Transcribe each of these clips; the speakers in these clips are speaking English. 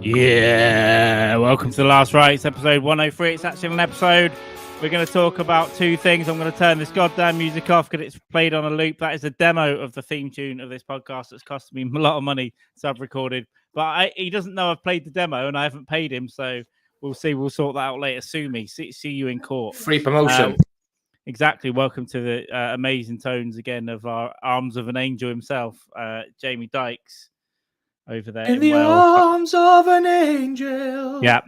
Yeah, welcome to The Last Rites, episode 103. It's actually an episode. We're going to talk about two things. I'm going to turn this goddamn music off because it's played on a loop. That is a demo of the theme tune of this podcast that's cost me a lot of money to have recorded. But he doesn't know I've played the demo and I haven't paid him, so we'll see. We'll sort that out later. Sue me. See you in court. Free promotion. Exactly. Welcome to the amazing tones again of our arms of an angel himself, Jamie Dykes. Over there in the arms of an angel. Yeah.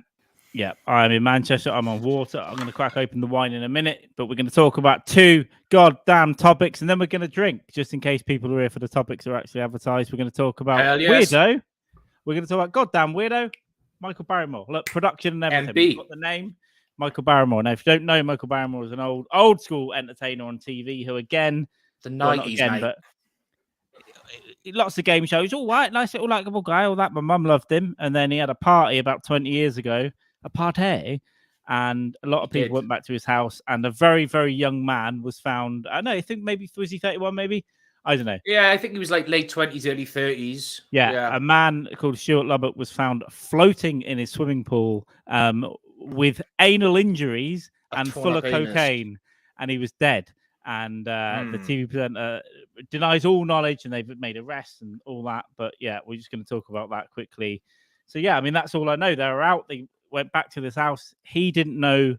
I'm in Manchester. I'm on water. I'm going to crack open the wine in a minute, but we're going to talk about two goddamn topics, and then we're going to drink, just in case people are here for the topics that are actually advertised. We're going to talk about Weirdo. We're going to talk about goddamn Weirdo, Michael Barrymore. Look, production and everything. We've got the name, Michael Barrymore. Now, if you don't know, Michael Barrymore is an old school entertainer on TV who, again, the 90s, but lots of game shows. All right, nice little likable guy. All that. My mum loved him. And then he had a party about 20 years ago, a party, and a lot of people went back to his house. And a very, very young man was found. I know. I think maybe was he 31? Maybe I don't know. Yeah, I think he was like late 20s, early 30s. Yeah, a man called Stuart Lubbock was found floating in his swimming pool with anal injuries and full of cocaine, and he was dead. And the TV presenter denies all knowledge, and they've made arrests and all that. But yeah, we're just going to talk about that quickly. So yeah, I mean, that's all I know. They were out. They went back to this house. He didn't know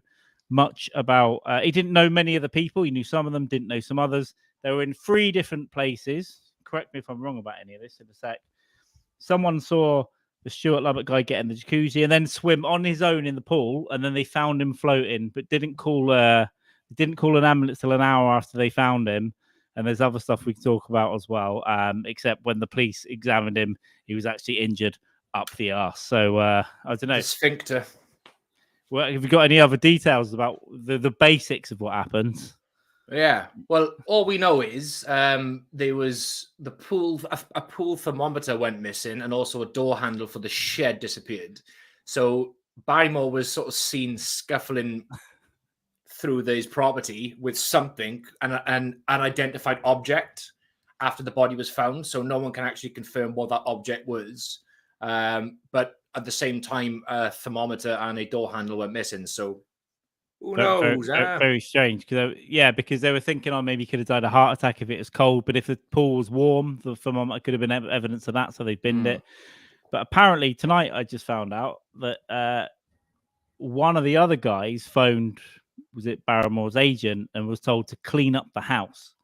much about. He didn't know many of the people. He knew some of them, didn't know some others. They were in 3 different places. Correct me if I'm wrong about any of this in a sec. Someone saw the Stuart Lubbock guy get in the jacuzzi and then swim on his own in the pool, and then they found him floating, but didn't call an ambulance till an hour after they found him. And there's other stuff we can talk about as well, except when the police examined him, he was actually injured up the arse. So I don't know. The sphincter. Well, have you got any other details about the basics of what happened? Yeah. Well, all we know is there was the pool, a pool thermometer went missing, and also a door handle for the shed disappeared. So Barrymore was sort of seen scuffling through his property with something, an unidentified object after the body was found. So no one can actually confirm what that object was. But at the same time, a thermometer and a door handle went missing. So who knows? Very strange. Because they were thinking, maybe he could have died of a heart attack if it was cold. But if the pool was warm, the thermometer could have been evidence of that. So they binned it. But apparently tonight, I just found out that one of the other guys phoned, was it Barrymore's agent, and was told to clean up the house,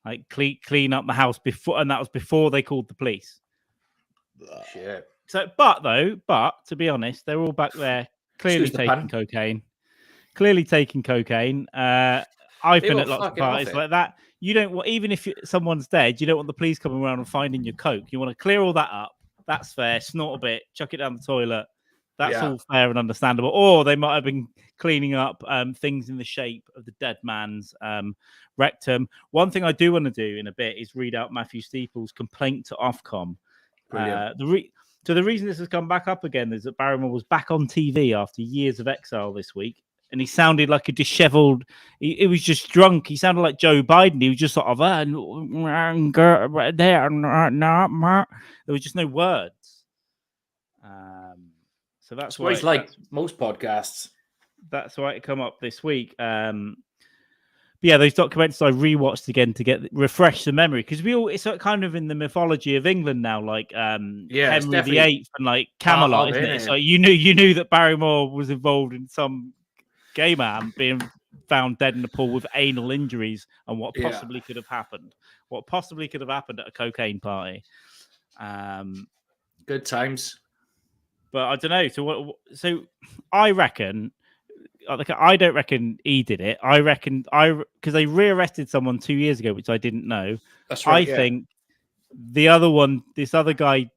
like clean up the house before, and that was before they called the police. Shit. So, but to be honest, they're all back there clearly taking cocaine. I've been at lots of parties like that. You don't want, even if someone's dead, you don't want the police coming around and finding your coke. You want to clear all that up. That's fair. Snort a bit, chuck it down the toilet. That's all fair and understandable. Or they might have been cleaning up things in the shape of the dead man's rectum. One thing I do want to do in a bit is read out Matthew Steeple's complaint to Ofcom. So the reason this has come back up again is that Barrymore was back on TV after years of exile this week, and he sounded like a disheveled. He was just drunk. He sounded like Joe Biden. He was just sort of there was just no words. So that's why it's like most podcasts. That's why it come up this week. But yeah, those documentaries I rewatched again to refresh the memory, because it's kind of in the mythology of England now, like Henry VIII and like Camelot, isn't it? So you knew that Barrymore was involved in some gay man being found dead in the pool with anal injuries, and what possibly could have happened. What possibly could have happened at a cocaine party. Good times. But I don't know. So I reckon. I don't reckon he did it. I reckon because they rearrested someone 2 years ago, which I didn't know. That's right. I think the other one, this other guy,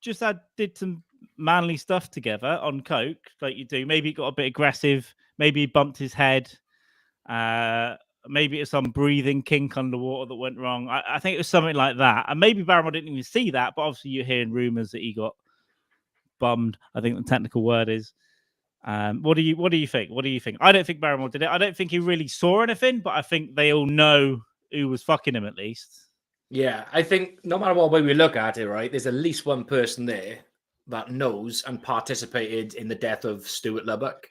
just did some manly stuff together on coke, like you do. Maybe he got a bit aggressive. Maybe he bumped his head. Maybe it was some breathing kink underwater that went wrong. I think it was something like that. And maybe Barrymore didn't even see that, but obviously you're hearing rumors that he got bummed. I think the technical word is. What do you think? I don't think Barrymore did it. I don't think he really saw anything, but I think they all know who was fucking him at least. Yeah, I think no matter what way we look at it, right, there's at least one person there that knows and participated in the death of Stuart Lubbock.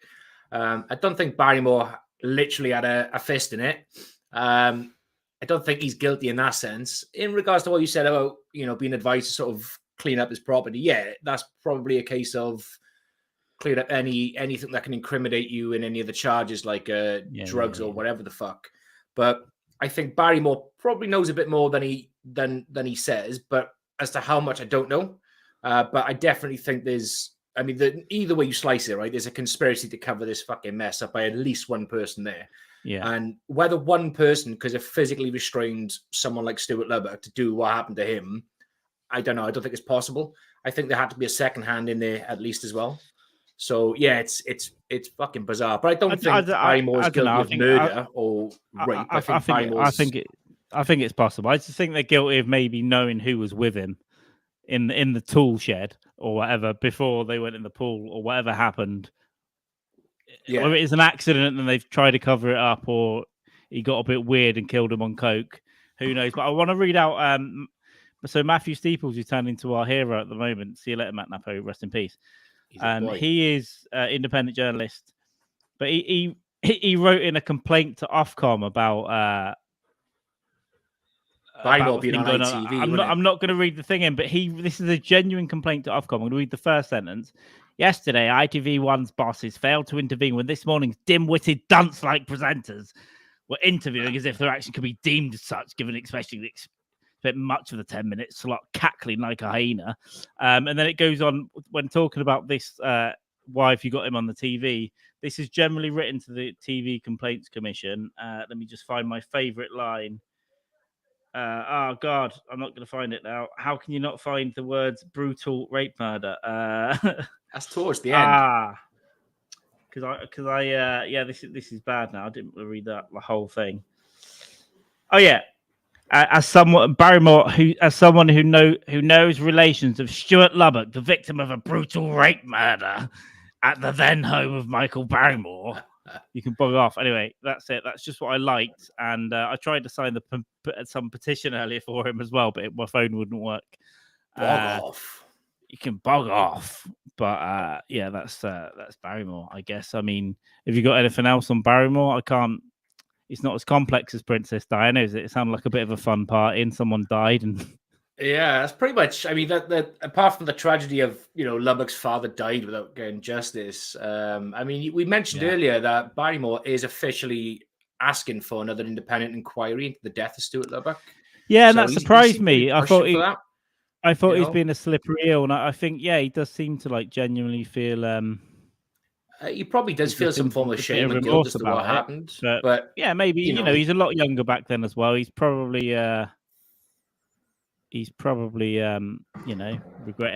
I don't think Barrymore literally had a fist in it. I don't think he's guilty in that sense. In regards to what you said about, being advised to sort of clean up his property, yeah, that's probably a case of clean up anything that can incriminate you in any of the charges, like drugs or whatever the fuck. But I think Barrymore probably knows a bit more than he says. But as to how much, I don't know. But I definitely think either way you slice it, right? There's a conspiracy to cover this fucking mess up by at least one person there. Yeah. And whether one person could have physically restrained someone like Stuart Lubbock to do what happened to him, I don't know. I don't think it's possible. I think there had to be a second hand in there at least as well. So yeah, it's fucking bizarre. But I don't think Barrymore is guilty of murder or rape. I think it's possible. I just think they're guilty of maybe knowing who was with him in the tool shed or whatever before they went in the pool or whatever happened. Yeah. Or it's an accident and they've tried to cover it up, or he got a bit weird and killed him on coke. Who knows? But I want to read out. So Matthew Steeples, who's turned into our hero at the moment. See you later, Matt Napo. Rest in peace. He is an independent journalist, but he wrote in a complaint to Ofcom about being on ITV. I'm not going to read the thing in, but this is a genuine complaint to Ofcom. I'm going to read the first sentence. Yesterday, ITV1's bosses failed to intervene when this morning's dim-witted dunce-like presenters were interviewing as if their action could be deemed as such, given especially spent much of the 10 minutes slot cackling like a hyena. And then it goes on when talking about this, why have you got him on the TV? This is generally written to the TV Complaints Commission. Let me just find my favourite line. Oh, God, I'm not going to find it now. How can you not find the words brutal rape murder? That's towards the end. This is bad now. I didn't read the whole thing. Oh, yeah. As someone who knows relations of Stuart Lubbock, the victim of a brutal rape murder at the then home of Michael Barrymore, you can bug off. Anyway, that's it. That's just what I liked, and I tried to sign some petition earlier for him as well, but my phone wouldn't work. Bug off. You can bug off, but that's Barrymore, I guess. I mean, have you got anything else on Barrymore? I can't. It's not as complex as Princess Diana, is it? It sounded like a bit of a fun party and someone died. And yeah, that's pretty much. I mean, that apart from the tragedy of Lubbock's father died without getting justice. I mean, we mentioned earlier that Barrymore is officially asking for another independent inquiry into the death of Stuart Lubbock. Yeah, and that surprised me. I thought he's been a slippery eel, and I think he does seem to genuinely feel. He probably does feel some form of shame and guilt as to what happened. But yeah, maybe he's a lot younger back then as well. He's probably regretting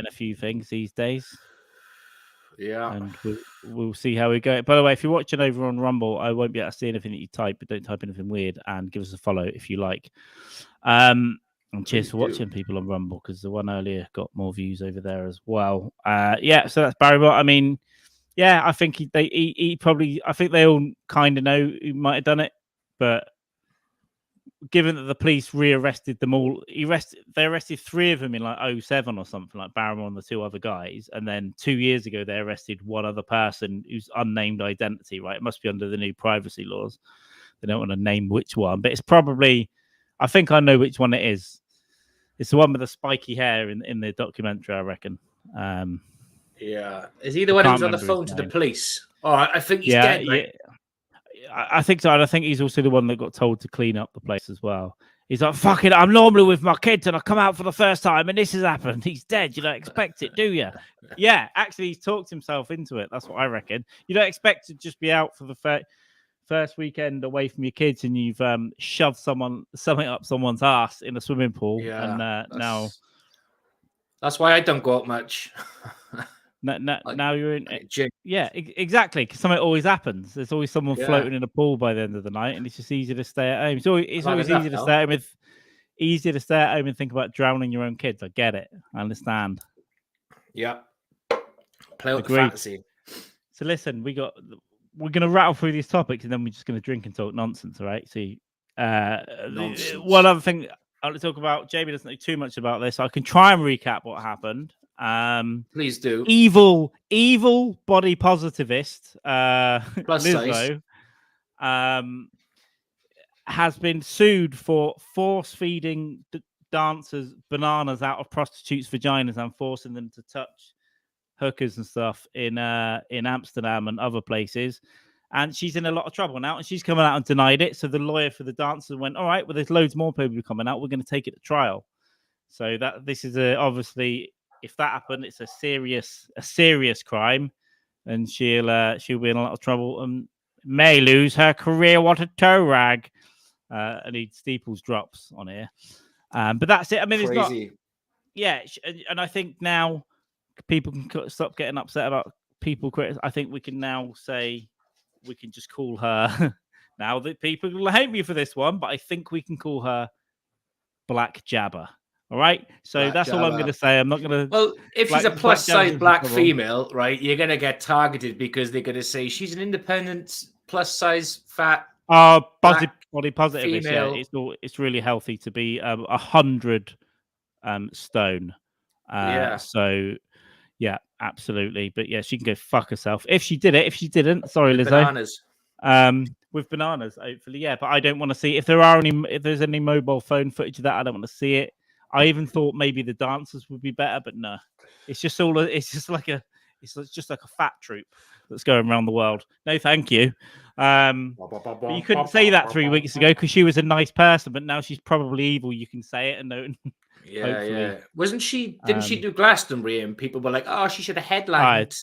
a few things these days. Yeah, and we'll see how we go. By the way, if you're watching over on Rumble, I won't be able to see anything that you type, but don't type anything weird, and give us a follow if you like. And cheers for watching, people on Rumble, because the one earlier got more views over there as well. So that's Barrymore. I mean. Yeah, I think he probably. I think they all kind of know who might have done it, but given that the police rearrested them all, they arrested 3 of them in 2007 or something, like Barrymore and the 2 other guys, and then 2 years ago they arrested one other person whose unnamed identity. Right, it must be under the new privacy laws. They don't want to name which one, but it's probably. I think I know which one it is. It's the one with the spiky hair in the documentary, I reckon. Yeah, is he the one who's on the phone to the police? Oh, I think he's dead, mate. Yeah. I think so, and I think he's also the one that got told to clean up the place as well. He's like, fuck it, I'm normally with my kids and I come out for the first time and this has happened. He's dead. You don't expect it, do you? Yeah, actually, he's talked himself into it. That's what I reckon. You don't expect to just be out for the first weekend away from your kids and you've shoved something up someone's ass in a swimming pool. Yeah, and now... That's why I don't go out much. Now you're in. Yeah, exactly. Because something always happens. There's always someone floating in a pool by the end of the night, and it's just easier to stay at home. It's always easier to stay at home and think about drowning your own kids. I get it. I understand. Yeah. Play with the fantasy. So listen, we're gonna rattle through these topics, and then we're just gonna drink and talk nonsense. All right. So, one other thing I want to talk about. Jamie doesn't know too much about this. I can try and recap what happened. Please do. Evil body positivist, Plus LIZZO, has been sued for force feeding dancers bananas out of prostitutes' vaginas and forcing them to touch hookers and stuff in Amsterdam and other places. And she's in a lot of trouble now, and she's coming out and denied it. So the lawyer for the dancers went, all right, well, there's loads more people coming out. We're going to take it to trial. So that this is obviously, if that happened, it's a serious crime, and she'll be in a lot of trouble and may lose her career. What a toe rag! I need Steeples drops on here, but that's it. I mean, crazy. It's not. Yeah, and I think now people can stop getting upset about people criticism. I think we can now say we can just call her. Now that people will hate me for this one, but I think we can call her Black Jabber. All right, so Black that's Jabber. all I'm going to say. I'm not going to. Well, if she's a plus size black female, right, you're going to get targeted because they're going to say she's an independent plus size fat. Body positive. Female. Yeah, it's really healthy to be 100 stone. So yeah, absolutely. But yeah, she can go fuck herself if she did it. If she didn't, sorry, with Lizzo. Bananas. With bananas, hopefully, yeah. But I don't want to see if there's any mobile phone footage of that. I don't want to see it. I even thought maybe the dancers would be better, but no. It's just like a fat troop that's going around the world. No, thank you. But you couldn't say that 3 weeks ago because she was a nice person, but now she's probably evil. You can say it and no. Yeah. Wasn't she? Didn't she do Glastonbury? And people were like, "Oh, she should have headlined."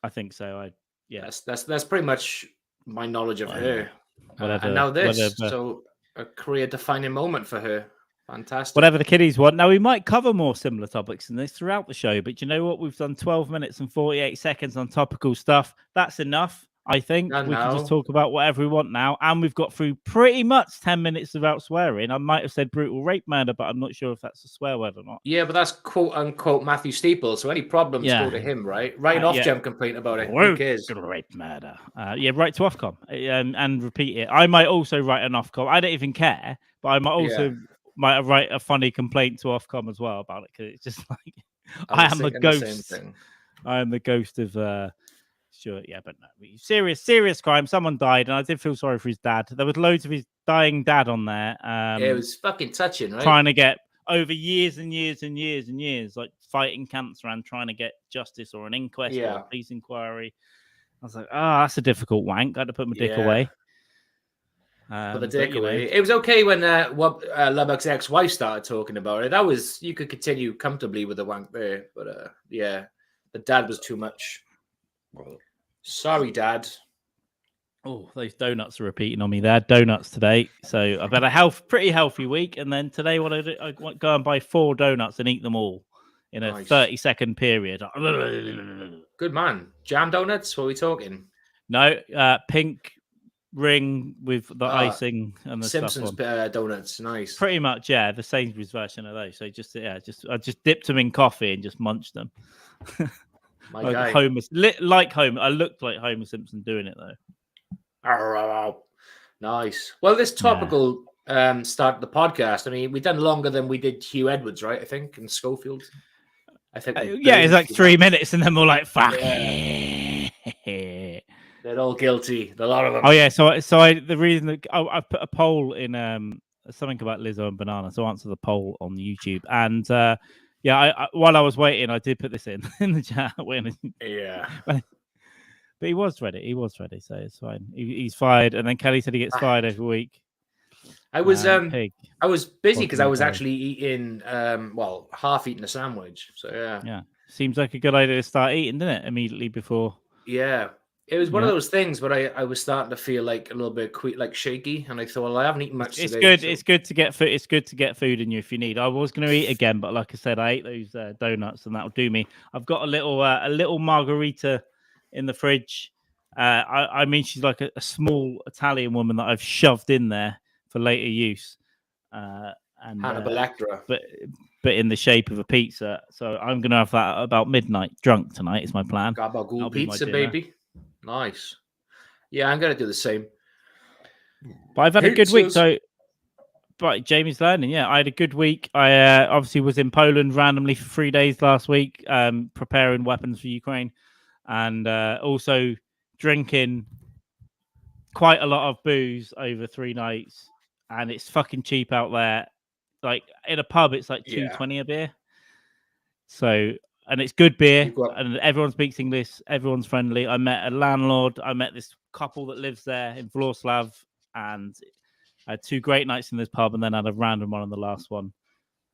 I think so. That's pretty much my knowledge of her. Whatever. And now this, so a career-defining moment for her. Fantastic. Whatever the kiddies want. Now, we might cover more similar topics than this throughout the show, but you know what? We've done 12 minutes and 48 seconds on topical stuff. That's enough, I think. We can just talk about whatever we want now. And we've got through pretty much 10 minutes without swearing. I might have said brutal rape murder, but I'm not sure if that's a swear word or not. Yeah, but that's quote-unquote Matthew Steeple, so any problems go to him, right? Write an off-jam complaint about it. Who cares? Rape murder. Write to Ofcom and repeat it. I might also write an Ofcom. I don't even care, but I might also... might write a funny complaint to Ofcom as well about it because it's just like I am a ghost. I am the ghost of but no, serious crime. Someone died, and I did feel sorry for his dad. There was loads of his dying dad on there. It was fucking touching, right? Trying to get over years and years and years and years, like fighting cancer and trying to get justice or an inquest or a police inquiry. I was like, that's a difficult wank. I had to put my dick away. But the dick away. It was okay when Lubbock's ex-wife started talking about it. You could continue comfortably with the wank there, but the dad was too much. Sorry, Dad. Oh, those donuts are repeating on me there. Donuts today, so I've had a pretty healthy week, and then today what I do, I go and buy 4 donuts and eat them all in a 30-second period. Good man. Jam donuts? What are we talking? No, pink ring with the icing and the Simpsons stuff on. Donuts, nice. Pretty much, yeah, the Sainsbury's version of those. So I just dipped them in coffee and just munched them. Like Homer, I looked like Homer Simpson doing it though. Nice. Well, this topical start the podcast. I mean, we've done longer than we did Hugh Edwards, right? I think in Schofield. I think. It's like 3 minutes, and then we're like, "Fuck." They're all guilty. A lot of them. Oh yeah. So the reason that I put a poll in something about Lizzo and banana. So answer the poll on YouTube. And I while I was waiting, I did put this in the chat. But he was ready. So it's fine. He's fired. And then Kelly said he gets fired every week. I was busy because I was actually eating half eating a sandwich. So yeah. Seems like a good idea to start eating, didn't it? Immediately before. Yeah. It was one of those things where I was starting to feel like a little bit shaky, and I thought, well, I haven't eaten much it's today. Good. So. It's good to get food. It's good to get food in you if you need. I was going to eat again, but like I said, I ate those donuts, and that'll do me. I've got a little margarita in the fridge. I mean, she's like a small Italian woman that I've shoved in there for later use. Hannibal Lecter. But in the shape of a pizza. So I'm going to have that at about midnight, drunk tonight. Is my plan. Gabagool pizza, baby. Nice. Yeah, I'm going to do the same. But I've had a good week. So But Jamie's learning. Yeah, I had a good week. I obviously was in Poland randomly for 3 days last week, preparing weapons for Ukraine, and also drinking quite a lot of booze over 3 nights. And it's fucking cheap out there. Like in a pub, it's like $2.20 a beer. So, and it's good beer, and everyone speaks English. Everyone's friendly. I met a landlord. I met this couple that lives there in Wrocław, and I had 2 great nights in this pub, and then I had a random one on the last one.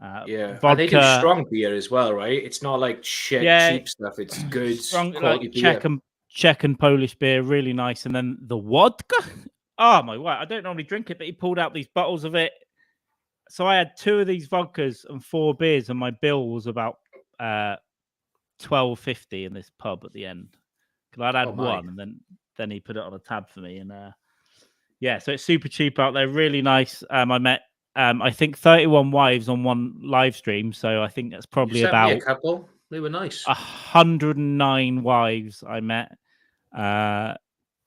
Vodka. And they do strong beer as well, right? It's not like cheap stuff. It's good strong, quality like beer. Czech and Polish beer, really nice. And then the vodka. Oh my word! I don't normally drink it, but he pulled out these bottles of it. So I had 2 of these vodkas and 4 beers, and my bill was about $12.50 in this pub at the end. Because I'd had one, and then he put it on a tab for me, and yeah, so it's super cheap out there, really nice. I met I think 31 wives on one live stream, so I think that's probably about a couple. They were nice. 109 wives I met.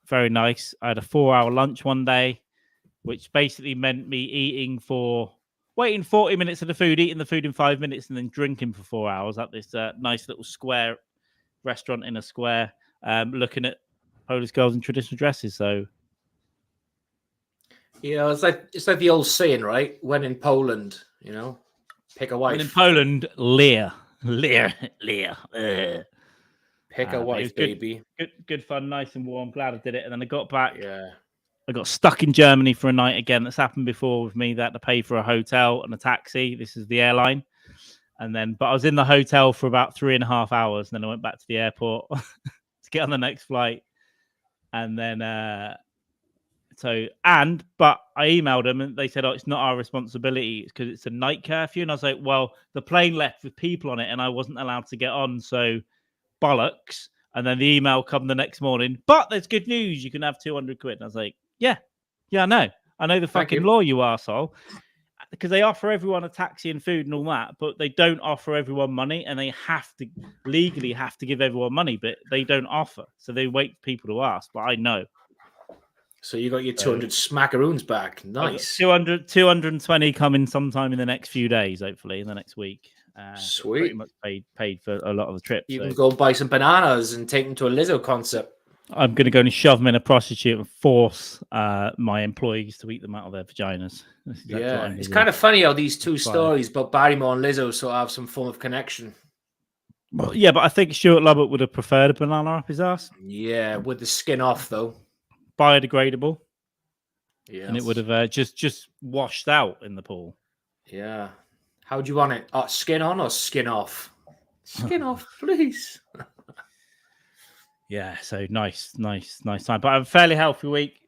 Very nice. I had a 4-hour lunch one day, which basically meant me waiting 40 minutes of the food, eating the food in 5 minutes, and then drinking for 4 hours at this nice little square restaurant in a square, looking at Polish girls in traditional dresses. So yeah, it's like the old saying, right? When in Poland, pick a wife. When in Poland, leer. Pick a wife, baby. Good fun, nice and warm. Glad I did it. And then I got back. Yeah. I got stuck in Germany for a night again. That's happened before with me. That I had to pay for a hotel and a taxi. This is the airline. But I was in the hotel for about 3.5 hours. And then I went back to the airport to get on the next flight. And then, but I emailed them and they said, oh, it's not our responsibility. It's because it's a night curfew. And I was like, well, the plane left with people on it and I wasn't allowed to get on. So bollocks. And then the email come the next morning, but there's good news. You can have 200 quid. And I was like, yeah, I know the fucking law, you arsehole. Because they offer everyone a taxi and food and all that, but they don't offer everyone money, and they legally have to give everyone money, but they don't offer. So they wait for people to ask, but I know. So you got your 200 smackaroons back. Nice. 220 coming sometime in the next few days, hopefully, in the next week. Sweet. Pretty much paid for a lot of the trip. You can go buy some bananas and take them to a LIZZO concert. I'm going to go and shove them in a prostitute and force my employees to eat them out of their vaginas. Yeah, it's kind of funny how these two stories about Barrymore and LIZZO sort of have some form of connection. Well, yeah, but I think Stuart Lubbock would have preferred a banana up his ass. Yeah, with the skin off, though. Biodegradable. Yeah. And it would have just washed out in the pool. Yeah. How do you want it? Skin on or skin off? Skin off, please. Yeah, so nice time. But I have a fairly healthy week.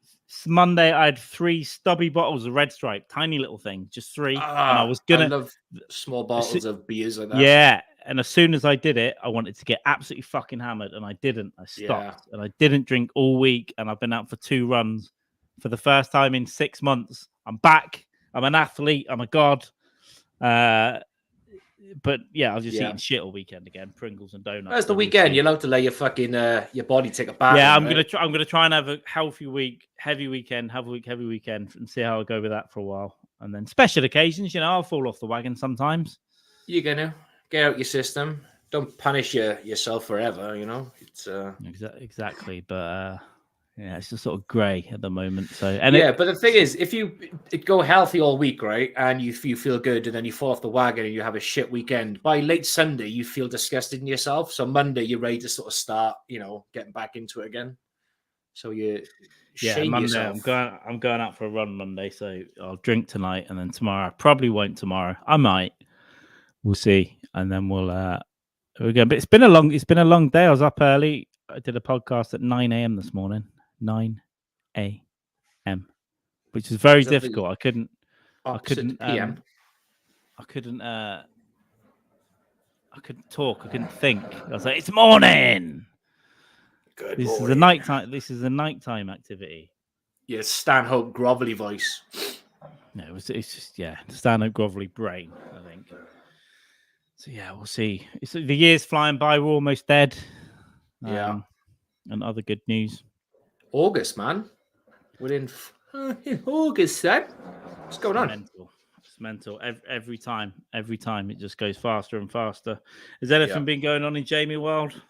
Monday, I had 3 stubby bottles of Red Stripe, tiny little thing, just 3. And I was gonna. I love small bottles of beers like that. Yeah, and as soon as I did it, I wanted to get absolutely fucking hammered, and I didn't. I stopped, and I didn't drink all week, and I've been out for 2 runs for the first time in 6 months. I'm back. I'm an athlete. I'm a god. But yeah, I was just eating shit all weekend again, Pringles and donuts. That's the weekend. You're allowed to let your fucking your body take a bath. Yeah, I'm gonna try and have a healthy week, heavy weekend, heavy weekend, and see how I go with that for a while. And then special occasions, I'll fall off the wagon sometimes. You're gonna get out your system. Don't punish yourself forever. It's exactly. But yeah, it's just sort of grey at the moment. So but the thing is, if you go healthy all week, right, and you feel good, and then you fall off the wagon and you have a shit weekend, by late Sunday you feel disgusted in yourself. So Monday you're ready to sort of start, getting back into it again. So Monday yourself. I'm going out for a run Monday, so I'll drink tonight, and then tomorrow I probably won't. Tomorrow I might. We'll see, and then we'll go. But it's been a long day. I was up early. I did a podcast at 9 a.m. this morning. 9 a.m., which is very difficult. I couldn't PM. I couldn't talk. I couldn't think. I was like, it's morning. This is a nighttime activity. Yeah, Stanhope grovelly voice. No, it's just Stanhope grovelly brain, I think. So yeah, we'll see. The year's flying by. We're almost dead. And other good news. August, man. We're in August, then. What's going on? Mental. It's mental. Every time it just goes faster and faster. Has anything been going on in Jamie world?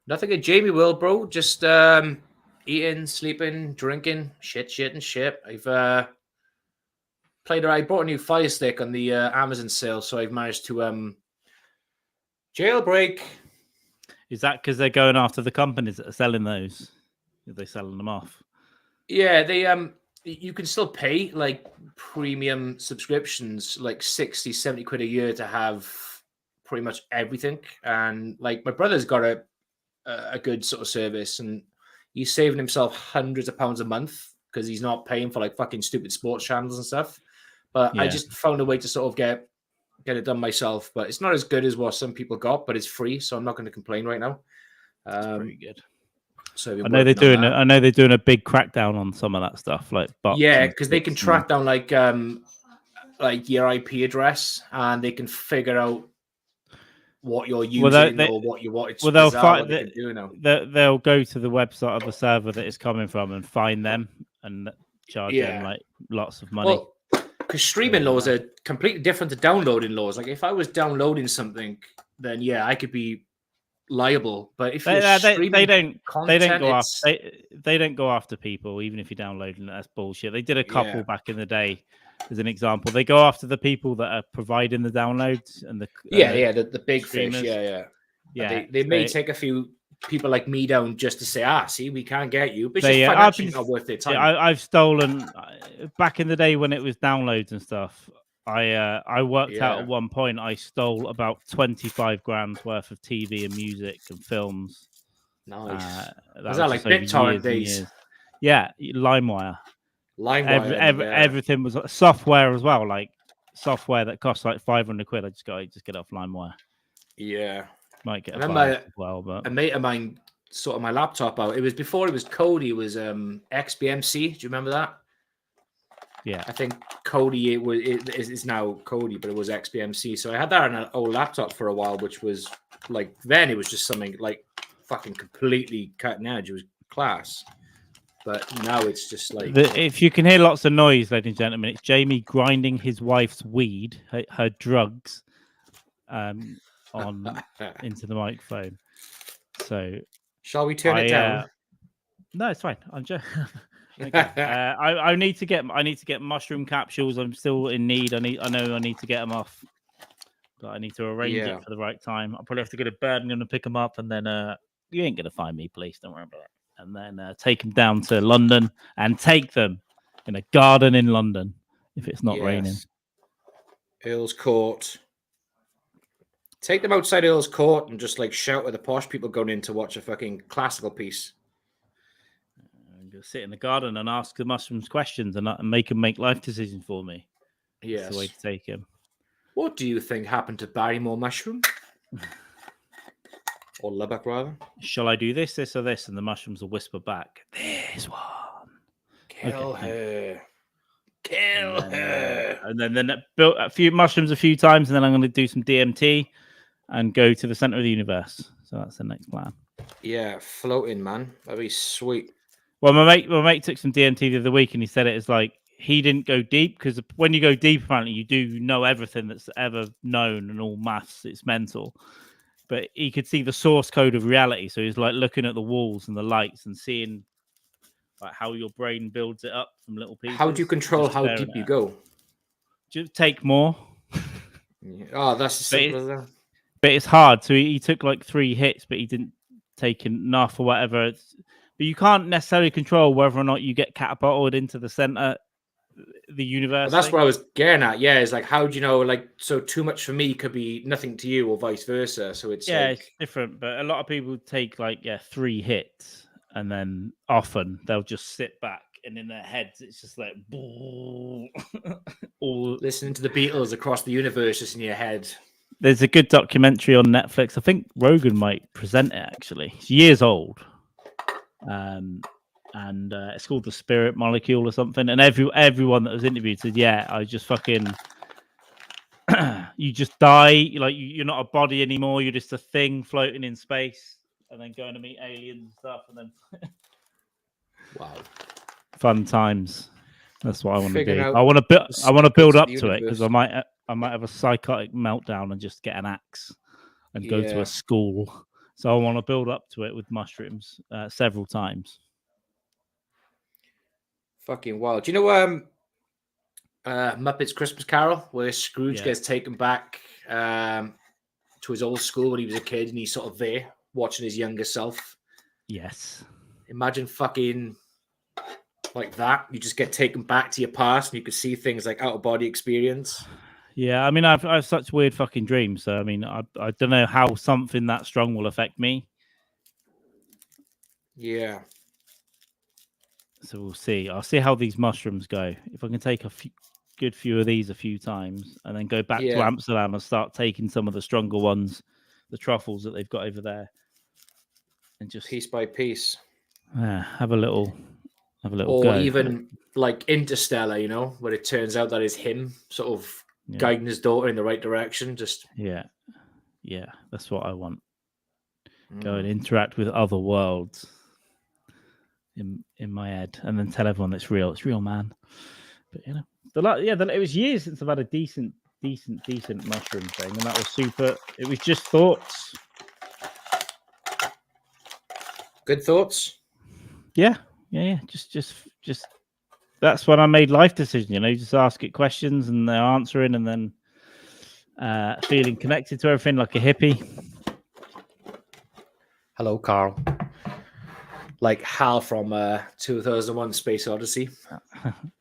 Nothing in Jamie world, bro. Just eating, sleeping, drinking, shit. I've played. I bought a new Fire Stick on the Amazon sale, so I've managed to jailbreak. Is that because they're going after the companies that are selling those? Are they selling them off? Yeah, they you can still pay like premium subscriptions, like 60, 70 quid a year to have pretty much everything. And like my brother's got a good sort of service, and he's saving himself hundreds of pounds a month because he's not paying for like fucking stupid sports channels and stuff. But I just found a way to sort of get it done myself. But it's not as good as what some people got, but it's free, so I'm not going to complain right now. It's pretty good. So I know they're doing a big crackdown on some of that stuff, like bots. Yeah, because they can track down like your IP address, and they can figure out what you're using or what you want. It's they'll find they can do now. They'll go to the website of the server that it's coming from and find them and charge them like lots of money. Well, because streaming laws are completely different to downloading laws. Like if I was downloading something, then yeah, I could be liable. But if you're streaming they don't go after people, even if you're downloading it. That's bullshit. They did a couple back in the day as an example. They go after the people that are providing the downloads and the the big streamers. Fish. They may take a few people like me down just to say, see, we can't get you, but it's financially not worth their time. I've stolen back in the day when it was downloads and stuff. I worked out at one point I stole about 25 grand's worth of TV and music and films. Nice. Was that like BitTorrent days? Yeah, LimeWire. Everything was software as well, like software that costs like 500 quid. I just get it off LimeWire. Yeah, might get as well. But a mate of mine sorted my laptop out. It was before it was Kodi. It was XBMC. Do you remember that? Yeah, I think Kodi is now Kodi, but it was XBMC. So I had that on an old laptop for a while, which was like then it was just something like fucking completely cutting edge. It was class, but now it's just like if you can hear lots of noise, ladies and gentlemen, it's Jamie grinding his wife's weed, her drugs, on into the microphone. So shall we turn it down? No, it's fine. I'm just. Okay. I need to get mushroom capsules. I'm still in need. I know I need to get them off, but I need to arrange it for the right time. I'll probably have to go to Birmingham and pick them up, and then you ain't gonna find me, please. Don't worry about it. And then take them down to London and take them in a garden in London if it's not raining. Earl's Court. Take them outside Earl's Court and just like shout at the posh people going in to watch a fucking classical piece. Sit in the garden and ask the mushrooms questions and make them make life decisions for me. Yes. That's the way to take him. What do you think happened to Barrymore mushroom? Or Lubbock, rather? Shall I do this, or this? And the mushrooms will whisper back, this one. Kill her. Kill her. And then built a few mushrooms a few times, and then I'm going to do some DMT and go to the center of the universe. So that's the next plan. Yeah, floating, man. That'd be sweet. Well, my mate took some DMT the other week, and he said it is like he didn't go deep because when you go deep, apparently you do know everything that's ever known and all maths. It's mental, but he could see the source code of reality. So he's like looking at the walls and the lights and seeing like how your brain builds it up from little pieces. How do you control how deep you go? Just take more. Oh, that's simple as that. But it's hard. So he took like 3 hits, but he didn't take enough or whatever. But you can't necessarily control whether or not you get catapulted into the center, the universe. Well, that's what I was getting at. Yeah, it's like, how do you know? Like, so too much for me could be nothing to you, or vice versa. So it's it's different. But a lot of people take like 3 hits, and then often they'll just sit back, and in their heads it's just like all listening to the Beatles across the universe just in your head. There's a good documentary on Netflix. I think Rogan might present it. Actually, it's years old. And it's called The Spirit Molecule or something. And everyone that was interviewed said, I just fucking you just die. You're not a body anymore. You're just a thing floating in space and then going to meet aliens and stuff. And then wow, fun times. That's what I want to Figuring do. out I want to build secrets of up the to it because universe. I might have a psychotic meltdown and just get an axe and go to Yeah. a school. So I want to build up to it with mushrooms several times. Fucking wild. Do you know Muppets Christmas Carol, where Scrooge gets taken back to his old school when he was a kid, and he's sort of there watching his younger self? Yes. Imagine fucking like that. You just get taken back to your past, and you could see things like out of body experience. Yeah, I mean, I've such weird fucking dreams. So I mean, I don't know how something that strong will affect me. Yeah. So we'll see. I'll see how these mushrooms go. If I can take a good few of these a few times, and then go back to Amsterdam and start taking some of the stronger ones, the truffles that they've got over there, and just piece by piece, have a little or go. even like Interstellar, you know, where it turns out that it's him sort of guiding his daughter in the right direction. Just yeah, that's what I want. Go and interact with other worlds in my head, and then tell everyone it's real. It's real, man. But you know, it was years since I've had a decent mushroom thing, and that was super. It was just thoughts. Good thoughts. Yeah. Just. That's when I made life decisions. You know, just ask it questions, and they're answering, and then feeling connected to everything like a hippie. Hello, Carl. Like Hal from 2001: Space Odyssey.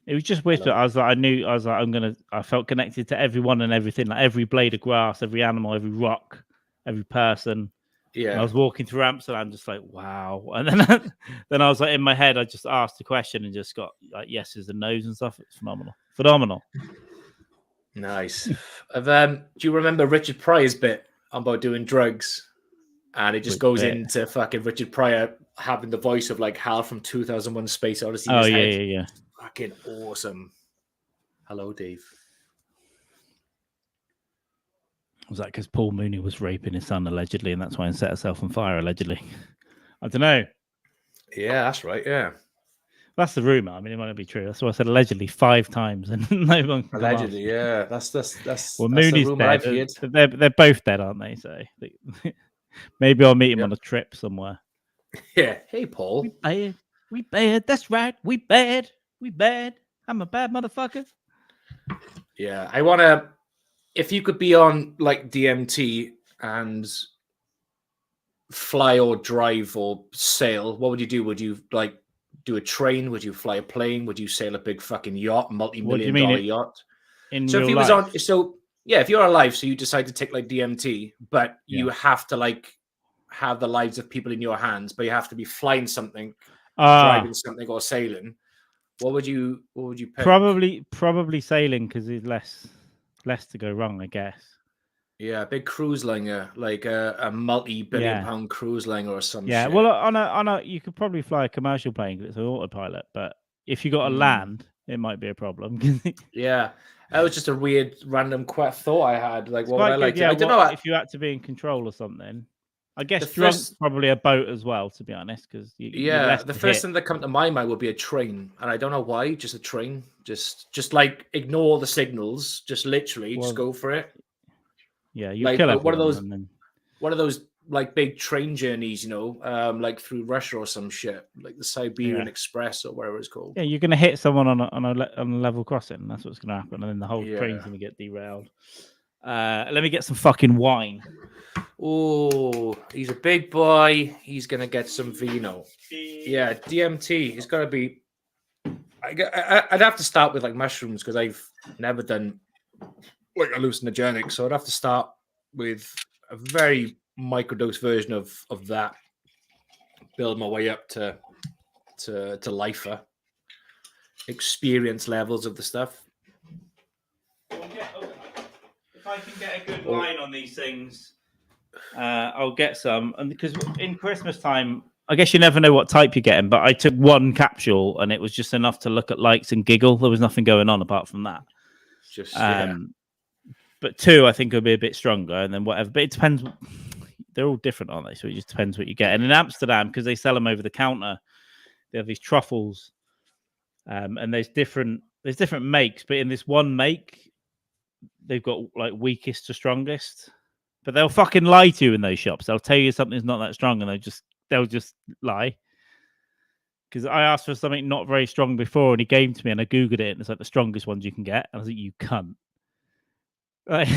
It was just weird. I felt connected to everyone and everything, like every blade of grass, every animal, every rock, every person. Yeah. And I was walking through Amsterdam, just like, wow. And then then I was like, in my head, I just asked a question and just got like yeses and nos and stuff. It's phenomenal. Nice. Do you remember Richard Pryor's bit about doing drugs? And it just goes into fucking Richard Pryor having the voice of like Hal from 2001: Space Odyssey. Oh yeah. Fucking awesome. Hello, Dave. Was that because Paul Mooney was raping his son allegedly, and that's why he set herself on fire allegedly? I don't know. Yeah, that's right. Yeah, that's the rumor. I mean, it might not be true. That's why I said allegedly 5 times, and no one can allegedly. Yeah, that's well, Mooney's the rumor dead. They're both dead, aren't they? So maybe I'll meet him on a trip somewhere. Yeah. Hey, Paul. We bad. That's right. We bad. I'm a bad motherfucker. Yeah, I want to. If you could be on like DMT and fly or drive or sail, what would you do? Would you like do a train? Would you fly a plane? Would you sail a big fucking yacht, multi-million-dollar yacht? So if he was on, if you're alive, so you decide to take like DMT, but you have to like have the lives of people in your hands, but you have to be flying something, driving something, or sailing. What would you pick? Probably sailing because there's less to go wrong, I guess. Yeah, a big cruise liner, like a multi-billion-pound cruise liner or some shit. Yeah, well, on a you could probably fly a commercial plane because it's an autopilot, but if you got to land, it might be a problem. Yeah, that was just a weird, random thought I had. Like, what would I like? Yeah, I don't know if you had to be in control or something. I guess probably a boat as well, to be honest, because the first thing that come to my mind would be a train, and I don't know why. Just a train, just like ignore the signals, just literally just go for it. Yeah, you kill everyone. One of those like big train journeys, you know, like through Russia or some shit, like the Siberian Express or whatever it's called. Yeah, you're gonna hit someone on a level crossing. That's what's gonna happen, and then the whole train's gonna get derailed. Let me get some fucking wine. Oh, he's a big boy. He's gonna get some vino. Yeah, DMT. It's gotta be. I'd have to start with like mushrooms because I've never done like hallucinogenic, so I'd have to start with a very microdose version of that. Build my way up to lifer experience levels of the stuff. If I can get a good line on these things, I'll get some. And because in Christmas time, I guess you never know what type you're getting, but I took 1 capsule and it was just enough to look at lights and giggle. There was nothing going on apart from that. But 2, I think, will be a bit stronger, and then whatever. But it depends. They're all different, aren't they? So it just depends what you get. And in Amsterdam, because they sell them over the counter, they have these truffles, and there's different there's different makes, but in this one make, they've got like weakest to strongest. But they'll fucking lie to you in those shops. They'll tell you something's not that strong, and they'll just lie. Because I asked for something not very strong before, and he gave it to me, and I googled it, and it's like the strongest ones you can get. And I was like, "You cunt!" Right?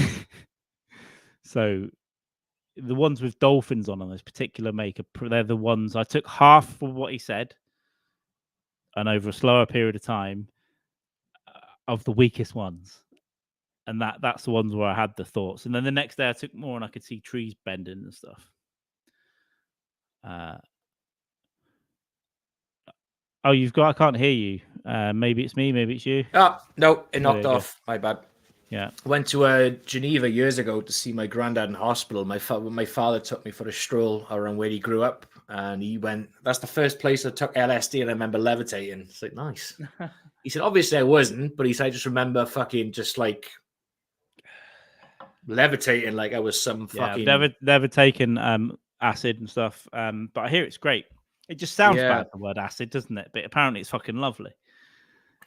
So the ones with dolphins on this particular make, they're the ones I took half of what he said, and over a slower period of time, of the weakest ones. And that's the ones where I had the thoughts. And then the next day I took more, and I could see trees bending and stuff. Oh, you've got. I can't hear you. Maybe it's me. Maybe it's you. Oh no, it knocked off. My bad. Yeah. I went to Geneva years ago to see my granddad in hospital. My father took me for a stroll around where he grew up, and he went. That's the first place I took LSD, and I remember levitating. It's like nice. He said, obviously I wasn't, but he said I just remember fucking just like levitating like I was some fucking. I've never taken acid and stuff, but I hear it's great. It just sounds bad, the word acid, doesn't it? But apparently it's fucking lovely.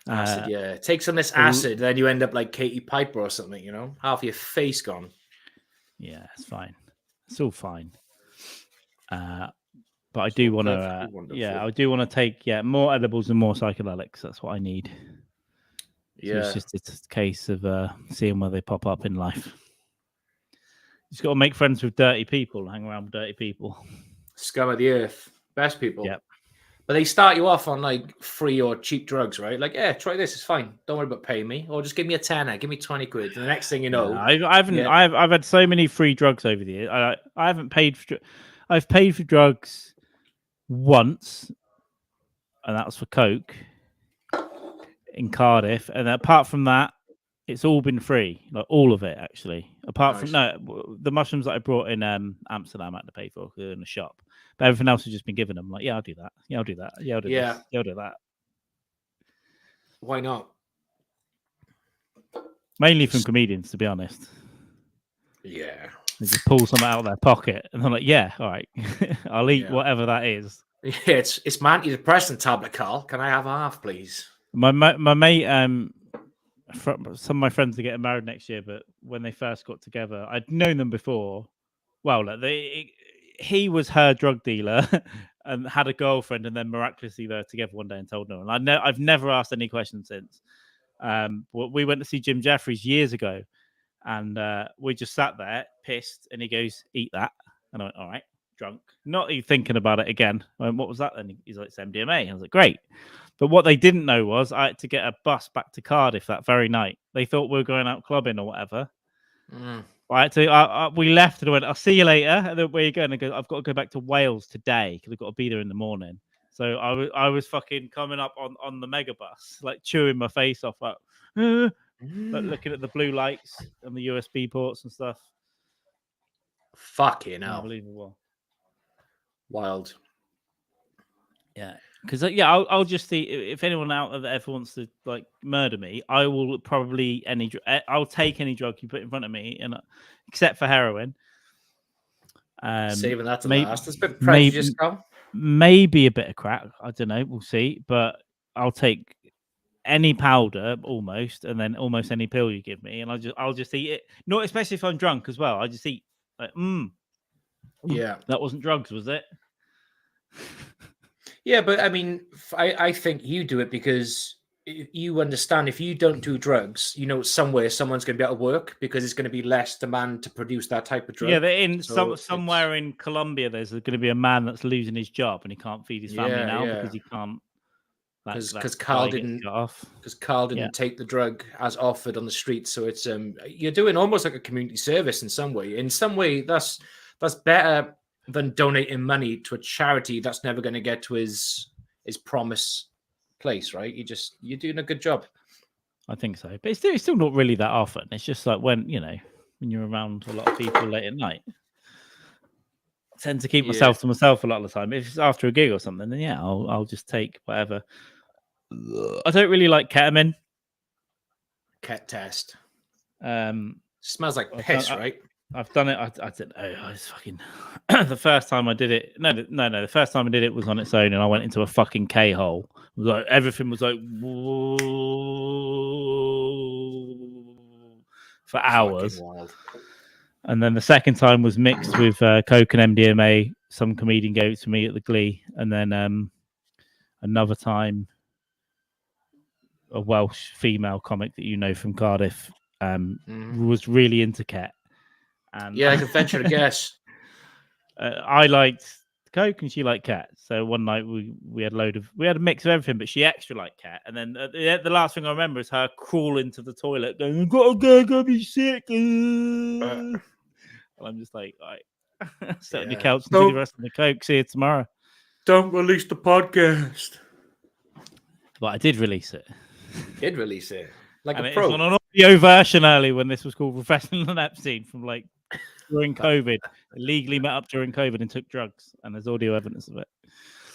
Acid, yeah. Take some of this acid, then you end up like Katie Piper or something, you know? Half your face gone. Yeah, it's fine. It's all fine. But I do want to, I do want to take, more edibles and more psychedelics. That's what I need. Yeah. So it's just a case of seeing where they pop up in life. You just got to make friends with dirty people, hang around with dirty people. Scum of the earth. Best people. Yep. But they start you off on like free or cheap drugs, right? Like, yeah, try this, it's fine. Don't worry about paying me, or just give me a tenner, give me 20 quid. And the next thing you know, I've had so many free drugs over the years. I haven't paid for. I've paid for drugs once, and that was for coke in Cardiff. And apart from that, it's all been free, like all of it actually. Apart from the mushrooms that I brought in Amsterdam, I had to pay for in a shop. But everything else has just been given them. Like, yeah, I'll do that. Yeah, I'll do that. Yeah, I'll do this. Yeah, I'll do that. Why not? Mainly from comedians, to be honest. Yeah. They just pull something out of their pocket, and I'm like, yeah, all right, I'll eat whatever that is. Yeah, it's my antidepressant tablet, Carl. Can I have half, please? My mate, some of my friends are getting married next year, but when they first got together, I'd known them before. Well, he was her drug dealer and had a girlfriend, and then miraculously they were together one day and told no one. I've never asked any questions since. We went to see Jim Jeffries years ago, and we just sat there pissed, and he goes, "Eat that," and I went, "All right." Drunk, not even thinking about it again. I went, "What was that then?" He's like, "It's MDMA." I was like, "Great." But what they didn't know was I had to get a bus back to Cardiff that very night. They thought we were going out clubbing or whatever. I had to. We left and I went, "I'll see you later." And then where are you going? I go, "I've got to go back to Wales today because I've got to be there in the morning." So I was fucking coming up on the mega bus, like chewing my face off, like looking at the blue lights and the USB ports and stuff. Fucking hell. Unbelievable. Wild. Yeah. Because I'll just see if anyone out there ever wants to like murder me. I will probably I'll take any drug you put in front of me, and except for heroin. Saving that to last. It's a bit prejudiced, maybe a bit of crack. I don't know. We'll see. But I'll take any powder almost, and then almost any pill you give me, and I'll just eat it. Not especially if I'm drunk as well. I just eat like yeah. That wasn't drugs, was it? Yeah, but I mean, I think you do it because you understand if you don't do drugs, you know, somewhere someone's going to be out of work because it's going to be less demand to produce that type of drug. Yeah, they're in somewhere in Colombia. There's going to be a man that's losing his job and he can't feed his family now because he can't. Because Carl didn't take the drug as offered on the street. So it's you're doing almost like a community service in some way. In some way, that's better than donating money to a charity that's never going to get to his promise place, right? You're doing a good job. I think so, but it's still not really that often. It's just like when you're around a lot of people late at night. I tend to keep myself to myself a lot of the time. If it's after a gig or something, then I'll just take whatever. I don't really like ketamine. Ket test. Smells like piss, right? I've done it. I don't know. I was fucking the first time I did it. No. The first time I did it was on its own, and I went into a fucking K hole. It was like everything was like for hours. Fucking wild. And then the second time was mixed with coke and MDMA. Some comedian gave it to me at the Glee, and then another time, a Welsh female comic that you know from Cardiff was really into Ket. And yeah, I can venture to guess. I liked coke and she liked Ket. So one night we had a mix of everything, but she extra liked Ket. And then the last thing I remember is her crawling to the toilet, going, "Gotta be sick." And I'm just like, all right, sit on your couch and do the rest of the coke. See you tomorrow. Don't release the podcast. But I did release it. Did release it like and a pro. It was on an audio version early when this was called Professional and Epstein from like during COVID. Illegally met up during COVID and took drugs, and there's audio evidence of it.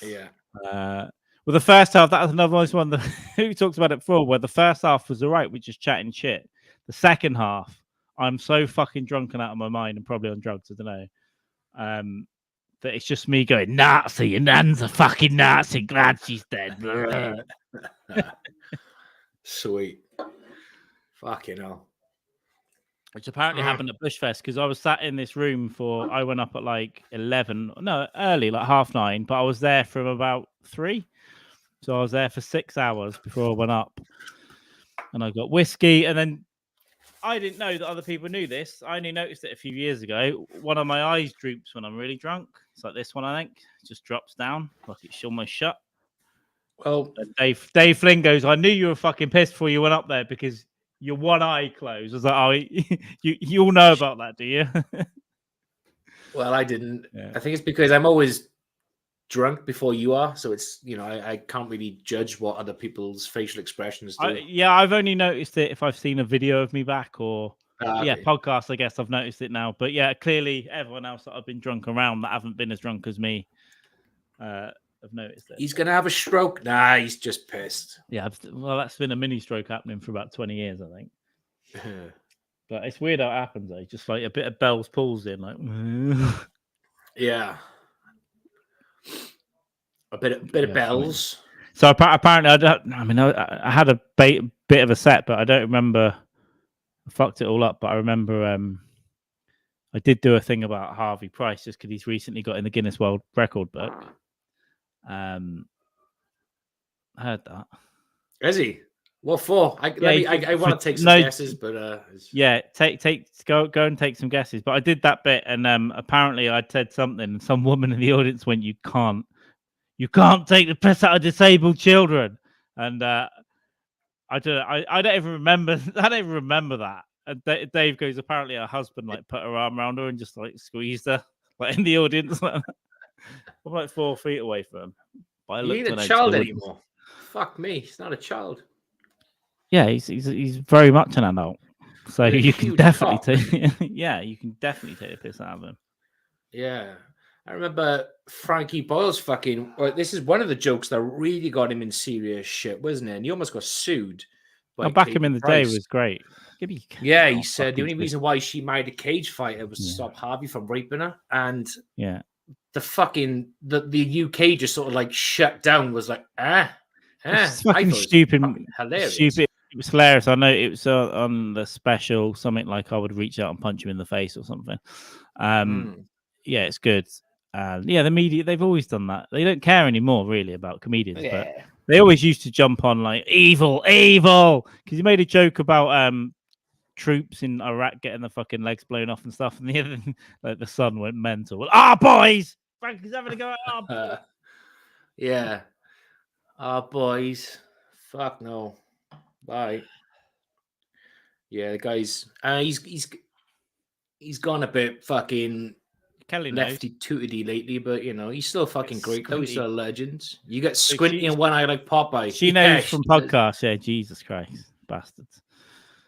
Yeah. Well, the first half, that was another nice one. Who talks about it before, where the first half was all right, we're just chatting shit. The second half, I'm so fucking drunk and out of my mind and probably on drugs, I don't know. That it's just me going, Nazi, your nan's a fucking Nazi, glad she's dead. Sweet. Fucking hell. Which apparently happened at Bushfest, because I was sat in this room I went up at like 11, no, early, like 9:30, but I was there from about 3. So I was there for 6 hours before I went up. And I got whiskey, and then I didn't know that other people knew this. I only noticed it a few years ago. One of my eyes droops when I'm really drunk. It's like this one, I think. It just drops down, like it's almost shut. Well, and Dave Flynn goes, I knew you were fucking pissed before you went up there because your one eye closed. I was like, oh, you all know about that, do you? Well, I didn't. Yeah. I think it's because I'm always drunk before you are. So it's, I can't really judge what other people's facial expressions do. I've only noticed it if I've seen a video of me back or podcast. I guess I've noticed it now. But yeah, clearly everyone else that I've been drunk around that haven't been as drunk as me have noticed it. He's going to have a stroke. Nah, he's just pissed. Yeah, well, that's been a mini stroke happening for about 20 years, I think. But it's weird how it happens, though. Just like a bit of Bell's pulls in, like. Yeah. A bit of bells. So apparently, I had a bit of a set, but I don't remember. I fucked it all up, but I remember I did do a thing about Harvey Price just because he's recently got in the Guinness World Record book. I heard that. Is he? What for? I want to take some guesses, but go and take some guesses. But I did that bit, and apparently I'd said something, and some woman in the audience went, "You can't take the piss out of disabled children." And I don't even remember. I don't even remember that. And Dave goes, apparently her husband like put her arm around her and just like squeezed her like in the audience. I'm like 4 feet away from him. You ain't a child anymore. Fuck me, he's not a child. Yeah, he's very much an adult. So you can definitely take. Yeah, you can definitely take a piss out of him. Yeah. I remember Frankie Boyle's fucking. This is one of the jokes that really got him in serious shit, wasn't it? And he almost got sued. Back him in the day was great. Yeah, he said the only reason why she married a cage fighter was to stop Harvey from raping her. And the fucking the UK just sort of like shut down. Was like it's fucking stupid, hilarious. Stupid. It was hilarious. I know it was on the special something like I would reach out and punch him in the face or something. Yeah, it's good. The media, they've always done that. They don't care anymore, really, about comedians. But they always used to jump on like evil, because he made a joke about troops in Iraq getting the fucking legs blown off and stuff, and the other, like the son went mental. Boys, Frankie's having to go out. Yeah, boys, fuck no, bye. Yeah, the guy's he's gone a bit fucking. Kelly lefty tootedy lately, but he's still fucking great though. He's still a legend. You get squinty in one eye like Popeye. She knows from podcasts. Yeah, Jesus Christ, bastards.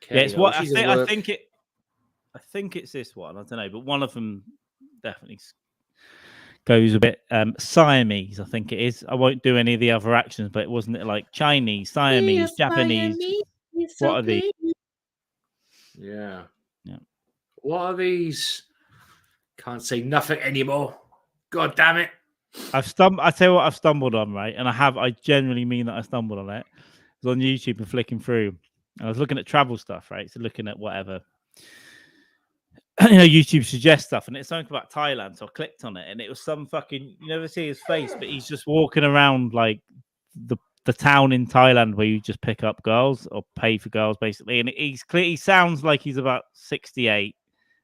Yeah, it's what I think it's this one. I don't know, but one of them definitely goes a bit Siamese. I think it is. I won't do any of the other actions, but wasn't it like Chinese, Siamese, Japanese? What are these? Yeah. What are these? Can't say nothing anymore. God damn it. I tell you what I've stumbled on, right? And I genuinely mean that I stumbled on it. I was on YouTube and flicking through. I was looking at travel stuff, right? So looking at whatever. YouTube suggests stuff, and it's something about Thailand. So I clicked on it, and it was some fucking, you never see his face, but he's just walking around like the town in Thailand where you just pick up girls or pay for girls, basically. And he sounds like he's about 68,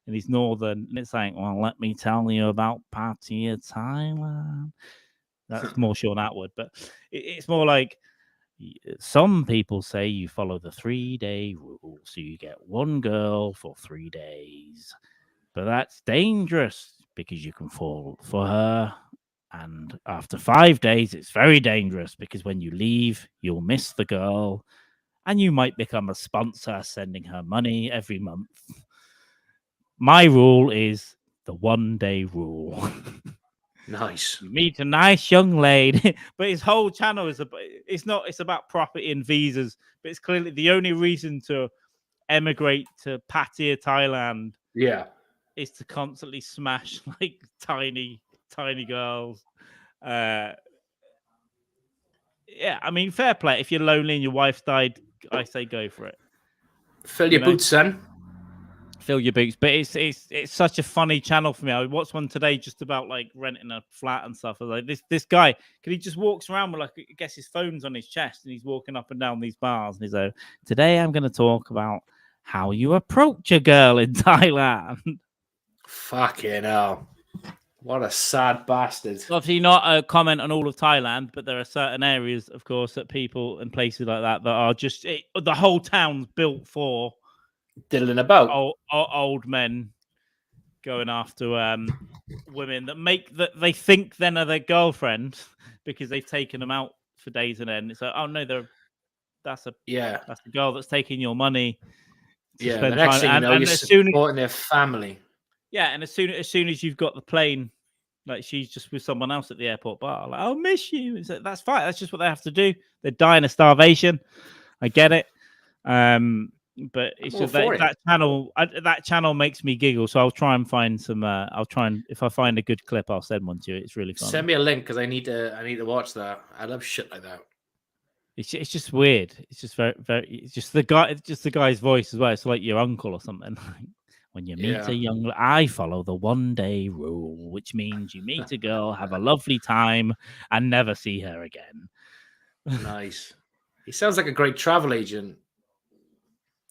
and he's northern. And it's like, well, let me tell you about Pattaya, Thailand. That's more Sean Atwood, but it's more like, some people say you follow the 3-day rule, so you get one girl for 3 days. But that's dangerous because you can fall for her. And after 5 days, it's very dangerous because when you leave, you'll miss the girl and you might become a sponsor sending her money every month. My rule is the 1-day rule. Nice. You meet a nice young lady, but his whole channel is it's about property and visas, but it's clearly the only reason to emigrate to Pattaya, Thailand. Yeah. Is to constantly smash like tiny girls. Yeah, I mean, fair play. If you're lonely and your wife's died, I say go for it. Fill your boots, son. Fill your boots. But it's such a funny channel for me. I watched one today just about like renting a flat and stuff. I was like, this guy, because he just walks around with, like, I guess his phone's on his chest and he's walking up and down these bars and he's like, today I'm going to talk about how you approach a girl in Thailand. Fucking hell. What a sad bastard. Obviously not a comment on all of Thailand, but there are certain areas, of course, that people and places like that are just... the whole town's built for... diddling about. Old men going after women that they think then are their girlfriend because they've taken them out for days and then it's like, oh no, that's a girl that's taking your money to spend the next time. thing you know, you're supporting their family. Yeah, and as soon as you've got the plane, like she's just with someone else at the airport bar, like, I'll miss you. It's like, that's fine. That's just what they have to do. They're dying of starvation. I get it. But it's just that channel makes me giggle. So I'll try and find some. If I find a good clip, I'll send one to you. It's really fun. Send me a link because I need to watch that. I love shit like that. It's just weird. It's just very. It's just the guy. It's just the guy's voice as well. It's like your uncle or something. When you meet a young, I follow the 1-day rule, which means you meet a girl, have a lovely time, and never see her again. Nice. He sounds like a great travel agent.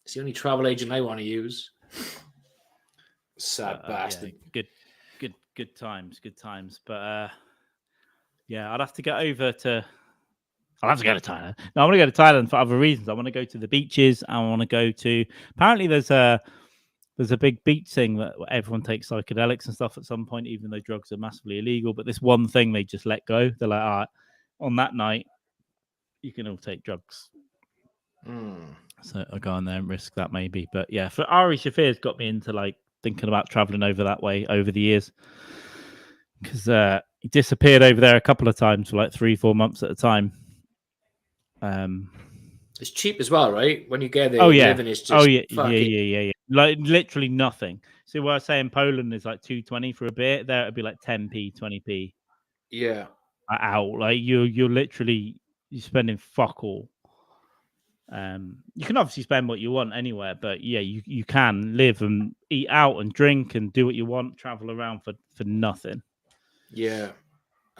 It's the only travel agent I want to use. Sad bastard. Yeah, good times. But I'd have to get over to. I'll have to go to Thailand. No, I want to go to Thailand for other reasons. I want to go to the beaches. I want to go to. Apparently, there's a big beach thing that everyone takes psychedelics and stuff at some point, even though drugs are massively illegal. But this one thing they just let go. They're like, all right, on that night, you can all take drugs. So I'll go on there and risk that maybe. But yeah, for Ari Shafir's got me into like thinking about traveling over that way over the years. Because he disappeared over there a couple of times for like 3-4 months at a time. It's cheap as well, right? When you get there, living is just yeah. Like literally nothing. So what I say in Poland is like 2.20 for a beer. There it'd be like 10p, 20p. Yeah. Out. Like you're spending fuck all. You can obviously spend what you want anywhere, but yeah, you can live and eat out and drink and do what you want, travel around for nothing. Yeah.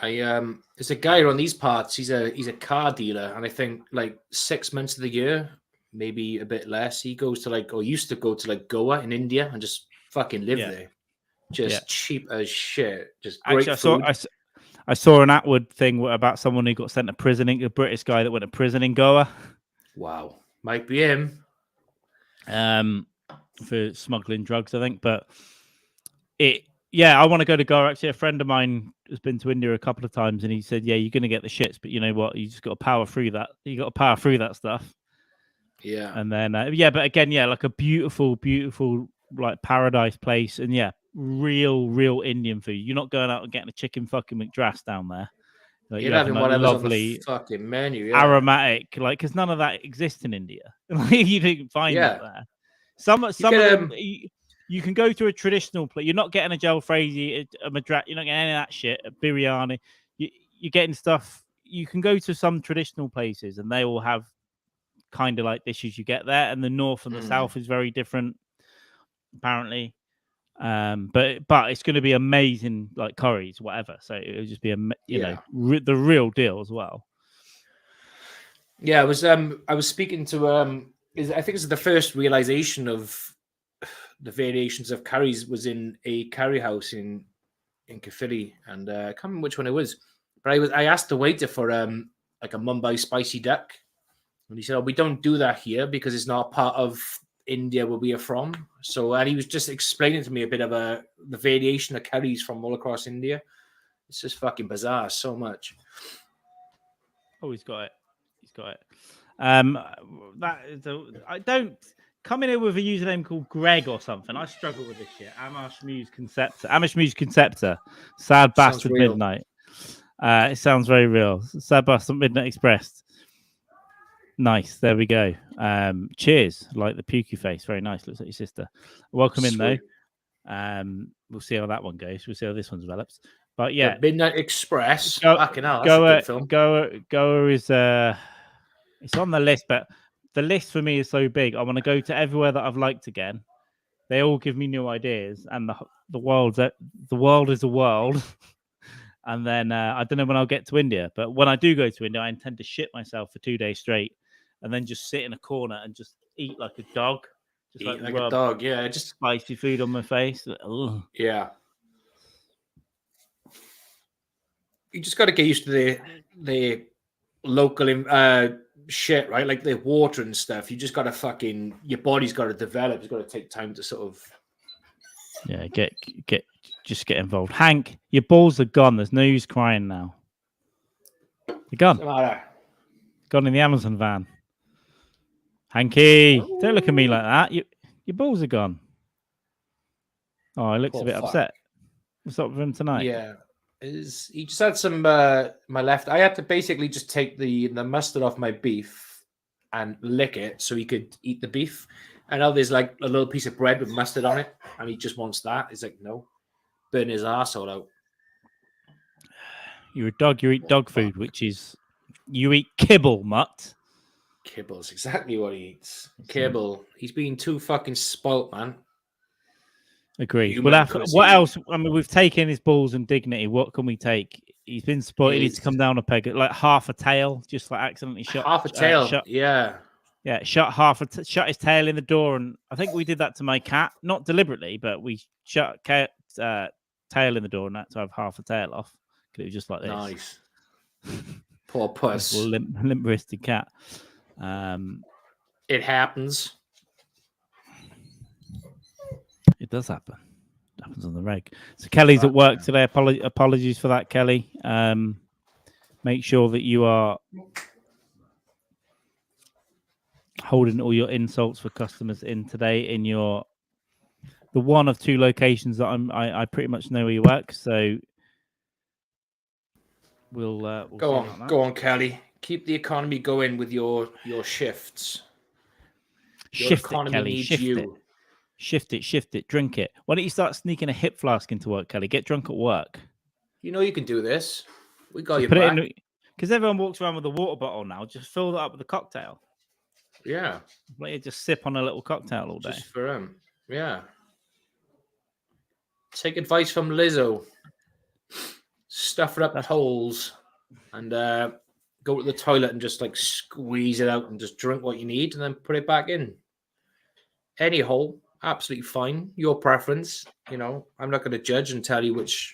There's a guy on these parts. He's a car dealer, and I think like 6 months of the year, maybe a bit less, he goes to used to go to like Goa in India and just fucking live there. Just cheap as shit. Just great food. I saw an Atwood thing about someone who got sent to prison, a British guy that went to prison in Goa. Wow, might be him. For smuggling drugs, I think. But I want to go to Goa. Actually, a friend of mine has been to India a couple of times, and he said, "Yeah, you're going to get the shits, but you know what? You just got to power through that. You got to power through that stuff." Yeah, and then but again, like a beautiful, like paradise place, and real Indian food. You're not going out and getting a chicken fucking McDrass down there. Like, you're having whatever's lovely, on the fucking menu, aromatic, like because none of that exists in India. You didn't find that there. Some of them, you You can go to a traditional place. You're not getting a jalfrezi, a madras. You're not getting any of that shit. A biryani. You're getting stuff. You can go to some traditional places, and they all have kind of like dishes you get there. And the north and the south is very different, apparently. But it's going to be amazing, like curries, whatever. So it'll just be the real deal as well. Yeah, I was speaking to I think it's the first realization of the variations of curries was in a curry house in Caerphilly, and I can't remember which one it was, but I asked the waiter for like a Mumbai spicy duck, and he said, "Oh, we don't do that here because it's not part of India where we are from." So, and he was just explaining to me a bit of the variation of curries from all across India. It's just fucking bizarre, so much. Oh, he's got it. That is I don't come in here with a username called Greg or something. I struggle with this shit. Amash Muse Conceptor. Sad Bastard Midnight. It sounds very real. Sad Bastard Midnight Express. Nice. There we go. Cheers. Like the pukey face. Very nice. Looks like your sister. Welcome in though. We'll see how that one goes. We'll see how this one develops. But yeah, the Midnight Express. Fucking hell, that's a good film. Goa is it's on the list, but the list for me is so big. I want to go to everywhere that I've liked again. They all give me new ideas, and the world is a world. And then I don't know when I'll get to India, but when I do go to India, I intend to shit myself for 2 days straight, and then just sit in a corner and just eat like a dog. Just eat like a dog, yeah. Just spicy food on my face. Ugh. Yeah. You just got to get used to the local shit, right? Like the water and stuff. You just got to your body's got to develop. It's got to take time to sort of. Yeah, get involved. Hank, your balls are gone. There's no use crying now. They're gone. Gone in the Amazon van. Hanky, don't look at me like that. Your balls are gone. Oh, he looks a bit upset. What's up with him tonight? Yeah. He just had some my left. I had to basically just take the mustard off my beef and lick it so he could eat the beef. And now there's like a little piece of bread with mustard on it, and he just wants that. He's like, no, burn his asshole out. You're a dog. You eat dog food, which is you eat kibble, mutt. Kibble's exactly what he eats. Kibble. He's being too fucking spoilt, man. Agreed. What else? I mean, we've taken his balls and dignity. What can we take? He's been spoiled. He needs to come down a peg, like half a tail, just like accidentally shot half a tail. Yeah, shot his tail in the door, and I think we did that to my cat, not deliberately, but we shot cat's tail in the door, and had to have half a tail off because it was just like this. Nice. Poor puss. Limp-wristed cat. It happens. It does happen. It happens on the reg. So Kelly's at work today. Apologies for that, Kelly. Make sure that you are holding all your insults for customers in today in the one of two locations that I pretty much know where you work. So we'll go on, Kelly. Keep the economy going with your shifts. Your economy Kelly. Needs you. Shift it, drink it. Why don't you start sneaking a hip flask into work, Kelly? Get drunk at work. You know you can do this. We got you back. Because everyone walks around with a water bottle now. Just fill that up with a cocktail. Yeah. Let you just sip on a little cocktail all day. Just for him. Yeah. Take advice from Lizzo. Stuff it up holes and go to the toilet and just like squeeze it out and just drink what you need and then put it back in. Any hole. Absolutely fine. Your preference. You know, I'm not going to judge and tell you which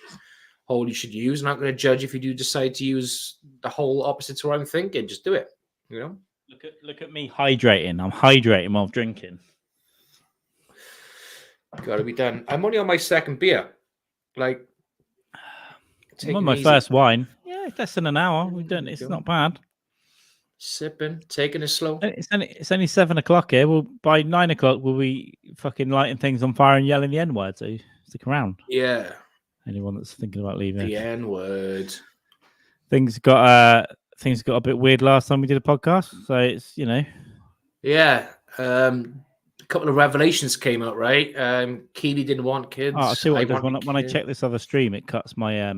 hole you should use. I'm not going to judge if you do decide to use the hole opposite to what I'm thinking. Just do it. You know. Look at me hydrating. I'm hydrating while drinking. Got to be done. I'm only on my second beer. Like, I'm on my first wine. Yeah, it's less than an hour. We've done. It's not bad. Sipping, taking it slow. It's only 7 o'clock here. Well, by 9 o'clock, we'll be fucking lighting things on fire and yelling the N-word. So stick around. Yeah. Anyone that's thinking about leaving. The N-word. Things got a bit weird last time we did a podcast. So it's, you know. Yeah. couple of revelations came out, right? Keely didn't want kids. Oh, I'll tell you what it does. When I check this other stream, it cuts my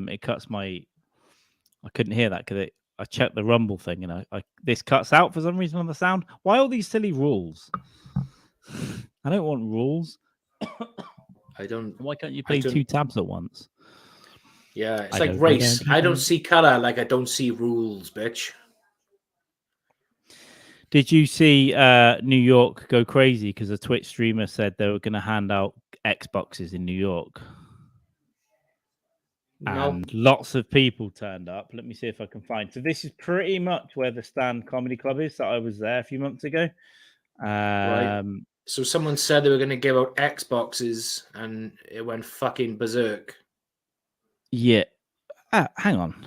I couldn't hear that because I checked the Rumble thing and this cuts out for some reason on the sound. Why all these silly rules? I don't want rules. I don't. Why can't you play 2 tabs at once? Yeah, it's like race. I don't see color like I don't see rules, bitch. Did you see New York go crazy because a Twitch streamer said they were going to hand out Xboxes in New York? And lots of people turned up. Let me see if I can find. So this is pretty much where the Stand Comedy Club is. That I was there a few months ago. Right. So someone said they were going to give out Xboxes, and it went fucking berserk. Yeah. Hang on.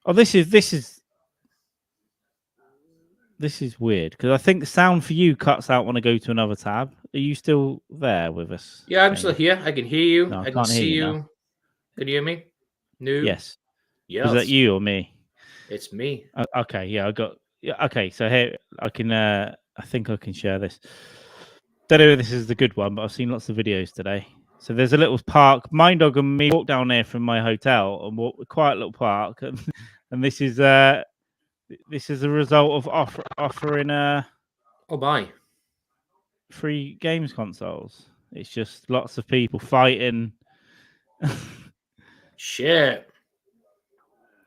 Oh, this is weird because I think the sound for you cuts out when I go to another tab. Are you still there with us? Yeah, I'm still here. I can hear you. No, I can see you. Can you hear me? No. Yes. Yes. Was that you or me? It's me. Okay. Yeah, I got. Yeah. Okay. So here I can. I think I can share this. Don't know if this is the good one, but I've seen lots of videos today. So there's a little park. My dog and me walk down there from my hotel and walk a quiet little park, and this is a result of offering free games consoles. It's just lots of people fighting. Shit.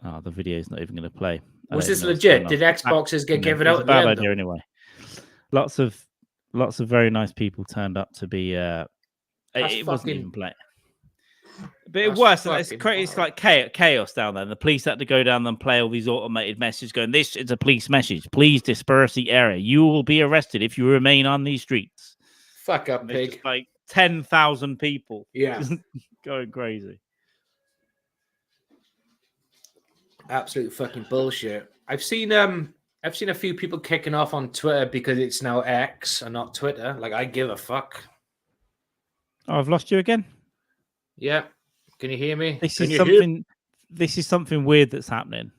Oh, the video's not even going to play. Was this legit? Did Xboxes get given out? It's a bad idea anyway. Lots of very nice people turned up to be. It wasn't even playing. But it worse. It's like chaos down there. And the police had to go down and play all these automated messages going, "This is a police message. Please disperse the area. You will be arrested if you remain on these streets." Fuck up, pig. Just like 10,000 people. Yeah. Going crazy. Absolute fucking bullshit. I've seen a few people kicking off on Twitter because it's now X and not Twitter. Like, I give a fuck. Oh, I've lost you again. Yeah. Can you hear me? This is something weird that's happening.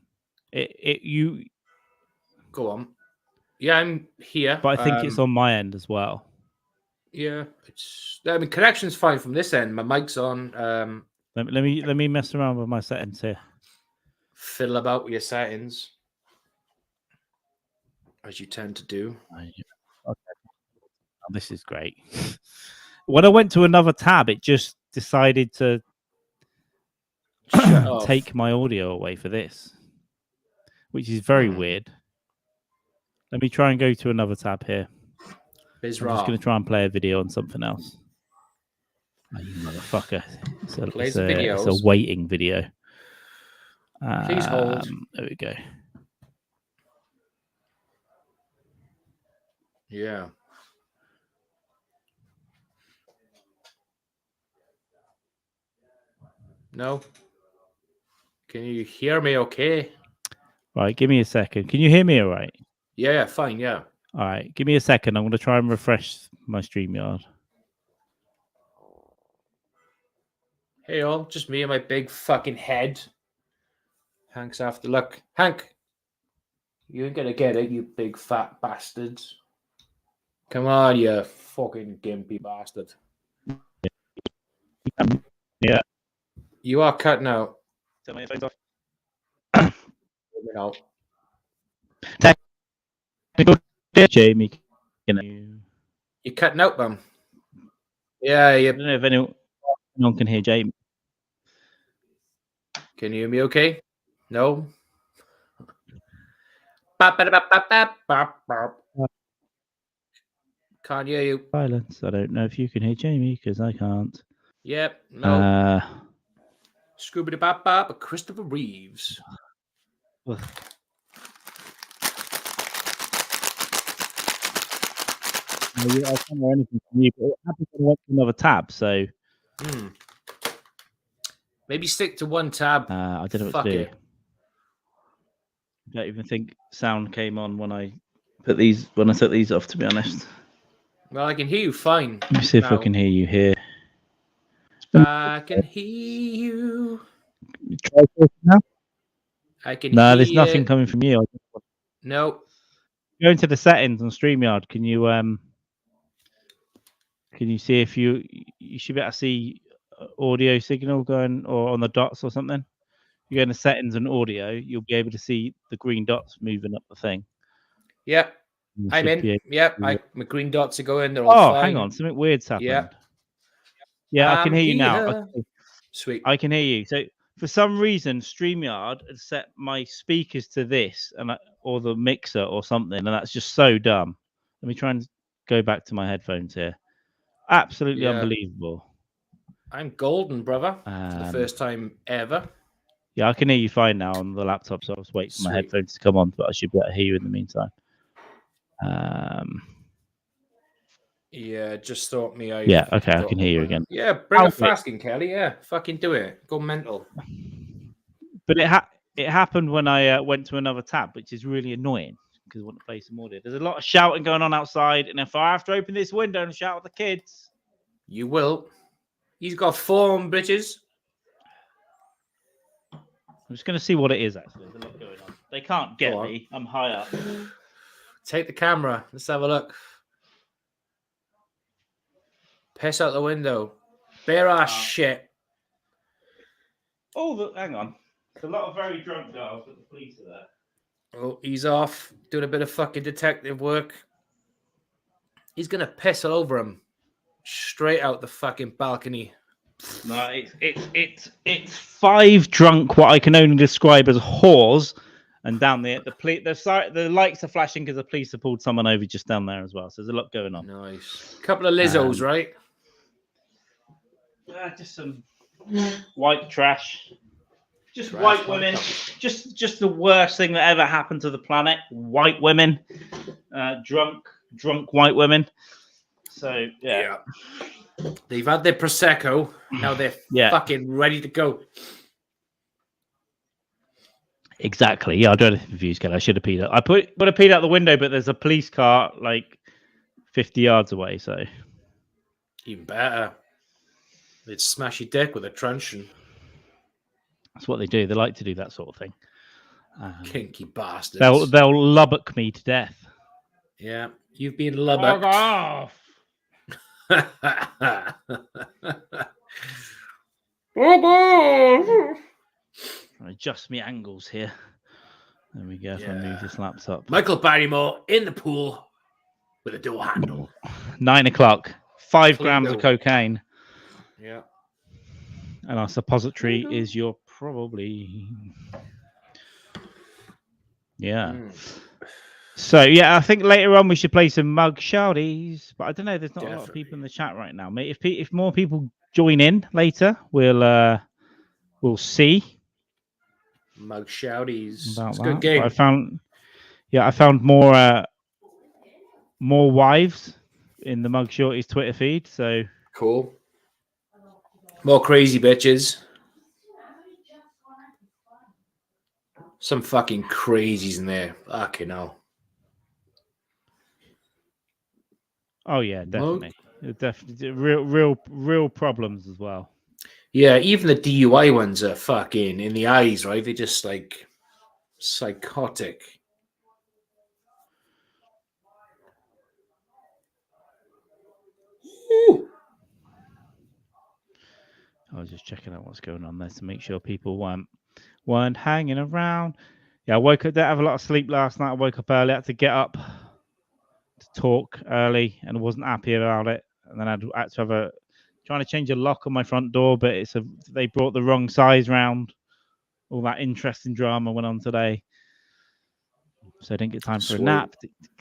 You go on. Yeah, I'm here. But I think it's on my end as well. Yeah, connection's fine from this end. My mic's on. Let me mess around with my settings here. Fiddle about with your settings, as you tend to do. Okay. Oh, this is great. When I went to another tab, it just decided to take my audio away for this, which is very weird. Let me try and go to another tab here. I'm just going to try and play a video on something else. Oh, you motherfucker. It's a waiting video. Please hold. There we go. Yeah. No. Can you hear me okay? Right, give me a second. Can you hear me all right? Yeah, fine, yeah. All right, give me a second. I'm going to try and refresh my StreamYard. Hey, all, just me and my big fucking head. Hank's after luck. Hank, you ain't gonna get it, you big fat bastards. Come on, you fucking gimpy bastard. Yeah. You are cutting out. Turn my headphones off. No. Jamie, you're cutting out, man. Yeah, I don't know if anyone can hear Jamie. Can you hear me okay? No? Can't hear you. Silence. I don't know if you can hear Jamie because I can't. Yep. No. Scooby Bop Bop, Christopher Reeves. I can't hear anything from you, but it happened to went to another tab, so. Maybe stick to one tab. I don't know what to do. I don't even think sound came on when I took these off, to be honest. Well, I can hear you fine. Let me see if I can hear you here. I can hear you. Try talking now. I can No, there's nothing coming from you. No. Go into the settings on StreamYard. Can you Can you see if you should be able to see audio signal going or on the dots or something? You go into settings and audio, you'll be able to see the green dots moving up the thing. Yep. I'm in. Yep. My green dots are going. They're all fine. Hang on. Something weird's happened. Yeah. Yeah, I can hear you now. Okay. Sweet. I can hear you. So for some reason, StreamYard has set my speakers to this or the mixer or something, and that's just so dumb. Let me try and go back to my headphones here. Absolutely unbelievable. I'm golden, brother, for the first time ever. Yeah, I can hear you fine now on the laptop, so I was waiting for my headphones to come on, but I should be able to hear you in the meantime. Yeah, just thought me. Okay, I can hear you again. Yeah, bring a fasting, Kelly. Yeah, fucking do it. Go mental. But it happened when I went to another tab, which is really annoying because I want to play some audio. There's a lot of shouting going on outside, and if I have to open this window and shout at the kids, you will. He's got form, bitches. I'm just going to see what it is, actually. There's a lot going on. They can't get me. I'm high up. Take the camera. Let's have a look. Piss out the window. Bare ass shit. Oh, hang on. There's a lot of very drunk girls, but the police are there. Oh, he's off. Doing a bit of fucking detective work. He's going to piss all over him. Straight out the fucking balcony. No, it's 5 drunk, what I can only describe as whores, and down there the lights are flashing because the police have pulled someone over just down there as well. So there's a lot going on. Nice. Couple of LIZZOs, right? Just some white trash. Just white women. Just the worst thing that ever happened to the planet. White women, drunk white women. So yeah. They've had their prosecco. Now they're fucking ready to go. Exactly. Yeah, I don't have views, Kelly. I should have peed out. I put a peed out the window, but there's a police car like 50 yards away. So even better. They'd smash your dick with a truncheon. That's what they do. They like to do that sort of thing. Kinky bastards. They'll Lubbock me to death. Yeah, you've been Lubbocked. Fuck off. Adjust me angles here. There we go. If I move this laptop. Michael Barrymore in the pool with a door handle. 9 o'clock. 5 grams of cocaine. Yeah. And our suppository is your probably. Yeah. So I think later on we should play some mug shouties, but I don't know. There's not a lot of people in the chat right now, mate. If more people join in later, we'll see. Mug shouties. It's a good game. I found more wives in the mug shorties Twitter feed. So cool. More crazy bitches. Some fucking crazies in there. Fucking hell. Oh yeah, definitely. Definitely real problems as well. Yeah, even the DUI ones are fucking in the eyes, right? They're just like psychotic. Ooh. I was just checking out what's going on there to make sure people weren't hanging around. Yeah, I woke up. Didn't have a lot of sleep last night. I woke up early. I had to get up to talk early, and I wasn't happy about it. And then I had to trying to change a lock on my front door, but they brought the wrong size round. All that interesting drama went on today, so I didn't get time for a nap.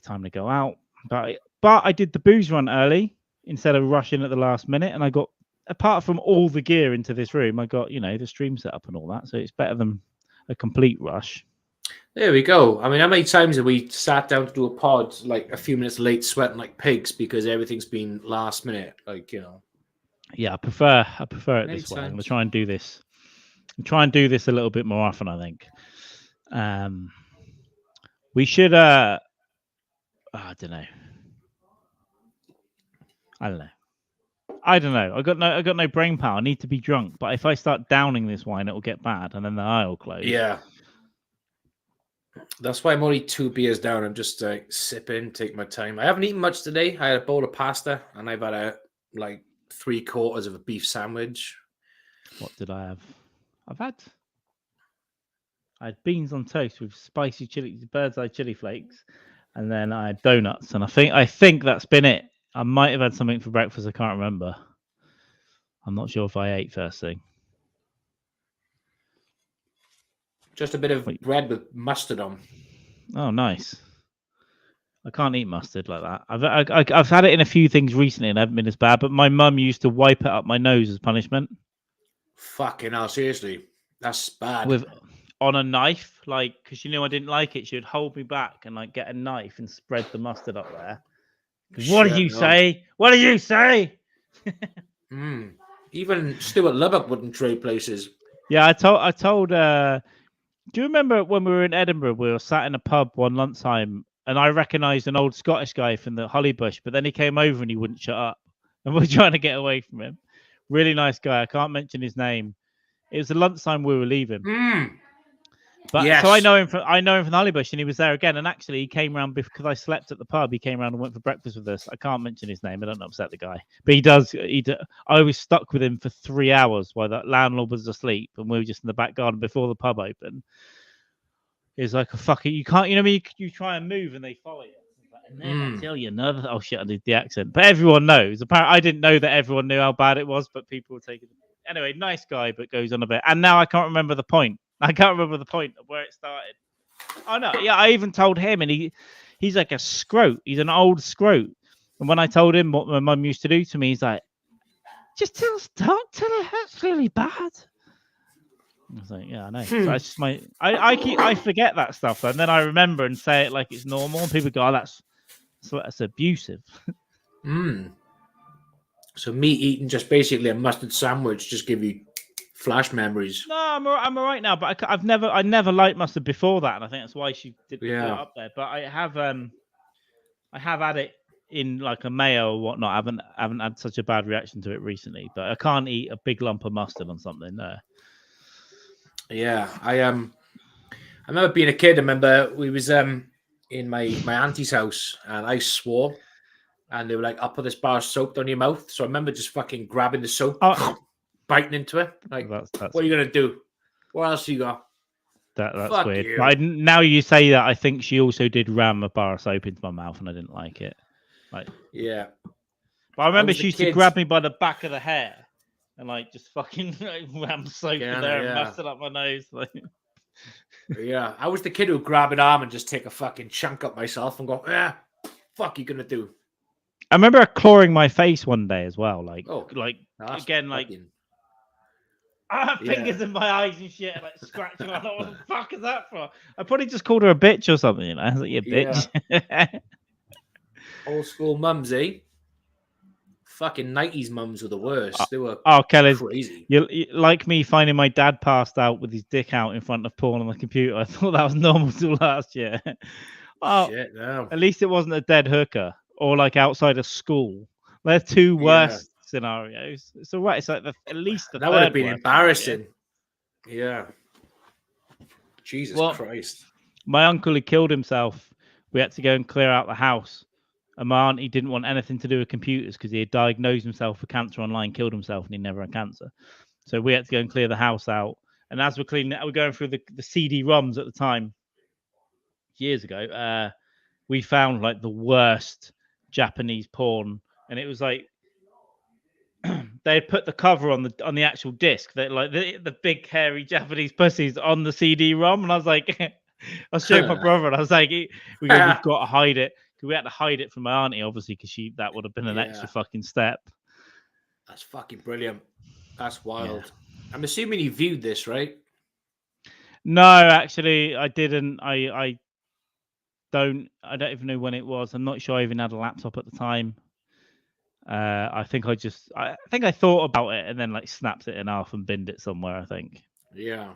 Time to go out, but I did the booze run early instead of rushing at the last minute, and I got. Apart from all the gear into this room, I got, the stream set up and all that. So it's better than a complete rush. There we go. I mean, how many times have we sat down to do a pod like a few minutes late, sweating like pigs because everything's been last minute? Yeah, I prefer it this way. I'm going to try and do this. A little bit more often, I think. We should, I don't know. I don't know. I got no brain power. I need to be drunk. But if I start downing this wine, it'll get bad, and then the eye will close. Yeah. That's why I'm only 2 beers down. I'm just sipping, take my time. I haven't eaten much today. I had a bowl of pasta, and I've had a like 3/4 of a beef sandwich. What did I have? I had beans on toast with spicy chili, bird's eye chili flakes, and then I had donuts. And I think that's been it. I might have had something for breakfast. I can't remember. I'm not sure if I ate first thing. Just a bit of bread with mustard on. Oh, nice. I can't eat mustard like that. I've had it in a few things recently and I haven't been as bad, but my mum used to wipe it up my nose as punishment. Fucking hell, seriously. That's bad. On a knife, like, because she knew I didn't like it, she would hold me back and like get a knife and spread the mustard up there. What do you say? What do you say? Even Stuart Lubbock wouldn't trade places. Yeah, I told do you remember when we were in Edinburgh, we were sat in a pub one lunchtime and I recognised an old Scottish guy from the Hollybush, but then he came over and he wouldn't shut up. And we were trying to get away from him. Really nice guy. I can't mention his name. It was the lunchtime we were leaving. But yes. So I know him from the Hollybush, and he was there again. And actually, he came around because I slept at the pub. He came around and went for breakfast with us. I can't mention his name. I don't upset the guy, but he does. I was stuck with him for 3 hours while that landlord was asleep, and we were just in the back garden before the pub opened. It's like a fucking. You can't. You know what I mean? You try and move, and they follow you. And then I tell you another. Oh shit! I did the accent, but everyone knows. Apparently, I didn't know that everyone knew how bad it was, but people were taking. Anyway, nice guy, but goes on a bit. And now I can't remember the point. I can't remember the point of where it started. Oh no, yeah, I even told him, and he's like a scrote. He's an old scrote. And when I told him what my mum used to do to me, he's like, "Just tell her that's really bad." I was like, "Yeah, I know." So that's just I forget that stuff, and then I remember and say it like it's normal, and people go, "Oh, that's abusive." So me eating just basically a mustard sandwich just give you flash memories. No, I'm all right now, but I never liked mustard before that, and I think that's why she did put it up there. But I have had it in like a mayo or whatnot. I haven't had such a bad reaction to it recently, but I can't eat a big lump of mustard on something. No. Yeah, I remember being a kid. I remember we was in my auntie's house, and I swore, and they were like, "I'll put this bar of soap down your mouth." So I remember just fucking grabbing the soap. Biting into it, like that's what are you gonna do? What else you got? That's fuck weird. You. But now you say that, I think she also did ram a bar of soap into my mouth, and I didn't like it. Like, yeah. But I remember she used to grab me by the back of the hair and like just fucking ram soap in there and mustard up my nose. Like. Yeah, I was the kid who would grab an arm and just take a fucking chunk up myself and go, fuck you gonna do? I remember clawing my face one day as well, like again, like. I have fingers in my eyes and shit, like scratching. I thought, what the fuck is that for? I probably just called her a bitch or something. You know, I was like, you bitch. Yeah. Old school mums, eh? Fucking 90s mums were the worst. They were crazy. You like me finding my dad passed out with his dick out in front of porn on the computer. I thought that was normal till last year. Shit, no. At least it wasn't a dead hooker or like outside of school. They're two worst scenarios. It's all right. It's like at least the that would have been embarrassing. Yeah. Jesus Christ. My uncle had killed himself. We had to go and clear out the house. And my auntie didn't want anything to do with computers because he had diagnosed himself with cancer online, killed himself, and he never had cancer. So we had to go and clear the house out. And as we're cleaning it, we're going through the CD-ROMs at the time, years ago. We found like the worst Japanese porn, and it was like they had put the cover on the actual disc, that like the big hairy Japanese pussies on the CD-ROM, and I was like, I was showing my brother, and I was like, we've got to hide it. We had to hide it from my auntie, obviously, because that would have been an extra fucking step. That's fucking brilliant. That's wild. Yeah. I'm assuming you viewed this, right? No, actually, I didn't. I don't even know when it was. I'm not sure I even had a laptop at the time. I think I thought about it and then like snapped it in half and binned it somewhere, I think. Yeah.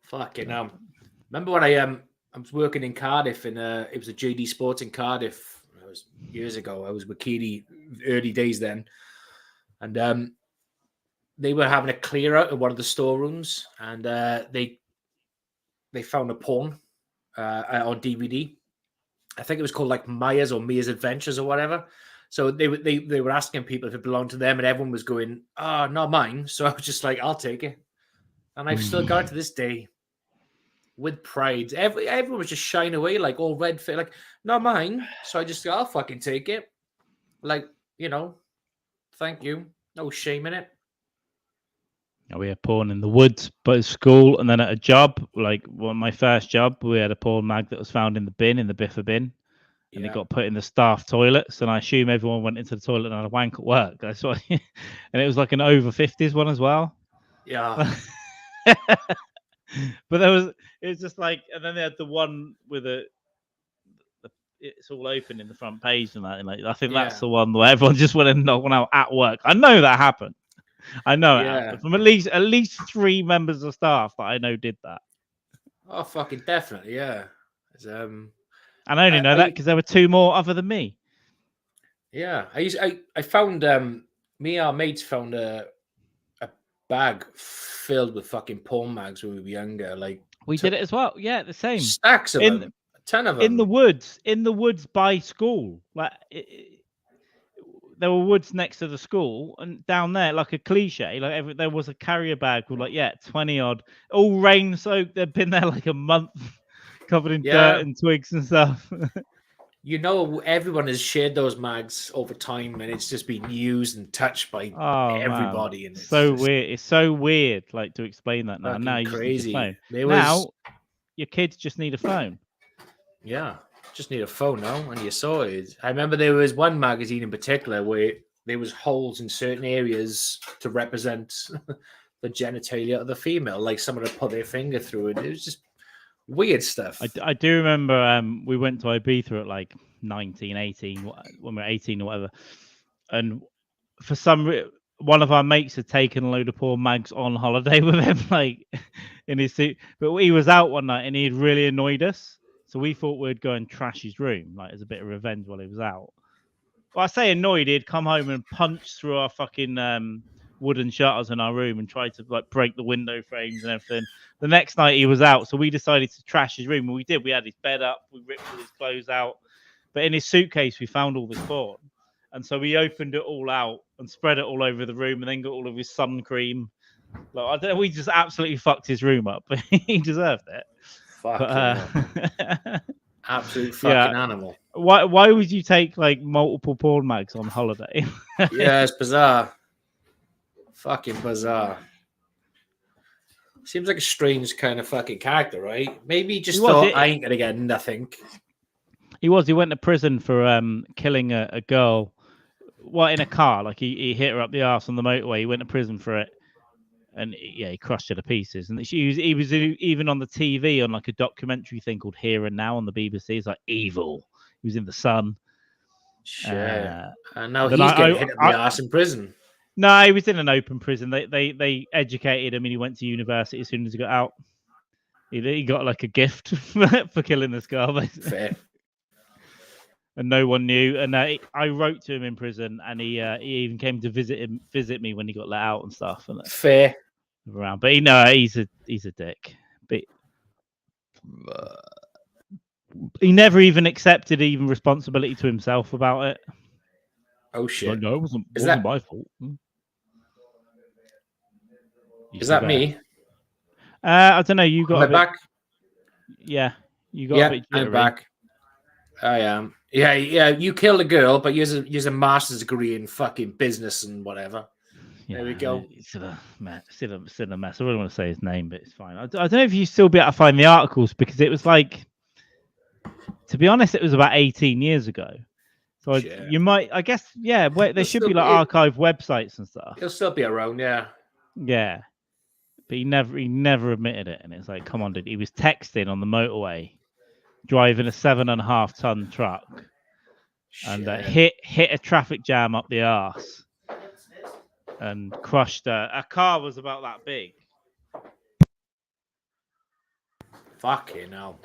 Fucking remember when I was working in Cardiff, and it was a JD Sports in Cardiff. It was years ago. I was with Keely, early days then, and they were having a clear out in one of the storerooms, and they found a porn on DVD. I think it was called like Maya's or Mia's Adventures or whatever. So they were asking people if it belonged to them, and everyone was going, "Oh, not mine." So I was just like, "I'll take it," and I've still got it to this day with pride. Everyone was just shying away, like all red face, like not mine. So I just, I'll fucking take it. Like, thank you. No shame in it. We had porn in the woods, but at school, and then at a job, like my first job, we had a porn mag that was found in the biffa bin, and it got put in the staff toilets. And I assume everyone went into the toilet and had a wank at work. That's why, and it was like an over 50s one as well. Yeah. But it was just like, and then they had the one with it's all open in the front page and that. And like, I think that's the one where everyone just went and knocked one out at work. I know that happened. I know it happened from at least 3 members of staff that I know did that. Oh, fucking definitely, yeah. And I only know that because there were 2 more other than me. Yeah, I found me and our mates found a bag filled with fucking porn mags when we were younger. Like we did it as well. Yeah, the same stacks of them, a ton of them in the woods by school. Like there were woods next to the school, and down there, like a cliche, like there was a carrier bag with 20 odd, all rain soaked. They'd been there like a month, covered in dirt and twigs and stuff. Everyone has shared those mags over time, and it's just been used and touched by everybody. Man. And it's weird. It's so weird, like to explain that now. Now you crazy. Just need a phone. Now your kids just need a phone. Yeah, just need a phone now, and you're sorted. I remember there was one magazine in particular where there was holes in certain areas to represent the genitalia of the female, like someone had put their finger through it. It was just weird stuff. I do remember we went to Ibiza at like 19, 18, when we were 18 or whatever. And for one of our mates had taken a load of porn mags on holiday with him, like in his suit. But he was out one night and he had really annoyed us. So we thought we'd go and trash his room, like as a bit of revenge while he was out. Well, I say annoyed, he'd come home and punch through our fucking wooden shutters in our room and tried to like break the window frames and everything. The next night he was out, so we decided to trash his room. And we did. We had his bed up, we ripped all his clothes out, but in his suitcase we found all this porn. And so we opened it all out and spread it all over the room, and then got all of his sun cream. Like, I don't know, we just absolutely fucked his room up. He deserved it. Absolute fucking animal. Why would you take like multiple porn mags on holiday? Yeah, it's bizarre. Fucking bizarre. Seems like a strange kind of fucking character, right? Maybe he just thought, I ain't gonna get nothing. He went to prison for killing a girl. In a car. Like he hit her up the arse on the motorway. He went to prison for it. And he crushed her to pieces. And he was even on the TV on like a documentary thing called Here and Now on the BBC. It's like evil. He was in the Sun. Shit. And now he's getting hit up the arse in prison. No, he was in an open prison. They educated him, and he went to university as soon as he got out. He got like a gift for killing this girl, basically. Fair. And no one knew. And I wrote to him in prison, and he even came to visit me when he got let out and stuff. And fair. Around, but he's a dick. But he never even accepted responsibility to himself about it. Oh shit! Like, no, it wasn't my fault. Is that me? I don't know. You got Am I back? Yeah, you got a bit jittery. I'm back. I am. Yeah. You killed a girl, but you have a master's degree in fucking business and whatever. Yeah, there we go. Still a mess. I really want to say his name, but it's fine. I don't know if you still be able to find the articles, because it was like, to be honest, it was about 18 years ago. So you might, I guess, there should be like archive websites and stuff. He'll still be around, yeah. Yeah. But he never admitted it. And it's like, come on, dude. He was texting on the motorway, driving a 7.5 ton truck, and hit a traffic jam up the arse and crushed a car was about that big. Fucking hell.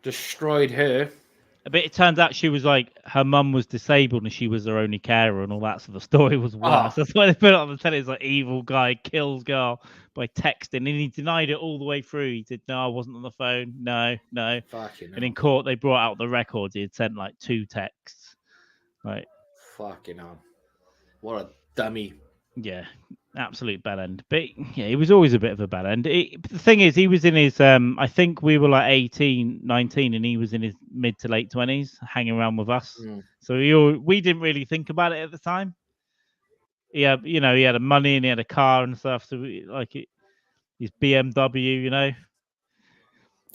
Destroyed her. But it turns out she was like, her mum was disabled and she was her only carer and all that. So the story was worse. That's why they put it on the telly. It's like, evil guy kills girl by texting. And he denied it all the way through. He said, no, I wasn't on the phone. No. Fucking and in court, they brought out the records. He had sent like 2 texts. Like, fucking hell, what a dummy. yeah, absolute bad end. But yeah, he was always a bit of a bad end. The thing is, he was in his I think we were like 18, 19, and he was in his mid to late 20s, hanging around with us. So we didn't really think about it at the time. Yeah, he had a money and he had a car and stuff. So his BMW,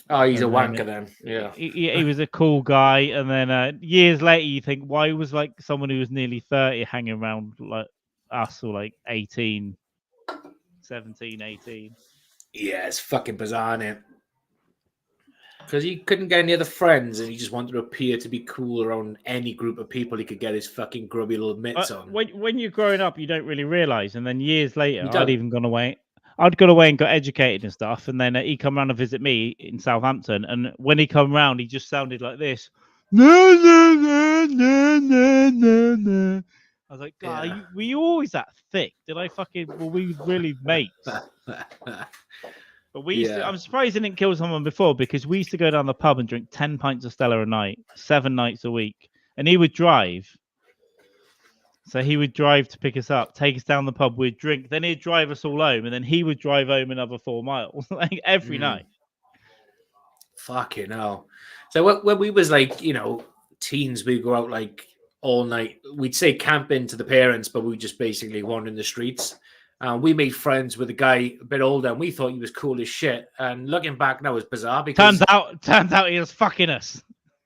Oh, he's and a wanker then. Yeah. He was a cool guy. And then years later, you think, why was like someone who was nearly 30 hanging around like us, or like 18, 17, 18? Yeah, it's fucking bizarre, innit? Because he couldn't get any other friends, and he just wanted to appear to be cool around any group of people he could get his fucking grubby little mitts on. When you're growing up, you don't really realize, and then years later, You I'd gone away and got educated and stuff, and then he come round to visit me in Southampton, and when he come round, he just sounded like this. No, no, no, no, no, no, no. I was like, God, were you always that thick? Were we really mates? But we used to, I'm surprised he didn't kill someone before, because we used to go down the pub and drink 10 pints of Stella a night, 7 nights a week. And he would drive. So he would drive to pick us up, take us down the pub, we'd drink, then he'd drive us all home, and then he would drive home another 4 miles, like every night. Fucking hell. So when we was like, teens, we'd go out like all night. We'd say camping to the parents, but we just basically wander in the streets. We made friends with a guy a bit older, and we thought he was cool as shit. And looking back now, it's bizarre because turns out he was fucking us.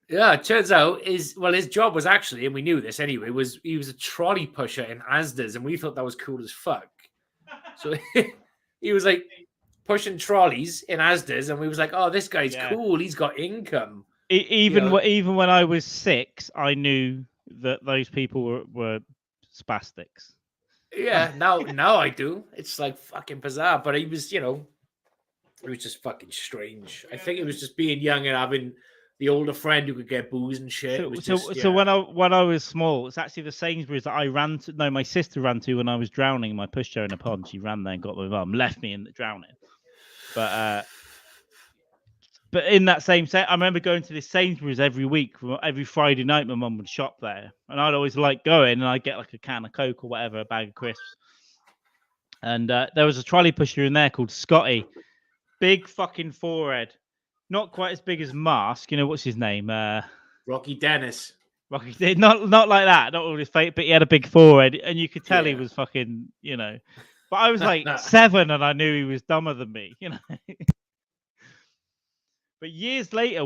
Yeah, it turns out his job was actually, and we knew this anyway, he was a trolley pusher in Asda's, and we thought that was cool as fuck. So he was like pushing trolleys in Asda's, and we was like, oh, this guy's cool. He's got income. Even when I was 6, I knew that those people were spastics. Yeah, now I do. It's like fucking bizarre, but he was, it was just fucking strange. I think it was just being young and having the older friend who could get booze and shit. So when I was small, it's actually the Sainsbury's that I ran to. No, my sister ran to when I was drowning in my pushchair in a pond. She ran there and got my mum, left me in the drowning. But in that same set, I remember going to this Sainsbury's every week. Every Friday night, my mum would shop there, and I'd always like going, and I'd get like a can of Coke or whatever, a bag of crisps. And there was a trolley pusher in there called Scotty, big fucking forehead, not quite as big as Mask. What's his name? Rocky Dennis. Rocky, not like that, not all his fate, but he had a big forehead, and you could tell he was fucking, But I was like 7, and I knew he was dumber than me, But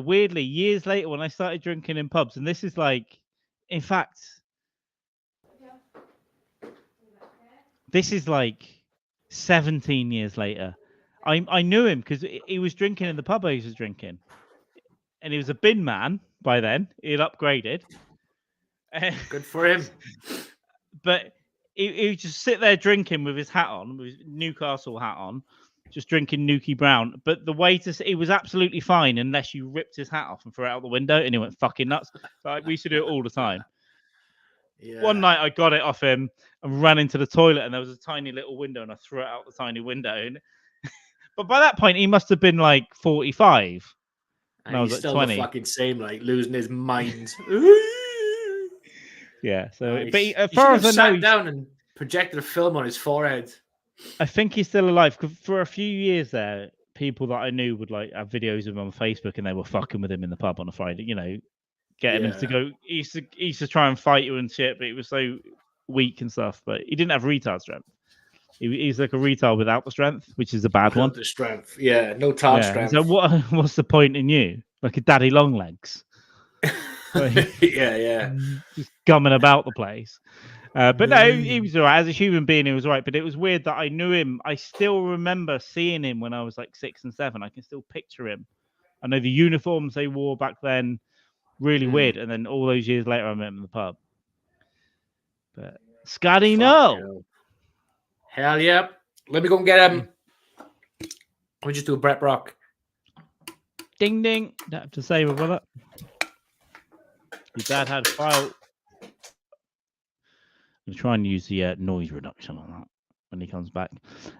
weirdly, years later, when I started drinking in pubs, and this is like, in fact, this is like 17 years later. I knew him because he was drinking in the pub I was drinking, and he was a bin man by then. He'd upgraded. Good for him. But he would just sit there drinking with his hat on, with his Newcastle hat on, just drinking Nuki Brown. But the way he was absolutely fine unless you ripped his hat off and threw it out the window, and he went fucking nuts. Like, we used to do it all the time. Yeah. One night I got it off him and ran into the toilet, and there was a tiny little window, and I threw it out the tiny window. But by that point, he must have been like 45. And I was he's like still 20. The fucking same, like losing his mind. Yeah. So, nice. But as far as I know, sat down and projected a film on his forehead. I think he's still alive. For a few years there, people that I knew would like have videos of him on Facebook, and they were fucking with him in the pub on a Friday. Getting him to go. He used to try and fight you and shit, but he was so weak and stuff. But he didn't have retard strength. He's like a retard without the strength, which is a bad one. The strength, yeah, no tard strength. So what's the point in you? Like a daddy long legs. Like, yeah, just gumming about the place. But no, he was all right. As a human being, he was all right. But it was weird that I knew him. I still remember seeing him when I was like 6 and 7. I can still picture him. I know the uniforms they wore back then, really weird. And then all those years later, I met him in the pub. But Scotty, no. Hell yeah. Let me go and get him. Let me just do a Brett Brock. Ding, ding. Don't have to say about that. Your dad had a file. I'm trying to use the noise reduction on that when he comes back.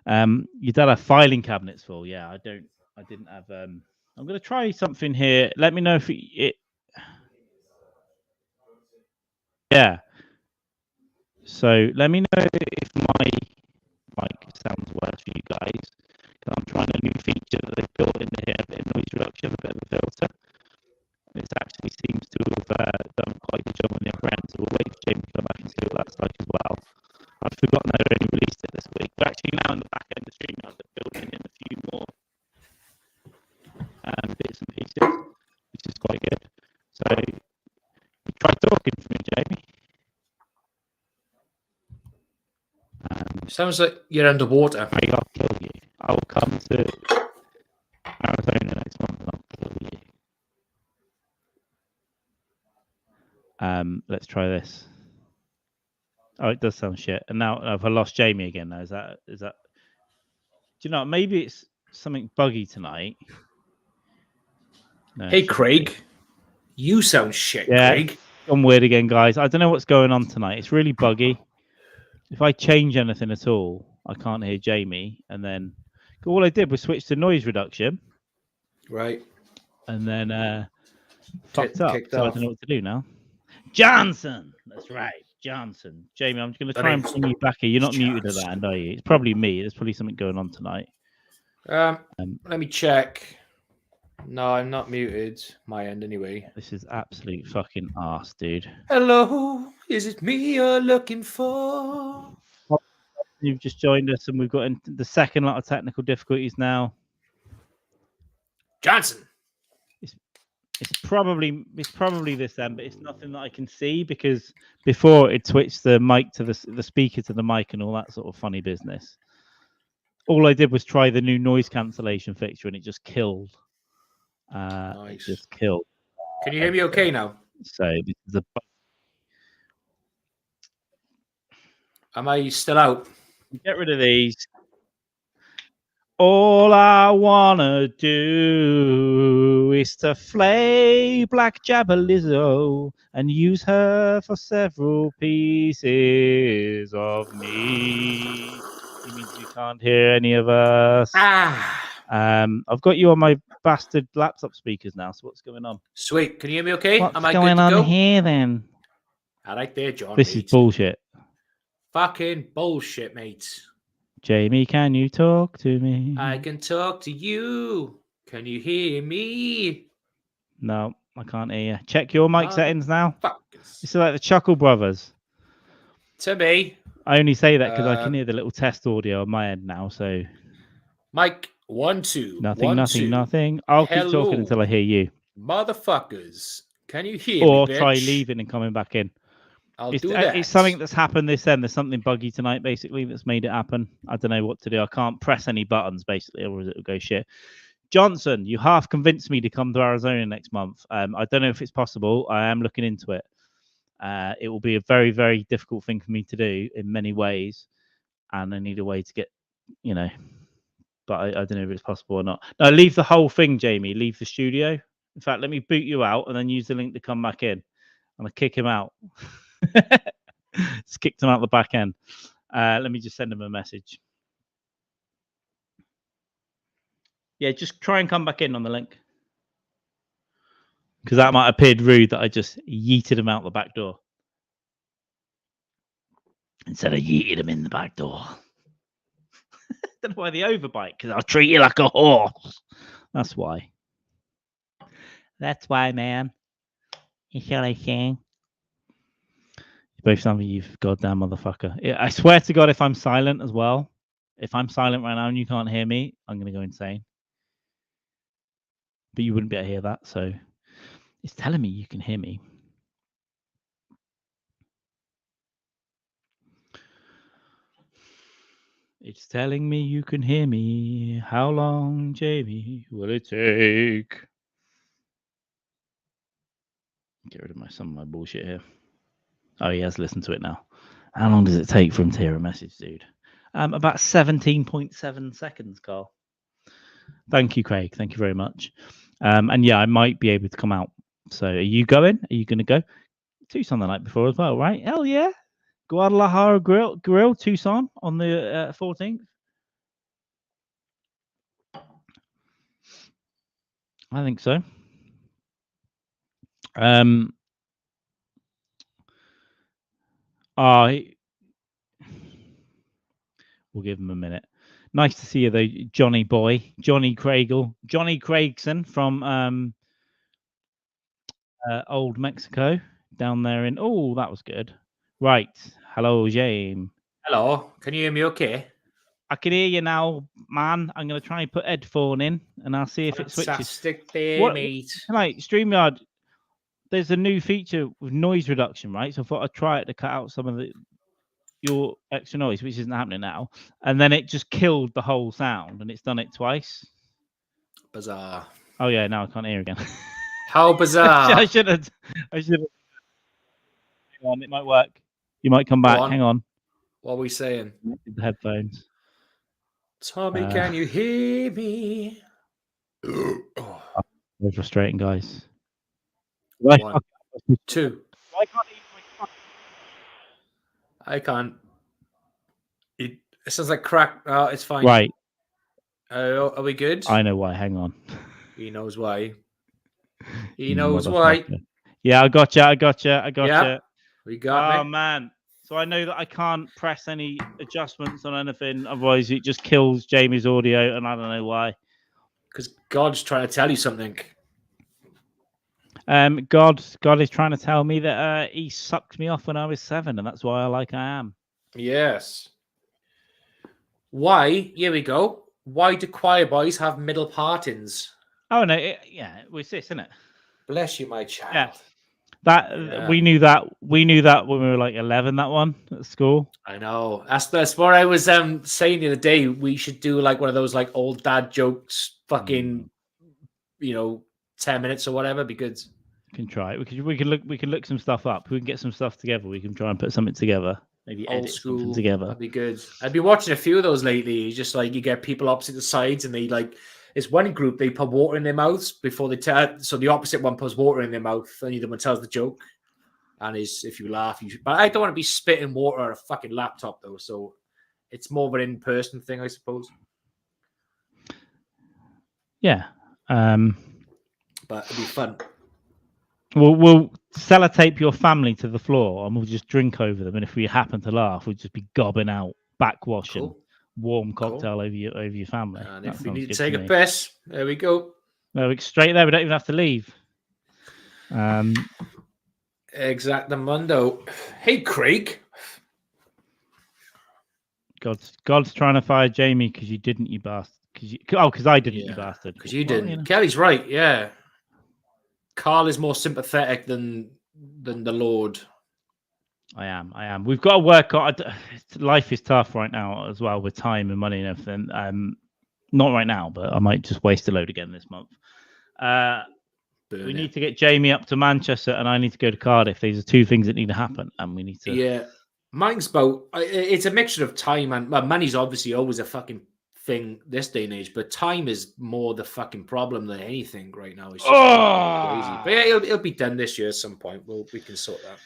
Your dad had filing cabinets full. Yeah, I didn't have. I'm going to try something here. Let me know if Yeah. So let me know if my mic sounds worse for you guys. Because I'm trying a new feature that they've built in here, a bit of noise reduction, a bit of a filter. This actually seems to have done quite a good job on the upper end. So we'll wait for Jamie to come back and see what that's like as well. I've forgotten I already released it this week. But actually now in the back end of stream, I've building in a few more bits and pieces, which is quite good. So try talking to me, Jamie. Sounds like you're underwater. I'll kill you. I'll come to Arizona next month and I'll kill you. Let's try this. Oh, it does sound shit. And now have I lost Jamie again? Now is that? Do you know? Maybe it's something buggy tonight. No, hey, Craig, you sound shit, Craig. I'm weird again, guys. I don't know what's going on tonight. It's really buggy. If I change anything at all, I can't hear Jamie. And then all I did was switch to noise reduction. Right. And then fucked up. So I don't know what to do now. Johnson. That's right. Johnson. Jamie, I'm going to try and bring you back here. You're not muted at that end, are you? It's probably me. There's probably something going on tonight. Let me check. No, I'm not muted. My end anyway. This is absolute fucking arse, dude. Hello, is it me you're looking for? You've just joined us, and we've got into the second lot of technical difficulties now. Johnson. It's probably this end, but it's nothing that I can see because before it switched the mic to the speaker to the mic and all that sort of funny business. All I did was try the new noise cancellation fixture, and it just killed. Nice. It just killed. Can you hear me okay now? So this is Am I still out? Get rid of these. All I wanna do is to flay Black Jabba LIZZO and use her for several pieces of meat. It means you can't hear any of us. I've got you on my bastard laptop speakers now. So what's going on? Sweet. Can you hear me okay? What's going on here then? I like there, John. This is bullshit. Fucking bullshit, mates. Jamie, can you talk to me? I can talk to you. Can you hear me? No, I can't hear you. Check your mic settings now. Fuckers. It's like the Chuckle Brothers. To me. I only say that because I can hear the little test audio on my end now. So, Mic 1 2. Nothing. I'll keep talking until I hear you. Motherfuckers, can you hear or me? Or try leaving and coming back in. I'll do that. It's something that's happened this end. There's something buggy tonight, basically, that's made it happen. I don't know what to do. I can't press any buttons, basically, or it'll go shit. Johnson, you half convinced me to come to Arizona next month. I don't know if it's possible. I am looking into it. It will be a very, very difficult thing for me to do in many ways. And I need a way to get, but I don't know if it's possible or not. No, leave the whole thing, Jamie. Leave the studio. In fact, let me boot you out and then use the link to come back in. I'm going to kick him out. Just kicked him out the back end. Let me just send him a message. Yeah, just try and come back in on the link. Because that might have appeared rude that I just yeeted him out the back door. Instead of yeeted him in the back door. Don't know why the overbite, because I'll treat you like a horse. That's why. That's why, man. You see what I'm saying? You both sound like you goddamn motherfucker. I swear to God, if I'm silent as well, if I'm silent right now and you can't hear me, I'm going to go insane. But you wouldn't be able to hear that, so it's telling me you can hear me. It's telling me you can hear me. How long, Jamie, will it take? Get rid of some of my bullshit here. Oh, he has listened to it now. How long does it take for him to hear a message, dude? About 17.7 seconds, Carl. Thank you, Craig. Thank you very much. And yeah, I might be able to come out. So are you going? Are you going to go? Tucson the night before as well, right? Hell yeah. Guadalajara Grill, Tucson on the 14th. I think so. We'll give him a minute. Nice to see you though, Johnny boy, Johnny Craigson from old Mexico down there in. Oh, that was good. Right. Hello, James. Hello. Can you hear me okay? I can hear you now, man. I'm going to try and put headphone in, and I'll see if it switches. Fantastic there, mate. Tonight, StreamYard, there's a new feature with noise reduction, right? So I thought I'd try it to cut out some of your extra noise, which isn't happening now. And then it just killed the whole sound, and it's done it twice. Bizarre. Oh, yeah, now I can't hear again. How bizarre. I should have. Hang on, it might work. You might come back. Hang on. What are we saying? The headphones. Tommy, can you hear me? Very frustrating, guys. 1, 2. I can't. It sounds like crack. Oh, it's fine. Right. Are we good? I know why. Hang on. He knows why. He knows why. Yeah, I got you. We got Oh, man. So I know that I can't press any adjustments on anything. Otherwise, it just kills Jamie's audio, and I don't know why. Because God's trying to tell you something. God is trying to tell me that he sucked me off when I was 7, and that's why I like I am. Yes. Why? Here we go. Why do choir boys have middle partings? Oh no, it was this, isn't it? Bless you, my child. Yeah. We knew that when we were like 11. That one at school. I know. That's what I was saying the other day. We should do like one of those like old dad jokes, fucking, 10 minutes or whatever. Because we can try it. We can look some stuff up. We can get some stuff together. We can try and put something together. Maybe old edit school something together. That'd be good. I've been watching a few of those lately. Just like you get people opposite the sides, and they like. It's one group, they put water in their mouths before they tell. So the opposite one puts water in their mouth, and either one tells the joke. And if you laugh, but I don't want to be spitting water on a fucking laptop though. So it's more of an in-person thing, I suppose. Yeah. But it'd be fun. We'll sellotape your family to the floor, and we'll just drink over them. And if we happen to laugh, we'll just be gobbing out backwashing. Cool. Warm cocktail over your family. And if we need to take a piss, there we go. No, straight there. We don't even have to leave. Exactamundo. Hey, Craig. God's trying to fire Jamie because you didn't, you bastard. Because I didn't, you bastard. Because you didn't. Kelly's right. Yeah. Carl is more sympathetic than the Lord. I am. We've got to work on. Life is tough right now as well with time and money and everything. Not right now, but I might just waste a load again this month. We need to get Jamie up to Manchester, and I need to go to Cardiff. These are two things that need to happen, and we need to. Yeah, mine's about. It's a mixture of time and money's obviously always a fucking thing this day and age, but time is more the fucking problem than anything right now. It's just crazy. But yeah, it'll be done this year at some point. We can sort that.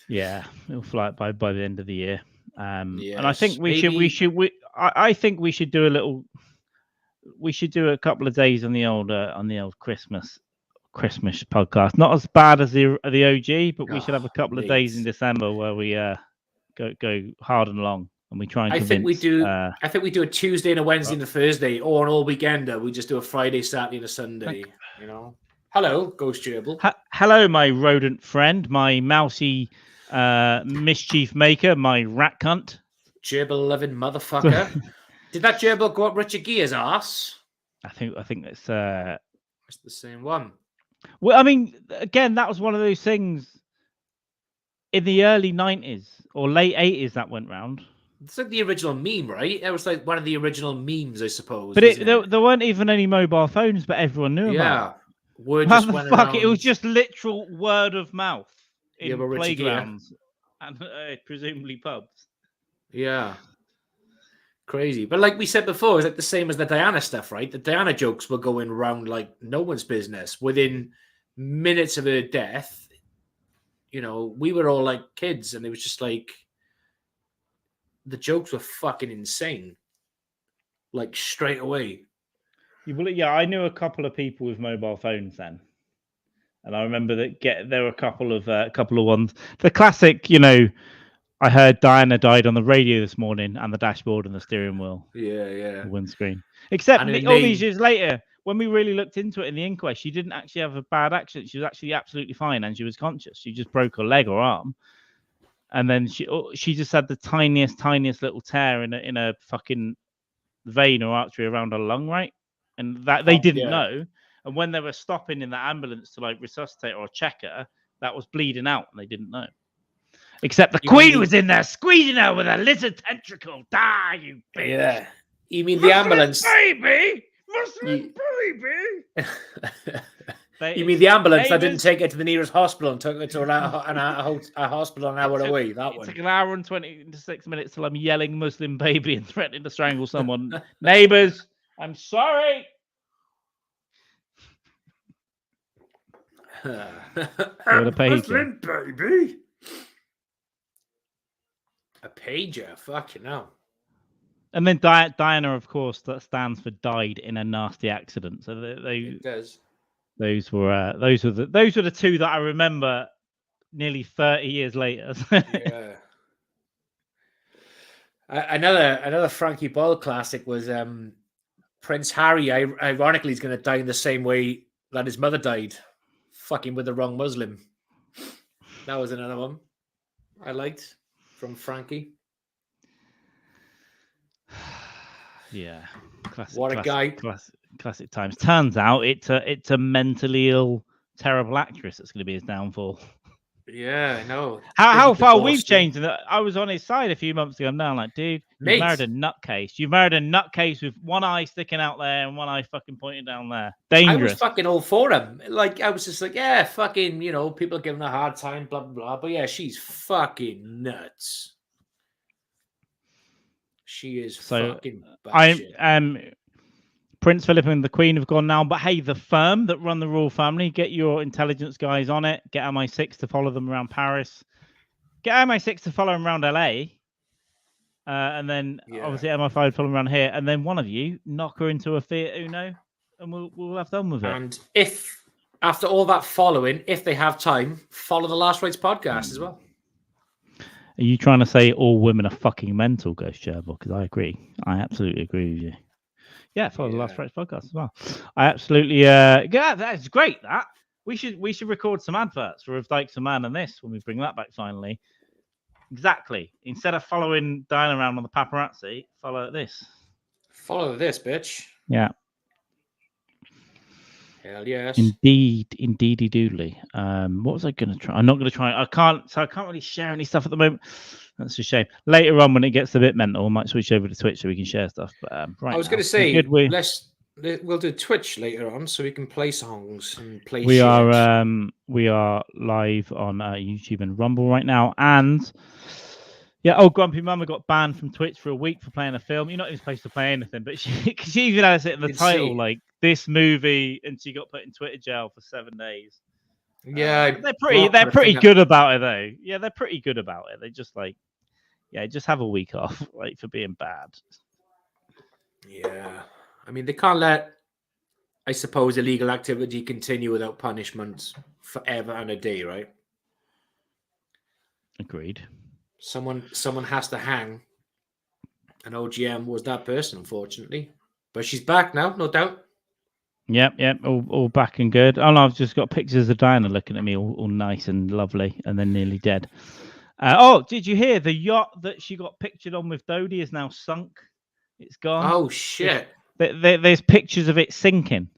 Yeah, it'll fly by the end of the year. Yes, and I think I think we should do a little. We should do a couple of days on the old Christmas podcast. Not as bad as the OG, but we should have a couple of days in December where we go hard and long, and we try and. I think we do a Tuesday and a Wednesday and a Thursday, or an all weekender. We just do a Friday, Saturday, and a Sunday. Hello, Ghost Gerbil. Hello, my rodent friend, my mousy mischief maker, my rat cunt. Gerbil loving motherfucker. Did that gerbil go up Richard Gere's ass? I think it's the same one. Well, I mean, again, that was one of those things in the early 90s or late 80s that went round. It's like the original meme, right? It was like one of the original memes, I suppose. But there weren't even any mobile phones, but everyone knew about it. Word just went around. It was just literal word of mouth in playgrounds and presumably pubs. Yeah. Crazy. But like we said before, it's like the same as the Diana stuff, right? The Diana jokes were going around like no one's business. Within minutes of her death, we were all like kids, and it was just like the jokes were fucking insane. Like straight away. Yeah, I knew a couple of people with mobile phones then. And I remember that there were a couple of ones. The classic, I heard Diana died on the radio this morning, and the dashboard and the steering wheel. Yeah. The windscreen. Except And all these years later, when we really looked into it in the inquest, she didn't actually have a bad accident. She was actually absolutely fine, and she was conscious. She just broke her leg or arm, and then she just had the tiniest little tear in a fucking vein or artery around her lung, right? And that they didn't know. And when they were stopping in the ambulance to like resuscitate or check her, that was bleeding out, and they didn't know. Except the Queen was in there squeezing her with a lizard tentacle. Die, you bitch! Yeah. You mean the ambulance, baby? You mean the ambulance that didn't take her to the nearest hospital and took her to a hospital an hour away? That one. It took an hour and 26 minutes till I'm yelling Muslim baby and threatening to strangle someone. Neighbours, I'm sorry. Muslim baby. A pager, fucking hell. And then Diana, of course, that stands for died in a nasty accident. So it does. Those were the two that I remember nearly 30 years later. Yeah. Another Frankie Boyle classic was Prince Harry. Ironically, is going to die in the same way that his mother died, fucking with the wrong Muslim. That was another one I liked from Frankie. Yeah, classic times. Turns out it's a mentally ill, terrible actress that's going to be his downfall. Yeah, I know. How far we've changed. I was on his side a few months ago. I'm now like, dude, you married a nutcase. You married a nutcase with one eye sticking out there and one eye fucking pointing down there. Dangerous. I was fucking all for him. Like, I was just like, yeah, fucking, people are giving her a hard time, blah, blah, blah. But yeah, she's fucking nuts. She is fucking batshit. Prince Philip and the Queen have gone now, but hey, the firm that run the royal family, get your intelligence guys on it. Get MI6 to follow them around Paris. Get MI6 to follow them around LA. And then obviously MI5 follow them around here. And then one of you knock her into a Fiat Uno, and we'll have done with it. And if after all that following, if they have time, follow the Last Rites podcast as well. Are you trying to say all women are fucking mental, Ghost Cherbock? Because I agree. I absolutely agree with you. Yeah, follow the Last Rites podcast as well. I absolutely that's great. That we should record some adverts for If Dykes and Mann and this when we bring that back finally. Exactly. Instead of following Diana around on the paparazzi, follow this. Follow this, bitch. Yeah. Hell yes. Indeedy doodly. What was I going to try? I'm not going to try. I can't really share any stuff at the moment. That's a shame. Later on, when it gets a bit mental, I might switch over to Twitch so we can share stuff. But right, I was going to say, we'll do Twitch later on so we can play songs and play. We are live on YouTube and Rumble right now, and Grumpy Mama got banned from Twitch for a week for playing a film. You're not even supposed to play anything, but she even has it in the title, like this movie, and she got put in Twitter jail for 7 days. Yeah, they're pretty good about it though. Yeah, they're pretty good about it. They just just have a week off, like for being bad. Yeah, I mean they can't let, I suppose, illegal activity continue without punishment forever and a day, right? Agreed. Someone has to hang. And OGM was that person, unfortunately, but she's back now, no doubt. Yep, all back and good. Oh no, I've just got pictures of Diana looking at me, all nice and lovely, and then nearly dead. Did you hear the yacht that she got pictured on with Dodie is now sunk? It's gone. Oh shit! There's pictures of it sinking.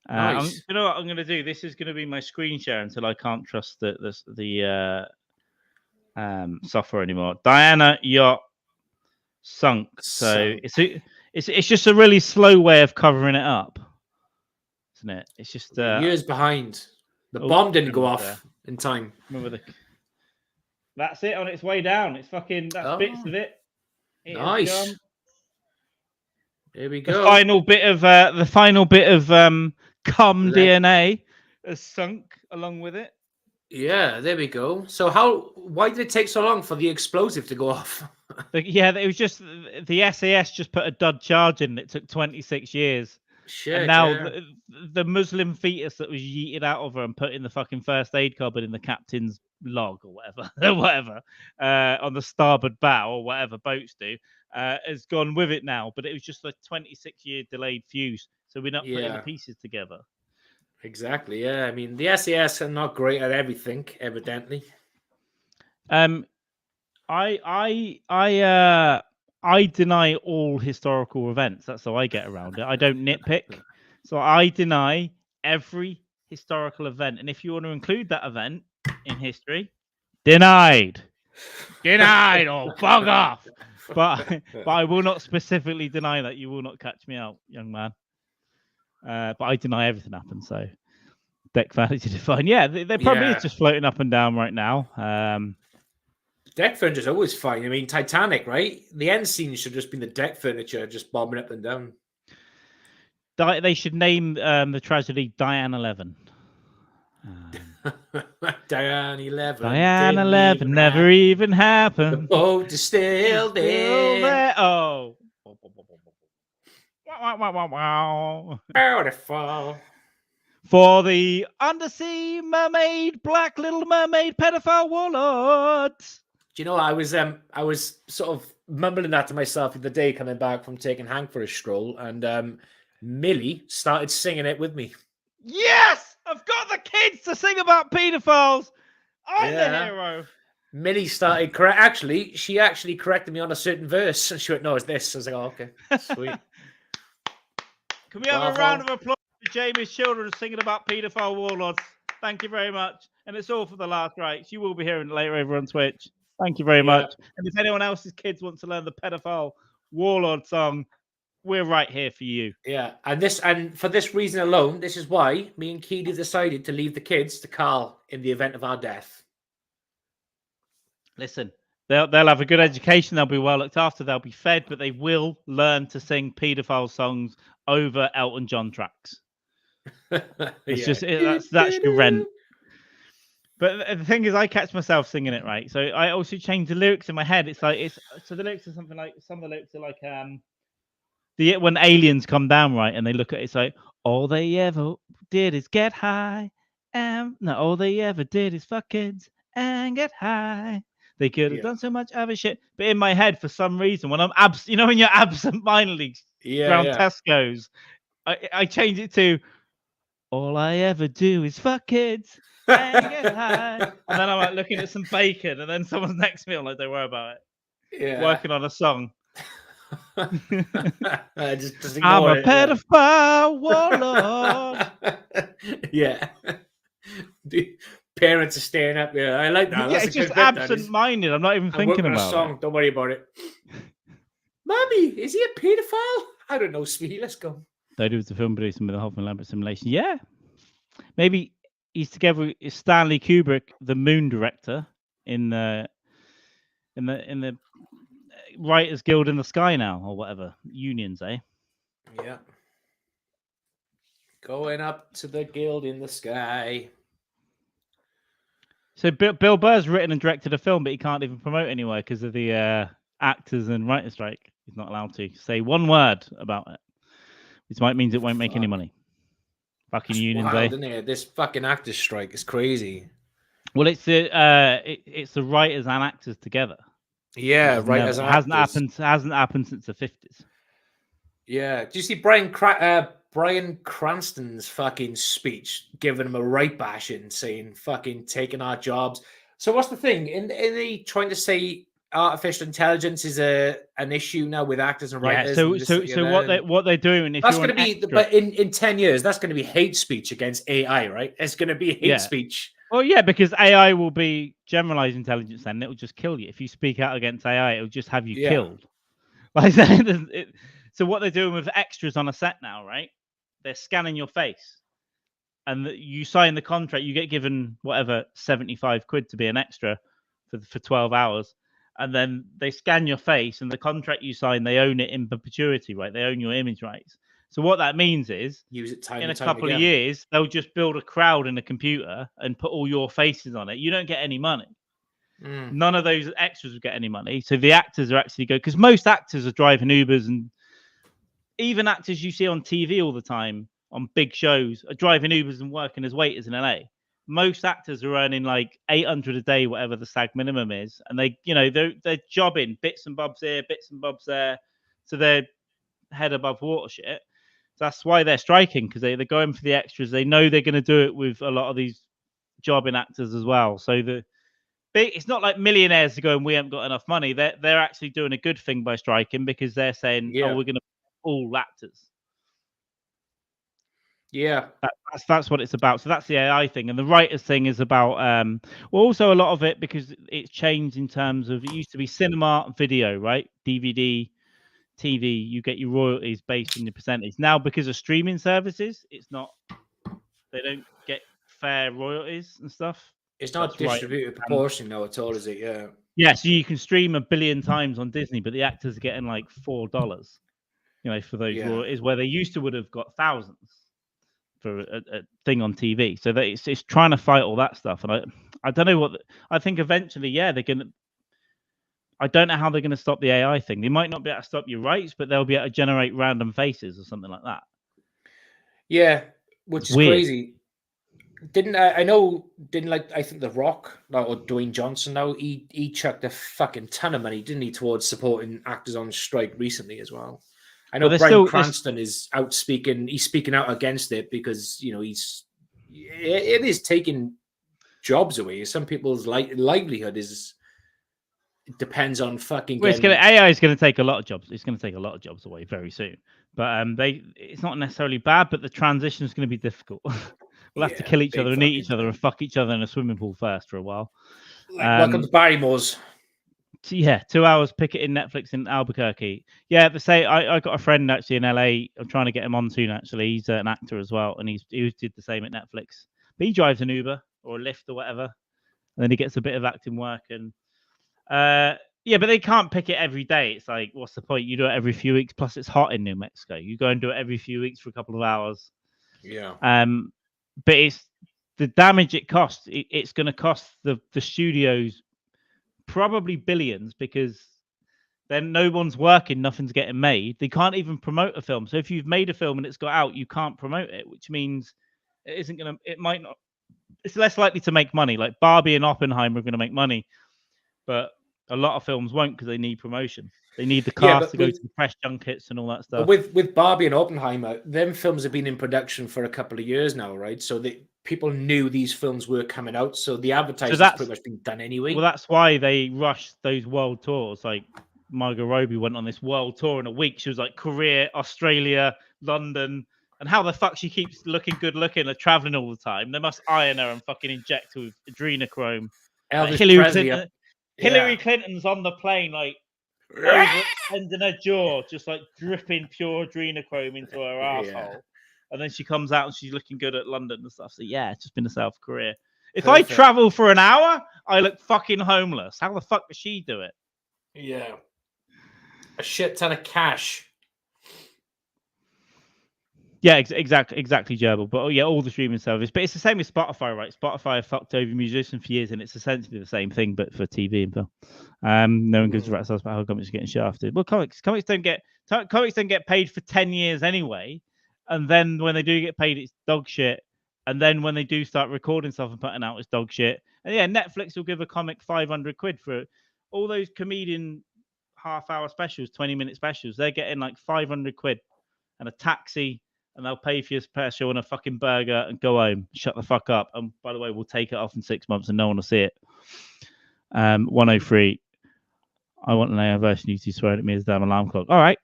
Nice. You know what I'm going to do? This is going to be my screen share until I can't trust the software anymore. Diana yacht sunk. So it's just a really slow way of covering it up. It? It's just years behind. The bomb didn't go off in time. That's it on its way down. It's fucking bits of it. Nice. There we go. The final bit of cum DNA has sunk along with it. Yeah, there we go. So why did it take so long for the explosive to go off? It was just the SAS just put a dud charge in. It took 26 years. Shit, and now yeah. the Muslim fetus that was yeeted out of her and put in the fucking first aid cupboard in the captain's log or whatever, on the starboard bow or whatever boats do, has gone with it now. But it was just a 26-year delayed fuse, so we're not putting the pieces together. Exactly. Yeah. I mean, the SAS are not great at everything, evidently. I deny all historical events. That's how I get around it. I don't nitpick. So I deny every historical event. And if you want to include that event in history, denied. Denied or bug off. But I will not specifically deny that. You will not catch me out, young man. But I deny everything happened. So deck furniture define. Yeah, they probably is just floating up and down right now. Deck furniture is always fine. I mean, Titanic, right? The end scene should just be the deck furniture just bobbing up and down. They should name the tragedy Diane 11. Diane 11. Diane 11 never even happened. The boat is still there. Oh. Wow. Beautiful. For the undersea mermaid, black little mermaid, pedophile warlord. Do you know, I was sort of mumbling that to myself the other day coming back from taking Hank for a stroll, and Millie started singing it with me. Yes! I've got the kids to sing about pedophiles. I'm the hero. Millie started she actually corrected me on a certain verse, and she went, "No, it's this." I was like, "Oh, okay, sweet." Can we have a round of applause for Jamie's children singing about paedophile warlords? Thank you very much. And it's all for the last rites. You will be hearing it later over on Twitch. Thank you very much. And if anyone else's kids want to learn the pedophile warlord song, we're right here for you. Yeah, and for this reason alone, this is why me and Keely decided to leave the kids to Carl in the event of our death. Listen, they'll have a good education. They'll be well looked after. They'll be fed, but they will learn to sing paedophile songs over Elton John tracks. It's that's your rent. But the thing is, I catch myself singing it, right? So I also change the lyrics in my head. So the lyrics are something like, some of the lyrics are like when aliens come down, right, and they look at it, it's like, all they ever did is get high, and no, all they ever did is fuck kids and get high. They could have done so much other shit, but in my head, for some reason, when I'm when you're absent-mindedly around Tesco's, I change it to, all I ever do is fuck kids and get high, and then I'm like looking at some bacon, and then someone's next to me, I'm like, don't worry about it. Yeah, working on a song. I'm a pedophile warlord. Yeah. The parents are staying up there. I like that. Yeah, it's just absent-minded. I'm not even thinking about song. Don't worry about it. Mommy, is he a pedophile? I don't know, sweetie. Let's go. They do the film producing with the Hoffman Lambert simulation. Yeah, maybe he's together with Stanley Kubrick, the Moon director, in the Writers Guild in the Sky now, or whatever unions, eh? Yeah. Going up to the guild in the sky. So Bill Burr's written and directed a film, but he can't even promote anywhere because of the actors and writers' strike. He's not allowed to say one word about it, which might mean it won't make any money. Fucking unions, wild, isn't it? This fucking actors' strike is crazy. Well, it's the writers and actors together. Yeah, writers and actors. Hasn't happened since the 50s. Yeah. Do you see Bryan Cranston's fucking speech giving him a right bashing, saying fucking taking our jobs? So what's the thing? In the trying to say artificial intelligence is an issue now with actors and writers? Yeah, so what they're doing, if that's going to be, but in 10 years, that's going to be hate speech against AI, right? It's going to be hate speech. Well, yeah, because AI will be generalized intelligence, and it will just kill you. If you speak out against AI, it will just have you killed. Like, so what they're doing with extras on a set now, right? They're scanning your face, and you sign the contract. You get given whatever 75 quid to be an extra for 12 hours, and then they scan your face, and the contract you sign, they own it in perpetuity, right? They own your image rights. So what that means is, use it in a couple of years, they'll just build a crowd in a computer and put all your faces on it. You don't get any money. None of those extras will get any money. So the actors are actually because most actors are driving Ubers and even actors you see on TV all the time on big shows are driving Ubers and working as waiters in LA. Most actors are earning like 800 a day, whatever the SAG minimum is, and they're jobbing bits and bobs here, bits and bobs there, so they're head above water shit. So that's why they're striking, because they're going for the extras. They know they're going to do it with a lot of these jobbing actors as well. So it's not like millionaires are going, we haven't got enough money. They're actually doing a good thing by striking, because they're saying, oh, we're going to all actors. Yeah, that's what it's about. So that's the AI thing, and the writers thing is about also a lot of it, because it's changed in terms of, it used to be cinema, video, right? DVD, TV, you get your royalties based on your percentage. Now, because of streaming services, it's not. They don't get fair royalties and stuff. It's not distributed proportionally now at all, is it? Yeah. Yeah, so you can stream 1 billion times on Disney, but the actors are getting like $4, for those royalties, where they used to would have got thousands for a thing on TV. So that it's trying to fight all that stuff. And I don't know what I think eventually, they're gonna. I don't know how they're going to stop the AI thing. They might not be able to stop your rights, but they'll be able to generate random faces or something like that. Yeah, which is crazy. I think The Rock or Dwayne Johnson now, he chucked a fucking ton of money, didn't he, towards supporting actors on strike recently as well. I know Bryan Cranston is he's speaking out against it, because it is taking jobs away. Some people's livelihood depends on fucking AI is going to take a lot of jobs. It's going to take a lot of jobs away very soon. But it's not necessarily bad, but the transition is going to be difficult. We'll have to kill each other and eat each other and fuck each other in a swimming pool first for a while. Welcome to Barrymore's. 2 hours picketing Netflix in Albuquerque. Yeah, I got a friend actually in LA. I'm trying to get him on soon. Actually, he's an actor as well, and he did the same at Netflix. But he drives an Uber or a Lyft or whatever, and then he gets a bit of acting work. And but they can't pick it every day. It's like, what's the point? You do it every few weeks. Plus, it's hot in New Mexico. You go and do it every few weeks for a couple of hours. Yeah. But it's the damage it costs. It's going to cost the studios probably billions, because then no one's working, nothing's getting made. They can't even promote a film. So if you've made a film and it's got out, you can't promote it, which means it might not. It's less likely to make money. Like Barbie and Oppenheimer are going to make money, but a lot of films won't, because they need promotion. They need the cast to go to the press junkets and all that stuff. But with Barbie and Oppenheimer, them films have been in production for a couple of years now, right? So people knew these films were coming out, so the advertising has pretty much been done anyway. Well, that's why they rushed those world tours. Like Margot Robbie went on this world tour in a week. She was like Korea, Australia, London. And how the fuck she keeps looking good looking and traveling all the time? They must iron her and fucking inject her with adrenochrome. Like Hillary Clinton's on the plane, like overextending her jaw, just like dripping pure adrenochrome into her asshole. And then she comes out and she's looking good at London and stuff. So yeah, it's just been a South Korea. If I travel for an hour, I look fucking homeless. How the fuck does she do it? Yeah. A shit ton of cash. Yeah, exactly, Gerbil. But all the streaming service. But it's the same with Spotify, right? Spotify have fucked over musicians for years, and it's essentially the same thing, but for TV and film. No one gives a rat's ass about how comics are getting shafted. Well, comics don't get paid for 10 years anyway, and then when they do get paid, it's dog shit. And then when they do start recording stuff and putting out, it's dog shit. And yeah, Netflix will give a comic 500 quid for it. All those comedian half-hour specials, 20-minute specials. They're getting like 500 quid and a taxi. And they'll pay for your special and a fucking burger and go home. Shut the fuck up. And by the way, we'll take it off in 6 months and no one will see it. 103. I want an AI version. You two swearing at me as damn alarm clock. All right.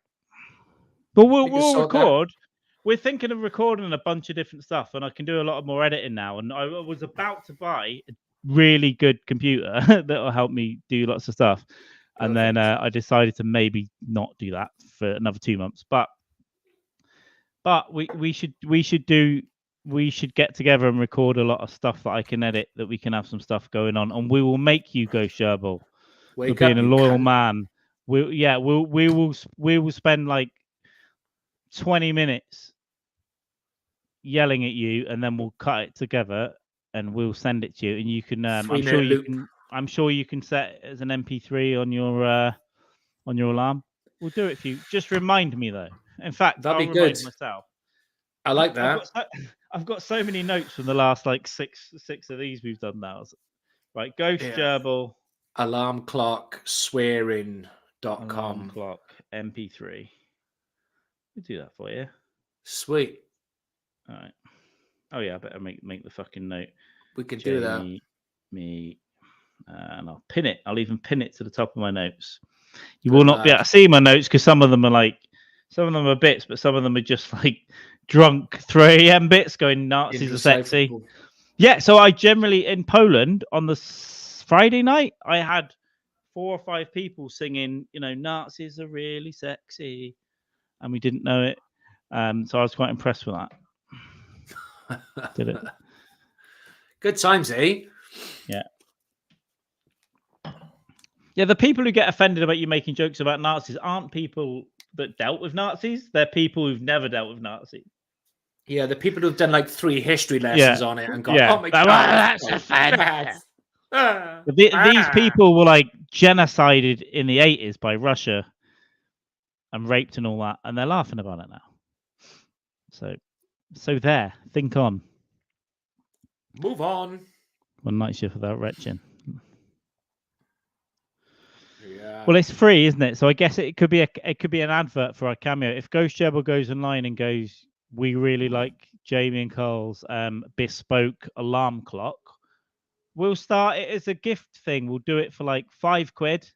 But we'll record. We're thinking of recording a bunch of different stuff, and I can do a lot more editing now. And I was about to buy a really good computer that will help me do lots of stuff. And then I decided to maybe not do that for another 2 months. But we should get together and record a lot of stuff that I can edit, that we can have some stuff going on, and we will make you go Sherbal for being a loyal man. We will spend like 20 minutes yelling at you, and then we'll cut it together and we'll send it to you, and you can. I'm sure you can set it as an MP3 on your alarm. We'll do it for you. Just remind me though. In fact, that'd I'll be remind good. myself. I like that. I've got so many notes from the last like six of these we've done now. Right, Ghost Gerbil, alarm clock, swearing.com. Alarm clock, MP3. We'll do that for you. Sweet. All right. Oh yeah, I better make the fucking note. We could do that. Me, and I'll pin it. I'll even pin it to the top of my notes. You will not be able to see my notes because some of them are bits, but some of them are just like drunk 3 a.m. bits going Nazis are sexy. Yeah, so I generally in Poland on the Friday night I had 4 or 5 people singing, Nazis are really sexy, and we didn't know it. So I was quite impressed with that. Did it? Good times, eh? Yeah. Yeah, the people who get offended about you making jokes about Nazis aren't people that dealt with Nazis. They're people who've never dealt with Nazis. Yeah, the people who've done like 3 history lessons on it and gone, oh my God, that's offensive. These people were like genocided in the 80s by Russia and raped and all that, and they're laughing about it now. So there, think on. Move on. One night shift without retching. Yeah. Well, it's free, isn't it? So I guess it could be an advert for our cameo. If Ghost Gerbil goes online and goes, we really like Jamie and Carl's bespoke alarm clock, we'll start it as a gift thing. We'll do it for like £5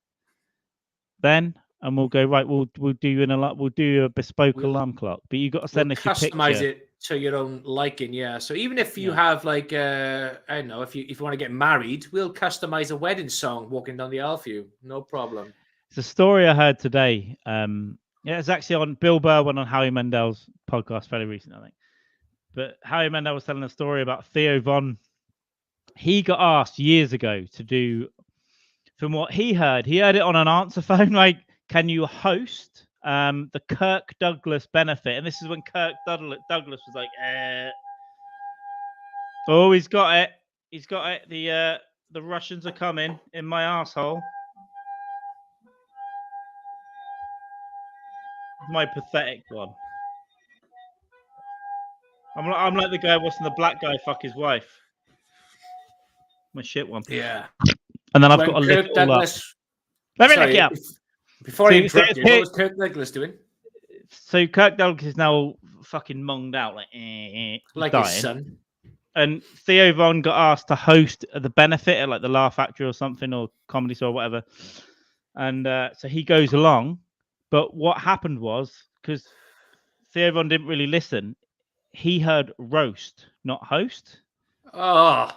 then, and we'll go right. We'll do a bespoke alarm clock, but you got to send us your picture. Customize it to your own liking, yeah. So even if you have like I don't know, if you want to get married, we'll customize a wedding song walking down the aisle for you, no problem. It's a story I heard today. It's actually on Bill Burr went on Howie Mandel's podcast fairly recently, I think. But Howie Mandel was telling a story about Theo Von. He got asked years ago to do, from what he heard it on an answer phone, like, can you host the Kirk Douglas benefit? And this is when Kirk Douglas was like, oh, he's got it. He's got it. The Russians are coming in my asshole. My pathetic one. I'm like the guy watching the black guy fuck his wife. My shit one. Yeah. And then I've got to lift it all up. Let me look it up. Before I interrupt you, what was Kirk Douglas doing? So Kirk Douglas is now fucking monged out, like dying. His son. And Theo Von got asked to host the benefit at like the Laugh Factory or something, or Comedy Store or whatever. And so he goes along. But what happened was, because Theo Von didn't really listen, he heard roast, not host. Oh,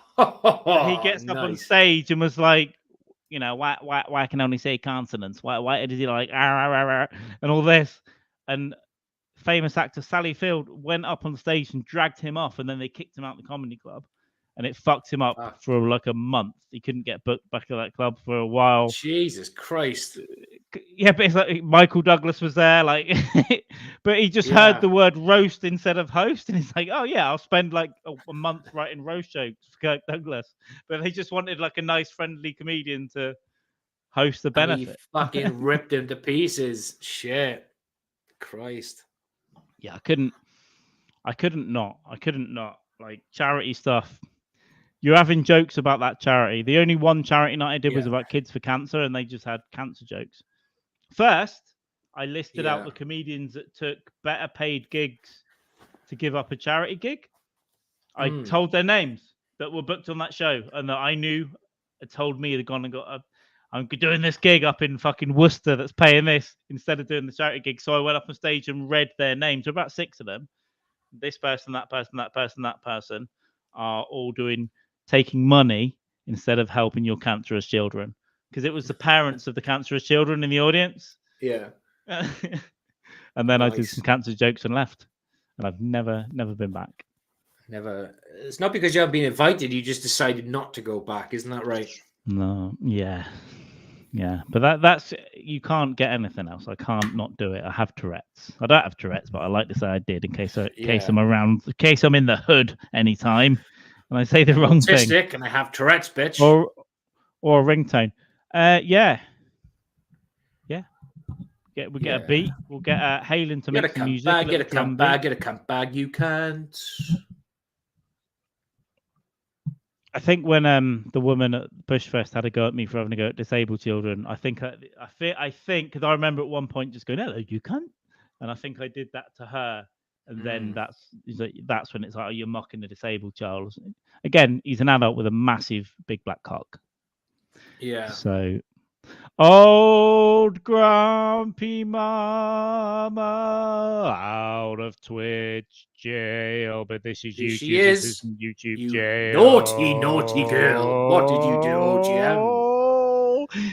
he gets up on stage and was like, why I can only say consonants? Why did he like and all this? And famous actor Sally Field went up on stage and dragged him off, and then they kicked him out of the comedy club, and it fucked him up for like a month. He couldn't get booked back at that club for a while. Jesus Christ. Yeah, but it's like Michael Douglas was there, like, but he just heard the word roast instead of host, and he's like, oh yeah, I'll spend like a month writing roast jokes for Kirk Douglas. But they just wanted like a nice, friendly comedian to host the benefit. And he fucking ripped him to pieces. Shit, Christ. Yeah, I couldn't not like charity stuff. You're having jokes about that charity. The only one charity night I did was about Kids for Cancer, and they just had cancer jokes. First, I listed out the comedians that took better paid gigs to give up a charity gig. I told their names that were booked on that show, and that I knew had told me they'd gone and got I'm doing this gig up in fucking Worcester that's paying this instead of doing the charity gig. So I went up on stage and read their names. About 6 of them. This person, that person, that person, that person are all taking money instead of helping your cancerous children, because it was the parents of the cancerous children in the audience. Yeah. And then I did some cancer jokes and left, and I've never been back. Never. It's not because you haven't been invited. You just decided not to go back. Isn't that right? No. Yeah. But that's you can't get anything else. I can't not do it. I have Tourette's. I don't have Tourette's, but I like to say I did in case I'm around, in case I'm in the hood anytime. And I say the wrong thing. And I have Tourette's, bitch. Or a ringtone. Yeah. We'll get a beat. We'll get Halen to make some music. Get a cunt bag. You can't. I think when the woman at Bushfest had a go at me for having a go at disabled children, I think because I remember at one point just going, "Hello, you cunt," and I think I did that to her, and then that's when it's like, oh, you're mocking a disabled child. Again, he's an adult with a massive big black cock. Yeah. So, old grumpy mama out of Twitch jail, but this is YouTube. This isn't YouTube jail. Naughty girl. What did you do, OGM?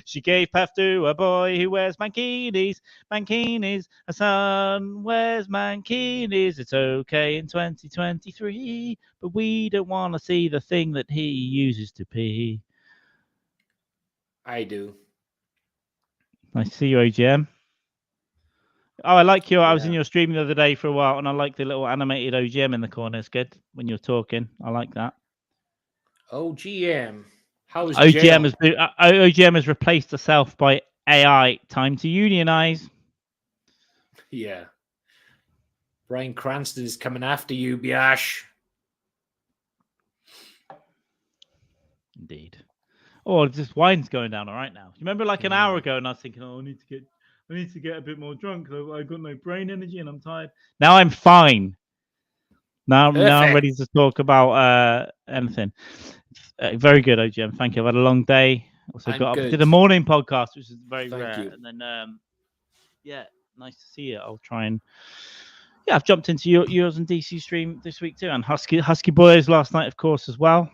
She gave birth to a boy who wears mankinis. A son wears mankinis. It's okay in 2023, but we don't want to see the thing that he uses to pee. I do. Nice to see you, OGM. Oh, I like your. I was in your stream the other day for a while, and I like the little animated OGM in the corner. It's good when you're talking. I like that. OGM. How is OGM has replaced herself by AI. Time to unionize. Yeah. Bryan Cranston is coming after you, Biash. Indeed. Oh, this wine's going down all right now. You remember like an hour ago, and I was thinking, oh, I need to get a bit more drunk. I got no brain energy and I'm tired. Now I'm fine. Now I'm ready to talk about anything. Very good, OGM. Thank you. I've had a long day. Also did a morning podcast, which is very rare. And then nice to see you. I'll try and I've jumped into yours and DC stream this week too, and Husky Boys last night, of course, as well.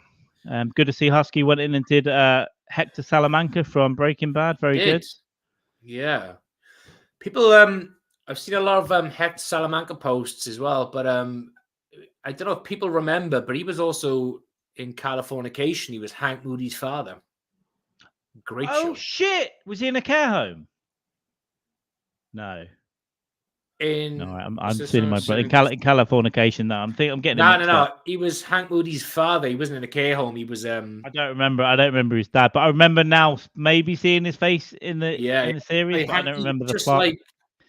Good to see Husky went in and did Hector Salamanca from Breaking Bad. Very good. Yeah. People, I've seen a lot of Hector Salamanca posts as well, but I don't know if people remember, but he was also in Californication. He was Hank Moody's father. Great show. Oh, shit. Was he in a care home? No. I'm seeing my brother in Californication now. I'm getting no. He was Hank Moody's father. He wasn't in a care home. He was. I don't remember his dad, but I remember now maybe seeing his face in the series. But I don't remember the plot.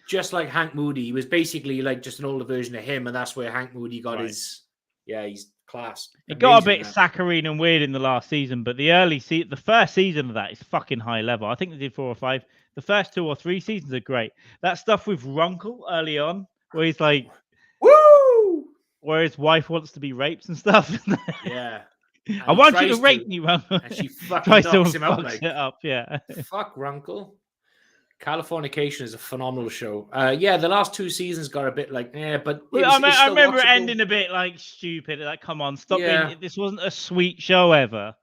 Just like Hank Moody, he was basically like just an older version of him, and that's where Hank Moody got his. Yeah, he's class. It got a bit saccharine and weird in the last season, but the first season of that is fucking high level. I think they did 4 or 5. The first 2 or 3 seasons are great. That stuff with Runkle early on, where he's like, "Woo!" where his wife wants to be raped and stuff. Yeah, I want you to rape me, Runkle. And she fucking knocks him out. Like, it up. Yeah. Fuck Runkle. Californication is a phenomenal show. The last 2 seasons got a bit like, but I remember it ending a bit like stupid. Like, come on, stop being. This wasn't a sweet show ever.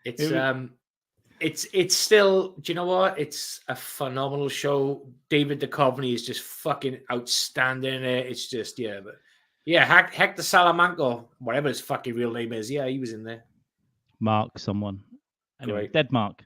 It's still. Do you know what? It's a phenomenal show. David Duchovny is just fucking outstanding in it. It's just Hector Salamanca, whatever his fucking real name is. Yeah, he was in there. Mark, someone. Anyway, Great. Dead Mark.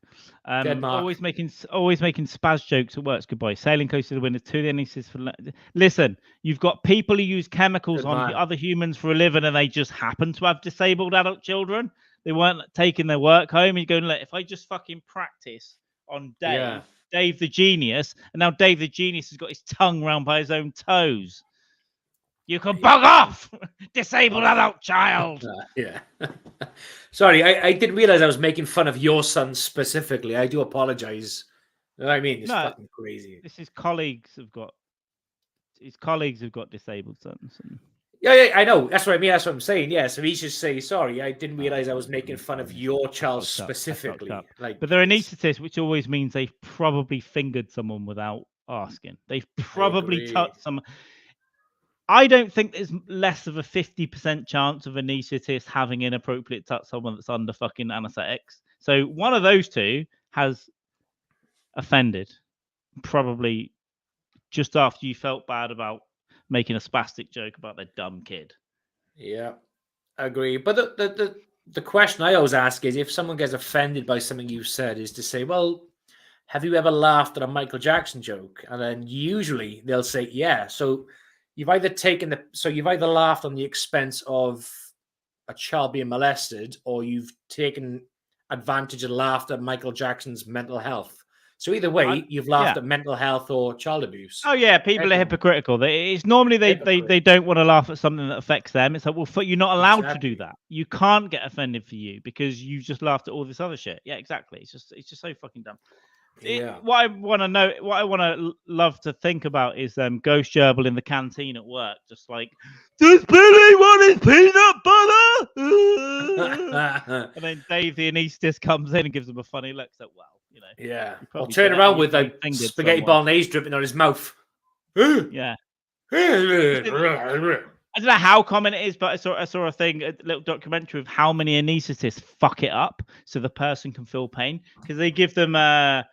Always making spaz jokes at work. Goodbye. Sailing Coast to the Winners. 2 the NECs for. Listen, you've got people who use chemicals on other humans for a living, and they just happen to have disabled adult children. They weren't taking their work home. You're going, look, if I just fucking practice on Dave the Genius, and now Dave the Genius has got his tongue round by his own toes. You can bug off, disabled adult child. Yeah. Sorry, I didn't realize I was making fun of your son specifically. I do apologize. You know what I mean? It's fucking crazy. This is colleagues have got disabled sons. Yeah, I know. That's what I mean. That's what I'm saying. Yeah, so he should say, sorry, I didn't realize I was making fun of your child specifically. But they're anaesthetists, which always means they've probably fingered someone without asking. They've probably touched someone. I don't think there's less of a 50% chance of an anaesthetist having inappropriate touch someone that's under fucking anesthetics. So one of those two has offended, probably just after you felt bad about making a spastic joke about their dumb kid. Yeah, I agree. But the question I always ask is, if someone gets offended by something you've said, is to say, well, have you ever laughed at a Michael Jackson joke? And then usually they'll say, yeah. So you've either laughed on the expense of a child being molested, or you've taken advantage and laughed at Michael Jackson's mental health. So either way, you've laughed at mental health or child abuse. Oh yeah, people are hypocritical. It's normally they don't want to laugh at something that affects them. It's like, well, you're not allowed to do that. You can't get offended for you because you just laughed at all this other shit. Yeah, exactly. It's just so fucking dumb. What I want to love to think about is Ghost Gerbil in the canteen at work, just like, does Billy want his peanut butter? And then Dave the anaesthetist comes in and gives him a funny look. So, well, you know, yeah, I'll turn around with like spaghetti bolognese dripping on his mouth. Yeah. I don't know how common it is, but I saw a thing, a little documentary of how many anaesthetists fuck it up so the person can feel pain, because they give them the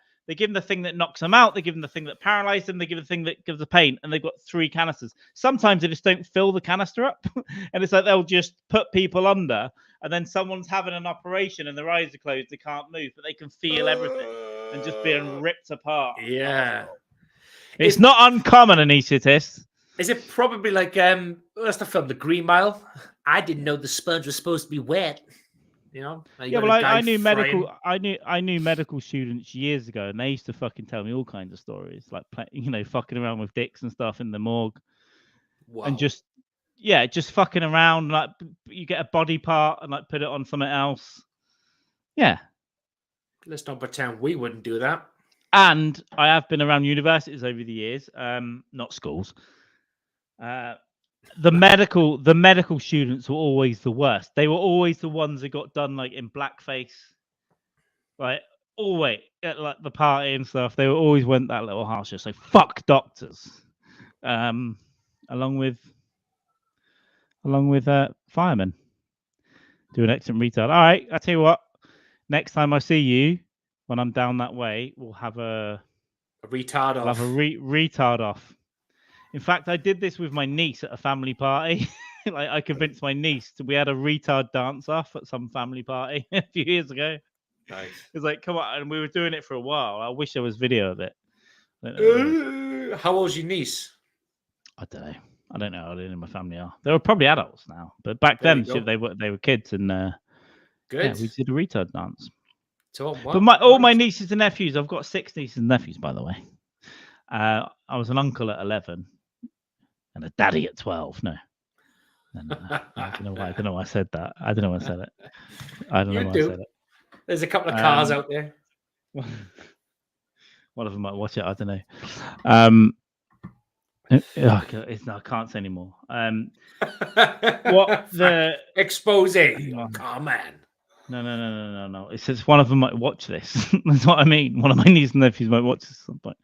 thing that knocks them out, they give them the thing that paralyzes them, they give them the thing that gives the pain, and they've got 3 canisters. Sometimes they just don't fill the canister up, and it's like they'll just put people under, and then someone's having an operation and their eyes are closed, they can't move, but they can feel everything and just being ripped apart. Yeah. It's not uncommon, anaesthetists. Is it probably like what's the film, The Green Mile? I didn't know the sponge was supposed to be wet. You know? Yeah, well, I knew medical. I knew medical students years ago, and they used to fucking tell me all kinds of stories, like fucking around with dicks and stuff in the morgue, and just fucking around. Like you get a body part and like put it on something else. Yeah. Let's not pretend we wouldn't do that. And I have been around universities over the years, not schools. The medical students were always the worst. They were always the ones that got done like in blackface, like always at like the party and stuff. They always went that little harsher. So fuck doctors, along with firemen. Do an excellent retard. All right, I tell you what. Next time I see you, when I'm down that way, we'll have a retard off. We'll have a retard off. In fact, I did this with my niece at a family party. Like I convinced my niece we had a retard dance off at some family party a few years ago. Nice. It's like, come on, and we were doing it for a while. I wish there was video of it. How old's your niece? I don't know. I don't know how old any of my family are. They were probably adults now, but back then they were kids, and good. Yeah, we did a retard dance. So, but all my nieces and nephews, I've got 6 nieces and nephews, by the way. I was an uncle at 11 and a daddy at 12. No. I don't know why. I don't know why I said that. I don't know why I said it. I don't know why I said it. There's a couple of cars out there. One of them might watch it. I don't know. I can't say anymore. What the expose? Oh man. No. It says one of them might watch this. That's what I mean. One of my nieces and nephews might watch this at some point.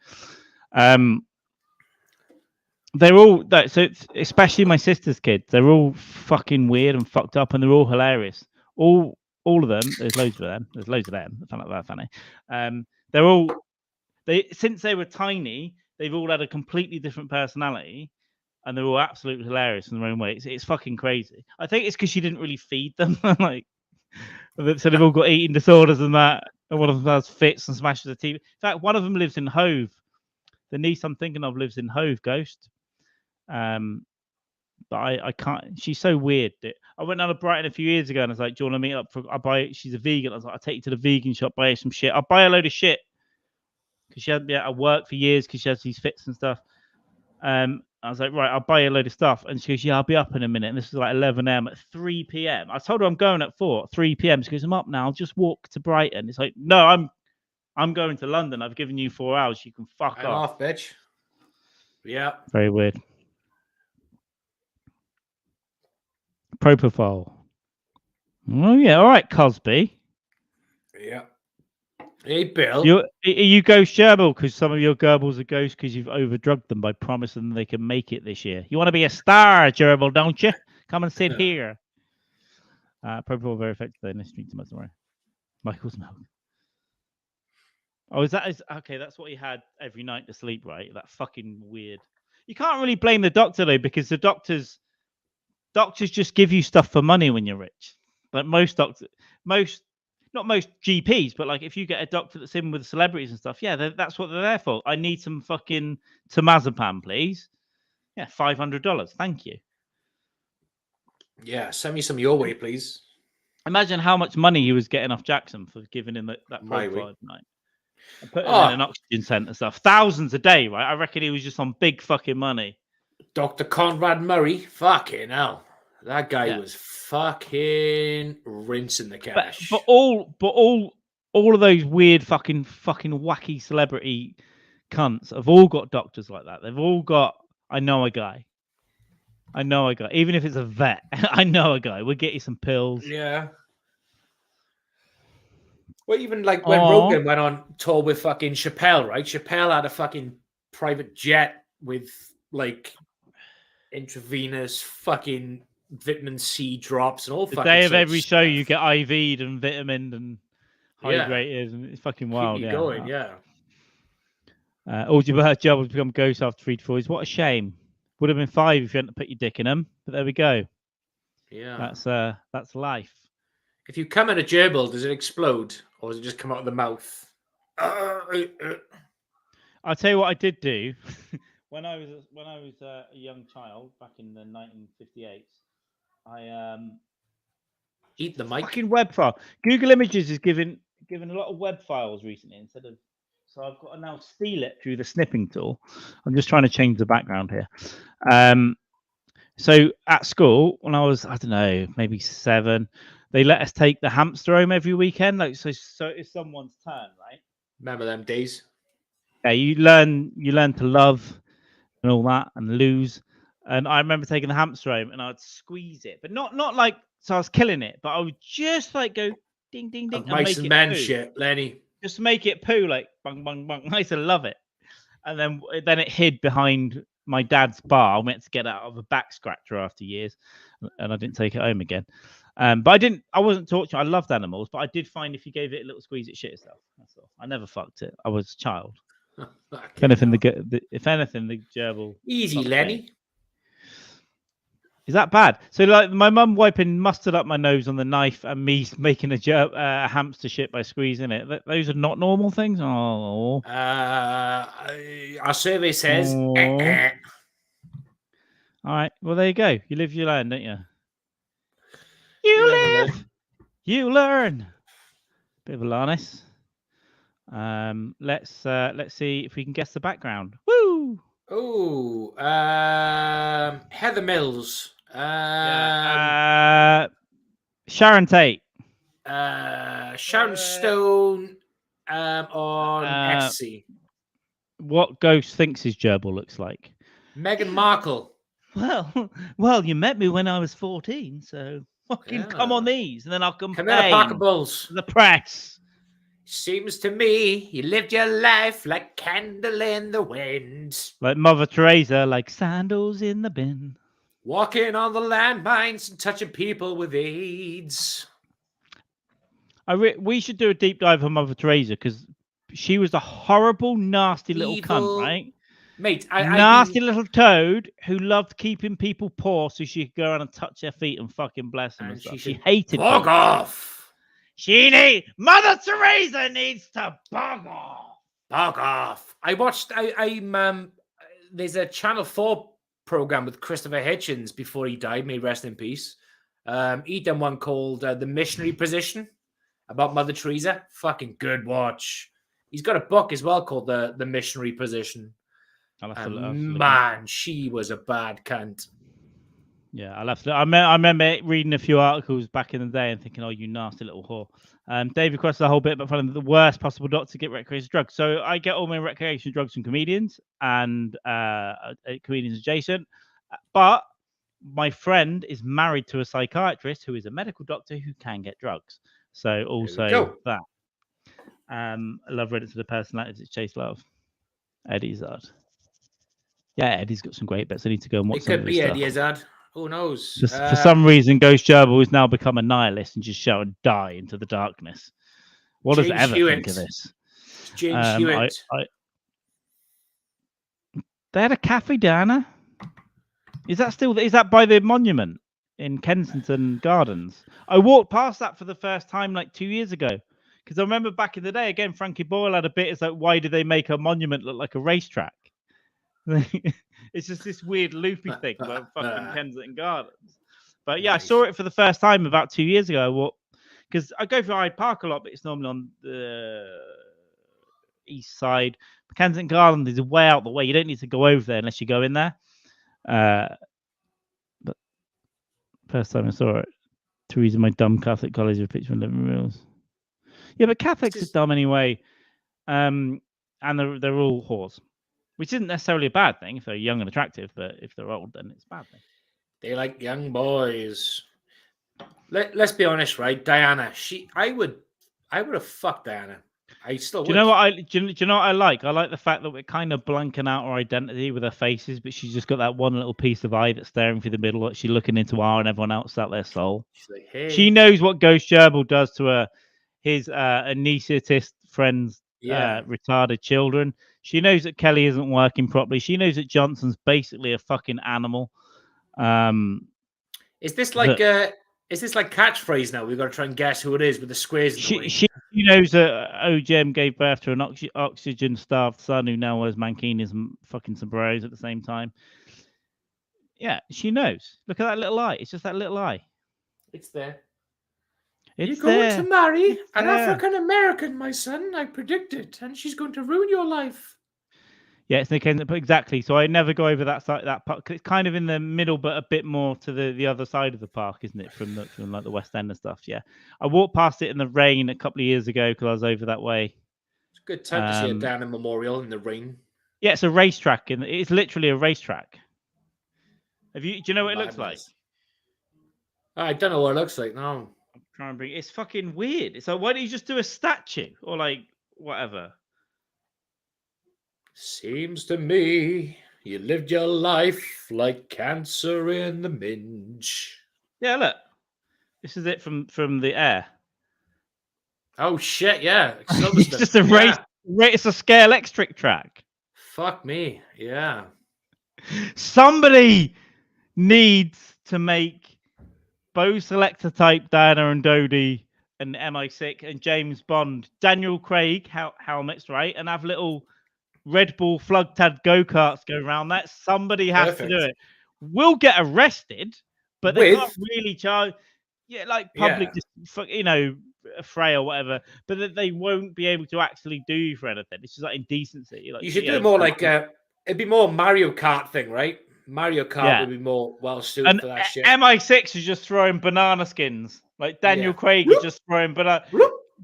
They're all so, especially my sister's kids. They're all fucking weird and fucked up, and they're all hilarious. All of them. There's loads of them. I find that funny. They're all since they were tiny. They've all had a completely different personality, and they're all absolutely hilarious in their own way. It's fucking crazy. I think it's because she didn't really feed them. Like, so they've all got eating disorders and that. And one of them has fits and smashes the TV. In fact, one of them lives in Hove. The niece I'm thinking of lives in Hove, Ghost. But I can't. She's so weird. I went down to Brighton a few years ago, and I was like, "Do you want to meet up for?" She's a vegan. I was like, "I'll take you to the vegan shop, buy her some shit. I'll buy a load of shit." Because she hasn't been at work for years because she has these fits and stuff. I was like, right, I'll buy you a load of stuff. And she goes, yeah, I'll be up in a minute. And this is like 11 a.m. At 3 p.m. I told her I'm going at 3 p.m. She goes, I'm up now. I'll just walk to Brighton. It's like, no, I'm going to London. I've given you 4 hours. You can fuck off, bitch. Yeah. Very weird. Propofol. Oh, yeah. All right, Cosby. Yeah. Hey, Bill. Are you ghost gerbil because some of your gerbils are ghosts because you've overdrugged them by promising them they can make it this year. You want to be a star, gerbil, don't you? Come and sit here. Propofol very effective in this street tomorrow. Michael's milk. Oh, okay? That's what he had every night to sleep, right? That fucking weird. You can't really blame the doctor though, because the doctors just give you stuff for money when you're rich. Like not most GPs, but like if you get a doctor that's in with celebrities and stuff, yeah, that's what they're there for. I need some fucking temazepam, please. Yeah, $500. Thank you. Yeah, send me some your way, please. Imagine how much money he was getting off Jackson for giving him that propofol night. and put him in an oxygen centre stuff. Thousands a day, right? I reckon he was just on big fucking money. Dr. Conrad Murray, fucking hell. That guy was fucking rinsing the cash. But all of those weird fucking wacky celebrity cunts have all got doctors like that. They've all got, I know a guy. Even if it's a vet, I know a guy. We'll get you some pills. Yeah. Well, even like when Rogan went on tour with fucking Chappelle, right? Chappelle had a fucking private jet with like intravenous fucking vitamin C drops and all the fucking day of every stuff. show you get IV'd and vitamined and hydrated, and it's fucking wild. Keep you going, yeah. Your job has become ghost after 3 to 4 years. What a shame. Would have been 5 if you hadn't put your dick in them. But there we go. Yeah. That's life. If you come in a gerbil, does it explode or does it just come out of the mouth? I'll tell you what I did do when I was a young child back in the 1958s. I eat the mic. Fucking web file. Google Images is giving a lot of web files recently instead of. So I've got to now steal it through the snipping tool. I'm just trying to change the background here. So at school, when I was, I don't know, maybe 7, they let us take the hamster home every weekend. Like so it's someone's turn, right? Remember them days? Yeah, you learn to love and all that and lose. And I remember taking the hamster home and I'd squeeze it, but not like so I was killing it, but I would just like go ding ding ding and make it man shit, Lenny. Just make it poo like bung bung bung. I used to love it. And then it hid behind my dad's bar. I went to get out of a back scratcher after years, and I didn't take it home again. But I wasn't tortured. I loved animals, but I did find if you gave it a little squeeze, it shit itself. That's all. I never fucked it. I was a child. If anything, the gerbil. Easy, Lenny. Me. Is that bad? So, like, my mum wiping mustard up my nose on the knife and me making a hamster shit by squeezing it. Those are not normal things? Oh. Our survey says... All right. Well, there you go. You live, you learn, don't you? You live, you learn. Bit of a larness. Let's see if we can guess the background. Woo! Oh, Heather Mills. Sharon Tate. Sharon Stone on Etsy. What ghost thinks his gerbil looks like? Meghan Markle. Well, you met me when I was 14, so fucking come on these, and then I'll complain. Camilla Parker Bowles. The press. Seems to me you lived your life like candle in the wind. Like Mother Teresa, like sandals in the bin. Walking on the landmines and touching people with AIDS. We should do a deep dive on Mother Teresa because she was a horrible, nasty little cunt, right? Mate, nasty little toad who loved keeping people poor so she could go around and touch their feet and fucking bless them and stuff. She hated bog off. Mother Teresa needs to bog off. Bog off. I watched. There's a Channel 4 program with Christopher Hitchens before he died. May rest in peace. He done one called The Missionary Position about Mother Teresa. Fucking good watch. He's got a book as well called The Missionary Position. Man, she was a bad cunt. Yeah, I'll have to. I remember reading a few articles back in the day and thinking, "Oh, you nasty little whore." Dave requested a whole bit about finding the worst possible doctor to get recreational drugs. So I get all my recreational drugs from comedians and comedians adjacent. But my friend is married to a psychiatrist who is a medical doctor who can get drugs. So also that. I love Reddit to the personalities. It's Chase Love. Eddie Izzard. Yeah, Eddie's got some great bets. I need to go and watch some of his stuff. It could be Eddie Izzard. Who knows? Just for some reason, Ghost Gerbil has now become a nihilist and just shout and die into the darkness. What does Ever think of this? James Hewitt. They had a cafe diner. Is that by the monument in Kensington Gardens? I walked past that for the first time like 2 years ago because I remember back in the day. Again, Frankie Boyle had a bit. It's like, why did they make a monument look like a racetrack? It's just this weird loopy thing about fucking Kensington Gardens. But yeah, nice. I saw it for the first time about 2 years ago. Because I go for Hyde Park a lot, but it's normally on the east side. Kensington Gardens is way out the way. You don't need to go over there unless you go in there. But first time I saw it, Teresa, my dumb Catholic college, a picture of living rooms. Yeah, but Catholics are dumb anyway. And they're all whores, which isn't necessarily a bad thing if they're young and attractive, but if they're old, then it's a bad thing. They like young boys. Let's be honest, right? Diana, I would have fucked Diana. I still would. Do you know what do you know what I like? I like the fact that we're kind of blanking out our identity with her faces, but she's just got that one little piece of eye that's staring through the middle, like she's looking into our and everyone else out their soul. She's like, hey. She knows what Ghost Gerbil does to his anaesthetist friends' retarded children. She knows that Kelly isn't working properly. She knows that Johnson's basically a fucking animal. Is this like catchphrase now? We've got to try and guess who it is with the squares. She knows that OGM gave birth to an oxygen-starved son who now wears mankinis and fucking sombreros at the same time. Yeah, she knows. Look at that little eye. It's just that little eye. It's there. You're going to marry an African-American, my son. I predict it. And she's going to ruin your life. Yeah, it's exactly. So I never go over that side, that park. It's kind of in the middle, but a bit more to the other side of the park, isn't it? From like the West End and stuff. Yeah, I walked past it in the rain a couple of years ago because I was over that way. It's a good time to see a Diana Memorial in the rain. Yeah, it's a racetrack, and it's literally a racetrack. Do you know what it looks like? I don't know what it looks like. No, I'm trying to bring. It's fucking weird. It's like, why don't you just do a statue or like whatever? Seems to me you lived your life like cancer in the minge. Yeah, look. This is it from the air. Oh shit! Yeah, it's just a race. It's a scale electric track. Fuck me. Yeah. Somebody needs to make Bo Selector type Diana and Dodie and MI6 and James Bond, Daniel Craig helmets, right, and have little Red Bull Flugtad go-karts go around that. Somebody has to do it. We'll get arrested, but they can't really charge. Yeah, like public, fray or whatever. But they won't be able to actually do you for anything. It's just like indecency. Like, you should do more like it'd be more Mario Kart thing, right? Mario Kart would be more well suited for that shit. MI6 is just throwing banana skins. Like Daniel Craig is just throwing banana.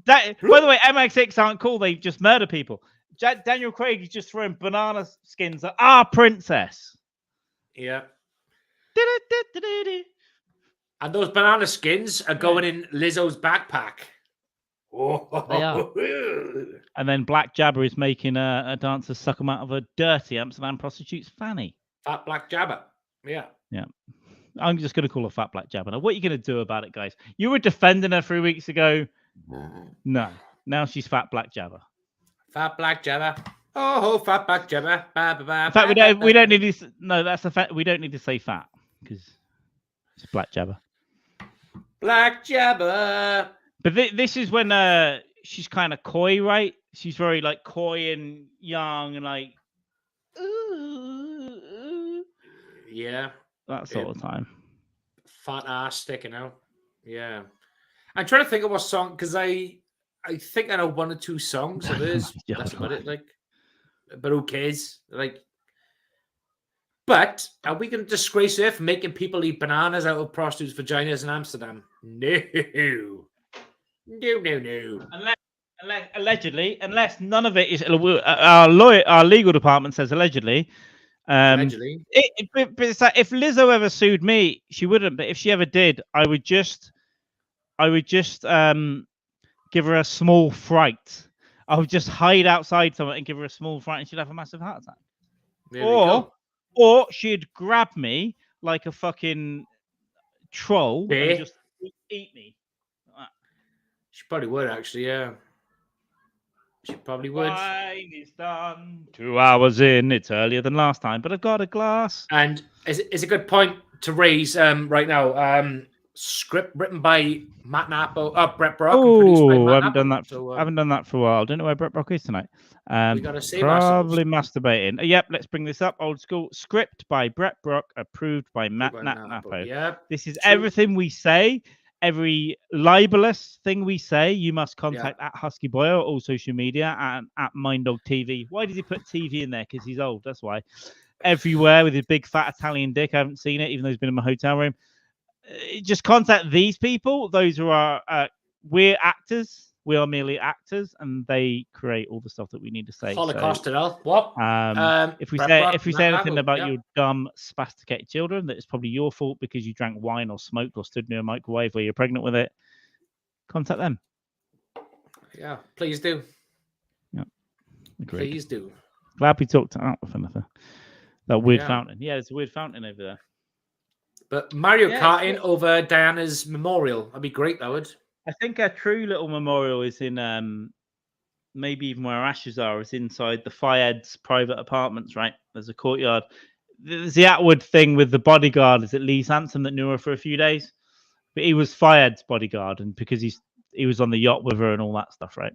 By the way, MI6 aren't cool. They just murder people. Daniel Craig is just throwing banana skins at our princess. Yeah. And those banana skins are going in Lizzo's backpack. Oh. They are. And then Black Jabber is making a dancer suck them out of a dirty Amsterdam prostitute's fanny. Fat Black Jabber. Yeah. Yeah. I'm just going to call her Fat Black Jabber. Now, what are you going to do about it, guys? You were defending her 3 weeks ago. No. Now she's Fat Black Jabber. Fat Black Jabber. Oh, Fat Black Jabber. In fact, we don't need to. No, that's the fact. We don't need to say fat because it's Black Jabber. Black Jabber. But this is when she's kind of coy, right? She's very like coy and young and like, ooh. Yeah. That sort of time. Fat ass sticking out. Yeah. I'm trying to think of what song because I think I know one or two songs of hers. That's about it. Like, but who cares? Like, but are we going to disgrace her for making people eat bananas out of prostitutes' vaginas in Amsterdam? No. Unless none of it is our legal department says allegedly. Allegedly. But it's like, if Lizzo ever sued me, she wouldn't. But if she ever did, I would just give her a small fright. I would just hide outside somewhere and give her a small fright, and she'd have a massive heart attack. Or she'd grab me like a fucking troll and just eat me. She probably would, actually, yeah. She probably would. Wine is done. 2 hours in. It's earlier than last time, but I've got a glass. And it's a good point to raise right now. Script written by Matt Nappo, Brett Brock. Oh, I haven't done that. I haven't done that for a while. I don't know where Brett Brock is tonight. We gotta save probably ourselves. Masturbating. Yep, let's bring this up. Old school. Script by Brett Brock, approved by Matt Nappo. Yep. This is everything we say. every libelous thing we say, you must contact at Husky Boy or all social media and at Minddog TV. Why did he put TV in there? Because he's old. That's why. Everywhere with his big fat Italian dick. I haven't seen it, even though he's been in my hotel room. Just contact these people. Those who are we're actors. We are merely actors, and they create all the stuff that we need to say. Holocaust what? If we say anything about your dumb spasticated children, that it's probably your fault because you drank wine or smoked or stood near a microwave where you're pregnant with it. Contact them. Yeah, please do. Yeah, agreed. Please do. Glad we talked out with anything. That weird fountain. Yeah, there's a weird fountain over there. But Mario Karting over Diana's memorial. That'd be great, that would. I think a true little memorial is in maybe even where our ashes are, is inside the Fayed's private apartments, right? There's a courtyard. There's the Atwood thing with the bodyguard. Is it Lee Sansom that knew her for a few days? But he was Fayed's bodyguard, and because he was on the yacht with her and all that stuff, right?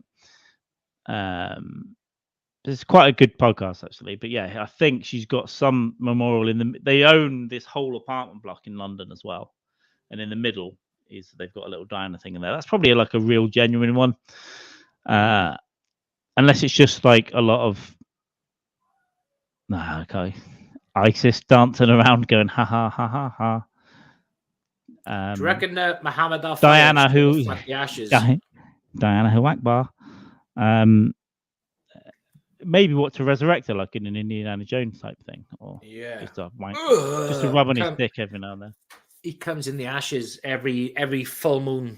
It's quite a good podcast, actually. But yeah, I think she's got some memorial they own this whole apartment block in London as well. And in the middle they've got a little Diana thing in there. That's probably like a real genuine one. Unless it's just like a lot of ISIS dancing around going ha ha ha ha ha. Do you reckon Muhammad Al Diana who the ashes? Diana who Akbar. Maybe to resurrect her, like in an Indiana Jones type thing, or just to rub on his dick every now and then. He comes in the ashes every full moon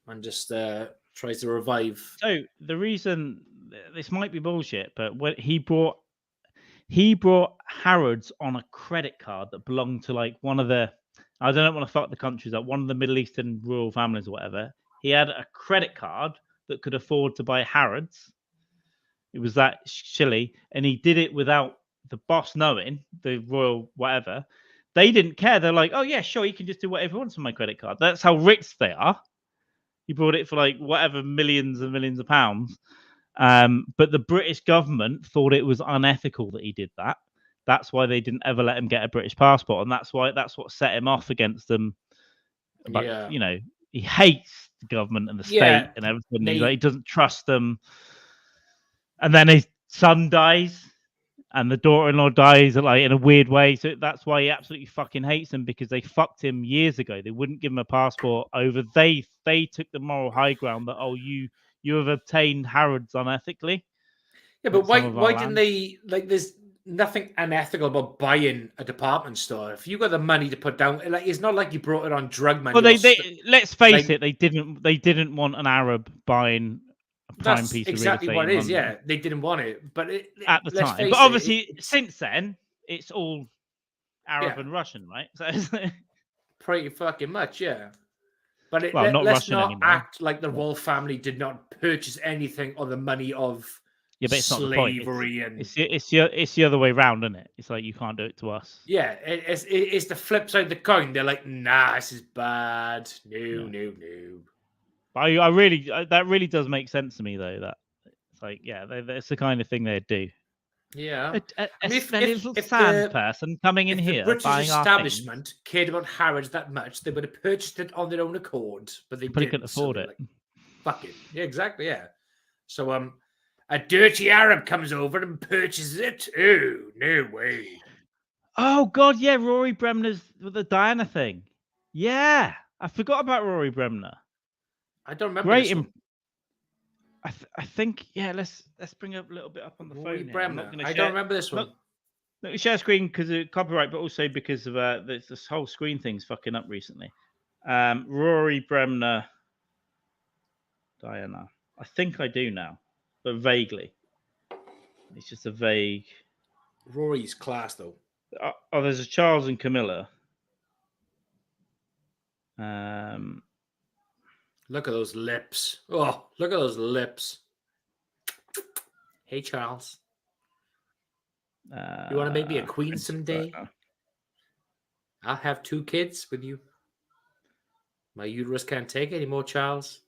and just tries to revive. So the reason this might be bullshit, but when he brought Harrods on a credit card that belonged to like one of the, I don't want to fuck the countries up, one of the Middle Eastern royal families or whatever. He had a credit card that could afford to buy Harrods. It was that shilly, and he did it without the boss knowing, the royal whatever. They didn't care. They're like, oh yeah, sure, you can just do whatever you want on my credit card. That's how rich they are. He bought it for like whatever millions and millions of pounds. But the British government thought it was unethical that he did that. That's why they didn't ever let him get a British passport, and that's what set him off against them. But he hates the government and the state and everything. He doesn't trust them. And then his son dies, and the daughter-in-law dies like in a weird way. So that's why he absolutely fucking hates them, because they fucked him years ago. They wouldn't give him a passport over. They took the moral high ground that you have obtained Harrods unethically. Yeah, but why didn't they like? There's nothing unethical about buying a department store. If you got the money to put down, like it's not like you brought it on drug money. Well, let's face it, they didn't want an Arab buying. That's exactly what it is. Yeah, they didn't want it, but at the time. But obviously, since then, it's all Arab and Russian, right? So pretty fucking much, yeah. But not let's Russian not anymore. act like the royal family did not purchase anything on the money of but it's slavery not the point. It's the other way around, isn't it? It's like you can't do it to us. Yeah, it's the flip side of the coin. They're like, nah, this is bad. No. I really, that really does make sense to me, though. That it's like, that's the kind of thing they'd do. Yeah, if little sand person coming in here, the British buying establishment cared about Harrods that much, they would have purchased it on their own accord, but they couldn't afford it. Like, fuck it. Yeah, exactly. Yeah. So a dirty Arab comes over and purchases it. Oh, no way. Oh God, yeah, Rory Bremner's with the Diana thing. Yeah, I forgot about Rory Bremner. I don't remember. Great. I think let's bring up a little bit up on the phone. I don't remember this one. Let me share screen because of copyright, but also because of this whole screen thing's fucking up recently. Rory Bremner, Diana. I think I do now, but vaguely. It's just a vague. Rory's class though. Oh, there's a Charles and Camilla. Look at those lips. Oh, look at those lips. Hey, Charles. You want to make me a queen someday? I'll have 2 kids with you. My uterus can't take it anymore, Charles.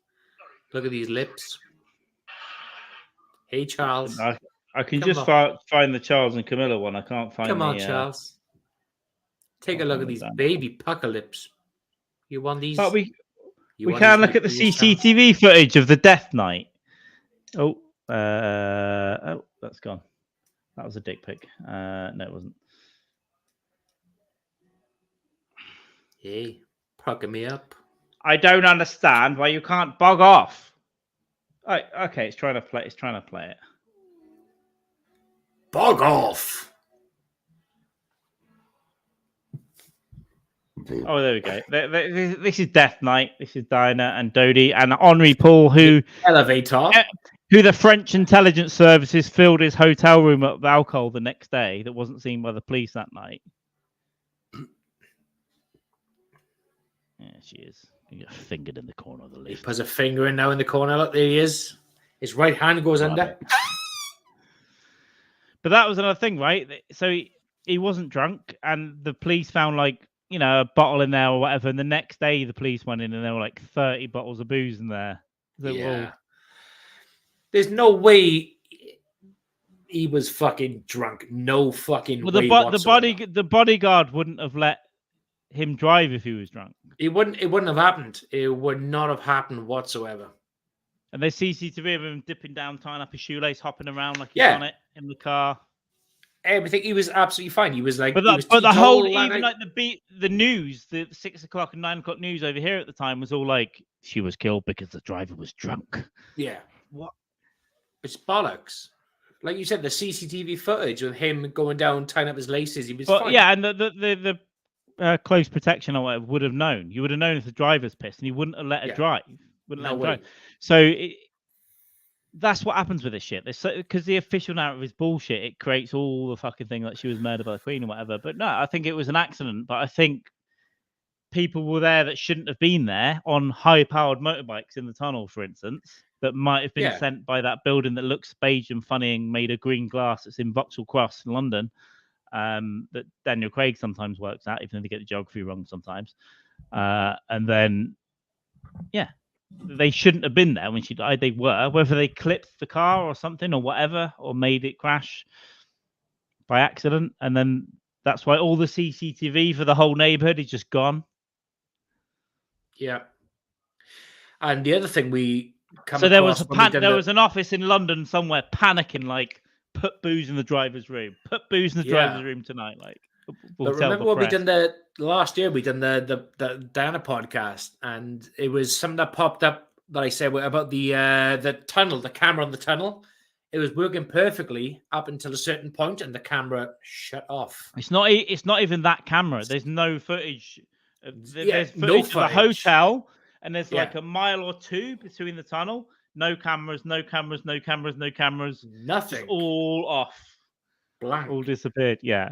Look at these lips. Hey, Charles. I can just find the Charles and Camilla one. I can't find Come on, Charles. Take a look at these baby pucker lips. You want these? But We can look at the CCTV footage of the death night. Oh, that's gone. That was a dick pic. No, it wasn't. Hey, pucking me up. I don't understand why you can't bog off. Oh, okay, it's trying to play. It's trying to play it. Bog off. Oh, there we go. This is Death Night. This is Dinah and Dodie and Henri Paul, who the French intelligence services filled his hotel room up with alcohol the next day that wasn't seen by the police that night. Yeah, she is. He got fingered in the corner of the list. He puts a finger in now in the corner. Look, there he is. His right hand goes under. But that was another thing, right? So he wasn't drunk, and the police found a bottle in there or whatever. And the next day, the police went in, and there were like 30 bottles of booze in there. So, yeah. There's no way he was fucking drunk. No fucking way whatsoever. The bodyguard wouldn't have let him drive if he was drunk. It wouldn't have happened. It would not have happened whatsoever. And there's CCTV of him dipping down, tying up his shoelace, hopping around like he's on it in the car. Everything, he was absolutely fine. He was like, but the whole, even like the news, the 6 o'clock and 9 o'clock news over here at the time was all like, she was killed because the driver was drunk. Yeah. What? It's bollocks. Like you said, the CCTV footage of him going down, tying up his laces, he was fine. Yeah, and the close protection or whatever would have known. You would have known if the driver's pissed, and he wouldn't have let her drive. Wouldn't let her drive. So that's what happens with this shit. Because the official narrative is bullshit. It creates all the fucking thing that she was murdered by the Queen or whatever. But no, I think it was an accident. But I think people were there that shouldn't have been there on high-powered motorbikes in the tunnel, for instance, that might have been sent by that building that looks beige and funny and made of green glass. It's in Vauxhall Cross in London. That Daniel Craig sometimes works at, even though they get the geography wrong sometimes. And then, they shouldn't have been there when she died. They were, whether they clipped the car or something or whatever, or made it crash by accident. And then that's why all the CCTV for the whole neighborhood is just gone. Yeah. And the other thing we come so there was there was an office in London somewhere panicking, like, put booze in the driver's room. Put booze in the driver's room tonight. Like, but remember what we done last year? We done the Dana podcast, and it was something that popped up that I said about the tunnel, the camera on the tunnel. It was working perfectly up until a certain point, and the camera shut off. It's not even that camera. There's no footage. There's footage no of the hotel, and there's like a mile or two between the tunnel. No cameras, no cameras, no cameras, no cameras. Nothing. Just all off. Blank. All disappeared. Yeah.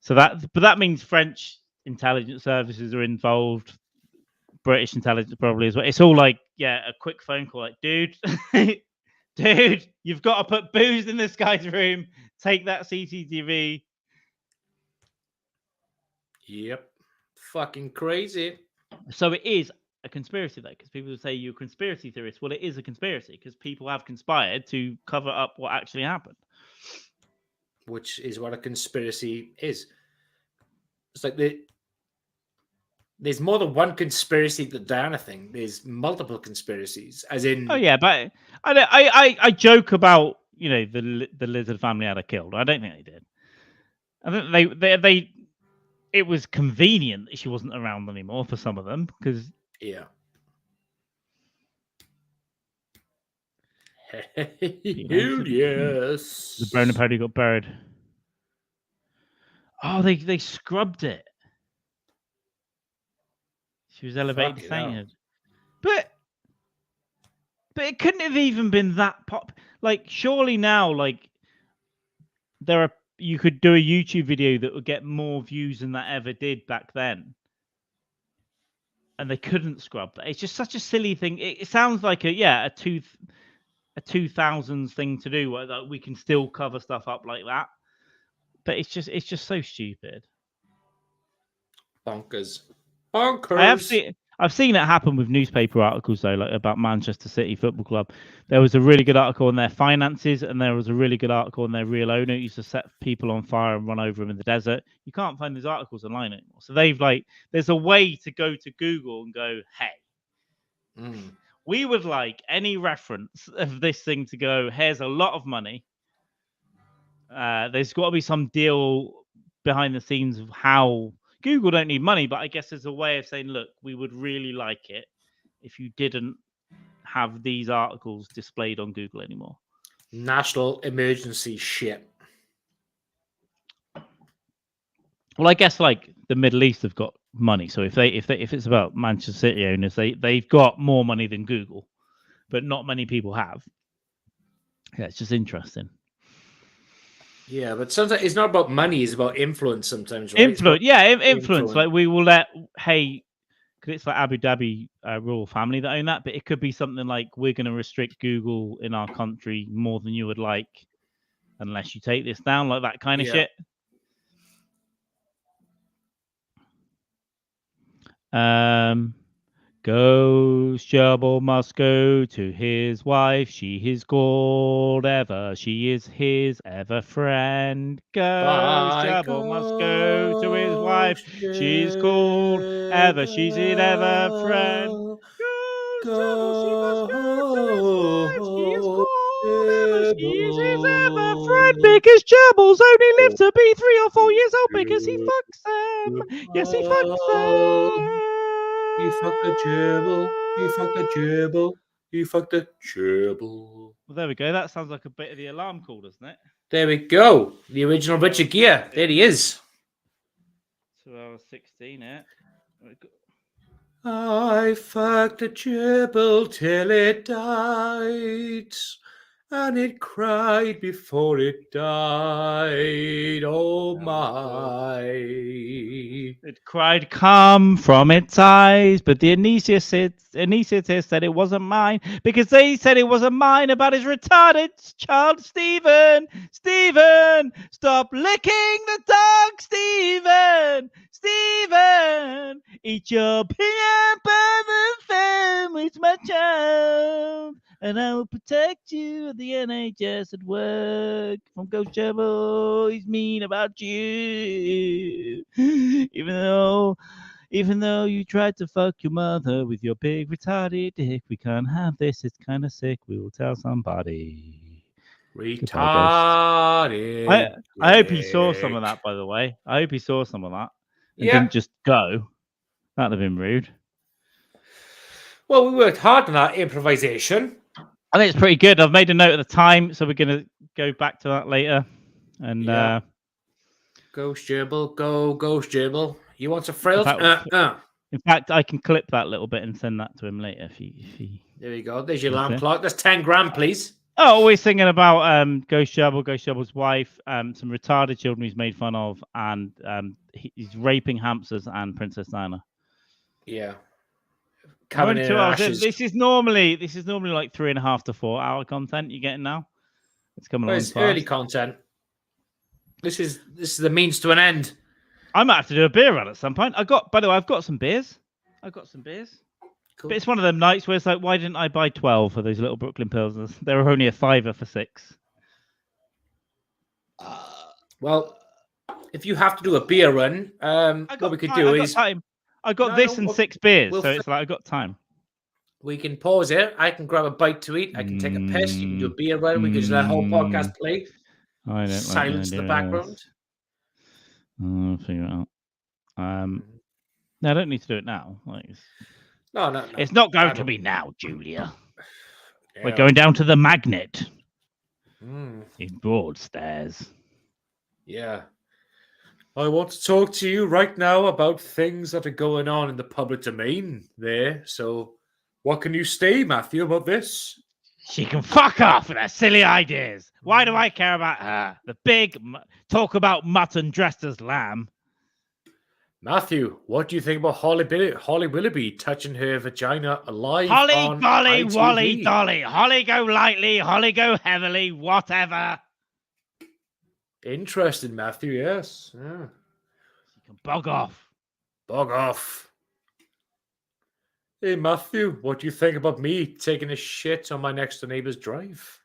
So that means French intelligence services are involved. British intelligence probably as well. It's all like, a quick phone call, like, dude, you've got to put booze in this guy's room. Take that CCTV. Yep. Fucking crazy. So it is a conspiracy, though, because people say you're a conspiracy theorist. Well, it is a conspiracy because people have conspired to cover up what actually happened. Which is what a conspiracy is. It's like there's more than one conspiracy to the Diana thing. There's multiple conspiracies, as in. Oh yeah, but I joke about the lizard family had her killed. I don't think they did. I think they it was convenient that she wasn't around anymore for some of them because yes. The brown party got buried. Oh, they scrubbed it. She was elevated to sainthood. But it couldn't have even been that pop. Like, surely now, like, you could do a YouTube video that would get more views than that ever did back then. And they couldn't scrub that. It's just such a silly thing. It sounds like a 2000s thing to do where we can still cover stuff up like that, but it's just so stupid. Bonkers. I've seen it happen with newspaper articles though, like about Manchester City Football Club. There was a really good article on their finances, and there was a really good article on their real owner who used to set people on fire and run over them in the desert. You can't find these articles online anymore. So there's a way to go to Google and go, hey, We would like any reference of this thing to go, here's a lot of money. There's got to be some deal behind the scenes of how Google don't need money, but I guess there's a way of saying, look, we would really like it if you didn't have these articles displayed on Google anymore. National emergency shit. Well, I guess like the Middle East have got money, so if it's about Manchester City owners, they've got more money than Google, but not many people have. Yeah, it's just interesting. Yeah, but sometimes it's not about money; it's about influence. Sometimes, right? Influence, influence. Like we will let because it's like Abu Dhabi royal family that own that, but it could be something like we're going to restrict Google in our country more than you would like, unless you take this down, like that kind of shit. Ghost Gerbil must go to his wife. She is called ever. She is his ever friend. Ghost Gerbil must go to his wife. She's called ever. She's his ever friend. Ghost Gerbil, she must go to his wife. She is called ever. She is his ever friend. Because Gerbils only live to be 3 or 4 years old because he fucks them. Yes, he fucks them. He fucked a gerbil. He fucked a gerbil. He fucked a gerbil. Well, there we go. That sounds like a bit of the alarm call, doesn't it? There we go. The original Richard Gere. There he is. 2 hours 16, yeah. I fucked a gerbil till it died, and it cried before it died. Oh my. It cried, come from its eyes, but the anaesthetist said it wasn't mine because they said it wasn't mine about his retarded child, Stephen. Stephen, stop licking the dog, Stephen. Stephen, eat your peanut butter sandwich, my child, and I will protect you at the NHS at work from Ghost Gerbil. He's mean about you. Even though you tried to fuck your mother with your big retarded dick, we can't have this. It's kind of sick. We will tell somebody. Retarded. I hope he saw some of that, by the way. I hope he saw some of that and didn't just go. That'd have been rude. Well, we worked hard on that improvisation. I think it's pretty good. I've made a note of the time, so we're going to go back to that later. And Ghost Gerbil, go Ghost Gerbil. You want some frills? In fact, I can clip that little bit and send that to him later. If he... There you go. There's your alarm clock. That's 10 grand, please. Oh, always thinking about Ghost Gerbil, Ghost Gerbil's wife, some retarded children he's made fun of, and he's raping hamsters and Princess Diana. Yeah. This is normally like 3.5 to 4 hour content you're getting now. It's coming along fast. Early content. This is the means to an end. I might have to do a beer run at some point. By the way, I've got some beers. Cool. But it's one of them nights where it's like, why didn't I buy 12 for those little Brooklyn Pilsners? They were only a $5 for 6. Well, if you have to do a beer run, what we could do is... I got this and 6 beers, so it's like I got time. We can pause it. I can grab a bite to eat. I can take a piss. You can do a beer run. We can just let the whole podcast play. I don't silence the background. I'll figure it out. No, I don't need to do it now. No. It's not going to be now, Julia. Yeah. We're going down to the Magnet in Broadstairs. Yeah. I want to talk to you right now about things that are going on in the public domain there. So what can you say, Matthew, about this? She can fuck off with her silly ideas. Why do I care about her? The big talk about mutton dressed as lamb. Matthew, what do you think about Holly Willoughby touching her vagina live Holly, on golly, ITV? Wally, dolly. Holly go lightly, Holly go heavily, whatever. Interesting, Matthew, yes. Yeah. She can bog off. Bog off. Hey, Matthew, what do you think about me taking a shit on my next door neighbour's drive?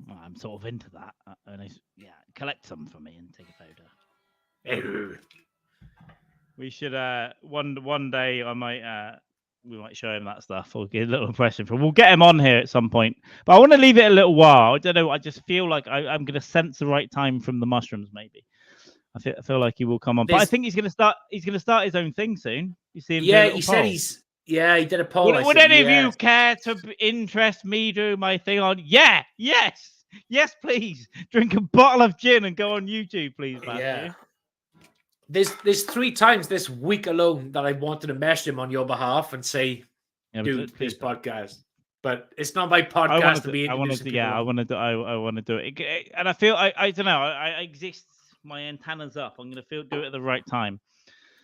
Well, I'm sort of into that. Collect some for me and take a photo. Ew. We should one day I might we might show him that stuff or get a little impression from. We'll get him on here at some point, but I want to leave it a little while. I don't know. I just feel like I'm going to sense the right time from the mushrooms. Maybe I feel like he will come on, but I think he's going to start. He's going to start his own thing soon. You see him? Yeah, he said he's. Yeah, he did a poll. Would any of you care to interest me do my thing on? Yeah, yes, please. Drink a bottle of gin and go on YouTube, please, Matthew. Yeah. There's 3 times this week alone that I wanted to message him on your behalf and say, dude, please podcast. But it's not my podcast to be introducing people. I want to do it. And I feel I don't know. I exist. My antennas up. I'm going to do it at the right time.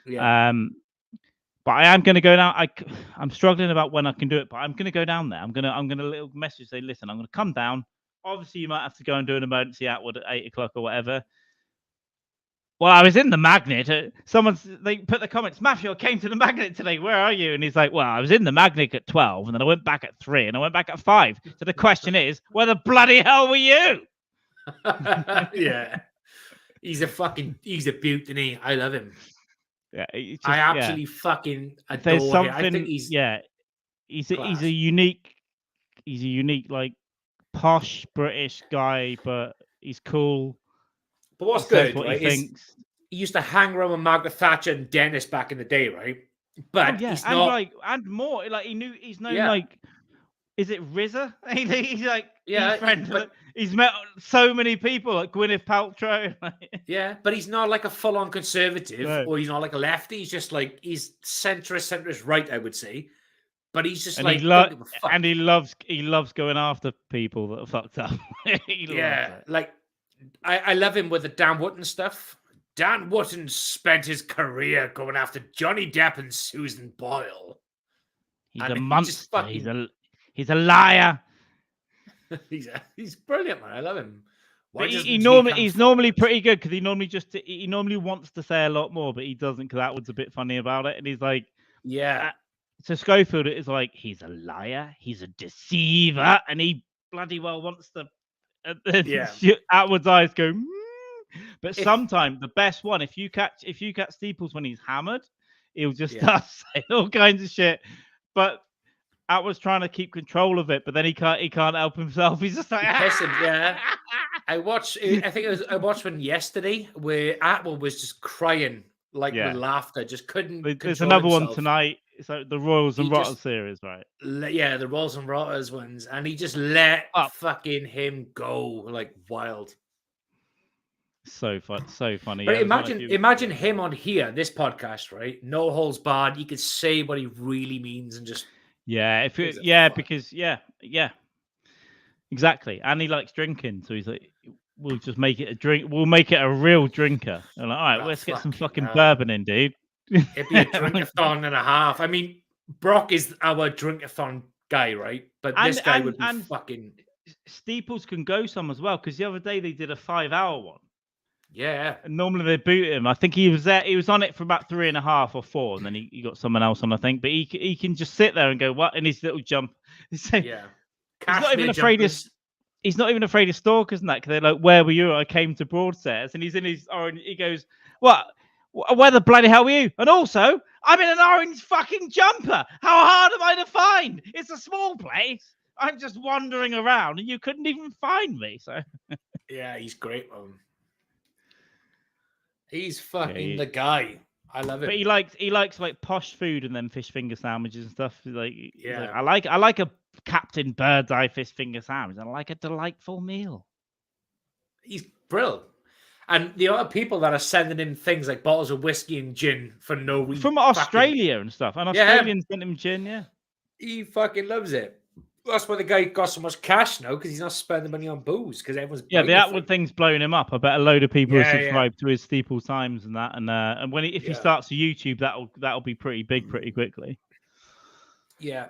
Yeah. But I am going to go down. I'm struggling about when I can do it, but I'm going to go down there. I'm going to little message say, listen, I'm going to come down. Obviously, you might have to go and do an emergency outward at 8 o'clock or whatever. Well, I was in the Magnet. They put the comments, Matthew, I came to the Magnet today. Where are you? And he's like, well, I was in the Magnet at 12, and then I went back at 3, and I went back at 5. So the question is, where the bloody hell were you? Yeah. He's a beaut, isn't he? I love him. Yeah, I absolutely fucking adore him. I think he's a unique like posh British guy, but he's cool. But what's good, right, he used to hang around with Margaret Thatcher and Dennis back in the day, right? But he's not and more like he's known like, is it RZA? He's like he's met so many people like Gwyneth Paltrow. Yeah, but he's not like a full-on conservative or he's not like a lefty. He's just like he's centrist right, I would say. But he's just he loves going after people that are fucked up. Like I love him with the Dan Wootton stuff. Dan Wootton spent his career going after Johnny Depp and Susan Boyle. He's a monster. He's a liar. He's brilliant, man. I love him. He's normally pretty good because he normally wants to say a lot more, but he doesn't because Atwood's a bit funny about it, and he's like, so Schofield is like, he's a liar, he's a deceiver, and he bloody well wants to. Atwood's eyes go. But sometimes the best one, if you catch Steeples when he's hammered, he'll just start saying all kinds of shit. But Atwood's trying to keep control of it, but then he can't help himself. He's just like, I watched one yesterday where Atwood was just crying with laughter, just couldn't. There's another one tonight. So the Royals and Rotters series, right? Yeah, the Royals and Rotters ones, and he just let fucking him go like wild. So funny. But imagine him on here, this podcast, right? No holds barred. He could say what he really means and just exactly. And he likes drinking, so he's like, we'll just make it a drink. We'll make it a real drinker. And like, all right, let's get some fucking bourbon in, dude. It'd be a drink-a-thon and a half. I mean, Brock is our drink-a-thon guy, right? But this guy would be fucking. Steeples can go some as well because the other day they did a 5-hour one. Yeah. And normally they boot him. I think he was there. He was on it for about 3.5 or 4, and then he got someone else on, I think. But he can just sit there and go, what? In his little jump. So, yeah. He's not even afraid of. He's not even afraid of stalkers and that because they're like, where were you? I came to Broadstairs, and he's in his orange. He goes, what? Where the bloody hell were you? And also, I'm in an orange fucking jumper. How hard am I to find? It's a small place. I'm just wandering around, and you couldn't even find me. So, yeah, he's great, man. He's fucking the guy. I love it. But he likes like posh food and then fish finger sandwiches and stuff. Like, like, I like a Captain Bird's Eye fish finger sandwich. I like a delightful meal. He's brilliant. And the other people that are sending him things like bottles of whiskey and gin for no reason. From Australia and stuff. And Australians sent him gin, yeah. He fucking loves it. That's why the guy got so much cash now, because he's not spending money on booze, because everyone's the Atwood thing's blowing him up. I bet a load of people are subscribed to his Steeple Times and that, and when if he starts a YouTube, that'll be pretty big pretty quickly. Yeah,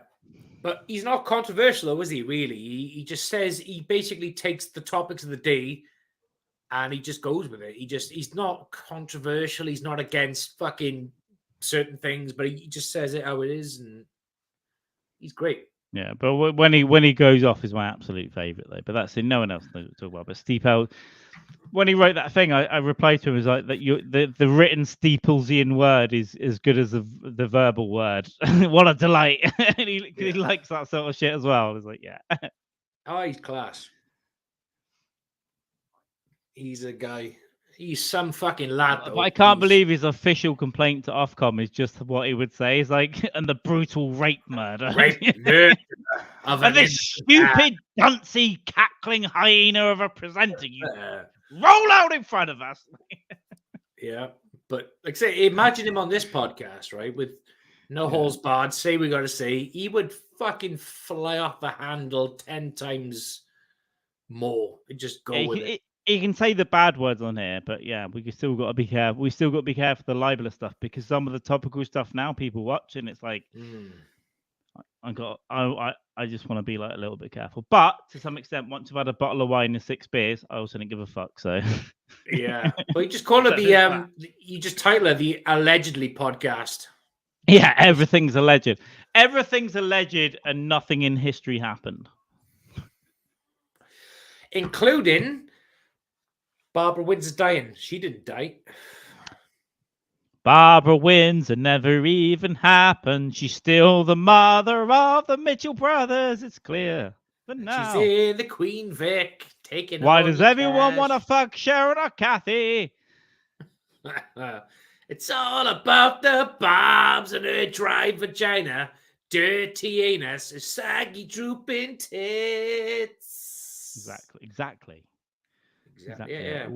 but he's not controversial, though, is he? Really, he just says he basically takes the topics of the day, and he just goes with it. He's not controversial. He's not against fucking certain things, but he just says it how it is, and he's great. Yeah, but when he goes off is my absolute favourite though. But that's in no one else knows what to talk about. But Steeple, when he wrote that thing, I replied to him as like that. The written Steeplesian word is as good as the verbal word. What a delight! And he likes that sort of shit as well. I was like, yeah. Oh, he's class. He's a guy. He's some fucking lad, though. But I can't believe his official complaint to Ofcom is just what he would say. He's like, and the brutal rape murder. And this stupid, duncy, cackling hyena of a presenter you roll out in front of us. Yeah. But like I say, imagine him on this podcast, right? With no holes barred, say we got to say, he would fucking fly off the handle 10 times more and just go with it. He can say the bad words on here, but yeah, we still got to be careful. We still got to be careful for the libelous stuff because some of the topical stuff now people watch and it's like, I just want to be like a little bit careful. But to some extent, once I've had a bottle of wine and 6 beers, I also didn't give a fuck. So yeah, but you just call it you just title it the Allegedly podcast. Yeah, everything's alleged. Everything's alleged, and nothing in history happened, including Barbara Windsor's dying. She didn't die. Barbara Windsor never even happened. She's still the mother of the Mitchell brothers. It's clear. But now she's in the Queen Vic taking. Why does everyone want to fuck Sharon or Kathy? It's all about the bombs and her dry vagina, dirty anus, saggy drooping tits. Exactly. Yeah.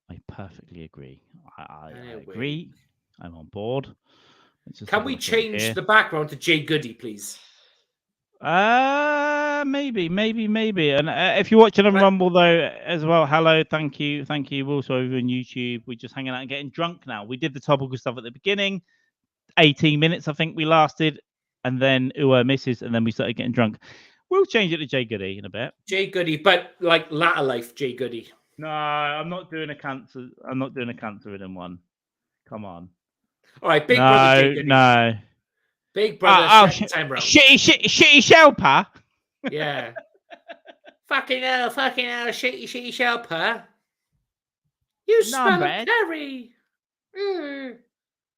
I perfectly agree. I agree. I'm on board. Can we change the background to Jay Goody, please? Maybe. And if you're watching on Rumble though, as well, hello, thank you. We're also over on YouTube. We're just hanging out and getting drunk now. We did the topical stuff at the beginning. 18 minutes, I think we lasted, and then misses, and then we started getting drunk. We'll change it to Jay Goody in a bit. Jay Goody, but like latter life Jay Goody. No, I'm not doing a cancer. I'm not doing a cancer in one. Come on. All right, Big Brother Jay Goody. No. Big Brother. Shitty shelper. Yeah. fucking hell, shitty shelper. You smell of curry.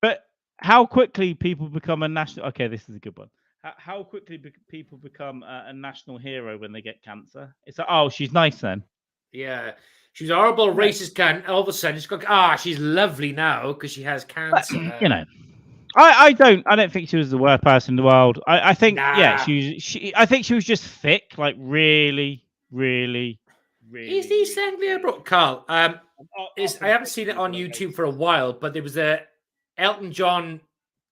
But how quickly people become a national... Okay, this is a good one. How quickly people become a national hero when they get cancer? It's like, oh, she's nice then. Yeah. She's a horrible racist cunt. All of a sudden, she's lovely now because she has cancer. But, you know, I don't think she was the worst person in the world. I think I think she was just thick, like really. Is these Anglia bro? Carl, I haven't seen it on YouTube for a while, but there was a Elton John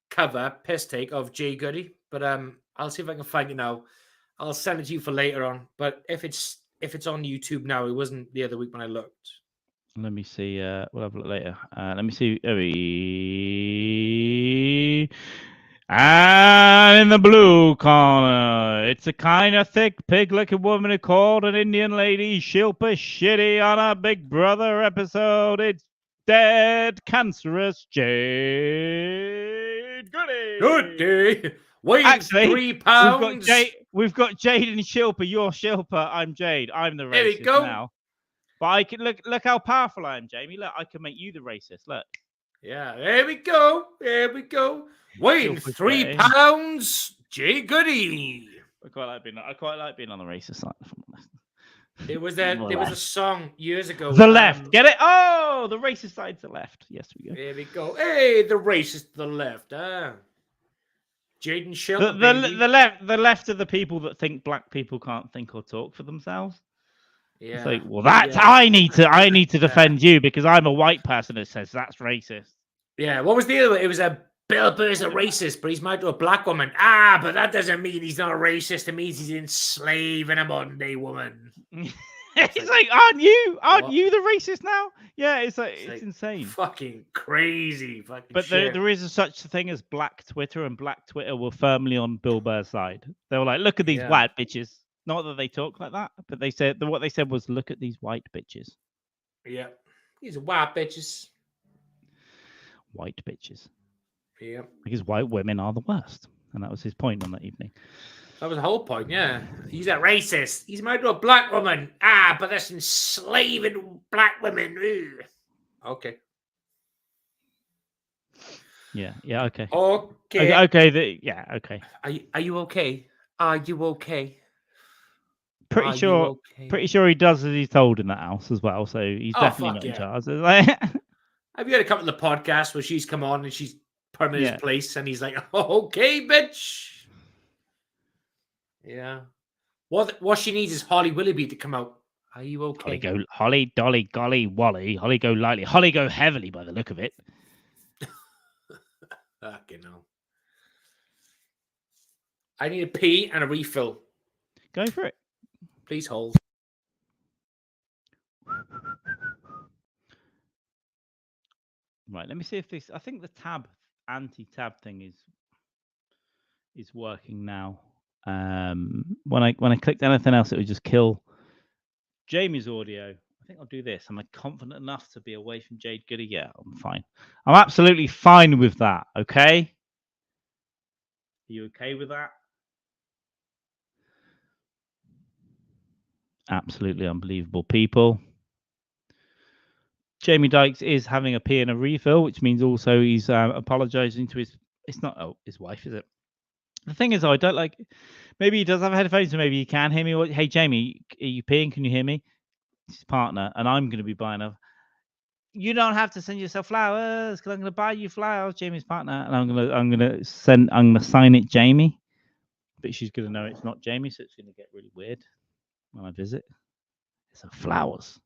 cover piss take of Jay Goody. But I'll see if I can find it now. I'll send it to you for later on. But if it's on YouTube now, it wasn't the other week when I looked. Let me see. We'll have a look later. Let me see. And in the blue corner, it's a kind of thick, pig-looking woman who called an Indian lady Shilpa Shitty on a Big Brother episode. It's dead, cancerous Jade Goody. Goody. Weighing 3 pounds. We've got Jade and Shilpa. You're Shilpa. I'm Jade. I'm the racist now. But I can look how powerful I am, Jamie. Look, I can make you the racist. Look. Yeah, there we go. Weighing 3 pounds, Jay Goody. I quite like being on the racist side. If I'm honest. There was a song years ago. The left, get it? Oh, the racist side's the left. Yes, we go. There we go. Hey, the racist, the left. Jaden Shilpa. The left are the people that think black people can't think or talk for themselves. Yeah. It's like, well, I need to defend you because I'm a white person that says that's racist. Yeah. What was the other one? It was a Bill Burr's a racist, but he's married to a black woman. But that doesn't mean he's not a racist. It means he's enslaving a Monday woman. It's like, aren't you the racist now? Yeah, it's insane. Fucking crazy. But there is such a thing as Black Twitter, and Black Twitter were firmly on Bill Burr's side. They were like, look at these white bitches. Not that they talk like that, but they said what they said was, look at these white bitches. Yeah. These are white bitches. White bitches. Yeah. Because white women are the worst. And that was his point on that evening. That was the whole point, yeah. He's a racist. He's married to a black woman. But that's enslaving black women. Ugh. Okay. Yeah, okay. Okay. Okay. Are you okay? Are you okay? Pretty sure he does as he's told in that house as well. So he's definitely not in charge. Have you had a couple of the podcasts where she's come on and she's put him in his place and he's like, okay, bitch. Yeah. What she needs is Holly Willoughby to come out. Are you okay? Holly, dolly, golly, wally. Holly go lightly. Holly go heavily by the look of it. Fucking hell. I need a pee and a refill. Go for it. Please hold. Right, let me see if this. I think the anti-tab thing is working now. When I clicked anything else, it would just kill Jamie's audio. I think I'll do this. Am I confident enough to be away from Jade Goody? Yeah, I'm fine. I'm absolutely fine with that. Okay. Are you okay with that? Absolutely unbelievable people. Jamie Dykes is having a pee and a refill, which means also he's apologizing to it's not his wife, is it? The thing is, I don't like, maybe he does have headphones, so maybe he can hear me. Hey, Jamie, are you peeing? Can you hear me? It's his partner, and I'm going to be buying you don't have to send yourself flowers because I'm going to buy you flowers, Jamie's partner, and I'm going to sign it Jamie, but she's going to know it's not Jamie, so it's going to get really weird when I visit. It's a flowers.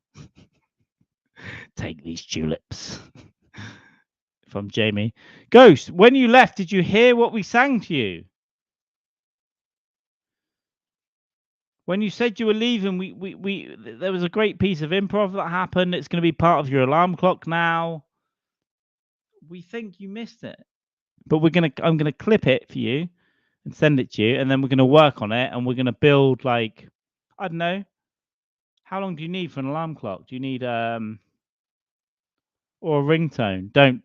Take these tulips. If I'm Jamie. Ghost, when you left, did you hear what we sang to you? When you said you were leaving, there was a great piece of improv that happened. It's going to be part of your alarm clock now. We think you missed it, but I'm gonna clip it for you and send it to you, and then we're gonna work on it, and we're gonna build like, I don't know, how long do you need for an alarm clock? Do you need or a ringtone?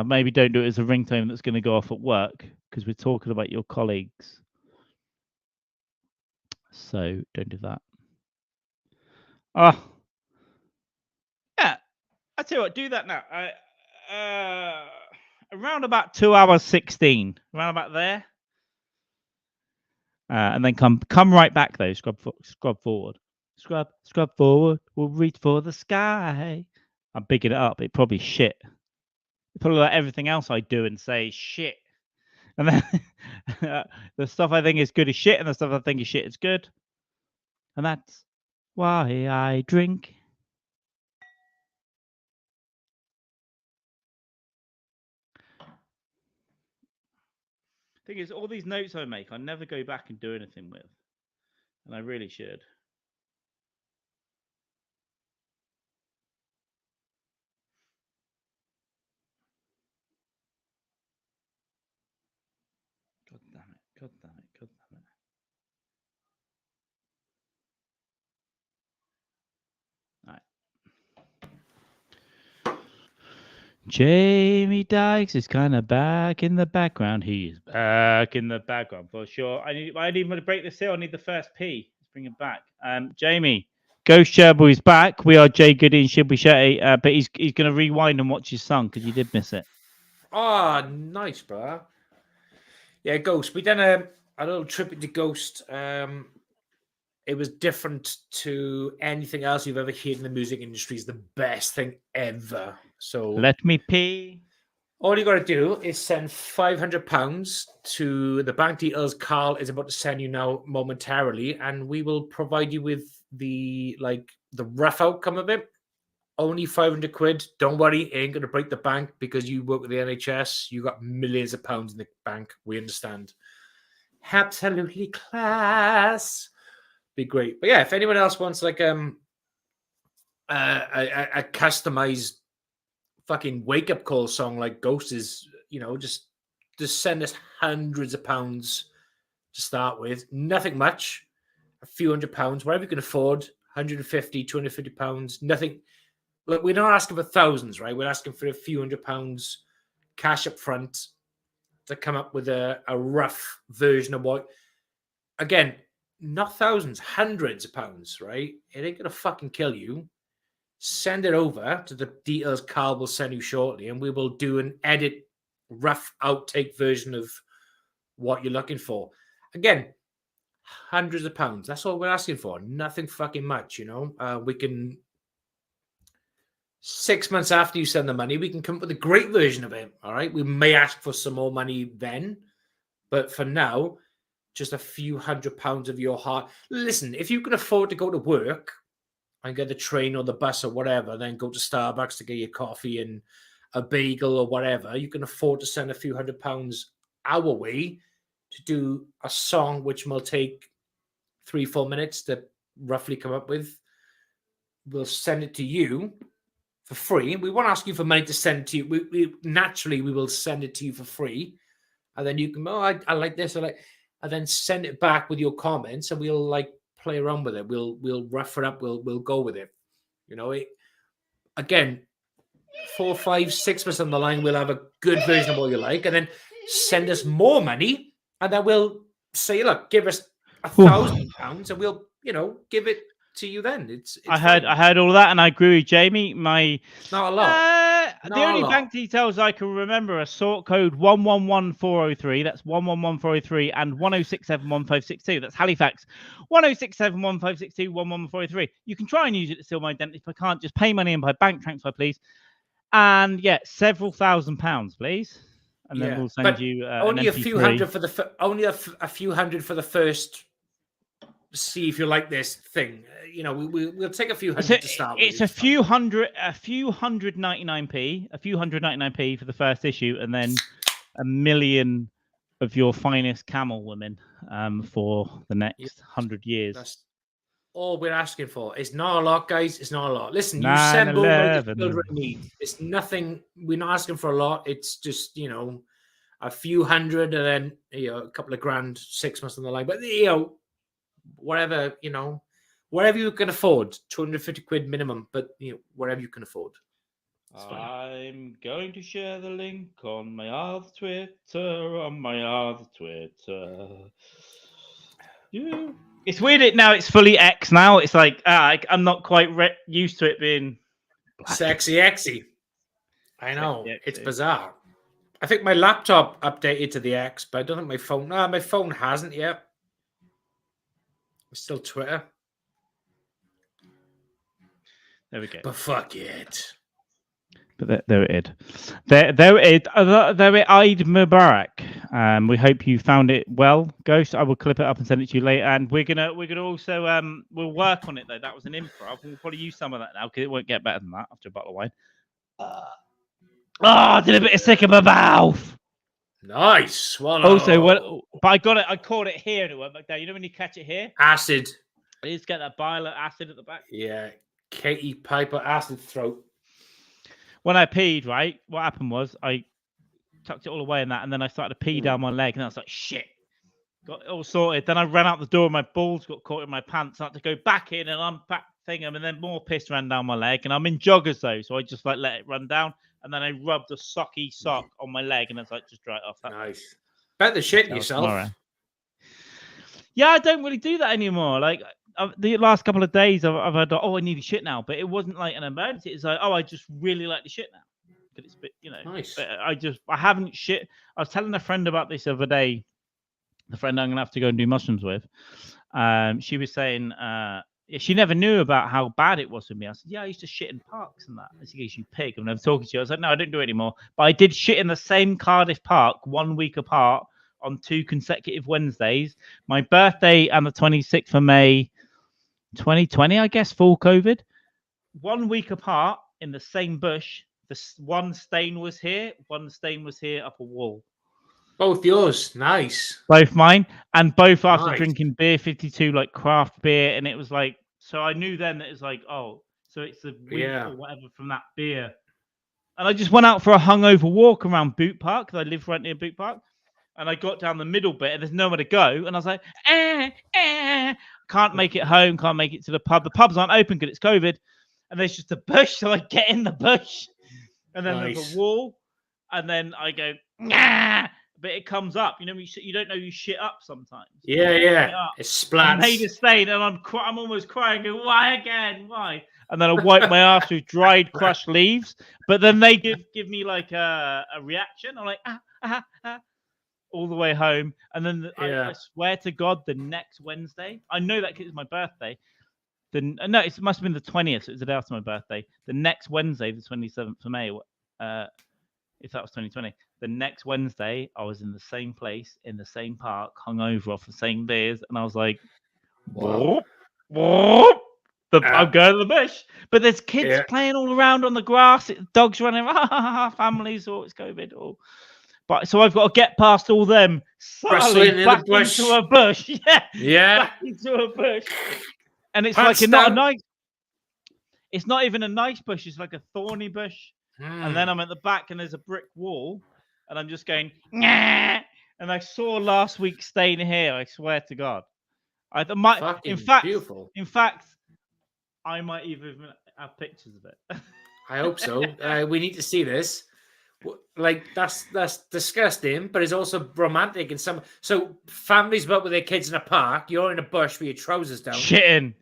Maybe don't do it as a ringtone that's going to go off at work because we're talking about your colleagues. So don't do that. Yeah. I tell you what, do that now. Around about 2 hours 16, around about there. And then come right back though. Scrub forward. Scrub forward. We'll reach for the sky. I'm bigging it up. It probably shit. Probably like everything else I do and say shit. And then the stuff I think is good is shit, and the stuff I think is shit is good. And that's why I drink. Thing is, all these notes I make, I never go back and do anything with. And I really should. God damn it. God damn it. God damn it. Jamie Dykes is kind of back in the background. He is back in the background for sure. I need to break this here. I need the first P. Let's bring it back. Jamie, Ghost Cherboy is back. We are Jay Goody and Shibby Shetty, but he's going to rewind and watch his song because you did miss it. Oh, nice, bro. Yeah, Ghost. We done a little tribute to Ghost. It was different to anything else you've ever heard in the music industry. It's the best thing ever. So let me pee. All you got to do is send £500 to the bank details Carl is about to send you now momentarily, and we will provide you with the rough outcome of it. Only 500 quid. Don't worry, it ain't going to break the bank because you work with the NHS. You got millions of pounds in the bank. We understand. Absolutely class. Be great. But yeah, if anyone else wants like a customized fucking wake up call song like Ghost is, just send us hundreds of pounds to start with. Nothing much. A few £100, whatever you can afford. 150, 250 pounds. Nothing. Look, we're not asking for thousands, right? We're asking for a few £100 cash up front. to come up with a rough version of what, again, not thousands, hundreds of pounds, right? It ain't gonna fucking kill you. Send it over to the details Carl will send you shortly, and we will do an edit, rough outtake version of what you're looking for. Again, hundreds of pounds. That's all we're asking for. Nothing fucking much, you know. We can 6 months after you send the money, we can come up with a great version of it. All right. We may ask for some more money then, but for now, just a few £100 of your heart. Listen, if you can afford to go to work and get the train or the bus or whatever, then go to Starbucks to get your coffee and a bagel or whatever, you can afford to send a few £100 our way to do a song which will take 3-4 minutes to roughly come up with. We'll send it to you for free. We won't ask you for money to send to you. We will send it to you for free, and then you can, I like this, and then send it back with your comments, and we'll like play around with it. We'll rough it up. We'll go with it. You know, again, 4, 5, 6 months on the line, we'll have a good version of what you like, and then send us more money, and then we'll say, look, give us £1,000, and we'll, you know, give it to you then. It's I heard all of that, and I agree with Jamie. It's not a lot. The only bank details I can remember are sort code 111403. That's 111403 and 10671562. That's Halifax 10671562 11403. You can try and use it to steal my identity. If I can't, just pay money in by bank transfer, please. And yeah, several £1,000s, please. And then we'll send you only a few hundred for the only a few hundred for the first. See if you like this thing. You know, we'll take a few hundred to start with. It's a few hundred 99p for the first issue, and then 1 million of your finest camel women for the next 100 years. That's all we're asking for. It's not a lot, guys. It's not a lot. Listen, you send more money than children need. It's nothing. We're not asking for a lot. It's just, you know, a few hundred, and then, you know, a couple of grand 6 months on the line. But, you know, whatever, you know, whatever you can afford, 250 quid minimum, but, you know, whatever you can afford. I'm going to share the link on my other Twitter, Yeah. It's weird now it's fully X now. It's like, I'm not quite used to it being black. Sexy. I know. It's bizarre. I think my laptop updated to the X, but I don't think my phone... No, my phone hasn't yet. It's still Twitter. There we go. But fuck it. But there it is. There it Eid Mubarak. We hope you found it well, Ghost. I will clip it up and send it to you later. And we're gonna also we'll work on it though. That was an improv. We'll probably use some of that now because it won't get better than that after a bottle of wine. I did a bit of sick of my mouth. Nice swallow. Also, but I got it. I caught it here and it went back down. You know when you catch it here? Acid. I just get that bile acid at the back. Yeah, Katie Piper acid throat. When I peed, right, what happened was I tucked it all away in that, and then I started to pee down my leg, and I was like, shit. Got it all sorted. Then I ran out the door, and my balls got caught in my pants. I had to go back in and unpack them, and then more piss ran down my leg. And I'm in joggers, though, so I just like let it run down. And then I rubbed a socky sock on my leg, and it's like, just dry it off. Nice. Better shit yourself. Tomorrow. Yeah, I don't really do that anymore. Like, the last couple of days, I've had, I need a shit now, but it wasn't like an emergency. It's like, I just really like the shit now. But it's a bit, you know, nice. I haven't shit. I was telling a friend about this the other day, the friend I'm gonna have to go and do mushrooms with. She was saying, she never knew about how bad it was for me. I said, yeah, I used to shit in parks and that. I said, you pig. I'm never talking to you. I was like, no, I don't do it anymore. But I did shit in the same Cardiff park 1 week apart on 2 consecutive Wednesdays. My birthday and the 26th of May, 2020, I guess, full COVID. 1 week apart in the same bush. One stain was here, one stain was here up a wall. Both yours, nice. Both mine, and both after drinking beer 52, like craft beer, and it was like, so I knew then that it's like, oh, so it's the week or whatever from that beer. And I just went out for a hungover walk around Boot Park, because I live right near Boot Park, and I got down the middle bit, and there's nowhere to go, and I was like, can't make it home, can't make it to the pub. The pubs aren't open because it's COVID, and there's just a bush, so I get in the bush, and then there's a wall, and then I go, but it comes up. You know, you don't know you shit up sometimes. Yeah. It splats. I made a stain, and I'm almost crying. Going, why again? Why? And then I wipe my ass with dried crushed leaves. But then they give me like a reaction. I'm like all the way home, and then I swear to God, the next Wednesday, I know that it's my birthday. No, it must have been the 20th. So it was the day after my birthday. The next Wednesday, the 27th of May. If that was 2020, the next Wednesday, I was in the same place, in the same park, hungover off the same beers, and I was like, whoop, whoop. I'm going to the bush. But there's kids playing all around on the grass, dogs running, families, it's COVID. But so I've got to get past all them, subtly back into a bush. Back into a bush. And it's like it's not even a nice bush, it's like a thorny bush. And then I'm at the back and there's a brick wall and I'm just going, nah! And I saw last week's stain here, I swear to God. In fact, I might even have pictures of it. I hope so. We need to see this. Like that's disgusting, but it's also romantic in some. So families out with their kids in a park, you're in a bush with your trousers down, shitting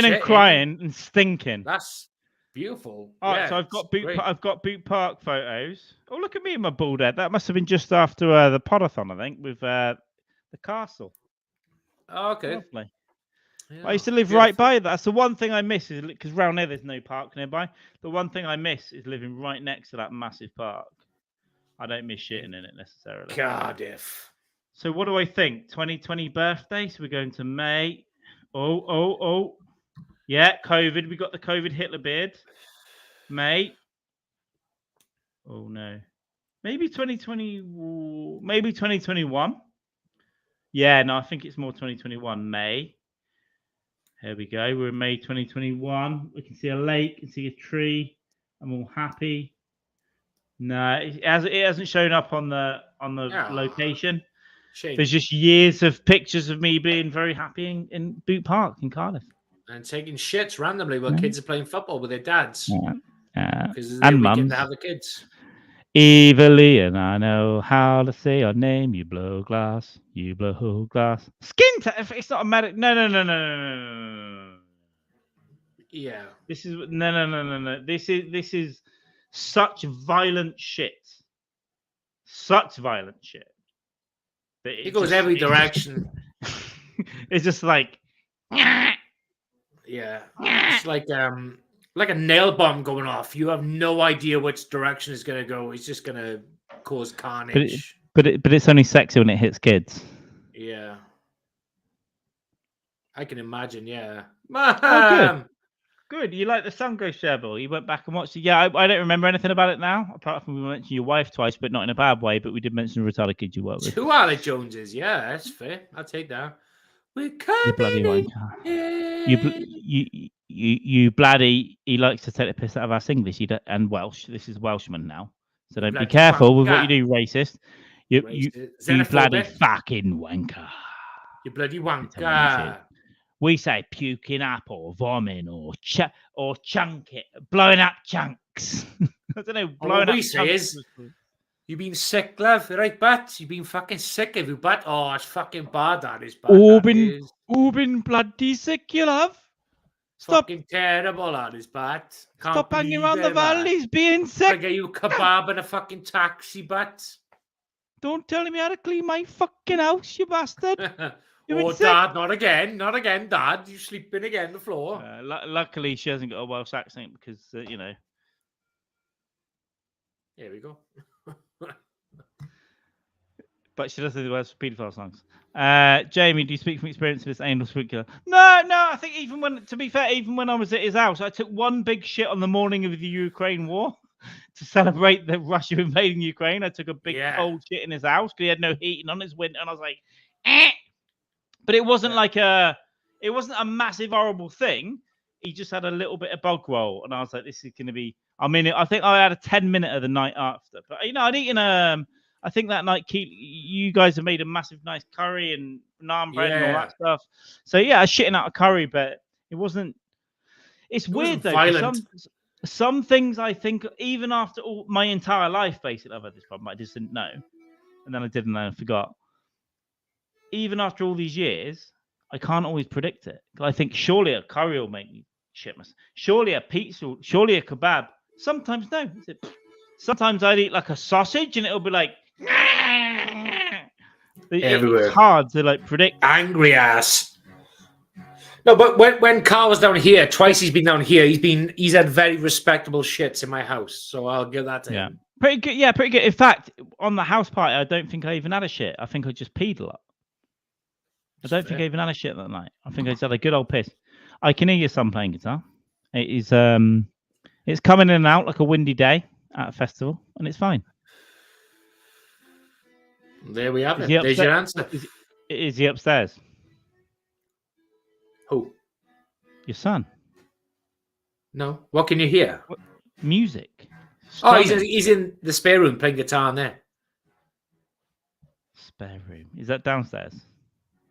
and crying and stinking. That's beautiful. All right, so I've got Boot Park photos. Oh, look at me in my bald head. That must have been just after the podathon, I think, with the castle. Oh, okay. Lovely. Yeah, I used to live right by that. That's the one thing I miss, is because round here there's no park nearby. The one thing I miss is living right next to that massive park. I don't miss shitting in it necessarily. Cardiff. So what do I think? 2020 birthday. So we're going to May. Oh. Yeah, COVID. We got the COVID Hitler beard. May. Oh no. Maybe 2020. Maybe 2021. Yeah, no, I think it's more 2021. May. Here we go. We're in May 2021. We can see a lake. We can see a tree. I'm all happy. No, it hasn't shown up on the location. Shame. There's just years of pictures of me being very happy in Boot Park in Cardiff. And taking shits randomly while kids are playing football with their dads. Because and mums. To have the kids. Evilly, and I know how to say your name. You blow glass. Skin test. It's not a medic. No. Yeah. This is no. This is such violent shit. Such violent shit. It goes every direction. It's just like. Yeah. It's like a nail bomb going off. You have no idea which direction it's going to go. It's just going to cause carnage. But it's only sexy when it hits kids. Yeah. I can imagine, yeah. Oh, good. You like the Sun Ghost Rebel? You went back and watched it. Yeah, I don't remember anything about it now, apart from we mentioned your wife twice, but not in a bad way. But we did mention the retarded kid you work with. 2 Alec Joneses, yeah, that's fair. I'll take that. We're coming bloody wanker. You bloody. He likes to take the piss out of us English. And Welsh. This is Welshman now, so don't be careful with what you do, racist. You bloody fucking wanker. You bloody wanker. We say puking up or vomiting or chunk it, blowing up chunks. I don't know. Blowing up we say chunks. Is you've been sick, love, right, Bat? You've been fucking sick, have you, Bat? Oh, it's fucking bad, that is bad. Been bloody sick, you love. Stop. Fucking terrible, that is bad. Stop hanging around the valleys being sick. I get you a kebab and a fucking taxi, Bat. Don't tell me how to clean my fucking house, you bastard. Oh, Dad, not again, Dad. You're sleeping again on the floor. Luckily, she hasn't got a Welsh accent because, you know. Here we go. But she doesn't do Welsh paedophile songs. Jamie, do you speak from experience with this anal sprinkler? No. I think even when I was at his house, I took one big shit on the morning of the Ukraine war to celebrate the Russia invading Ukraine. I took a big cold shit in his house because he had no heating on his winter, and I was like, eh. But it wasn't it wasn't a massive horrible thing. He just had a little bit of bog roll, and I was like, this is going to be. I mean, I think I had a 10-minute of the night after, but I'd eaten I think that night, you guys have made a massive nice curry and naan bread and all that stuff. So I was shitting out a curry, but it wasn't. It's weird though. Some things I think, even after all my entire life, basically, I've had this problem. I just didn't know. and then I did, and then I forgot. Even after all these years, I can't always predict it. I think surely a curry will make me shit myself. Surely a pizza, surely a kebab. Sometimes no. Sometimes I'd eat like a sausage, and it'll be like everywhere. It's hard to like predict. Angry ass. No, but when Carl was down here, twice he's been down here. He's had very respectable shits in my house, so I'll give that to him. Pretty good. Yeah, pretty good. In fact, on the house party, I don't think I even had a shit. I think I just peed a lot. I don't think I even had a shit that night. I think I just had a good old piss. I can hear your son playing guitar. It is it's coming in and out like a windy day at a festival, and it's fine. There we have it. There's your answer. Is he upstairs? Who? Your son. No. What can you hear? Music. Oh, he's in the spare room playing guitar in there. Spare room. Is that downstairs?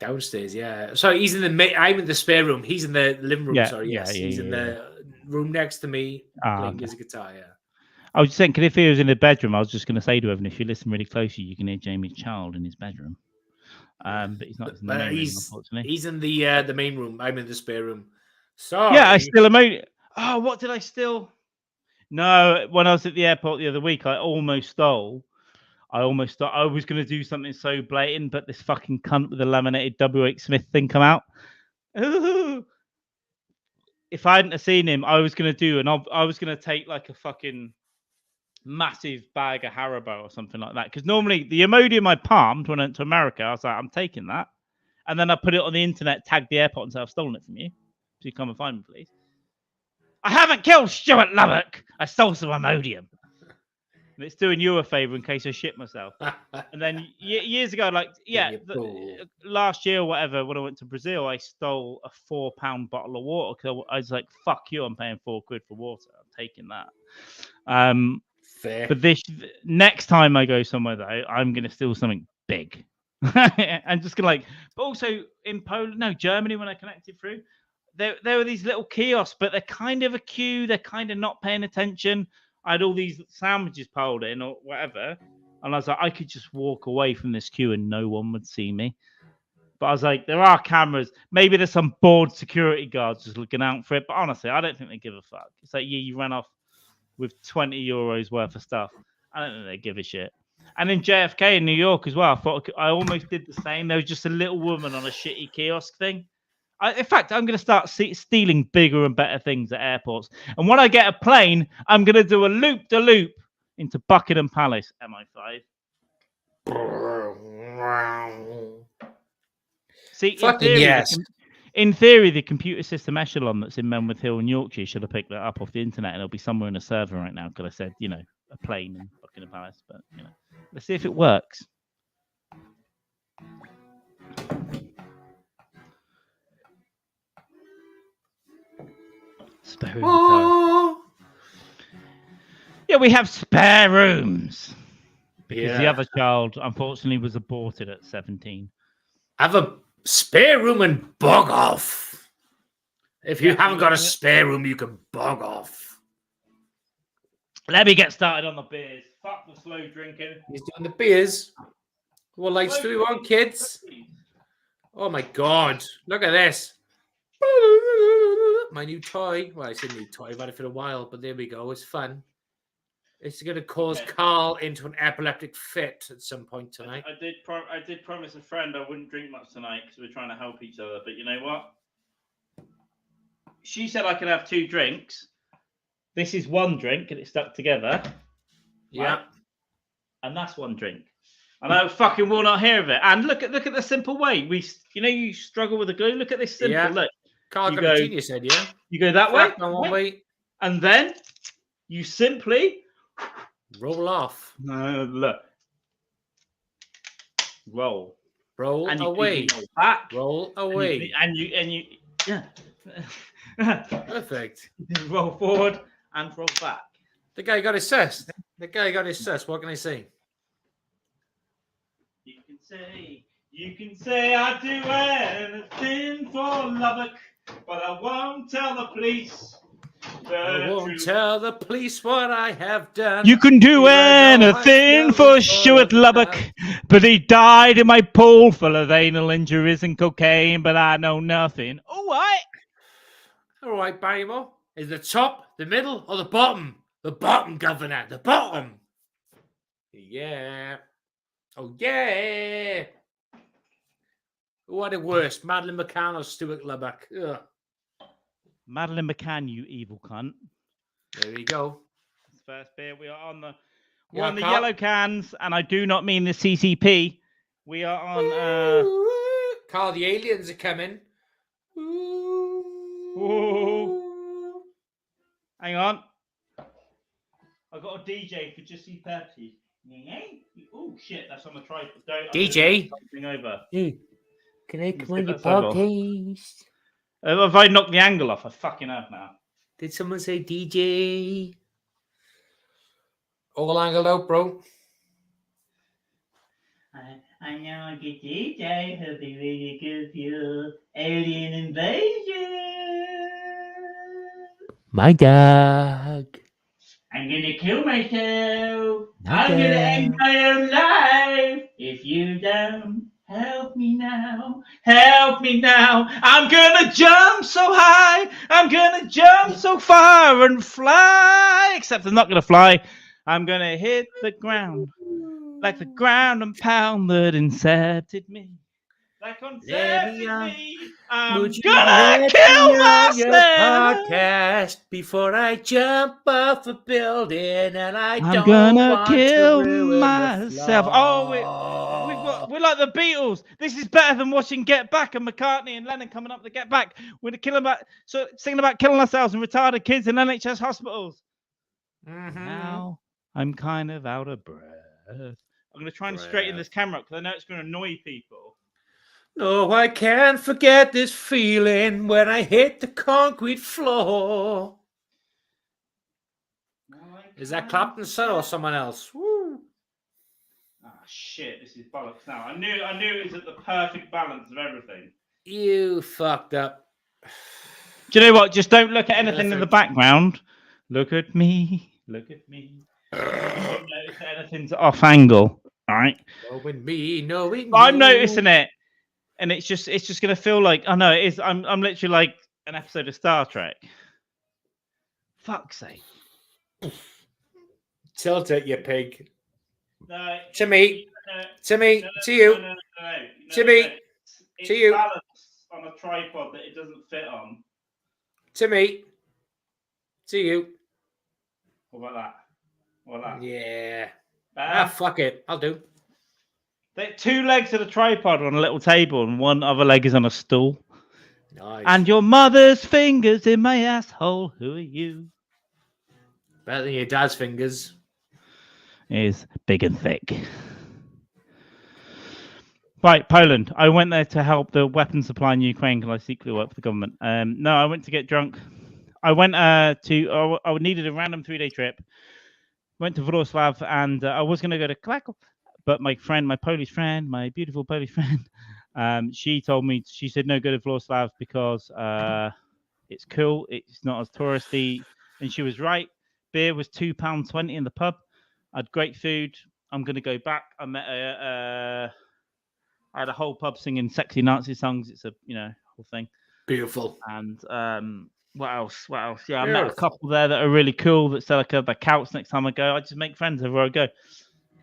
Downstairs, yeah. Sorry, I'm in the spare room. He's in the living room. He's in the room next to me playing his guitar. Yeah. I was just thinking, if he was in the bedroom, I was just going to say to him, if you listen really closely, you can hear Jamie's child in his bedroom. But he's not in the main room, unfortunately. He's in the main room. I'm in the spare room. Sorry. Yeah, I still am. Oh, what did I steal? No, when I was at the airport the other week, I almost stole. I was going to do something so blatant, but this fucking cunt with the laminated W.H. Smith thing come out. Ooh. If I hadn't have seen him, I was going to take like a fucking massive bag of Haribo or something like that. Because normally the Imodium I palmed when I went to America, I was like, I'm taking that. And then I put it on the internet, tagged the airport and said, I've stolen it from you. So you come and find me, please. I haven't killed Stuart Lubbock. I stole some Imodium. And it's doing you a favor in case I shit myself. And then years ago, last year or whatever, when I went to Brazil, I stole a £4 bottle of water because I was like, "Fuck you! I'm paying £4 for water. I'm taking that." Fair. But this next time I go somewhere, though, I'm going to steal something big. I'm just going to but also in Germany, when I connected through, there were these little kiosks, but they're kind of a queue. They're kind of not paying attention. I had all these sandwiches piled in or whatever. And I was like, I could just walk away from this queue and no one would see me. But I was like, there are cameras. Maybe there's some bored security guards just looking out for it. But honestly, I don't think they give a fuck. It's like, you ran off with 20 euros worth of stuff. I don't think they give a shit. And in JFK in New York as well, I almost did the same. There was just a little woman on a shitty kiosk thing. In fact, I'm going to start stealing bigger and better things at airports. And when I get a plane, I'm going to do a loop-de-loop into Buckingham Palace, MI5. See, in theory, the computer system echelon that's in Menwith Hill in Yorkshire should have picked that up off the internet, and it'll be somewhere in a server right now because I said, a plane in Buckingham Palace. But, let's see if it works. Spare room. Yeah, we have spare rooms. Because the other child, unfortunately, was aborted at 17. Have a spare room and bug off. If you haven't got a spare room, you can bug off. Let me get started on the beers. Fuck the slow drinking. He's doing the beers. What lights do we want, kids? Oh my God. Look at this. My new toy. Well, I say new toy. I've had it for a while, but there we go. It's fun. It's going to cause Carl into an epileptic fit at some point tonight. I did promise a friend I wouldn't drink much tonight because we're trying to help each other. But you know what? She said I could have 2 drinks. This is 1 drink and it's stuck together. Yeah. Right? And that's 1 drink. And I fucking will not hear of it. And look at the simple way. You struggle with the glue. Look at this simple. Yeah. Look. Carl got a genius idea. You go that way. One way. And then you simply roll off. No, look. Roll and away. Roll back. Roll away. And you yeah. Perfect. Roll forward and roll back. The guy got assessed. What can I say? You can say I do anything for Lubbock, but I won't tell the police. I won't tell the police what I have done. You can do anything for Stuart Lubbock, But he died in my pool full of anal injuries and cocaine, but I know nothing. All right. All right, Barrymore. Is the top, the middle, or the bottom? The bottom, Governor. The bottom. Yeah. Oh, yeah. What the worst, Madeleine McCann or Stuart Lubbock? Ugh. Madeleine McCann, you evil cunt. There we go. First beer. We are on the Carl? yellow cans, and I do not mean the CCP. We are on. Carl, the aliens are coming. Ooh. Hang on. I got a DJ for Just See Pepsi. Oh shit, that's on the tripod. DJ. Something over. Hey, can I come on your podcast? Have I knocked the angle off? I fucking have now. Did someone say DJ? All angled out, bro. I know I get DJ. He'll be really good for your alien invasion. My dog. I'm gonna kill myself. I'm gonna end my own life. If you don't help me now, help me now. I'm gonna jump so high. I'm gonna jump so far and fly. Except I'm not gonna fly. I'm gonna hit the ground like the ground and pound that incepted me. Like incepted me. I'm gonna kill myself. Podcast before I jump off a building, and I'm gonna kill myself. We're like the Beatles. This is better than watching Get Back and McCartney and Lennon coming up to Get Back. We're singing about killing ourselves and retarded kids in NHS hospitals. Mm-hmm. Now I'm kind of out of breath. I'm gonna try and straighten this camera up because I know it's gonna annoy people. No, I can't forget this feeling when I hit the concrete floor. Is that Clapton son or someone else? Woo! Ah, shit, this is bollocks now. I knew it was at the perfect balance of everything. You fucked up. Do you know what? Just don't look at anything in the background. Look at me. Look at me. Don't notice anything's off angle. All right. Knowing me, knowing I'm you. noticing it, and it's just gonna feel like I know it is. I'm literally like an episode of Star Trek. Fuck's sake. Tilt it, you pig. No. Timmy, to you. No. Timmy, it's to you. Balanced on a tripod that it doesn't fit on. Timmy, to you. What about that? Yeah. Better? Fuck it. I'll do. They're 2 legs of the tripod on a little table, and one other leg is on a stool. Nice. And your mother's fingers in my asshole. Who are you? Better than your dad's fingers. Is big and thick. Right, Poland. I went there to help the weapon supply in Ukraine because I secretly work for the government. No, I went to get drunk. I went I needed a random 3-day trip. Went to Wrocław, and I was going to go to Krakow, but my Polish friend, my beautiful Polish friend, she told me, she said, no, go to Wrocław because it's cool. It's not as touristy. And she was right. Beer was £2.20 in the pub. I had great food. I'm going to go back. I met I had a whole pub singing sexy Nazi songs. It's a, whole thing. Beautiful. And what else? Yeah, I met a couple there that are really cool that sell the couch next time I go. I just make friends everywhere I go.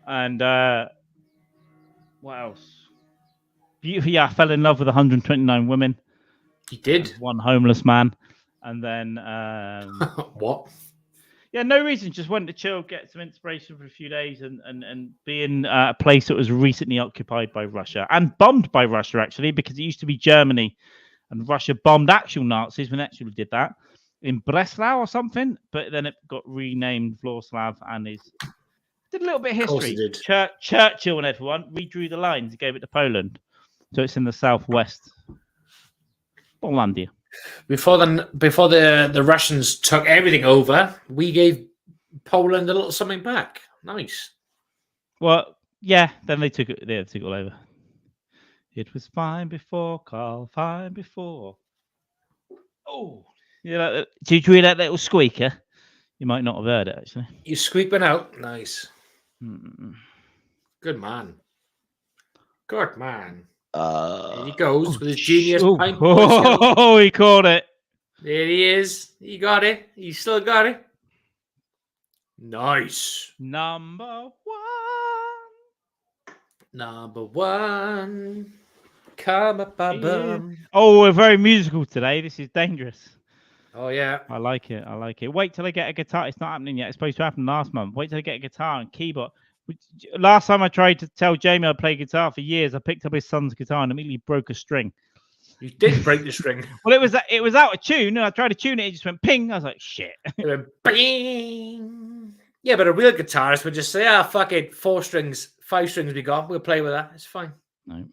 And what else? Yeah, I fell in love with 129 women. You did? One homeless man. And then what? Yeah, no reason. Just went to chill, get some inspiration for a few days, and be in a place that was recently occupied by Russia and bombed by Russia, actually, because it used to be Germany, and Russia bombed actual Nazis when they actually did that in Breslau or something. But then it got renamed Wrocław and did a little bit of history. Of course it did. Churchill and everyone redrew the lines and gave it to Poland, so it's in the southwest, Polandia. Before the Russians took everything over, we gave Poland a little something back. Nice. Well, yeah. Then they took it. They took it all over. It was fine before, Carl. Fine before. Oh, yeah. Did you hear that little squeaker? You might not have heard it actually. You squeaking out. Nice. Mm-mm. Good man. Good man. Here he goes with his genius pint. Oh, he caught it. There he is. He got it. He still got it. Nice. Number one. Come up, bum. Oh, we're very musical today. This is dangerous. Oh, yeah. I like it. Wait till I get a guitar. It's not happening yet. It's supposed to happen last month. Wait till I get a guitar and keyboard. Last time I tried to tell Jamie I'd play guitar for years, I picked up his son's guitar and immediately broke a string. You did break the string. Well, it was out of tune, and I tried to tune it. It just went ping. I was like, shit. It went bing. Yeah, but a real guitarist would just say, fuck it, 4 strings, 5 strings we got. We'll play with that. It's fine. No.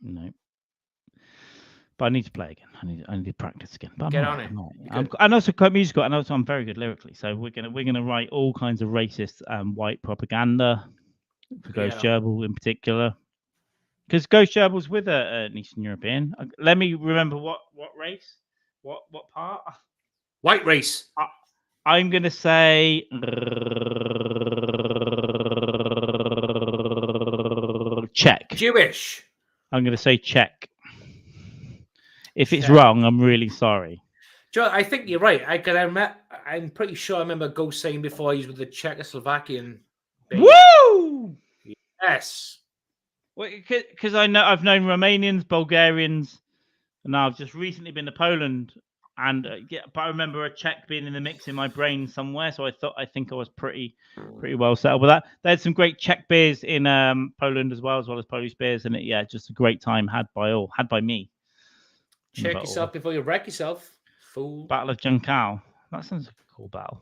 But I need to play again. I need to practice again. But Get on it. I'm also quite musical, and also I'm very good lyrically. So we're gonna write all kinds of racist white propaganda for Ghost Gerbil in particular, because Ghost Gerbil's with an Eastern European. Let me remember what race, what part. White race. I'm gonna say Czech. Jewish. I'm gonna say Czech. If it's wrong, I'm really sorry. Joe, I think you're right. I'm pretty sure I remember Ghost saying before he's with the Czechoslovakian. Woo! Yes. Well, because I've known Romanians, Bulgarians, and I've just recently been to Poland, and but I remember a Czech being in the mix in my brain somewhere. So I think I was pretty well settled with that. They had some great Czech beers in Poland as well as Polish beers, and just a great time had by me. Check yourself before you wreck yourself, fool. Battle of Juncal. That sounds like a cool battle.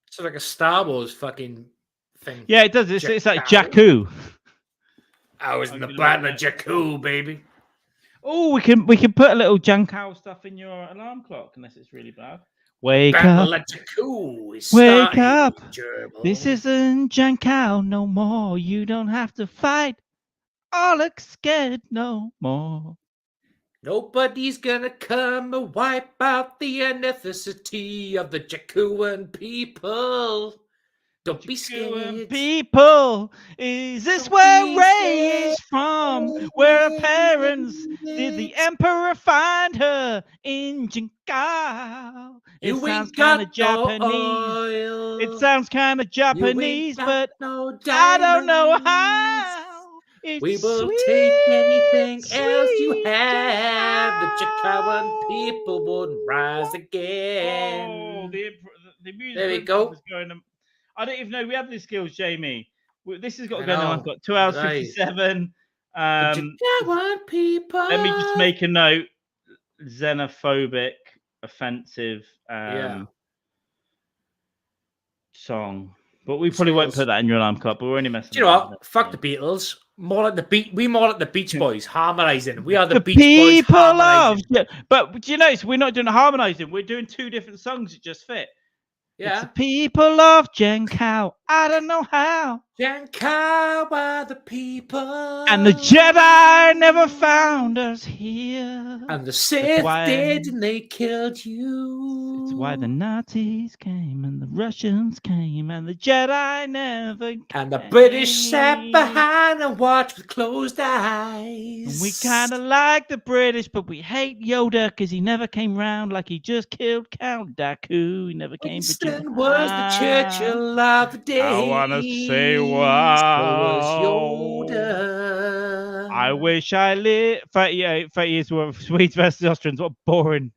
It's like a Star Wars fucking thing. Yeah, it does. It's like Jakku. I was in the Battle of Jakku, baby. Oh, we can put a little Juncal stuff in your alarm clock, unless it's really bad. Wake Battle up. of Jakku is Wake up. Gerbil. This isn't Juncal no more. You don't have to fight or look scared no more. Nobody's gonna come and wipe out the ethnicity of the Jakuan people. Don't be scared. People, is this where Ray is from? Where her parents did the emperor find her in Juncal? It sounds kind of Japanese. It sounds kind of Japanese, but I don't know how. We will take anything else you have. The Jakuan people would rise again. Oh, the music. There we go. I don't even know we have these skills, Jamie. This has got to go now. I've got 2 hours 57. Jakuan people. Let me just make a note. Xenophobic, offensive song. But we probably won't put that in your alarm clock, but we're only messing. Do you know what? Fuck the Beatles. More like the Beach Boys harmonizing. We are the Beach people Boys of. But do you notice we're not doing harmonizing? We're doing 2 different songs that just fit. Yeah. It's the people of Juncal. I don't know how. Juncal are the people. And the Jedi never found us here. And the Sith did, and they killed you. It's why the Nazis came, and the Russians came, and the Jedi never came. And the British sat behind and watched with closed eyes. And we kind of like the British, but we hate Yoda because he never came round, like he just killed Count Dooku. He never came for Jedi. Was the Churchill of the day. I want to say wow. So was Yoda. I wish I lived 30 years worth of Swedes versus Austrians. What boring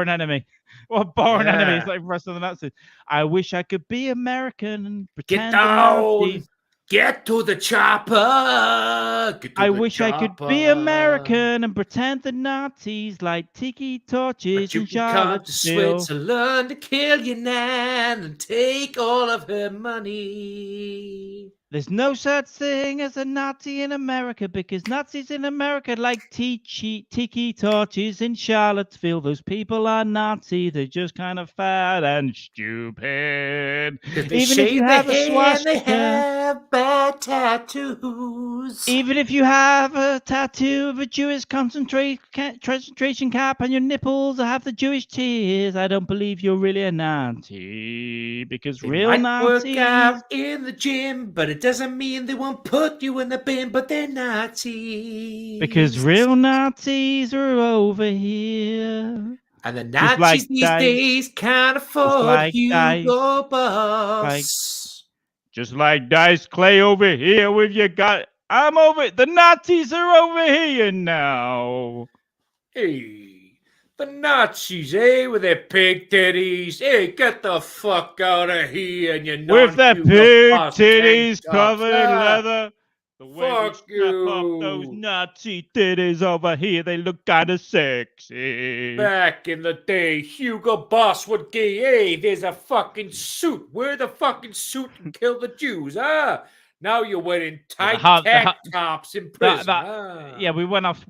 enemy. What boring enemy. It's like the rest of the Nazis. I wish I could be American and pretend. Get down. Get to the chopper. I wish I could be American and pretend the Nazis like tiki torches and Charlottesville. To Switzerland to kill your nan and take all of her money. There's no such thing as a Nazi in America because Nazis in America like tiki torches in Charlottesville. Those people are Nazi. They're just kind of fat and stupid. Even if you have a swastika, they have bad tattoos. Even if you have a tattoo of a Jewish concentration camp on your nipples or have the Jewish tears, I don't believe you're really a Nazi because real Nazis work out in the gym, but it's doesn't mean they won't put you in the bin, but they're Nazis. Because real Nazis are over here. And the Nazis these days can't afford Hugo Boss. Just like Dice Clay over here with your guy. I'm over. The Nazis are over here now. Hey, the Nazis, with their pig titties. Hey, get the fuck out of here and your with their pig titties covered in leather. The way fuck we strap up those Nazi titties over here, they look kind of sexy. Back in the day, Hugo Boss would gay. Hey, there's a fucking suit. Wear the fucking suit and kill the Jews, huh? Now you're wearing tight tank tops in prison. Yeah, we went off.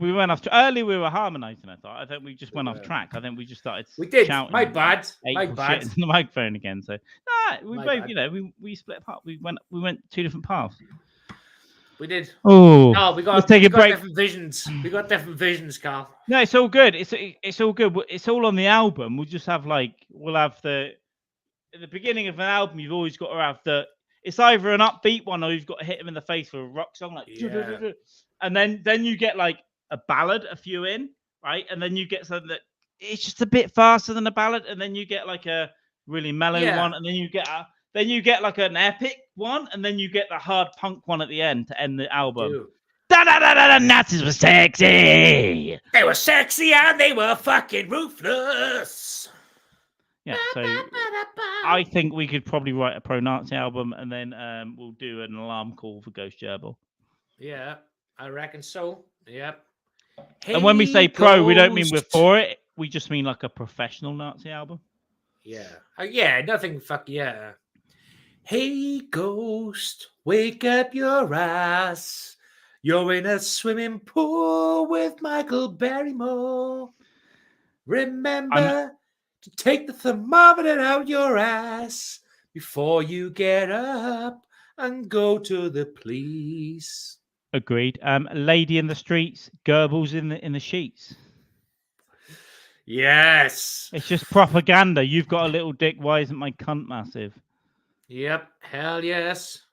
Early, we were harmonizing. I think we just went off track. I think we just started. We did. Shouting My bad. Shit into the microphone again. So we both, we split apart. We went two different paths. We did. Oh, no, we got. Let's take a break. Different visions. We got different visions, Carl. No, it's all good. It's all good. It's all on the album. We'll just have we'll have at the beginning of an album. You've always got to have it's either an upbeat one or you've got to hit him in the face with a rock song, and then you get a ballad, a few in, right, and then you get something that it's just a bit faster than a ballad, and then you get a really mellow one, and then you get an epic one, and then you get the hard punk one at the end to end the album. Da Nazis were sexy. They were sexy and they were fucking ruthless. Yeah, so I think we could probably write a pro-Nazi album, and then we'll do an alarm call for Ghost Gerbil. Yeah, I reckon so. Yep. Hey, and when we say pro, we don't mean we're for it. We just mean a professional Nazi album. Yeah. Yeah, nothing fuck yeah. Hey, Ghost, wake up your ass. You're in a swimming pool with Michael Barrymore. Remember to take the thermometer out your ass before you get up and go to the police. Agreed. Lady in the streets, Goebbels in the sheets. Yes. It's just propaganda. You've got a little dick. Why isn't my cunt massive? Yep. Hell yes.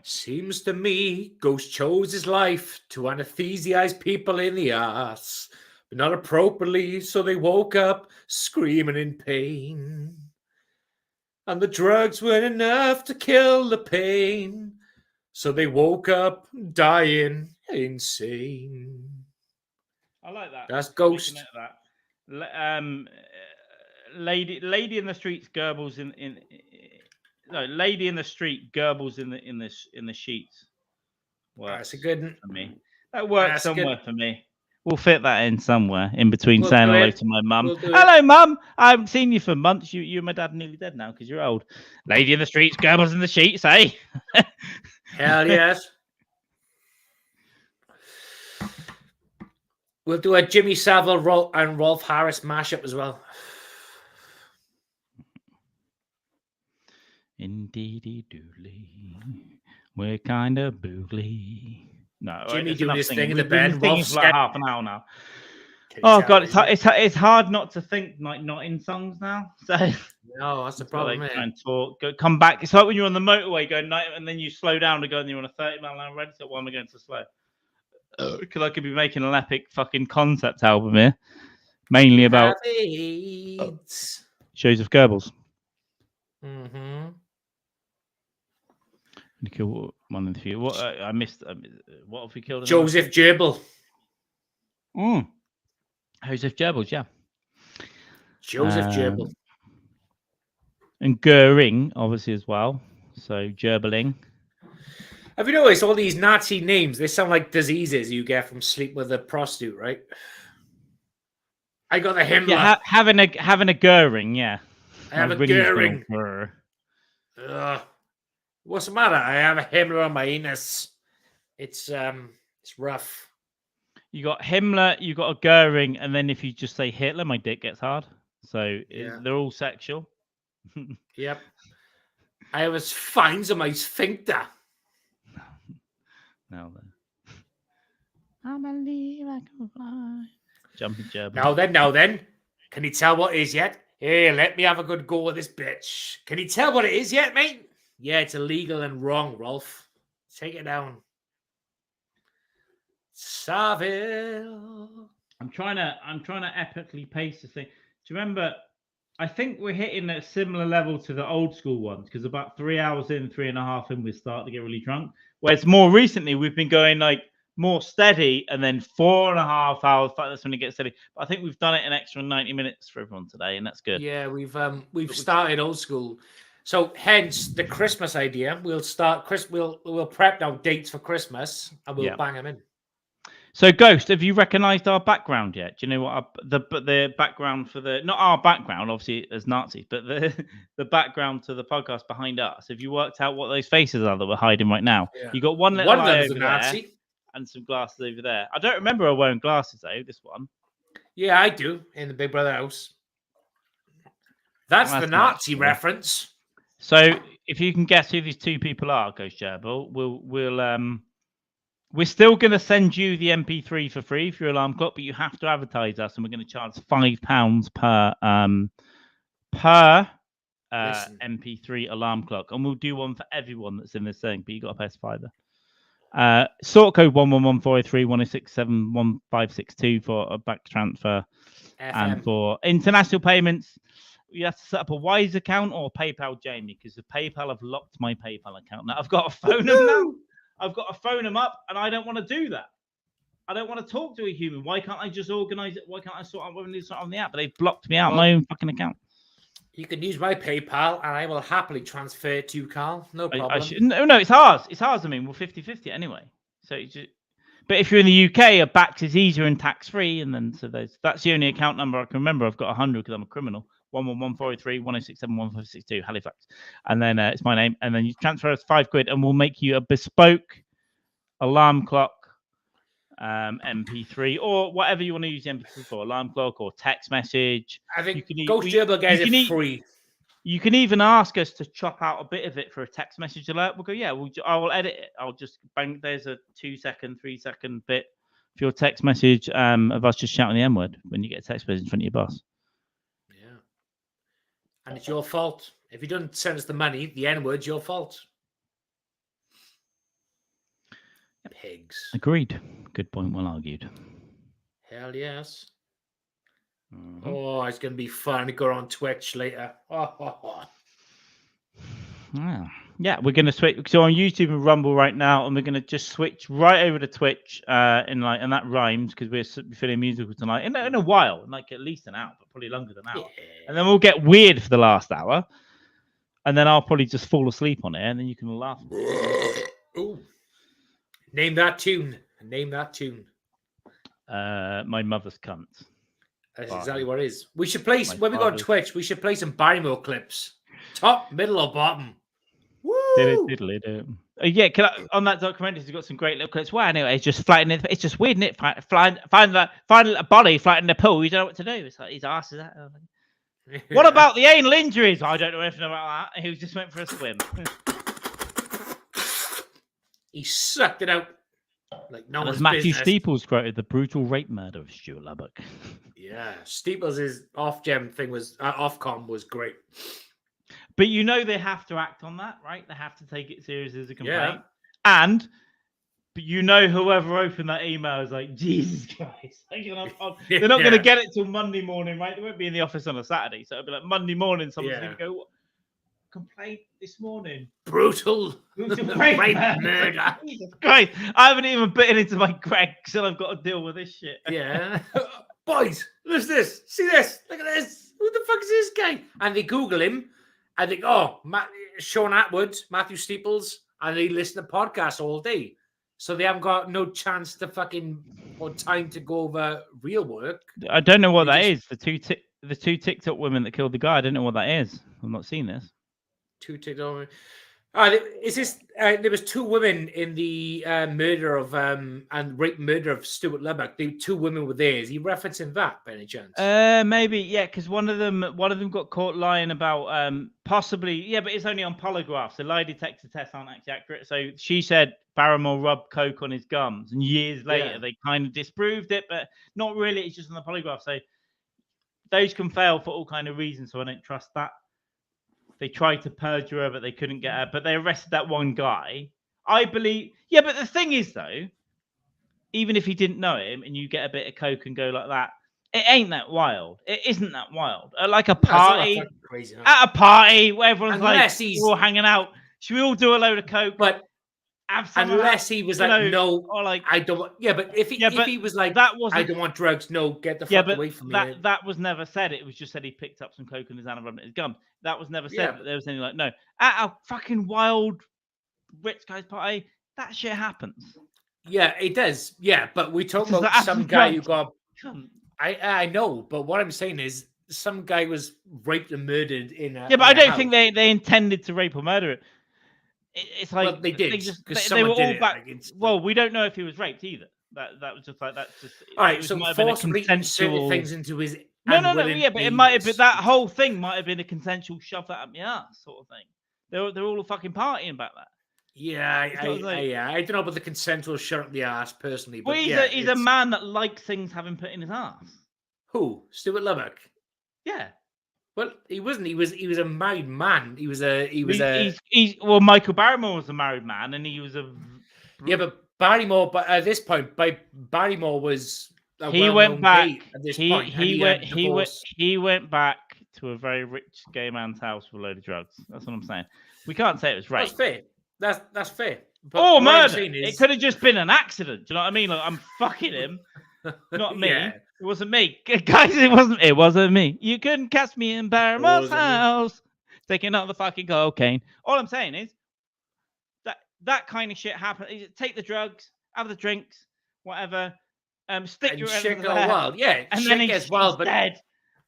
Seems to me Ghost chose his life to anesthesize people in the ass. But not appropriately, so they woke up screaming in pain. And the drugs weren't enough to kill the pain, so they woke up dying insane. I like that. That's Ghost. Lady in the streets, Goebbels Lady in the street, Goebbels in the sheets. Well, that's a good one for me. That works somewhere for me. We'll fit that in somewhere in between saying hello to my mum. Hello, mum. I haven't seen you for months. You and my dad are nearly dead now because you're old. Lady in the streets, Goebbels in the sheets, eh? Hell yes. We'll do a Jimmy Savile and Rolf Harris mashup as well. Indeedy doodly, we're kind of boogly. No, Jimmy doing this thing in the bed. Rolf's for half an hour now. Oh god, it's hard not to think not in songs now. So no, that's the problem. Try and talk, come back. It's like when you're on the motorway going night, and then you slow down to go, and you're on a 30-mile-an-hour road. So why am I going so slow? Because I could be making an epic fucking concept album here, mainly about shows of Goebbels. Mm-hmm. Kill one of the few. What I missed? What have we killed? Joseph Gerbil. Joseph Goebbels, yeah. Joseph Gerbil. And Goering, obviously, as well. So Gerbeling. Have you noticed all these Nazi names? They sound like diseases you get from sleep with a prostitute, right? I got the Himmler. Yeah, having a Goering, yeah. I have a Goering. What's the matter? I have a Himmler on my anus. It's rough. You got Himmler, you got a Goering, and then if you just say Hitler, my dick gets hard. So they're all sexual. Yep. I have his fines on my sphincter. Now then. I believe I can fly. Jumping Gerbil. Now then. Can you tell what it is yet? Hey, let me have a good go with this bitch. Can you tell what it is yet, mate? Yeah, it's illegal and wrong, Rolf. Take it down. Saville. I'm trying to epically pace the thing. Do you remember? I think we're hitting a similar level to the old school ones because about 3 hours in, 3.5 in, we start to get really drunk. Whereas more recently, we've been going like more steady, and then 4.5 hours. That's when it gets steady. But I think we've done it an extra 90 minutes for everyone today, and that's good. Yeah, we've started old school. So hence the Christmas idea. We'll start we'll prep now dates for Christmas and we'll bang them in. So Ghost, have you recognised our background yet? Do you know what the background for not our background, obviously as Nazis, but the background to the podcast behind us? Have you worked out what those faces are that we're hiding right now? Yeah. You got one little eye over Nazi. there and some glasses over there. I don't remember her wearing glasses though. This one. Yeah, I do in the Big Brother house. That's the Nazi reference. So if you can guess who these two people are, Ghost Gerbil, we're still going to send you the MP3 for free for your alarm clock, but you have to advertise us, and we're going to charge £5 per MP3 alarm clock, and we'll do one for everyone that's in this thing. But you got to pay us £5. Sort code 1114310671562 for a back transfer, and for international payments, you have to set up a Wise account or PayPal, Jamie, because the PayPal have locked my PayPal account. Now I've got to phone them now. I've got to phone them up, and I don't want to do that. I don't want to talk to a human. Why can't I just organise it? Why can't I sort out what I need to sort on the app? But they've blocked me out my own fucking account. You can use my PayPal, and I will happily transfer it to you, Carl. No problem. No, it's ours. It's ours. I mean, we're 50-50 anyway. So it's just... But if you're in the UK, a BACS is easier and tax-free, and then that's the only account number I can remember. I've got 100 because I'm a criminal. 1114310671562 Halifax, and then it's my name, and then you transfer us £5, and we'll make you a bespoke alarm clock, MP3, or whatever you want to use the MP3 for, alarm clock or text message. I think Ghost Gerbil gets it free. You can even ask us to chop out a bit of it for a text message alert. We'll go, yeah, I will edit it. I'll just bang. There's a 2-second, 3-second bit for your text message of us just shouting the M word when you get a text message in front of your boss. Yeah. And it's your fault. If you don't send us the money, the N-word's your fault. Pigs. Agreed. Good point. Well argued. Hell yes. Mm-hmm. Oh, it's going to be fun to go on Twitch later. Yeah, we're going to switch. So on YouTube and Rumble right now, and we're going to just switch right over to Twitch and that rhymes because we're feeling musical tonight in a while, like at least an hour, but probably longer than an hour. Yeah. And then we'll get weird for the last hour, and then I'll probably just fall asleep on it, and then you can laugh. Ooh. Name that tune. My mother's cunt. That's exactly what it is. We should play when we go on Twitch. We should play some Barrymore clips, top, middle, or bottom. Woo! Yeah, on that documentary, you've got some great little clips. Well, anyway, it's just flying. It's just weird, isn't it? Find a body flying in the pool. You don't know what to do. It's like his ass is that. What about the anal injuries? I don't know anything about that. He just went for a swim. He sucked it out like no one's Matthew business. Steeples quoted the brutal rape murder of Stuart Lubbock. Yeah, Steeples' off-gem thing was off-com was great. But you know they have to act on that, right? They have to take it serious as a complaint. Yeah. But you know whoever opened that email is like, Jesus Christ. They're not going to get it till Monday morning, right? They won't be in the office on a Saturday. So it'll be like Monday morning, someone's going to go, complaint this morning. Brutal rape murder. Jesus Christ. I haven't even bitten into my Greg, so I've got to deal with this shit. Yeah. Boys, listen to this. See this. Look at this. Who the fuck is this guy? And they Google him. I think, Sean Atwood, Matthew Steeples, and they listen to podcasts all day. So they haven't got no chance to or time to go over real work. I don't know what that is. The two TikTok women that killed the guy. I don't know what that is. I've not seen this. Two TikTok. Is this? There was two women in the murder of and rape murder of Stuart Lubbock. The two women were there. Is he referencing that by any chance? Maybe, yeah, because one of them got caught lying about possibly, yeah, but it's only on polygraph, so lie detector tests aren't actually accurate. So she said Barrymore rubbed coke on his gums, and years later they kind of disproved it, but not really. It's just on the polygraph. So those can fail for all kind of reasons. So I don't trust that. they tried to perjure her, but they couldn't get her. But they arrested that one guy. I believe. Yeah, but the thing is, though, even if he didn't know him and you get a bit of coke and go like that, it ain't that wild. It isn't that wild. At like a party, crazy, at a party where everyone's unless like, we're all hanging out. Should we all do a load of coke? But unless he was like, no, or like, I don't. Yeah, but if he was like, that wasn't, I don't want drugs. No, get the fuck away from me. That was never said. It was just said he picked up some coke in his hand and rubbed it in his gum. That was never said. But there was anything like, no, at a fucking wild rich guy's party, that shit happens. Yeah, it does. Yeah, but we talk about some guy who got. I know, but what I'm saying is some guy was raped and murdered in a. Yeah, but I don't think they intended to rape or murder it. It's like, well, they did. They were all back. Well, we don't know if he was raped either. That was just like, that's just. All right, so forcibly inserted things into his. No, yeah, but it might have been, that whole thing might have been a consensual shove that up my ass sort of thing. They're all fucking partying about that. Yeah, I don't know about the consensual shut up the ass personally. But well, he's a man that likes things having put in his ass. Who? Stuart Lubbock? Yeah. Well, he wasn't. He was a married man. Well, Michael Barrymore was a married man, and he was a. Yeah, but Barrymore. But at this point, Barrymore was. He went back. At this point, he went back to a very rich gay man's house with a load of drugs. That's what I'm saying. We can't say it was rape. That's fair. That's fair. But murder. It could have just been an accident. Do you know what I mean? Like, I'm fucking him. Not me. Yeah. It wasn't me. Guys, it wasn't me. You couldn't catch me in Barrymore's house. Taking out the fucking cocaine. All I'm saying is that kind of shit happened. Take the drugs, have the drinks, whatever. Stick your shit go wild. Yeah, and shit then gets wild, but dead.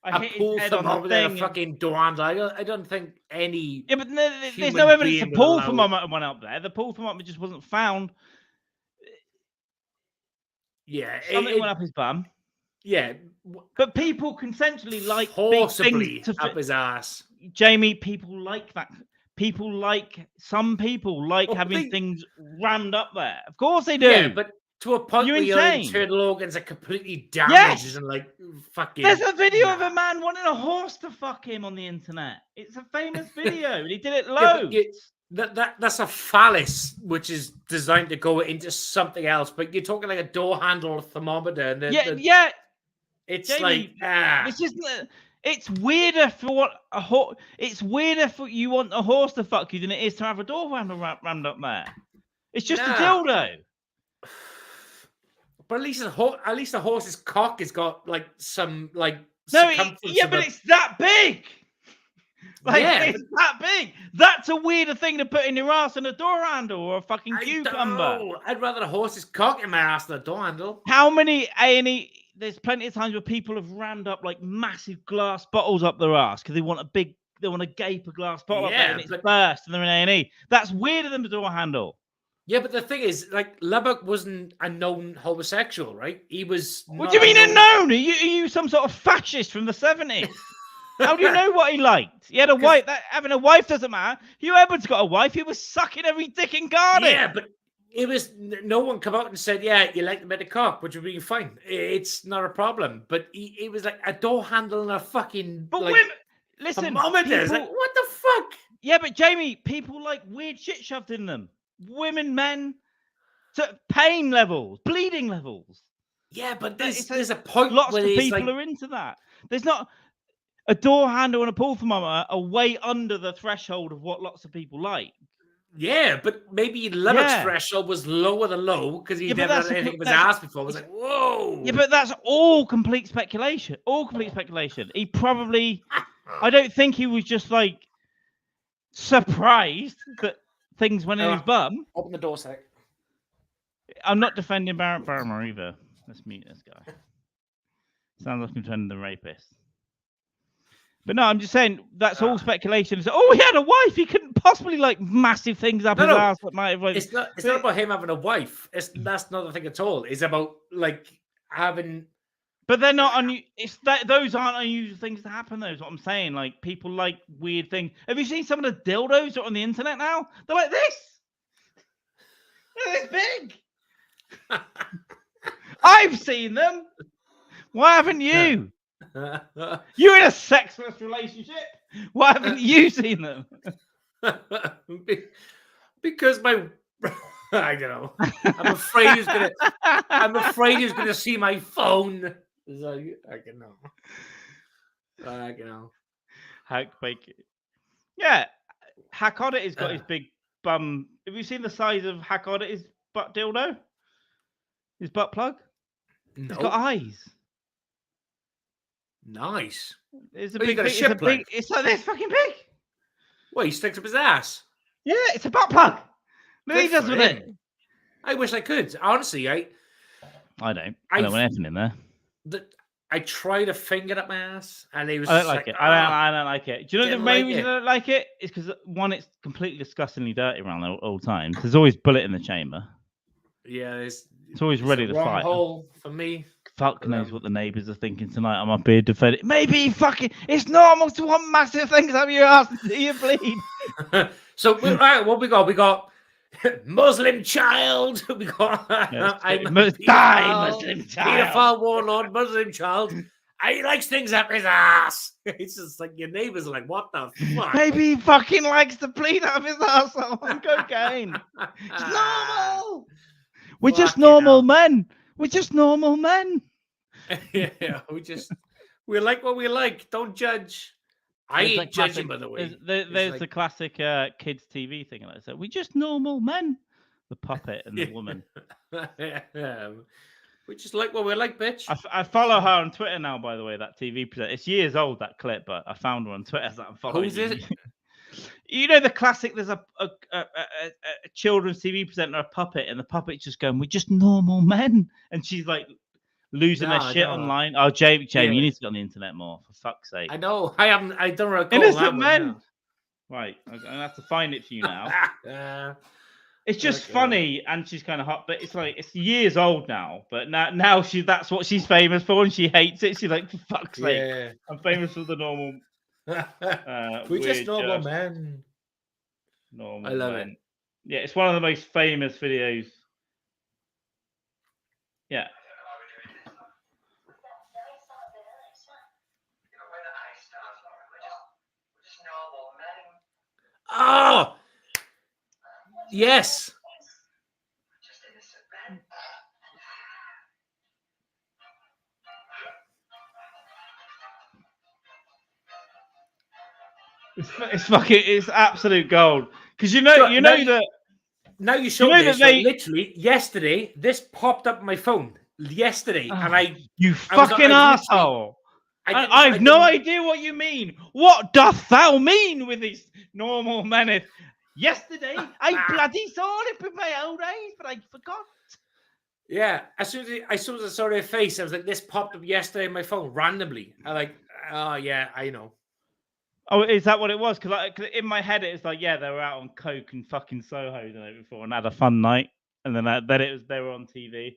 I pull from over there a fucking door handle. I don't think any. Yeah, but there's no evidence to pull from one up there. The pull from up just wasn't found. Yeah, something went up his bum. Yeah, but people consensually like forcibly up his ass. Jamie, people like that. Some people like having things rammed up there. Of course they do. Yeah, but to a point where your internal organs are completely damaged and like fucking. There's a video of a man wanting a horse to fuck him on the internet. It's a famous video, and he did it loads. That's a phallus, which is designed to go into something else. But you're talking like a door handle or a thermometer, and it's Jamie, like This isn't. It's weirder for what a horse. It's weirder for you want a horse to fuck you than it is to have a door handle rammed up there. It's just a dildo. But at least a horse's cock has got like some like. No, but it's that big. It's that big. That's a weirder thing to put in your ass than a door handle or a fucking cucumber. I'd rather a horse's cock in my ass than a door handle. How many A&E? There's plenty of times where people have rammed up like massive glass bottles up their ass because they want to gape a glass bottle up there and it's burst and they're in A&E. That's weirder than the door handle. Yeah, but the thing is, like, Lubbock wasn't a known homosexual, right? He was. What do you mean unknown? Are you some sort of fascist from the 70s? How do you know what he liked? He had a wife. Having a wife doesn't matter. Hugh Edwards got a wife. He was sucking every dick in garden. Yeah, but it was no one come out and said, "Yeah, you like the bit of cock," which would be fine. It's not a problem. But it was like a door handle and a fucking. But like, women, listen, thermometers. Like, what the fuck? Yeah, but Jamie, people like weird shit shoved in them. Women, men, to pain levels, bleeding levels. Yeah, but there's a point. Lots of people are into that. There's not. A door handle and a pull thermometer are way under the threshold of what lots of people like. Yeah, but maybe Lubbock's threshold was lower than low because he never had anything of his ass before. It was like, whoa. Yeah, but that's all complete speculation. He probably, I don't think he was just like surprised that things went in his bum. Open the door, sec. I'm not defending Barrymore either. Let's mute this guy. Sounds like I'm defending the rapist. But no, I'm just saying that's all speculation. It's, he had a wife. He couldn't possibly like massive things up his ass that might have. Like, it's not about him having a wife. That's not the thing at all. It's about like having. But they're not those aren't unusual things to happen. Though is what I'm saying. Like people like weird things. Have you seen some of the dildos that are on the internet now? They're like this. They're this big. I've seen them. Why haven't you? You're in a sexless relationship. Why haven't you seen them? Because I don't know. I'm afraid he's gonna see my phone. So, I can know. Hank Bacon. Yeah, Hack Oddit's got his big bum. Have you seen the size of Hack Oddit's butt dildo? His butt plug? No. He's got eyes. Nice. It's a big. It's like this fucking big. Well, he sticks up his ass. Yeah, it's a butt plug. What he does with it? I wish I could. Honestly, I don't want anything in there. I tried a finger up my ass, and he was. I don't like it. I don't like it. Do you know the main reason I don't like it? It's because one, it's completely disgustingly dirty around all times. There's always bullet in the chamber. Yeah, it's always ready to fight. Hole for me. Fuck knows what the neighbours are thinking tonight. I'm up here defending. Maybe it's normal to want massive things up your ass until you bleed. So what we got? We got Muslim child. We got Muslim child. Pedophile warlord, Muslim child. He likes things up his ass. It's just like your neighbours are like, what the fuck? Maybe he fucking likes to bleed out of his ass on cocaine. It's normal. We're just normal men. We're just normal men. Yeah, we like what we like. Don't judge. I ain't judging, by the way. There's the classic kids' TV thing like that. We're just normal men. The puppet and the woman. We just like what we like, bitch. I follow her on Twitter now, by the way, that TV presenter. It's years old, that clip, but I found her on Twitter. I'm following. Who's it? You know the classic, there's a children's TV presenter, a puppet, and the puppet's just going, we're just normal men. And she's like losing her shit online. Oh, Jamie, you need to get on the internet more, for fuck's sake. I know. I don't recall Innocent men. No. Right, I'm going to have to find it for you now. It's just funny, and she's kind of hot, but it's like, it's years old now. But now that's what she's famous for, and she hates it. She's like, for fuck's sake, I'm famous for the normal. We just normal men. Normal I love men. it. Yeah, it's one of the most famous videos. Yeah. Oh, yes. It's absolute gold. Because you know that. Now you showed this. Literally yesterday, this popped up on my phone yesterday, and you fucking asshole. I've no idea what you mean. What doth thou mean with these normal men? Yesterday, I bloody saw it with my own eyes, but I forgot. Yeah, as soon as I saw their face, I was like, this popped up yesterday on my phone randomly. I'm like, oh yeah, I know. Oh, is that what it was? Because in my head, it's like, yeah, they were out on coke and fucking Soho the night before and had a fun night, and then they were on TV.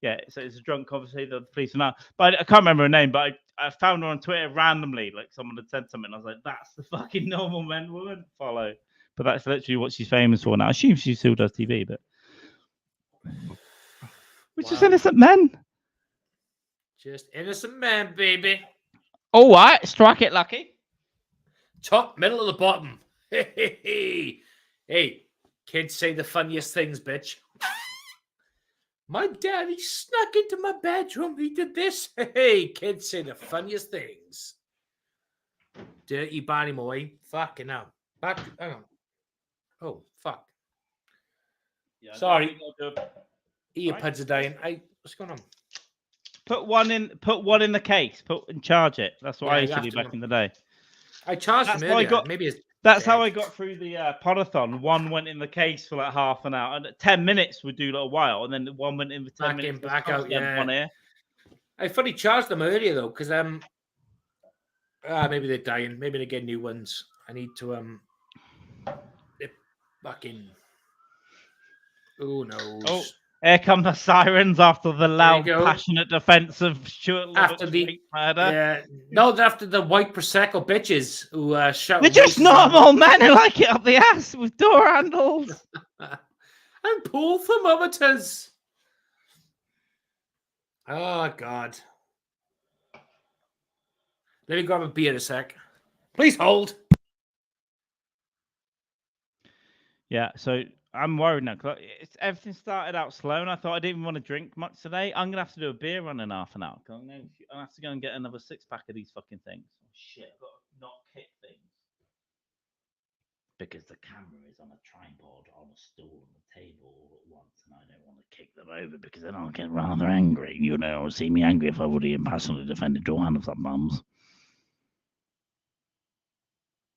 Yeah, so it's a drunk conversation. The police are now, but I can't remember her name. But I found her on Twitter randomly. Like someone had said something. I was like, that's the fucking normal men woman follow. But that's literally what she's famous for now. I assume she still does TV, but we're just innocent men. Just innocent men, baby. All right, strike it, Lucky. Top, middle, of the bottom. Hey, kids say the funniest things, bitch. My daddy snuck into my bedroom. He did this. Hey, kids say the funniest things. Dirty Barrymore. Fucking hell. Hang on. Oh, fuck. Yeah, sorry. Earpods are dying. What's going on? Put one in the case. Put and charge it. That's what I used to do back in the day. I charged him earlier. That's how I got through the podathon. One went in the case for like half an hour, and 10 minutes would do a while, and then one went in for 10 minutes. Back out, yeah. One ear. I fully charged them earlier though, because maybe they're dying. Maybe they get new ones. I need to fucking. Who knows? Oh, here come the sirens after the loud, passionate defense of Stuart after the murder. Yeah, no, after the white prosecco bitches who shout. They're just normal men who like it up the ass with door handles and pool thermometers. Oh God! Let me grab a beer a sec. Please hold. Yeah, so I'm worried now because everything started out slow, and I thought I didn't even want to drink much today. I'm gonna have to do a beer run in half an hour. I'm gonna have to go and get another 6-pack of these fucking things. Oh, shit, I've got to not kick things because the camera is on a tripod on a stool on the table all at once, and I don't want to kick them over because then I'll get rather angry. You know, see me angry if I would have passionately defended your hand of that bums.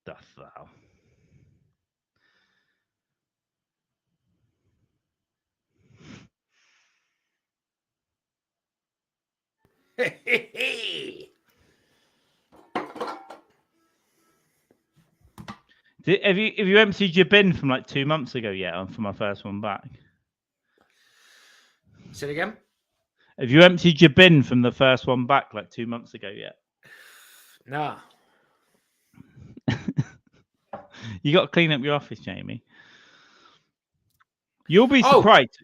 Doth thou? Have you emptied your bin from like 2 months ago yet? For my first one back. Say it again. Have you emptied your bin from the first one back like 2 months ago yet? No. You got to clean up your office, Jamie. You'll be surprised.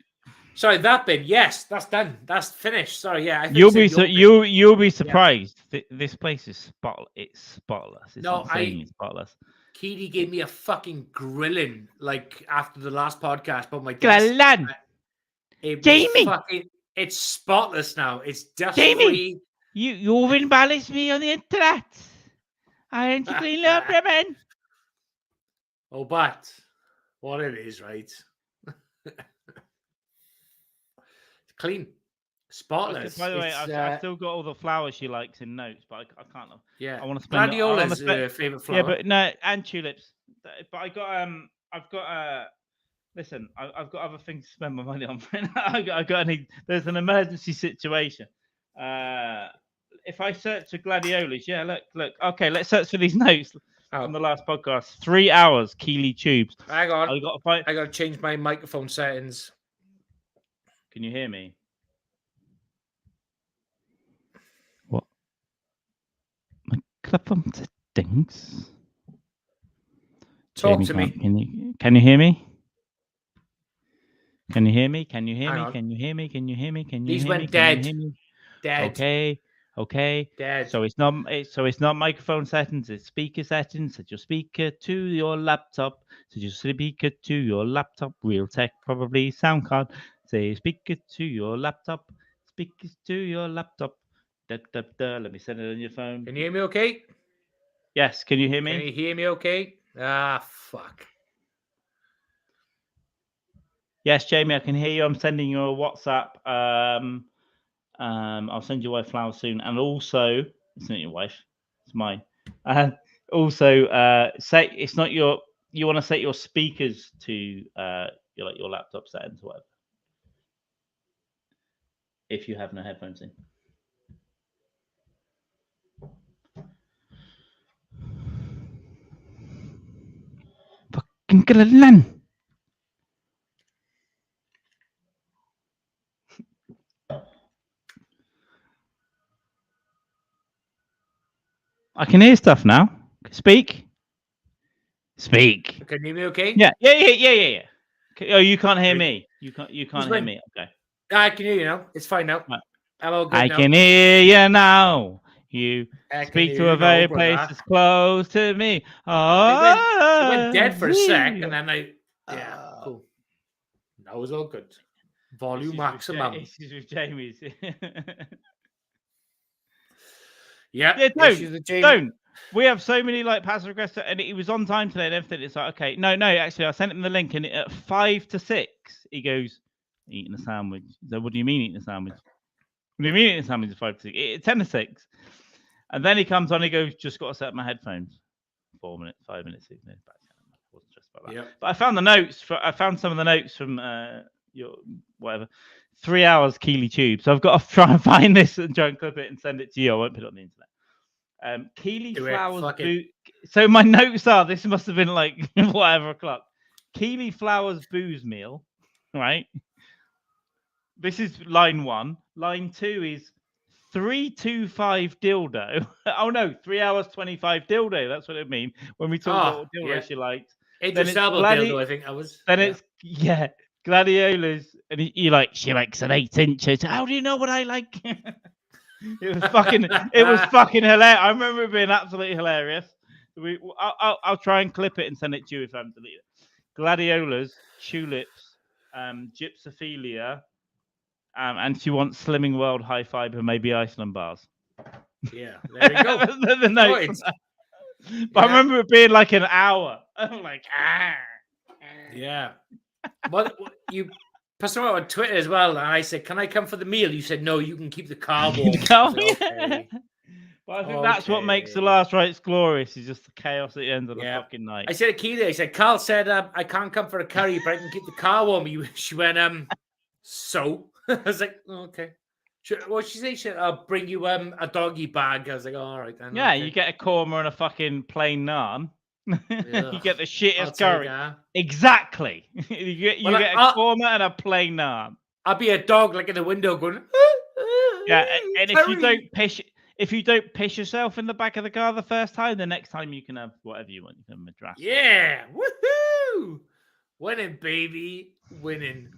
Sorry, that bin. Yes, that's done. That's finished. Sorry, yeah. You'll be surprised. Yeah. This place is spotless. It's spotless. It's insanely spotless. Keely gave me a fucking grilling like after the last podcast about my desk. Jamie, it's spotless now. It's dust free. You've embellished me on the internet. I ain't to clean up, man. Oh, but what it is, right? Clean, spotless. By the way, I've still got all the flowers she likes in notes, but I can't. Yeah, I want to spend. Gladiola's her favorite flower. Yeah, but no, and tulips. But I've got listen, I've got other things to spend my money on. There's an emergency situation. If I search for gladiolas, yeah, look. Okay, let's search for these notes from the last podcast. 3 hours, Keely tubes. Hang on, I got to change my microphone settings. Can you hear me? What? Microphone settings. Talk Jamie, to me. Can you hear me? Can you hear me? Can you hear me? Can you hear me? Can you hear me? Can you These hear went me? dead. Dead. Okay. Dead. So it's not microphone settings. It's speaker settings. Set your speaker to your laptop. Set your speaker to your laptop. Real tech, probably sound card. Say speaker to your laptop. Speakers to your laptop. Da, da, da. Let me send it on your phone. Can you hear me okay? Yes. Can you hear me? Can you hear me okay? Ah, fuck. Yes, Jamie, I can hear you. I'm sending you a WhatsApp. I'll send your wife flowers soon. And also, it's not your wife, it's mine. Also, say it's not your. You want to set your speakers to your laptop settings or whatever. If you have no headphones in. Fucking Glenn. I can hear stuff now. Speak. Can you hear me okay? Yeah. Oh, you can't hear me. You can't hear me. Okay. I can hear you now. It's fine now. Right. I'm all good I now. can hear you now. You speak to a very place that's close to me. It went dead for a sec, and then cool. That was all good. Volume maximum. Issues with Jamie's. Yeah, don't. We have so many like passive aggressive, and he was on time today and everything. It's like, okay, no. Actually, I sent him the link, and at 5 to 6, he goes, eating a sandwich. So, what do you mean eating a sandwich? What do you mean eating a sandwich at 5 to 6? 10 to 6, and then he comes on. He goes, just got to set up my headphones. 4 minutes, 5 minutes, 6 minutes back. I wasn't stressed about that. Yep. But I found the notes. I found some of the notes from your whatever. 3 hours Keely tube. So I've got to try and find this and try and clip it and send it to you. I won't put it on the internet. Keely Flowers. So my notes are, this must have been like whatever o'clock. Keely Flowers booze meal, right? This is line 1. Line 2 is 325 dildo. Oh no, 3 hours 25 dildo. That's what it means when we talk about what dildo she liked. Idris Elba dildo, I think that was. Then it's gladiolas, and she likes an 8-inch. How do you know what I like? It was fucking hilarious. I remember it being absolutely hilarious. I'll try and clip it and send it to you if I'm deleted. Gladiolas, tulips, gypsophilia, and she wants Slimming World, high fiber, maybe Iceland bars. Yeah, there we go. the note. But I remember it being like an hour. I'm like, Yeah. What you posted on Twitter as well, and I said, "Can I come for the meal?" You said, "No, you can keep the car warm." Okay. But I think that's what makes the last rites glorious, is just the chaos at the end of the fucking night. I said to Keely, I said, "Carl said I can't come for a curry, but I can keep the car warm." She went, so I was like, okay. What she say? I'll bring you a doggy bag. I was like, all right then. Yeah, okay. You get a korma and a fucking plain naan. You get the shittest curry. Exactly. You get a korma and a plain naan. I'll be a dog like in the window going. Yeah, and if you don't piss yourself in the back of the car the first time, the next time you can have whatever you want. You can have madras. Yeah, woohoo! Winning, baby, winning.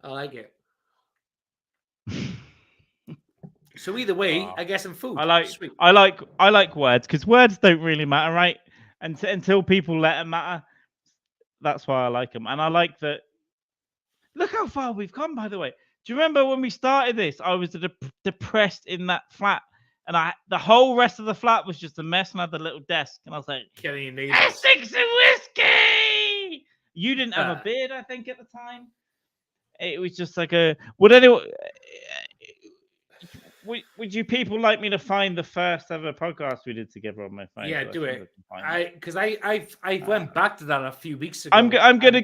I like it. So either way, I guess some food. I like words, because words don't really matter, right? Until people let them matter. That's why I like them, and I like that. Look how far we've come, by the way. Do you remember when we started this? I was depressed in that flat, and the whole rest of the flat was just a mess, and I had the little desk, and I was like, Essex and whiskey. You didn't have a beard, I think, at the time. It was just like would you people like me to find the first ever podcast we did together on my phone? Yeah, do it. Because I went back to that a few weeks ago. I'm gonna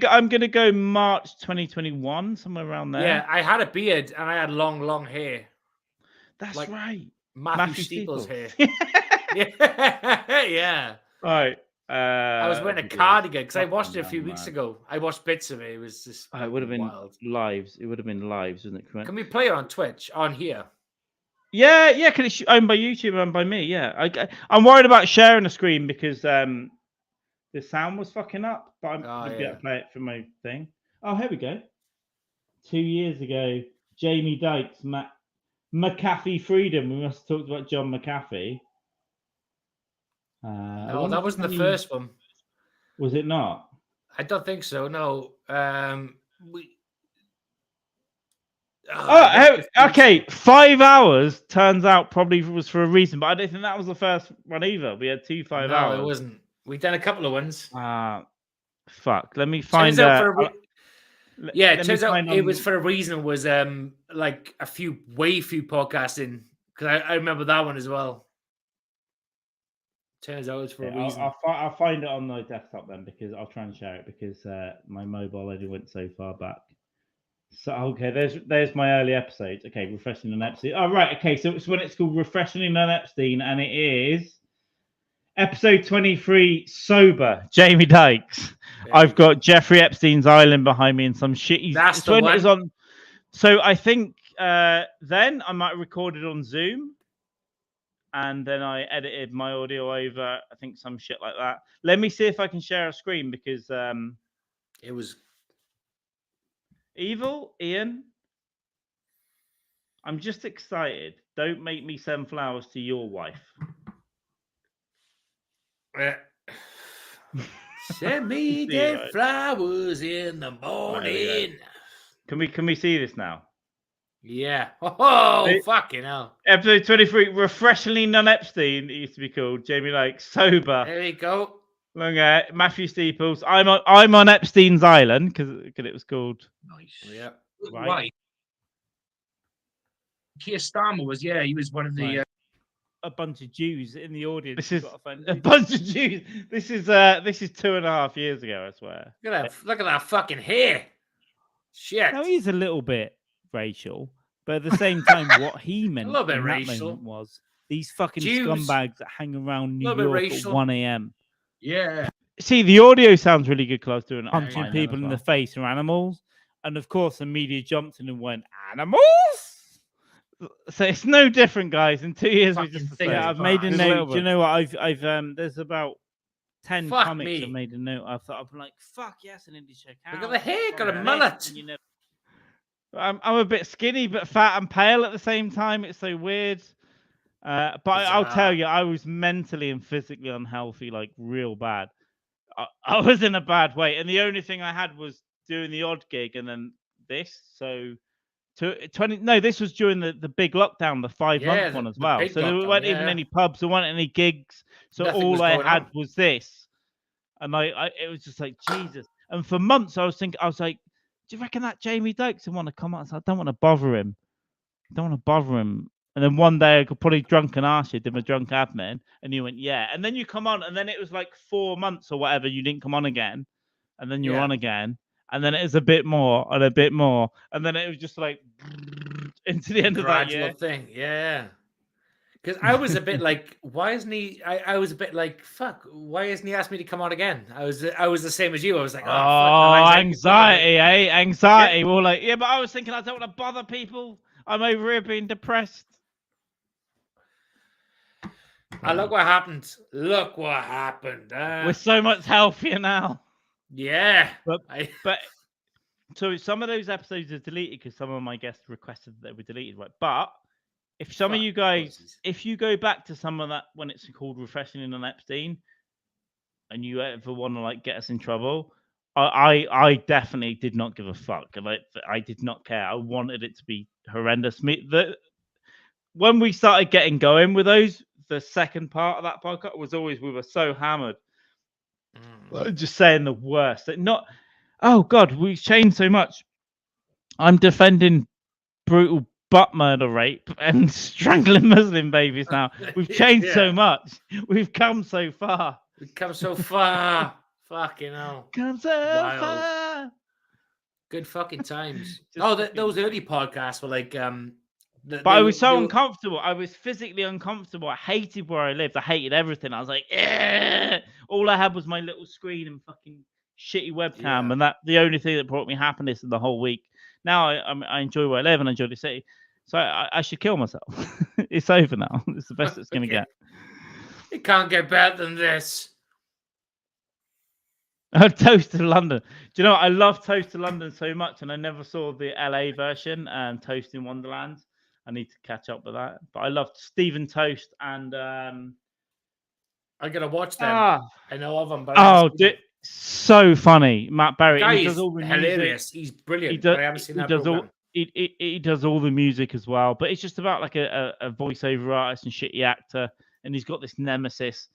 go March 2021, somewhere around there. Yeah, I had a beard and I had long hair. That's like right. Matthew Steeples hair. Yeah. Right. I was wearing a cardigan because I watched it a few weeks ago. I watched bits of it. It was just it would have been wild. lives. It would have been lives, wasn't it? Correct? Can we play it on Twitch on here? Yeah. Can it owned by YouTube and by me? Yeah. I'm worried about sharing the screen because the sound was fucking up. But I'm gonna be able to play it from my thing. Oh, here we go. 2 years ago, Jamie Dykes, McAfee Freedom. We must have talked about John McAfee. No, that wasn't the first one. Was it not? I don't think so. No. Okay. 5 hours turns out probably was for a reason, but I don't think that was the first one either. We had 2 5 hours. No, it wasn't. We've done a couple of ones. Fuck. Let me find out. It turns out it was for a reason. Was like way few podcasts in, because I remember that one as well. Turns out it's for a reason. I'll find it on my desktop then, because I'll try and share it, because my mobile only went so far back. So okay, there's my early episode. Okay, Refreshing on Epstein. Oh right, okay, so it's when it's called Refreshing on Epstein, and it is episode 23, Sober, Jamie Dykes. I've got Jeffrey Epstein's Island behind me and some shit. That's the one. It was on. So I think then I might have recorded on Zoom. And then I edited my audio over, I think some shit like that. Let me see if I can share a screen, because it was evil, Ian. I'm just excited. Don't make me send flowers to your wife. Send me the flowers in the morning. Can we see this now? Yeah. Oh, fucking hell. Episode 23, Refreshingly Non-Epstein, it used to be called. Jamie Dykes, Sober. There we go. Long hair, Matthew Steeples. I'm on Epstein's Island, because it was called. Nice. Yeah. Right. Keir Starmer was, he was one of the... A bunch of Jews in the audience. This is a bunch of Jews. This is 2.5 years ago, I swear. Look at that fucking hair. Shit. No, he's a little bit racial, but at the same time, what he meant a little bit in racial. that moment was these fucking Jews. scumbags that hang around New York at 1 a.m. Yeah. See, the audio sounds really good because I was doing punching people in well. the face or animals, and of course, the media jumped in and went animals. So it's no different, guys. In 2 years, we just I've made a note. Do you know what? I've there's about 10 comics I've made a note. I'm like, fuck yes, an indie check out. Look at the hair, got a mullet. I'm a bit skinny, but fat and pale at the same time. It's so weird. But I'll tell you, I was mentally and physically unhealthy, like real bad. I was in a bad way, and the only thing I had was doing the odd gig, and then this. So this was during the big lockdown, the 5-month one as well. So there weren't even any pubs, there weren't any gigs. So all I had was this, and it was just like Jesus. And for months I was like, do you reckon that Jamie Dykes would want to come out? I don't want to bother him. And then one day I got probably drunk and asked you, did my drunk admin, and you went, yeah. And then you come on, and then it was like 4 months or whatever, you didn't come on again, and then you're on again, and then it was a bit more and a bit more, and then it was just like into the end of that year. Thing, yeah. Because I was a bit like, why isn't he? I was a bit like, fuck, why isn't he asked me to come on again? I was the same as you. I was like, anxiety, anxiety. Yeah. Well, like, yeah, but I was thinking I don't want to bother people. I'm over here being depressed. Look what happened. Look what happened. We're so much healthier now. Yeah. But so some of those episodes are deleted because some of my guests requested that they were deleted, right? But if some of you guys, if you go back to some of that when it's called Refreshing on Epstein, and you ever want to like get us in trouble, I definitely did not give a fuck. Like I did not care. I wanted it to be horrendous. When we started getting going with those, the second part of that podcast was always we were so hammered, just saying the worst. Oh God, we've changed so much. I'm defending brutal butt murder, rape, and strangling Muslim babies now. We've changed so much. We've come so far. We've come so far. Fucking hell. Come so far. Good fucking times. Those early podcasts were like but I was so uncomfortable. I was physically uncomfortable. I hated where I lived. I hated everything. I was like, all I had was my little screen and fucking shitty webcam, and that the only thing that brought me happiness in the whole week. Now I enjoy where I live and I enjoy the city, so I should kill myself. It's over now. It's the best it's gonna get. It can't get better than this. Toast to London. Do you know what? I love Toast to London so much, and I never saw the LA version and Toast in Wonderland. I need to catch up with that. But I loved Stephen Toast and I gotta watch them. I know of them, but so funny. Matt Berry. He does all the hilarious. Music. He's brilliant. I haven't seen that program. He does all the music as well. But it's just about like a voiceover artist and shitty actor, and he's got this nemesis.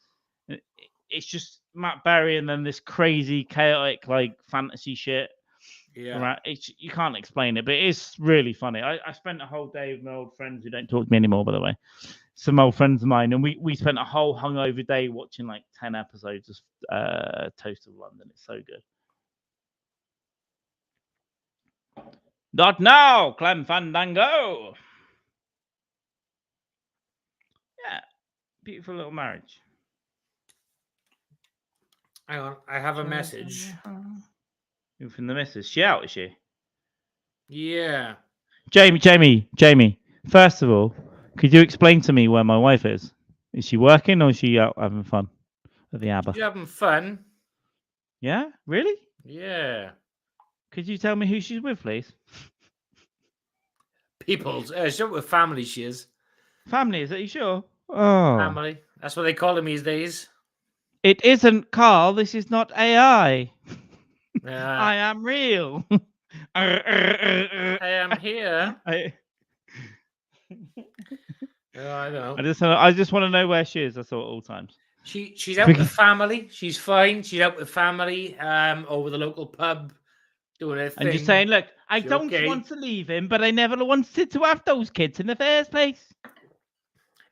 It's just Matt Berry and then this crazy, chaotic, like fantasy shit. Yeah, right. You can't explain it, but it is really funny. I spent a whole day with my old friends who don't talk to me anymore, by the way. Some old friends of mine, and we spent a whole hungover day watching like 10 episodes of Toast of London. It's so good. Not now, Clem Fandango. Yeah, beautiful little marriage. Hang on, I have a message. Who from the missus? She out, is she? Yeah. Jamie. First of all, could you explain to me where my wife is? Is she working or is she out having fun at the ABBA? She's having fun. Yeah? Really? Yeah. Could you tell me who she's with, please? People's. She's with family, she is. Family, is that you sure? Oh. Family. That's what they call them these days. It isn't Carl. This is not AI. I am real. I am here. I know. I just want to know where she is. That's all at all times. She's out with family. She's fine. She's out with family. Over the local pub, doing her thing. And just saying, look, I don't want to leave him, but I never wanted to have those kids in the first place.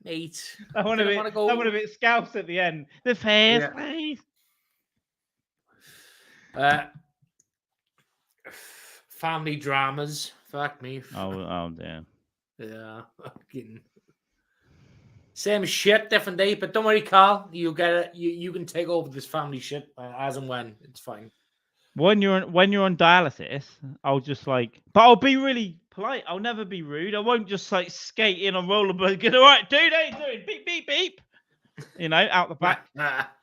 Mate, I want a bit Scouse at the end. The first place. Family dramas. Fuck me. Oh damn. Yeah. Fucking. Same shit, different day. But don't worry, Carl. You get it. You can take over this family shit as and when. It's fine. When you're on dialysis, I'll just but I'll be really polite. I'll never be rude. I won't just skate in on rollerblades. Get all right, dude. How you doing? Beep beep beep. Out the back.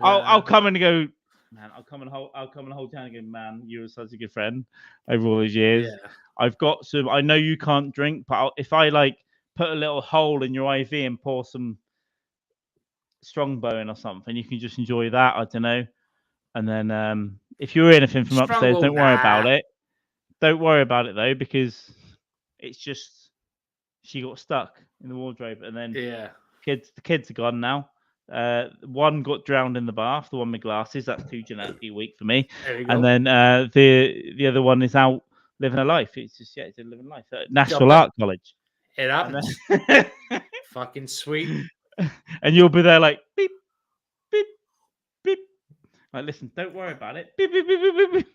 I'll come and go. Man, I'll come and hold you down and go, man, you were such a good friend over all those years. Yeah. I've got some. I know you can't drink, but if I put a little hole in your IV and pour some Strongbow in or something. You can just enjoy that. I don't know. And then if you hear anything from upstairs, don't worry about it. Don't worry about it though, because it's just she got stuck in the wardrobe, and then the kids are gone now. One got drowned in the bath, the one with glasses. That's too genetically weak for me. And then the other one is out living a life. It's just it's a living life at National Art College. It happens. Fucking sweet. And you'll be there like beep, beep, beep. Like, listen, don't worry about it. Beep, beep, beep, beep, beep.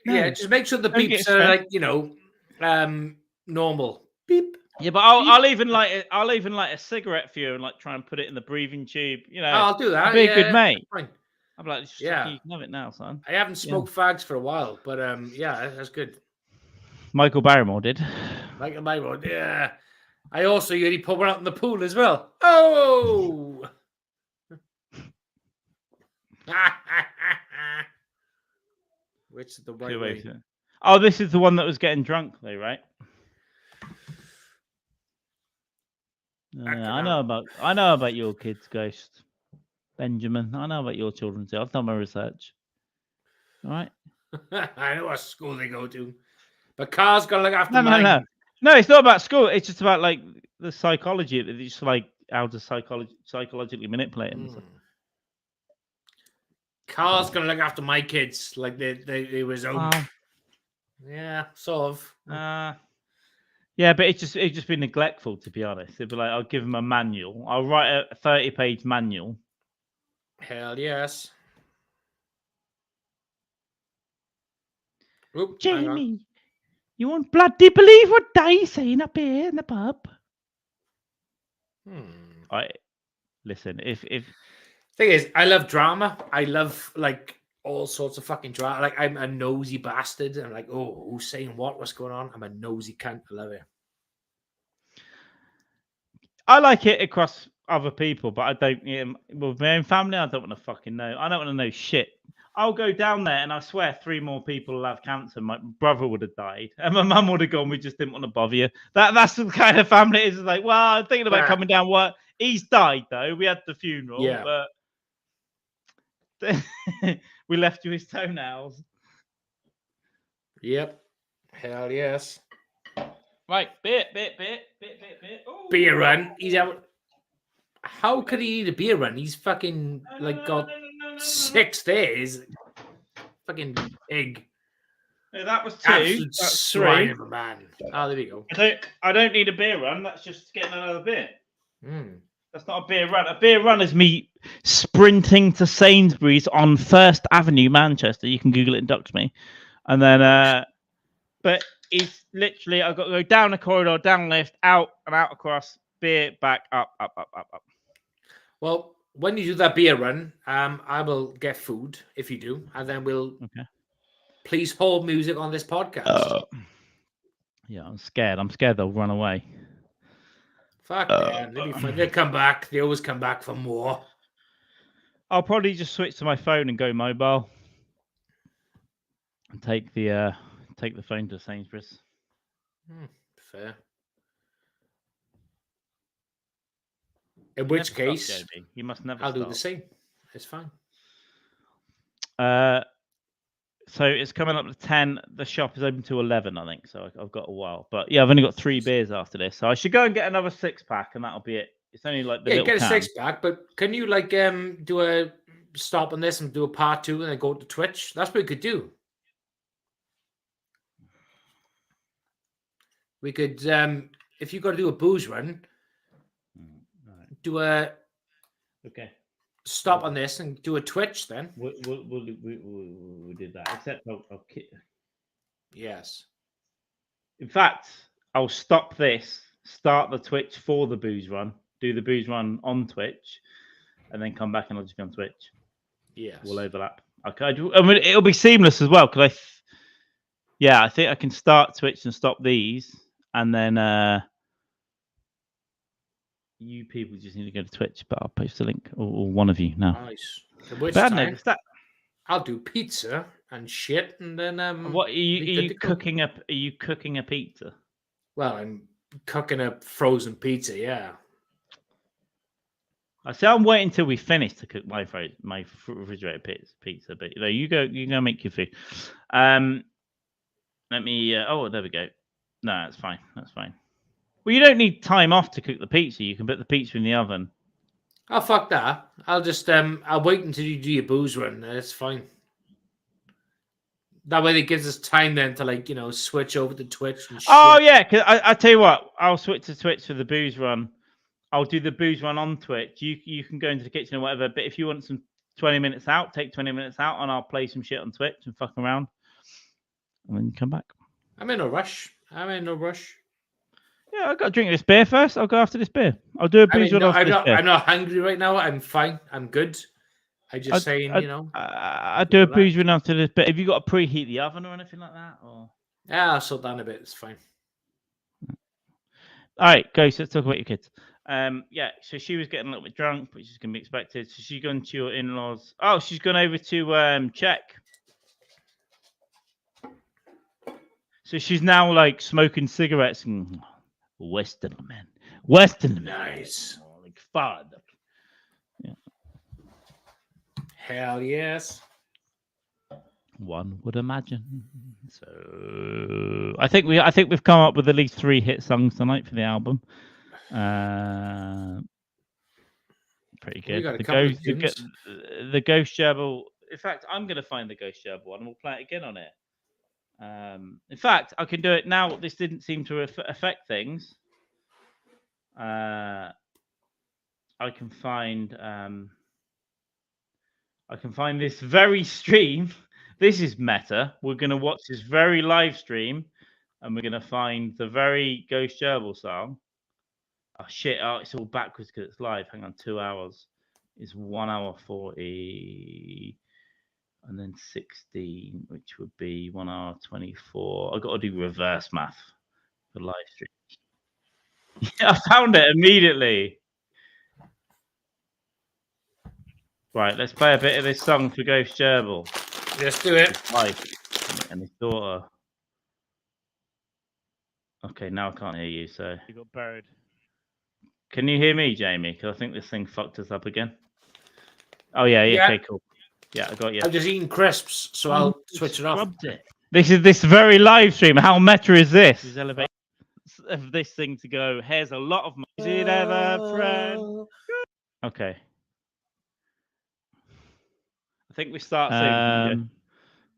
No, yeah, just make sure the beeps are like normal. Beep. Yeah, but I'll even light a cigarette for you and like try and put it in the breathing tube. You know, I'll do that. Be a good mate. Fine. I'm like, you can have it now, son. I haven't smoked fags for a while, but that's good. Michael Barrymore did. Michael Barrymore, yeah. I also usually put one out in the pool as well. Oh. Which is the right way? Oh, this is the one that was getting drunk, though, right? I know about your kids, Ghost. Benjamin. I know about your children too. I've done my research. All right. I know what school they go to. But Carl's gonna look after mine. No, it's not about school. It's just about like the psychology. It's just like how to psychologically manipulate them. Carl's gonna look after my kids like they were his own. Yeah, sort of. Yeah, but it's just been neglectful, to be honest. It'd be like, I'll give him a manual. I'll write a 30-page manual. Hell yes. Oop, Jamie, you won't bloody believe what Di's saying up here in the pub. Listen, if thing is, I love drama. I love like all sorts of fucking drama. Like, I'm a nosy bastard. I'm like, oh, who's saying what? What's going on? I'm a nosy cunt. I love it. I like it across other people, but I don't. With my own family, I don't want to fucking know. I don't want to know shit. I'll go down there, and I swear 3 more people will have cancer. My brother would have died, and my mum would have gone. We just didn't want to bother you. That's the kind of family it is. It's like, well, I'm thinking about coming down. What? He's died though. We had the funeral, but we left you his toenails. Yep. Hell yes. Right, bit. Ooh. Beer run. He's out. How could he eat a beer run? He's fucking got 6 days. Fucking pig. No, that was 2. Absolute That's swine 3. of a man. Oh, there we go. I don't need a beer run. That's just getting another beer. That's not a beer run. A beer run is me sprinting to Sainsbury's on First Avenue, Manchester. You can Google it and dox me. And then, but it's literally, I've got to go down the corridor, down the lift, out and out across, beer, back, up. Well, when you do that beer run, I will get food if you do, and then we'll please hold music on this podcast. Yeah, I'm scared. I'm scared they'll run away. Fuck man, they'll be fun. They'll come back. They always come back for more. I'll probably just switch to my phone and go mobile, and take the phone to Sainsbury's. Fair. In which case, you must never. I'll do the same. It's fine. So it's coming up to 10. The shop is open to 11, I think. So I've got a while, but yeah, I've only got 3 beers after this, so I should go and get another 6-pack, and that'll be it. It's only like the little get a can. 6-pack, but can you like do a stop on this and do a part 2 and then go to Twitch? That's what we could do. We could, if you got to do a booze run, do a stop on this and do a Twitch. Then we'll do that. Except I'll yes. In fact, I'll stop this, start the Twitch for the booze run, do the booze run on Twitch, and then come back and I'll just be on Twitch. Yes, we'll overlap. Okay, I mean it'll be seamless as well because I think I can start Twitch and stop these. And then you people just need to go to Twitch, but I'll post a link, or one of you now. Nice. So which time, I'll do pizza and shit, and then what are you cooking up? Are you cooking a pizza? Well, I'm cooking a frozen pizza. Yeah. I say I'm waiting until we finish to cook my refrigerated pizza. But you go make your food. Let me. Oh, there we go. No, that's fine. That's fine. Well, you don't need time off to cook the pizza. You can put the pizza in the oven. Oh, fuck that. I'll just I'll wait until you do your booze run. That's fine. That way it gives us time then to switch over to Twitch and shit. Oh yeah, because I tell you what, I'll switch to Twitch for the booze run. I'll do the booze run on Twitch. You can go into the kitchen or whatever. But if you want some 20 minutes out, take 20 minutes out, and I'll play some shit on Twitch and fuck around, and then you come back. I'm in no rush. Yeah, I got to drink this beer first. I'll go after this beer. I'll do a booze run after this beer. I'm not hungry right now. I'm fine. I'm good. I just I do a booze run after this beer. Have you got to preheat the oven or anything like that? Or yeah, I'll slow down a bit. It's fine. All right, guys, let's talk about your kids. Yeah, so she was getting a little bit drunk, which is going to be expected. So she's gone to your in-laws. Oh, she's gone over to Czech. So she's now like smoking cigarettes and Western man. Nice. Like fun. Yeah. Hell yes. One would imagine. So I think we've come up with at least 3 hit songs tonight for the album. Pretty good. The Ghost Gerbil. In fact, I'm going to find the Ghost Gerbil one and we'll play it again on it. In fact, I can do it now. This didn't seem to affect things. I can find this very stream. This is meta. We're going to watch this very live stream and we're going to find the very Ghost Gerbil song. Oh, shit. Oh, it's all backwards because it's live. Hang on. 2 hours is 1 hour 40 and then 16, which would be 1 hour 24. I've got to do reverse math for live stream. Yeah, I found it immediately. Right, let's play a bit of this song for Ghost Gerbil. Let's do it. His wife and his daughter. Okay, now I can't hear you, so you got buried. Can you hear me, Jamie? Because I think this thing fucked us up again. Oh yeah. Okay, cool. Yeah, I got you. I'm just eating crisps, so I'll switch it off. This is this very live stream. How meta is this? This elevate of this thing to go. Here's a lot of money. Is it ever, friend? Okay. I think we start soon.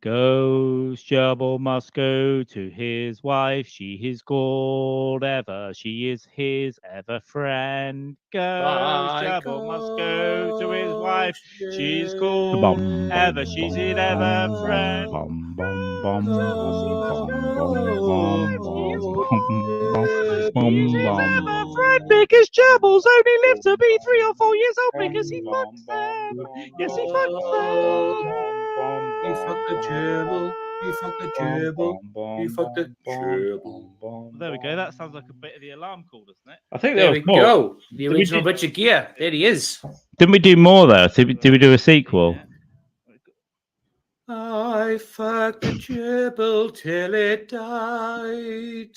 Ghost Gerbil must go to his wife. She is called Ever. She is his ever friend. Ghost Gerbil must go to his wife. She's called Ever. She's his ever friend. She's his ever friend because Gerbils only live to be 3 or 4 years old because he fucks them. Yes, he fucks them. He fucked the gerbil. He fucked the gerbil. He fucked the gerbil. There we go. That sounds like a bit of the alarm call, doesn't it? I think there we go. The original Richard Gere. There he is. Didn't we do more though? Did we do a sequel? I fucked the gerbil till it died.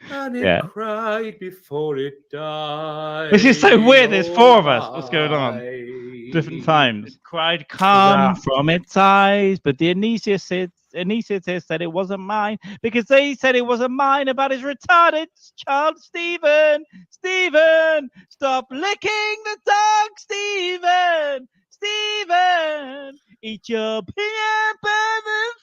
And it cried before it died. This is so weird. There's 4 of us. What's going on? Different times. It cried calm from its eyes, but the anaesthetist said it wasn't mine because they said it wasn't mine about his retarded child, Stephen. Stephen, stop licking the dog, Stephen. Stephen, eat your peanut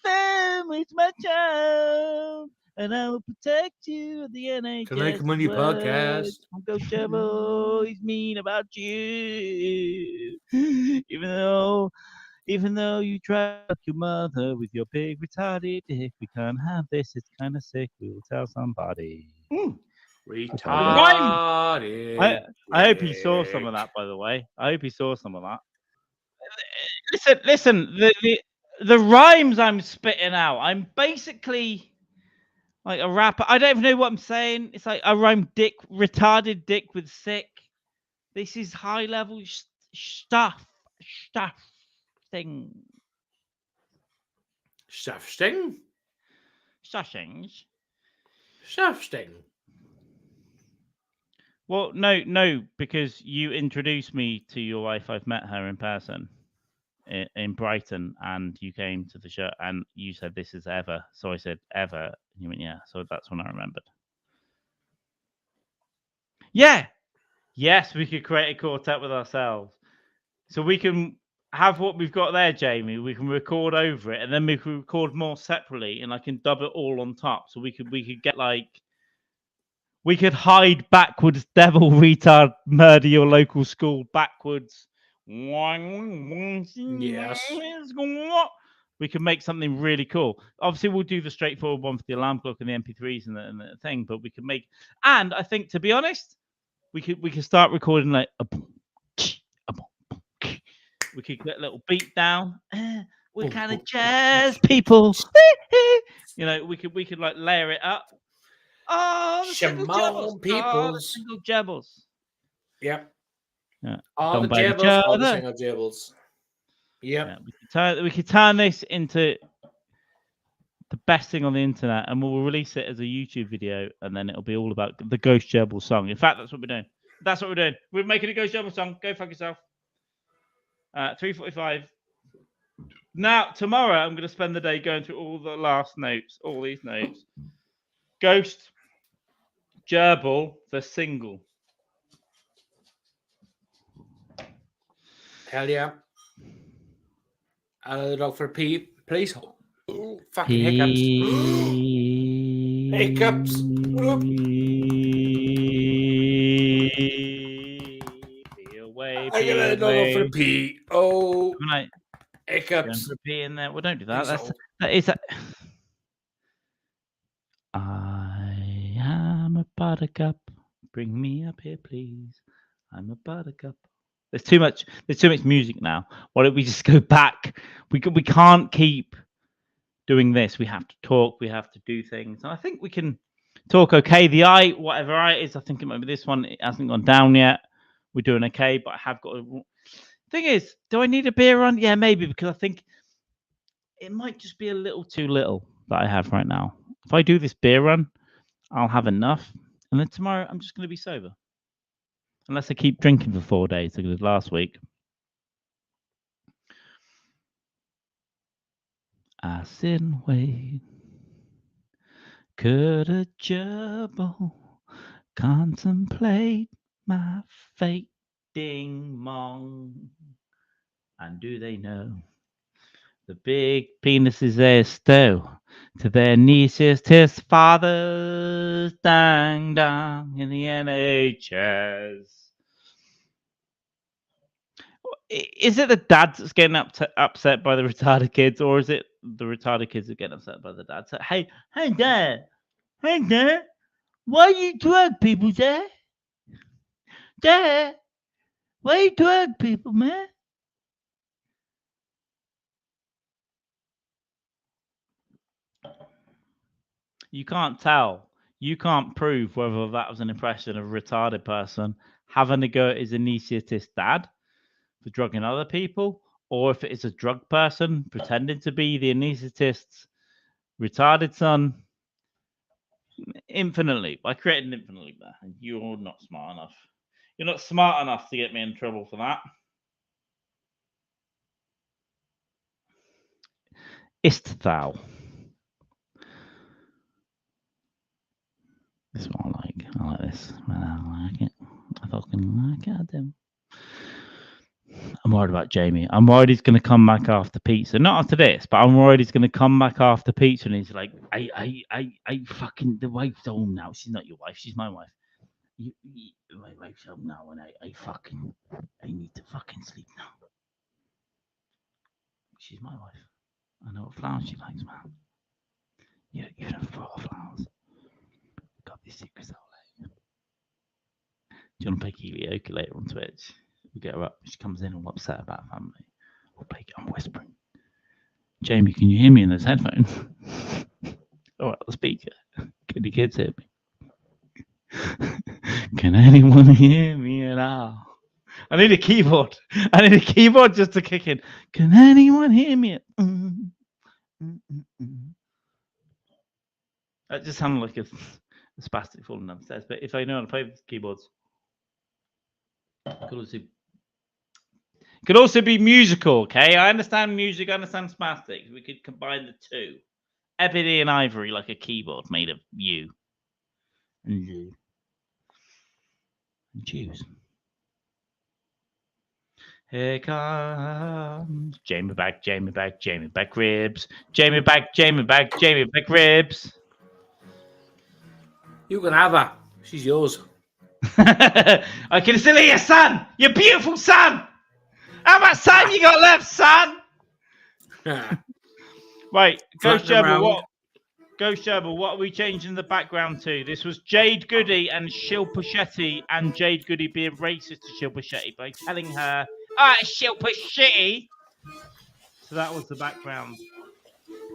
sandwich, my child. And I will protect you at the NHS. Can I come on your podcast? Ghost Gerbil, he's mean about you. Even though you try to your mother with your big retarded dick, we can't have this. It's kind of sick. We will tell somebody. Retarded. I hope he saw some of that, by the way. I hope he saw some of that. Listen. The rhymes I'm spitting out, I'm basically like a rapper. I don't even know what I'm saying. It's like I rhyme retarded dick with sick. This is high level stuff. Thing. Stuff sting. Stuffings. Stuff sting. Well, no, because you introduced me to your wife. I've met her in person in Brighton, and you came to the show, and you said, "This is Eva." So I said, "Eva," and you went, "Yeah." So that's when I remembered. Yeah. Yes, we could create a quartet with ourselves. So we can have what we've got there, Jamie. We can record over it, and then we can record more separately, and I can dub it all on top. So we could get like, we could hide backwards, devil retard, murder your local school backwards. Yes. We can make something really cool. Obviously, we'll do the straightforward one for the alarm clock and the MP3s and the thing, but we can make. And I think, to be honest, we could start recording like a. We could get a little beat down. We're kind of jazz people. You know, we could like layer it up. Oh, the single jebbles. Oh, the single jebbles. Yep. Yeah. All the jebbles, all the single jebbles. Yep. Yeah, we could turn this into the best thing on the internet, and we'll release it as a YouTube video, and then it'll be all about the Ghost Gerbil song. In fact, that's what we're doing. That's what we're doing. We're making a Ghost Gerbil song. Go fuck yourself. 3:45. Now, tomorrow, I'm going to spend the day going through all the last notes, all these notes. Ghost Gerbil, the single. Hell yeah. I'll look for Pete, please. Ooh, fucking hiccups. Hiccups. I gotta look for Pete. Oh, hiccups. Pete in there. Well, don't do that. That is. I am a buttercup. Bring me up here, please. I'm a buttercup. There's too much music now. Why don't we just go back? We can't keep doing this. We have to talk. We have to do things. And I think we can talk okay. The whatever it is, I think it might be this one. It hasn't gone down yet. We're doing okay, but I have got a... Thing is, do I need a beer run? Yeah, maybe, because I think it might just be a little too little that I have right now. If I do this beer run, I'll have enough. And then tomorrow, I'm just going to be sober. Unless I keep drinking for 4 days, like I did last week. I sit and wait. Could a gerbil contemplate my fate? Ding mong. And do they know the big penises they stow to their nieces, his fathers, dang dang in the NHS? Is it the dads that's getting upset by the retarded kids, or is it the retarded kids that get upset by the dads? So, hey, dad, why you drug people, dad? Dad, why you drug people, man? You can't tell. You can't prove whether that was an impression of a retarded person having a go at his anaesthetist dad for drugging other people, or if it is a drug person pretending to be the anaesthetist's retarded son. Infinitely. I created an infinitely there, and you're not smart enough. You're not smart enough to get me in trouble for that. Ist thou? This is what I like. I like this. I like it. I fucking like it. I do. I'm worried about Jamie. I'm worried he's going to come back after pizza. Not after this, but I'm worried he's going to come back after pizza and he's like, I fucking, the wife's home now. She's not your wife. She's my wife. My wife's home now and I need to fucking sleep now. She's my wife. I know what flowers she likes, man. You don't throw her flowers. Got these secrets out there. Do you want to play karaoke later on Twitch? We get her up. She comes in all upset about her family. We'll play. I'm whispering. Jamie, can you hear me in those headphones? All right, the speaker. Can the kids hear me? Can anyone hear me at all? I need a keyboard. I need a keyboard just to kick in. Can anyone hear me? That just sounded like a spastic falling downstairs. But if I know how to play the keyboards, Could also be musical, okay? I understand music, I understand spastics. We could combine the two. Ebony and ivory, like a keyboard made of you. And you. And Jews. Here comes Jamie back, Jamie back, Jamie back ribs. Jamie back, Jamie back, Jamie back ribs. You can have her. She's yours. I can still hear your son. Your beautiful son. How much time you got left, son? Right, Ghost Gerbil, what are we changing the background to? This was Jade Goody and Shilpa Shetty, and Jade Goody being racist to Shilpa Shetty by telling her, Shilpa Shetty. So that was the background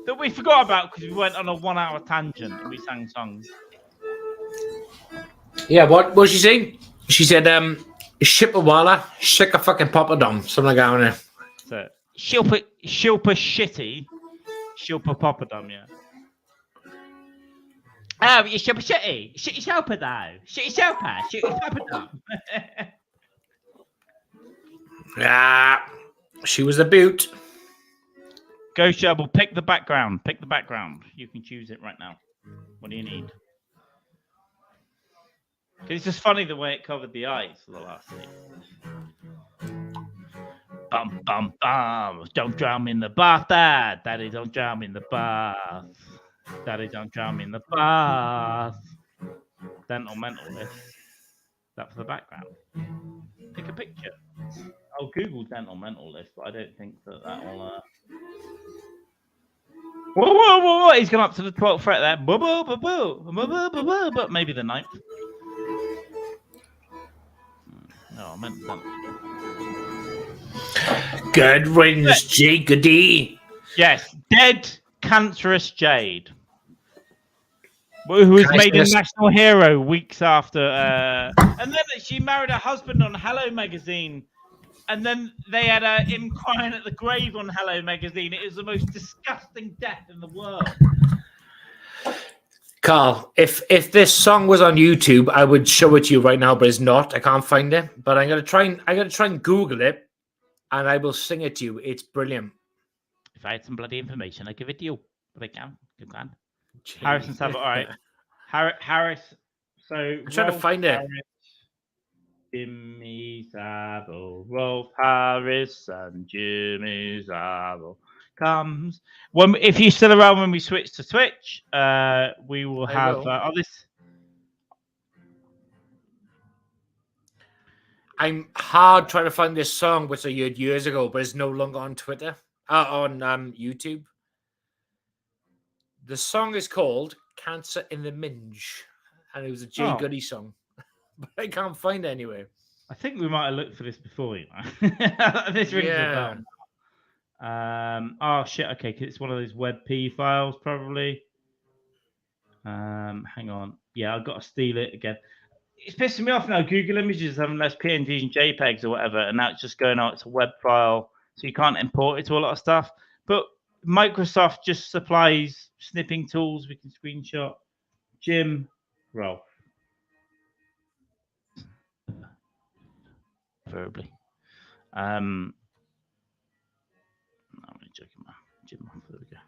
that we forgot about because we went on a 1 hour tangent and we sang songs. Yeah, what was she saying? She said, ship a walla, shake a fucking poppadom, something like that on there. So Shilpa Shitty, Shilpa Poppadom, yeah. Oh, you Shilpa Shitty, Shitty Shilpa though, Shitty Shilpa, Shitty Poppadom. Yeah, she was a beaut. Go Sherble, pick the background. Pick the background. You can choose it right now. What do you need? It's just funny the way it covered the eyes for the last scene. Bum, bum, bum. Don't drown me in the bath, Dad. Daddy, don't drown me in the bath. Daddy, don't drown me in the bath. Dental mental list. That for the background. Pick a picture. I'll Google dental mental list, but I don't think that will... Whoa. He's gone up to the 12th fret there. But maybe the 9th. No, I meant dental. Good riddance, Jade. Yes, dead cancerous Jade. Who was made a national hero weeks after. And then she married her husband on Hello magazine. And then they had him crying at the grave on Hello magazine. It is the most disgusting death in the world. Carl, if this song was on YouTube, I would show it to you right now, but it's not. I can't find it. But I'm gonna try and Google it, and I will sing it to you. It's brilliant. If I had some bloody information, I'd give it to you. But I can't. You can. Harrison's have it. All right. Harris. So I'm trying to find it. Jimmy Savile, Rolf Harris, and Jimmy Savile comes. If you're still around when we switch to Twitch, we will have this. I'm hard trying to find this song, which I heard years ago, but it's no longer on Twitter, on YouTube. The song is called "Cancer in the Minge," and it was a Jay Goody song. But I can't find it anywhere. I think we might have looked for this before, you know. This rings a bell. Oh shit. Okay, it's one of those WebP files, probably. Hang on. Yeah, I've got to steal it again. It's pissing me off now. Google Images having less PNGs and JPEGs or whatever, and now it's just going out. It's a web file, so you can't import it to a lot of stuff. But Microsoft just supplies snipping tools. We can screenshot. Jim Rolf. Preferably. I'm joking, man. Jim Rolf, there we go.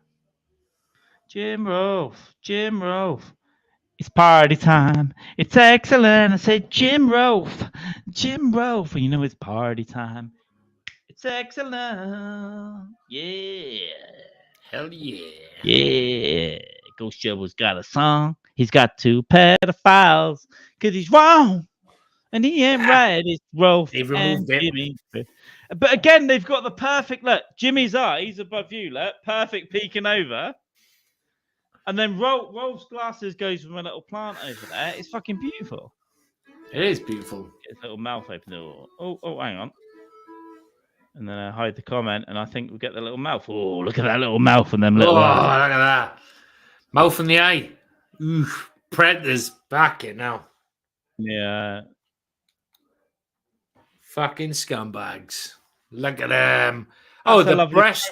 Jim Rolf. It's party time. It's excellent. I said Jim Rolf. Well, you know it's party time. It's excellent. Yeah. Hell yeah. Yeah. Ghost Shovel's got a song. He's got 2 pedophiles. Because he's wrong. And he ain't right. It's Rolf and Jimmy. But again, they've got the perfect look. Jimmy's eyes above you, look. Perfect peeking over. And then Rolf's glasses goes from a little plant over there. It's fucking beautiful. It is beautiful. Get his little mouth open. Oh, hang on. And then I hide the comment, and I think we get the little mouth. Oh, look at that little mouth and them little eyes. Look at that. Mouth in the eye. Ooh, Predator's back in now. Yeah. Fucking scumbags. Look at them. Oh, the breast.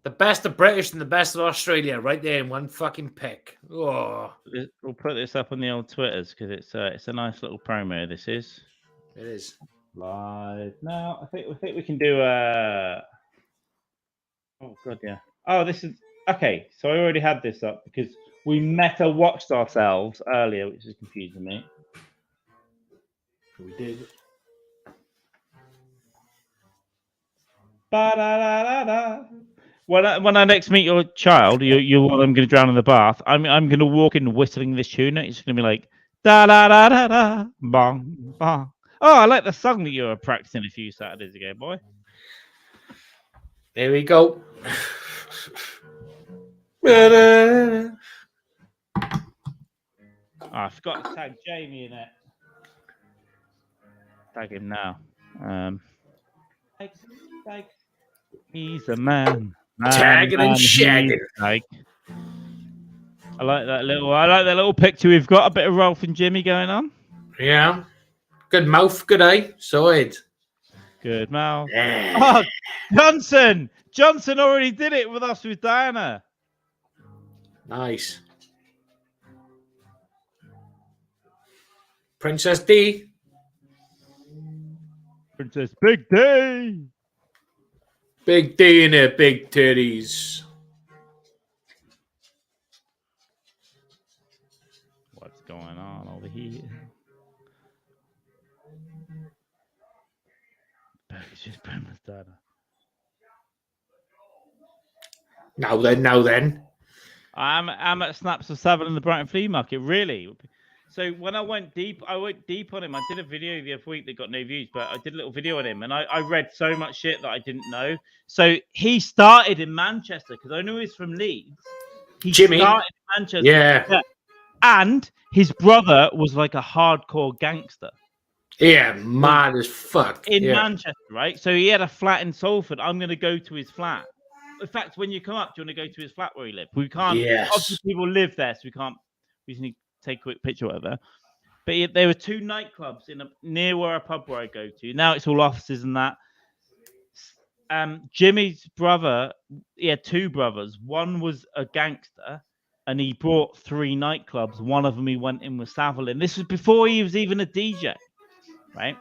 The best of British and the best of Australia right there in one fucking pick. Oh. We'll put this up on the old Twitters because it's a nice little promo, this is. It is. Live now. I think we can do a. Oh god, yeah. Oh, this is okay. So I already had this up because we meta watched ourselves earlier, which is confusing me. We did. Ba-da-da-da-da. When I next meet your child, I'm going to drown in the bath. I'm going to walk in whistling this tune. It's going to be like da da da da da bong bong. Oh, I like the song that you were practicing a few Saturdays ago, boy. There we go. Oh, I forgot to tag Jamie in it. Tag him now. Dykes. He's a man. Tagging and shagging. I like that little picture we've got. A bit of Rolf and Jimmy going on. Yeah. Good mouth, good eye. Solid. Good mouth. Yeah. Oh, Johnson! Johnson already did it with us with Diana. Nice. Princess D. Princess Big D. Big D in her big titties. What's going on over here? Just Princess Diana. Now then. I'm at Snaps of 7 in the Brighton Flea Market, really. So when I went deep on him. I did a video the other week that got no views, but I did a little video on him, and I read so much shit that I didn't know. So he started in Manchester, because I knew he's from Leeds. Jimmy started in Manchester. Yeah. And his brother was like a hardcore gangster. Yeah, mad as fuck. In Manchester, right? So he had a flat in Salford. I'm going to go to his flat. In fact, when you come up, do you want to go to his flat where he lived? We can't. Yes. Obviously, people live there, so we can't. We just need to take a quick picture or whatever. But there were 2 nightclubs near where a pub where I go to. Now it's all offices and that. Jimmy's brother, he had 2 brothers. One was a gangster, and he brought 3 nightclubs. One of them he went in with Savile. And this was before he was even a DJ, right?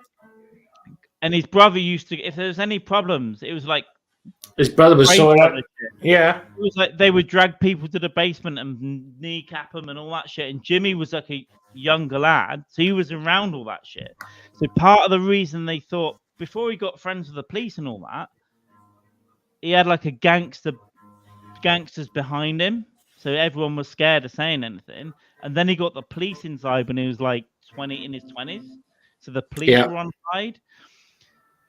And his brother used to, if there was any problems, it was like his brother was sorting out. Yeah, it was like they would drag people to the basement and kneecap them and all that shit. And Jimmy was like a younger lad, so he was around all that shit. So part of the reason they thought, before he got friends with the police and all that, he had like a gangsters behind him, so everyone was scared of saying anything. And then he got the police inside when he was like in his 20s, so the police were on side.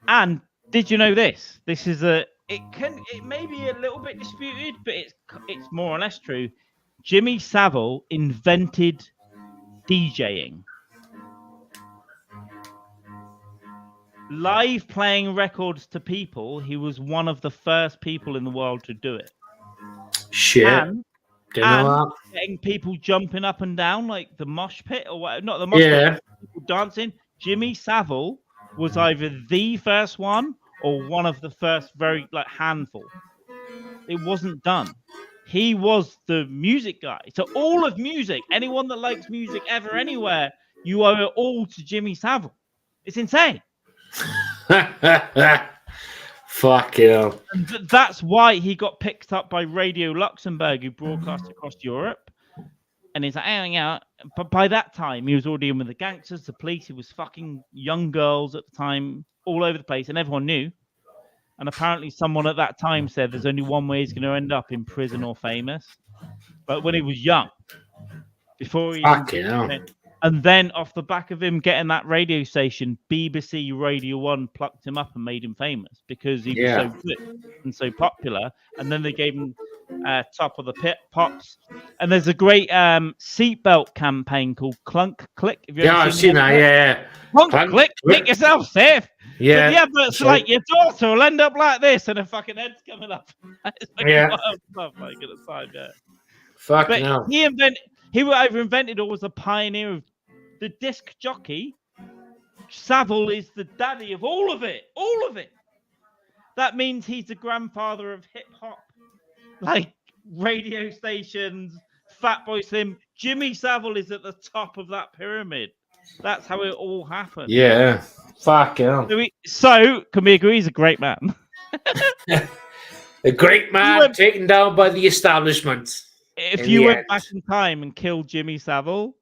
And did you know this? This is it may be a little bit disputed, but it's more or less true. Jimmy Savile invented DJing. Live playing records to people. He was one of the first people in the world to do it. Shit. And getting people jumping up and down like the mosh pit or whatever. Not the mosh pit, people dancing. Jimmy Savile was either the first one or one of the first, very handful. It wasn't done. He was the music guy. So all of music, anyone that likes music ever, anywhere, you owe it all to Jimmy Savile. It's insane. Fuck you. And that's why he got picked up by Radio Luxembourg, who broadcast across Europe. And he's like, yeah. But by that time, he was already in with the gangsters, the police. He was fucking young girls at the time, all over the place, and everyone knew. And apparently someone at that time said there's only one way he's going to end up, in prison or famous. But when he was young, before he... And then off the back of him getting that radio station, BBC Radio 1 plucked him up and made him famous because he was so good and so popular. And then they gave him Top of the Pops. And there's a great seatbelt campaign called Clunk Click. Have you I've seen that. Yeah. Clunk Click, make yourself safe. Yeah. But yeah, but it's like your daughter will end up like this and her fucking head's coming up. It's like wild stuff, like at the time, Fuck no. He either invented or was a pioneer of the disc jockey. Savile is the daddy of all of it. All of it. That means he's the grandfather of hip hop. Like radio stations, Fatboy Slim. Jimmy Savile is at the top of that pyramid. That's how it all happened. Yeah. Fuck hell. So can we agree he's a great man? A great man taken down by the establishment. If you went back in time and killed Jimmy Savile,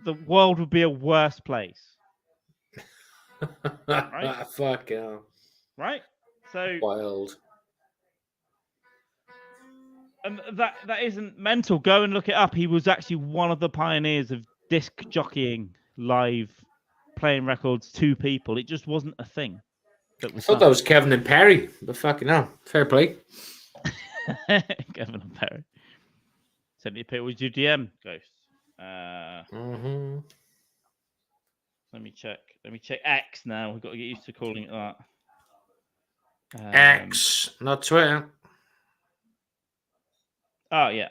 the world would be a worse place. Right? Fuck hell. Right? So wild. And that isn't mental. Go and look it up. He was actually one of the pioneers of disc jockeying live, playing records to people. It just wasn't a thing. I thought that was Kevin and Perry, but fucking hell. Fair play. Kevin and Perry. Send me a picture with your DM, Ghost. Let me check. Let me check X now. We've got to get used to calling it that. X, not Twitter. Oh, yeah.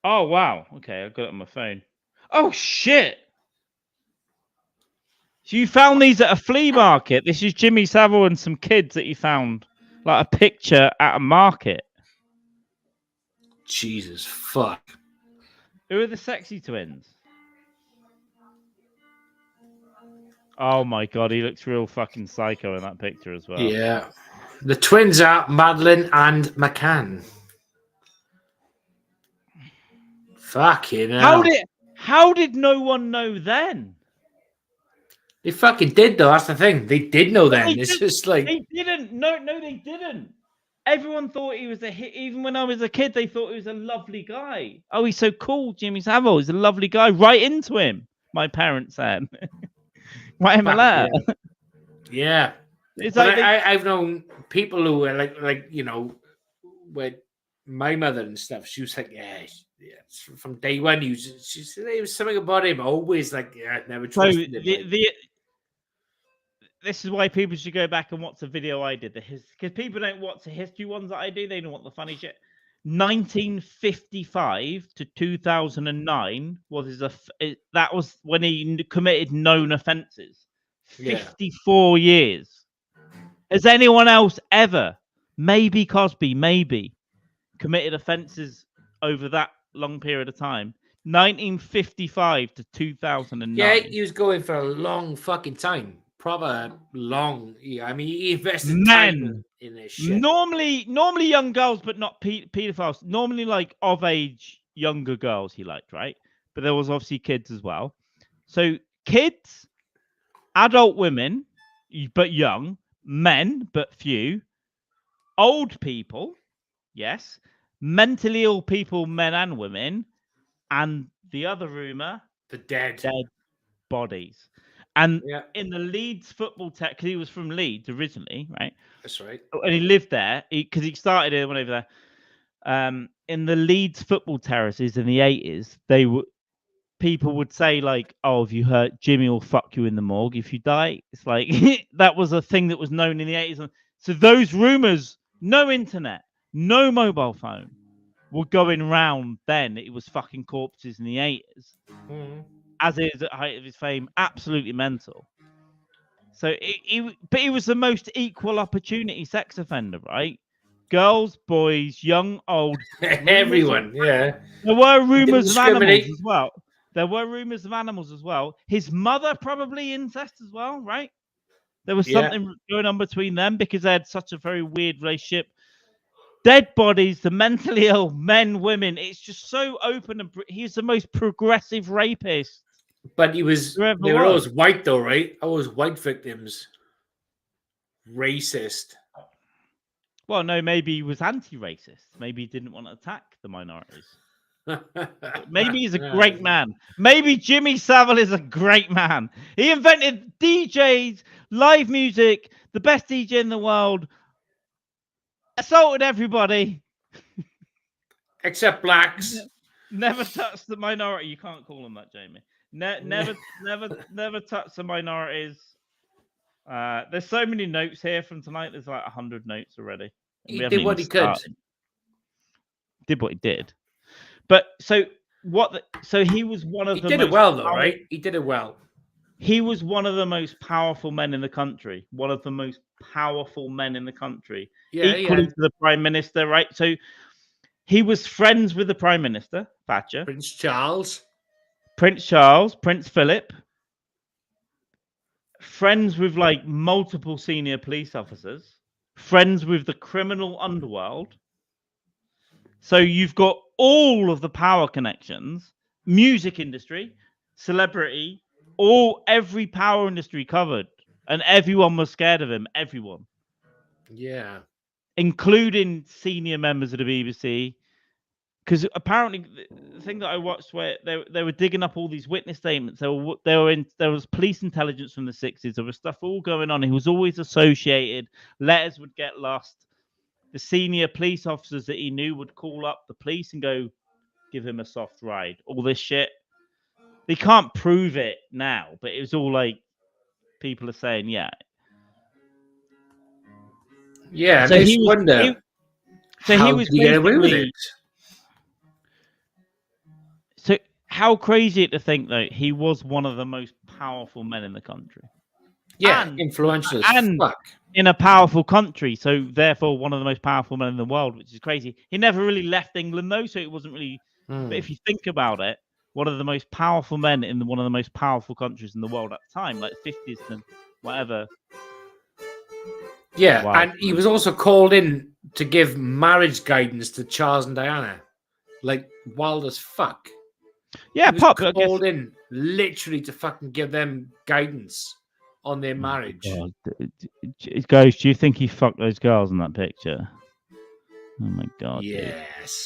Oh, wow. Okay, I've got it on my phone. Oh, shit. So you found these at a flea market. This is Jimmy Savile and some kids that you found. Like a picture at a market. Jesus, fuck. Who are the sexy twins? Oh, my God. He looks real fucking psycho in that picture as well. Yeah. The twins are Madeline and McCann. Fucking hell. How did no one know then? They fucking did, though. That's the thing. They did know then. It's just like they didn't. No, they didn't. Everyone thought he was a hit. Even when I was a kid, they thought he was a lovely guy. Oh, he's so cool, Jimmy Savile. He's a lovely guy. Right into him. My parents said. Write him a letter. Yeah. It's but like I've known people who were like you know, with my mother and stuff. She was like, yeah, from day one. She said there was something about him. Always like, yeah, never trusted him. This is why people should go back and watch the video I did. Because people don't watch the history ones that I do. They don't want the funny shit. 1955 to 2009 that was when he committed known offences. 54 years. Has anyone else ever, maybe Cosby, maybe, committed offences over that long period of time? 1955 to 2009. Yeah, he was going for a long fucking time. Proper long. Yeah, I mean, he invested time in this shit. Normally young girls, but not pedophiles. Normally, like of age, younger girls he liked, right? But there was obviously kids as well. So kids, adult women, but young, men, but few, old people, yes, mentally ill people, men and women, and the other rumor, the dead bodies. And in the Leeds football because he was from Leeds originally, right? That's right. And he lived there because he started it, went over there. In the Leeds football terraces in the 80s, people would say like, "Oh, if you hurt Jimmy, will fuck you in the morgue if you die." It's like that was a thing that was known in the 80s. So those rumors, no internet, no mobile phone, were going round then. It was fucking corpses in the 80s. Mm-hmm. As is at height of his fame, absolutely mental. So but he was the most equal opportunity sex offender, right? Girls, boys, young, old, everyone. Yeah. There were rumors of animals as well. His mother probably incest as well, right? There was something going on between them because they had such a very weird relationship. Dead bodies, the mentally ill, men, women. It's just so open. And he's the most progressive rapist. But they were always white though, right? Always white victims. Racist. Well, no, maybe he was anti-racist. Maybe he didn't want to attack the minorities. Maybe he's a great man. Maybe Jimmy Savile is a great man. He invented DJs, live music, the best DJ in the world. Assaulted everybody. Except blacks. Never touched the minority. You can't call them that, Jamie. Never touch the minorities. There's so many notes here from tonight. There's like 100 notes already. He did what he could. Did what he did. But so he was one of the. He did it well, though, right? He did it well. He was one of the most powerful men in the country. One of the most powerful men in the country. Equally to the Prime Minister, right? So he was friends with the Prime Minister, Thatcher. Prince Charles. Prince Charles, Prince Philip, friends with like multiple senior police officers, friends with the criminal underworld. So you've got all of the power connections, music industry, celebrity, every power industry covered, and everyone was scared of him. Everyone, Yeah. including senior members of the BBC. Because apparently, the thing that I watched where they were digging up all these witness statements, there was police intelligence from the 60s. There was stuff all going on. He was always associated. Letters would get lost. The senior police officers that he knew would call up the police and go, give him a soft ride. All this shit. They can't prove it now, but it was all like people are saying, yeah. Yeah, So and I wonder how was did he get away with it? So how crazy to think though he was one of the most powerful men in the country. Yeah, influential as fuck. In a powerful country, so therefore one of the most powerful men in the world, which is crazy. He never really left England though, so it wasn't really. But if you think about it, one of the most powerful men in one of the most powerful countries in the world at the time, like 50s and whatever. Yeah, and he was also called in to give marriage guidance to Charles and Diana. Like, wild as fuck. Yeah, he was called in literally to fucking give them guidance on their marriage. God. Guys, do you think he fucked those girls in that picture? Oh my God. Yes. Dude.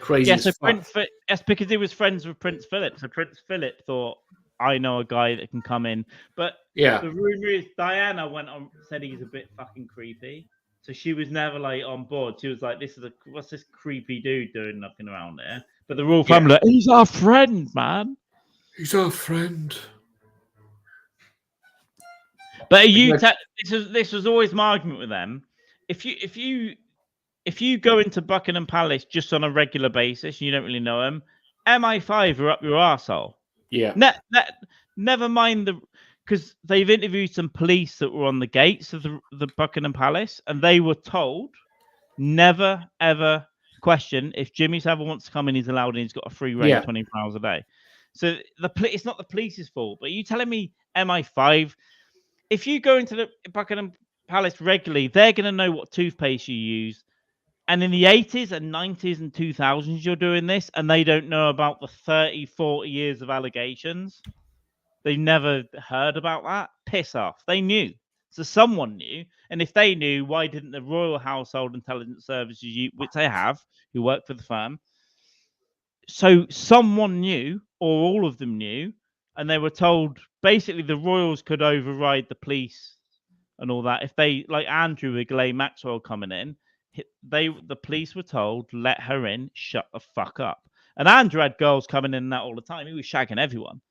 Crazy yeah, as so fuck. That's because he was friends with Prince Philip. So Prince Philip thought, I know a guy that can come in. But yeah, the rumor is Diana went on, said he's a bit fucking creepy. So she was never like on board. She was like, what's this creepy dude doing knocking around there? But the royal family, like, he's our friend, man. He's our friend. But this was always my argument with them. If you go into Buckingham Palace just on a regular basis, you don't really know them, MI5 are up your arsehole. Yeah. Never mind because they've interviewed some police that were on the gates of the Buckingham Palace, and they were told never ever question if Jimmy Savile wants to come in, he's allowed in. He's got a free reign 24 hours a day. So it's not the police's fault. But are you telling me MI5? If you go into the Buckingham Palace regularly, they're going to know what toothpaste you use. And in the 80s and 90s and 2000s, you're doing this, and they don't know about the 30, 40 years of allegations. They've never heard about that. Piss off. They knew. So someone knew. And if they knew, why didn't the Royal Household Intelligence Services, which they have, who work for the firm, so someone knew, or all of them knew, and they were told basically the royals could override the police and all that. If they, like Andrew with Ghislaine Maxwell coming in, the police were told, let her in, shut the fuck up. And Andrew had girls coming in and that all the time. He was shagging everyone.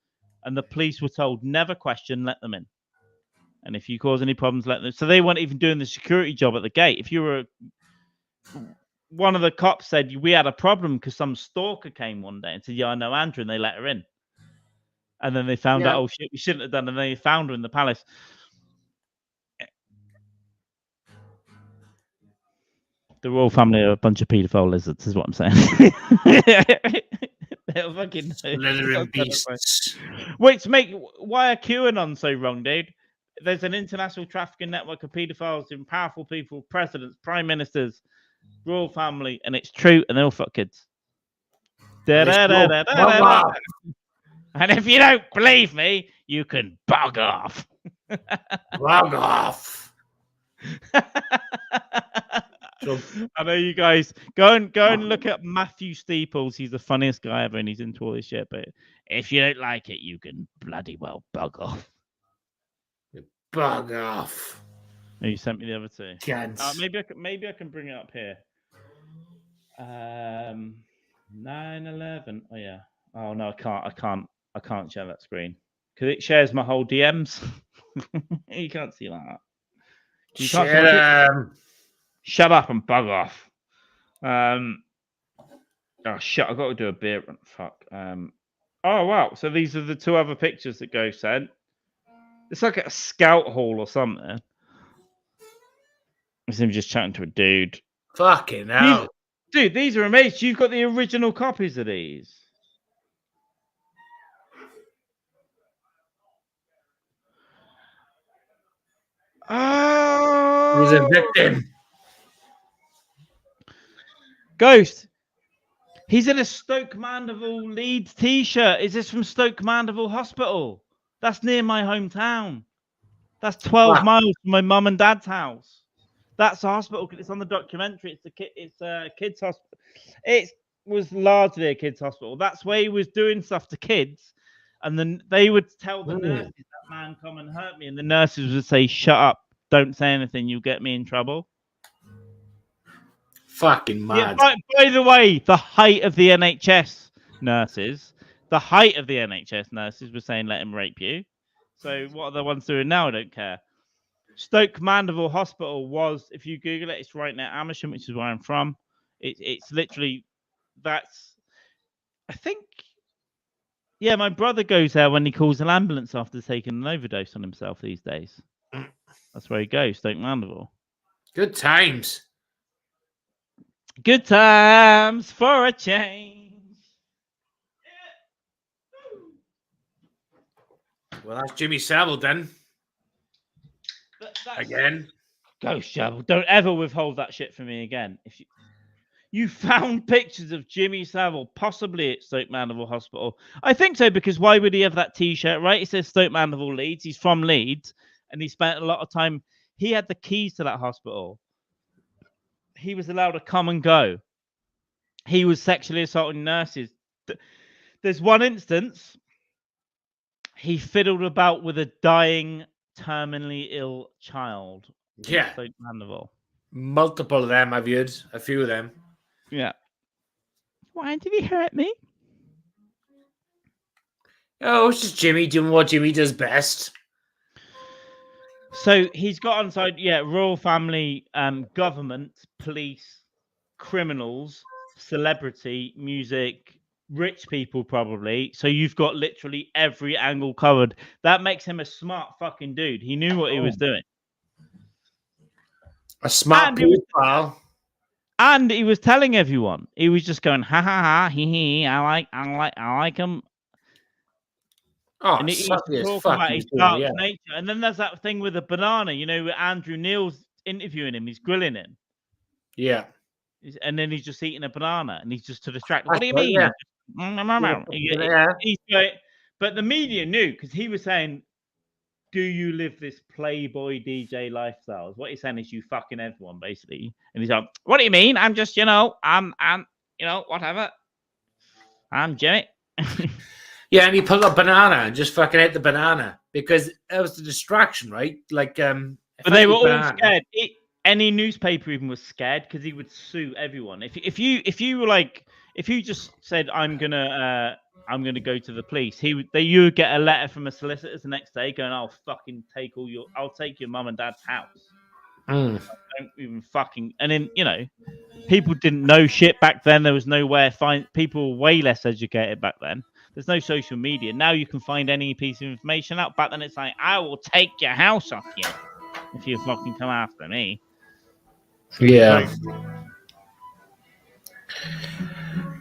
And the police were told, never question, let them in. And if you cause any problems, let them. So they weren't even doing the security job at the gate. If you were one of the cops said we had a problem because some stalker came one day and said, yeah, I know Andrew, and they let her in. And then they found out, oh shit, we shouldn't have done. And they found her in the palace. The royal family are a bunch of paedophile lizards, is what I'm saying. They're fucking slithering beasts. Why are QAnon so wrong, dude? There's an international trafficking network of paedophiles in powerful people, presidents, prime ministers, royal family, and it's true, and they all fuck kids. And if you don't believe me, you can bug off. Bug off. I know you guys go and look at Matthew Steeples. He's the funniest guy ever, and he's into all this shit. But if you don't like it, you can bloody well bug off. Bug off. Oh, you sent me the other two. Maybe I can bring it up here. 9/11. Oh yeah. Oh no, I can't share that screen because it shares my whole DMs. You can't see that. You can't shut up and bug off. Oh shit! I've got to do a beer run. Fuck. Oh wow! So these are the two other pictures that Go sent. It's like a scout hall or something. It's him just chatting to a dude. Fucking hell. Dude, these are amazing. You've got the original copies of these. was a victim. Ghost. He's in a Stoke Mandeville Leeds t-shirt. Is this from Stoke Mandeville Hospital? That's near my hometown. That's 12 miles from my mum and dad's house. That's a hospital. It's on the documentary. It's a kids hospital. It was largely a kids hospital. That's where he was doing stuff to kids, and then they would tell the nurses, "That man come and hurt me," and the nurses would say, "Shut up! Don't say anything. You'll get me in trouble." Fucking mad. Yeah, by the way, the height of the NHS nurses were saying, "Let him rape you." So what are the ones doing now? I don't care. Stoke Mandeville Hospital was, if you Google it, it's right near Amersham, which is where I'm from. It's literally, that's, I think, yeah, my brother goes there when he calls an ambulance after taking an overdose on himself these days. That's where he goes, Stoke Mandeville. Good times. Good times for a change. Well, that's Jimmy Savile then. Again. Ghost Shovel. Don't ever withhold that shit from me again. If you found pictures of Jimmy Savile, possibly at Stoke Mandeville Hospital. I think so, because why would he have that t-shirt, right? It says Stoke Mandeville Leeds. He's from Leeds, and he spent a lot of time. He had the keys to that hospital. He was allowed to come and go. He was sexually assaulting nurses. There's one instance. He fiddled about with a dying, terminally ill child. Yeah. Stoke Mandeville. Multiple of them I've heard. A few of them. Yeah. Why did he hurt me? Oh, it's just Jimmy doing what Jimmy does best. So he's got on side, royal family, government, police, criminals, celebrity, music, rich people probably. So you've got literally every angle covered. That makes him a smart fucking dude. He knew what he was doing. A smart pal. And he was telling everyone. He was just going, ha ha ha, he he. I like him. Oh, and he's talking about his dark nature. And then there's that thing with the banana, with Andrew Neil's interviewing him. He's grilling him. Yeah. And then he's just eating a banana, and he's just to distract. What do you mean? Yeah. But the media knew, because he was saying, "Do you live this playboy DJ lifestyle?" What he's saying is, "You fucking everyone," basically. And he's like, "What do you mean? I'm just, I'm whatever. I'm Jimmy." Yeah, and he pulled up banana and just fucking ate the banana because that was the distraction, right? Like, but they were all scared. Any newspaper even was scared because he would sue everyone. If you were like, if you just said, I'm gonna go to the police, you would get a letter from a solicitor the next day going, I'll take your mum and dad's house. Don't even fucking. And then people didn't know shit back then. There was nowhere people were way less educated back then. There's no social media. Now you can find any piece of information out. Back then it's like, I will take your house off you if you fucking come after me. Yeah.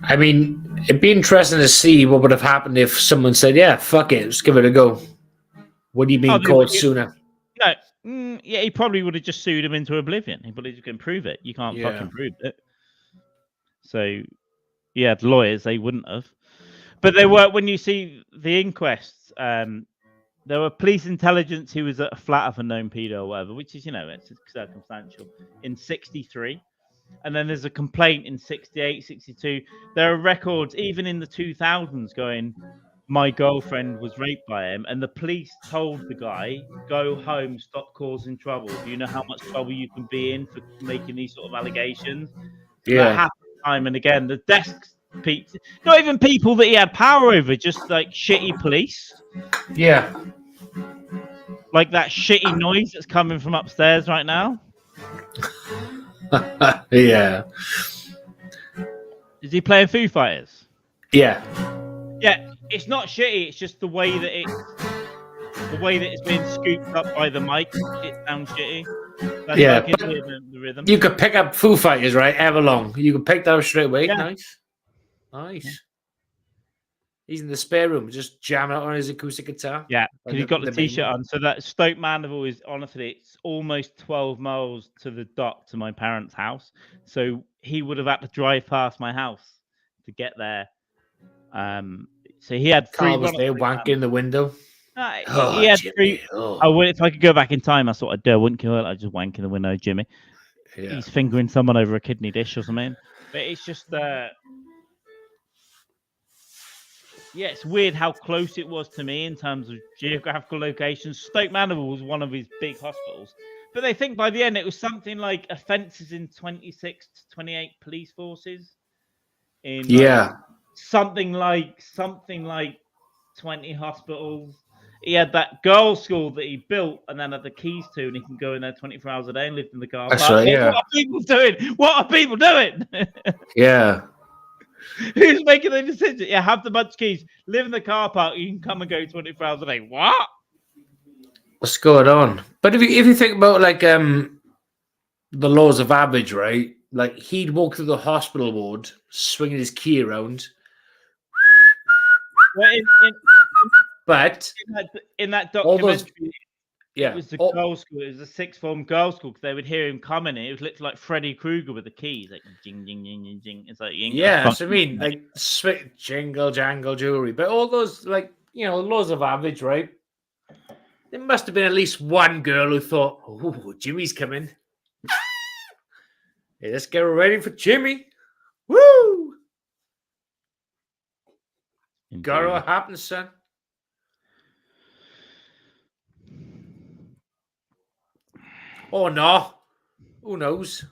I mean, it'd be interesting to see what would have happened if someone said, yeah, fuck it, let's give it a go. What do you mean caught sooner? No. Yeah, he probably would have just sued him into oblivion. He probably can prove it. You can't fucking prove it. So, yeah, the lawyers, they wouldn't have. But they were, when you see the inquests, there were police intelligence who was at a flat of a known pedo or whatever, which is, it's circumstantial, in 63. And then there's a complaint in 68, 62. There are records, even in the 2000s, going, my girlfriend was raped by him. And the police told the guy, go home, stop causing trouble. Do you know how much trouble you can be in for making these sort of allegations? Yeah. That happened time and again. The desks, not even people that he had power over, just like shitty police. Yeah. Like that shitty noise that's coming from upstairs right now. Yeah. Is he playing Foo Fighters? Yeah. Yeah, it's not shitty. It's just the way that it's being scooped up by the mic. It sounds shitty. That's the rhythm. You could pick up Foo Fighters, right? Everlong. You could pick that up straight away. Yeah. Nice. Nice. Yeah. He's in the spare room, just jamming out on his acoustic guitar. Yeah, because he's got the T-shirt main on. So that Stoke Mandeville is, honestly, it's almost 12 miles to the dock to my parents' house. So he would have had to drive past my house to get there. So he had three. Carl was there wanking in the window. He had three. Oh, if I could go back in time, that's what I'd do. I wouldn't kill it. I'd just wank in the window, Jimmy. Yeah. He's fingering someone over a kidney dish or something. But it's just, yeah, it's weird how close it was to me in terms of geographical locations. Stoke Mandeville was one of his big hospitals. But they think by the end it was something like offences in 26 to 28 police forces. In something like 20 hospitals. He had that girls' school that he built and then had the keys to, and he can go in there 24 hours a day and live in the car park. Right, yeah. What are people doing? What are people doing? Yeah. Who's making the decision? Yeah, have the bunch keys, live in the car park, you can come and go 24 hours a day. What? What's going on? But if you think about like the laws of average, right? Like he'd walk through the hospital ward, swinging his key around. But in that documentary, it was the girls' school. It was a sixth form girls' school because they would hear him coming. It was literally like Freddy Krueger with the keys, like jing, jing, jing, jing, jing. It's like that's what I mean, like jingle jangle jewelry. But all those, like, laws of average, right? There must have been at least one girl who thought, "Oh, Jimmy's coming. Hey, let's get ready for Jimmy." Woo! Gotta happen, son. Oh no! Who knows?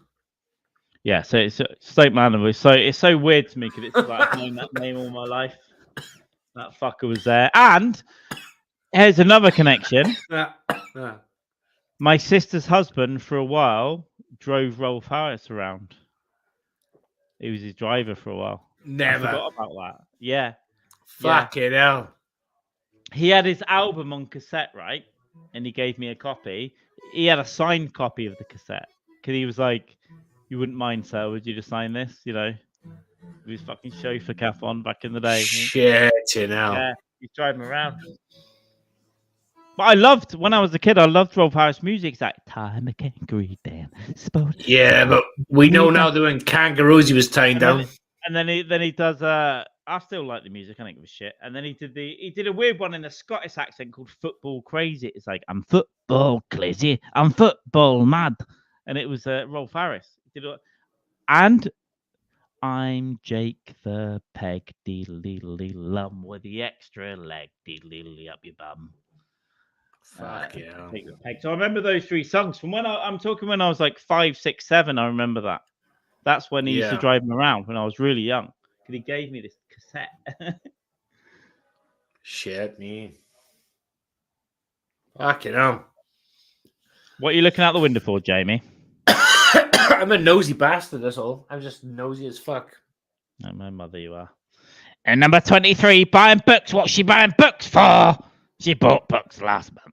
Yeah, so it's Stoke Mandeville. So it's so weird to me because it's like I've known that name all my life. That fucker was there. And here's another connection. My sister's husband, for a while, drove Rolf Harris around. He was his driver for a while. Never. I forgot about that. Yeah. Fucking hell. He had his album on cassette, right? And he gave me a copy. He had a signed copy of the cassette. Because he was like, "You wouldn't mind, sir, would you just sign this?" With his fucking chauffeur cap on back in the day. Shit, Yeah, he's driving around. But I loved, when I was a kid, I loved Rolf Harris music. It's like, time a kangaroo down. Yeah, but we know now that when kangaroos he was tying down. And then he does, I still like the music, I don't give a shit. And then he did a weird one in a Scottish accent called Football Crazy. It's like, I'm football crazy, I'm football mad. And it was Rolf Harris. And I'm Jake the Peg, deedle-deedle-lum, with the extra leg, deedle-deedle up your bum. Fuck yeah. So I remember those three songs from when I'm talking when I was like 5, 6, 7. I remember that. That's when he used to drive me around when I was really young. Because he gave me this cassette. Shit, me. Fucking hell. What are you looking out the window for, Jamie? I'm a nosy bastard, that's all. I'm just nosy as fuck. No, my mother, you are. And number 23, buying books. What's she buying books for? She bought books last month.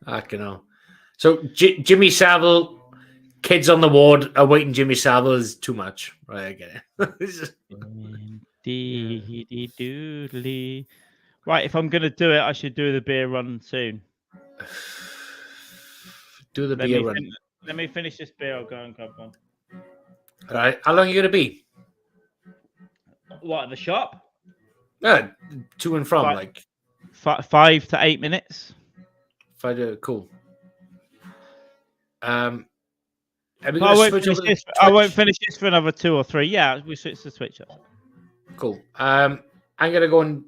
Fucking hell. So Jimmy Savile, kids on the ward awaiting Jimmy Savile is too much. Right, I get it. Doodly. Right, if I'm going to do it, I should do the beer run soon. Do the beer run. Let me finish this beer. I'll go and grab one. All right. How long are you going to be? What, at the shop? To and from, 5 to 8 minutes. Cool. I won't finish this for another 2 or 3. Yeah, we switch to Twitch. Cool. I'm gonna go and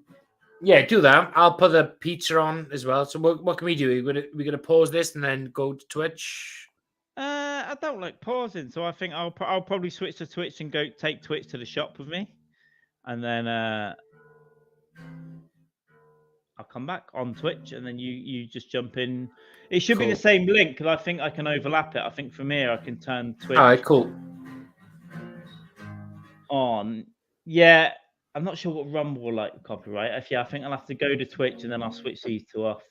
do that. I'll put the pizza on as well. So what can we do? We're gonna pause this and then go to Twitch. I don't like pausing, so I think I'll probably switch to Twitch and go take Twitch to the shop with me, and then I'll come back on Twitch, and then you just jump in. It should be the same link, because I think I can overlap it. I think from here I can turn Twitch. All right, cool. On. Yeah, I'm not sure what Rumble will like copyright. Actually, I think I'll have to go to Twitch, and then I'll switch these two off.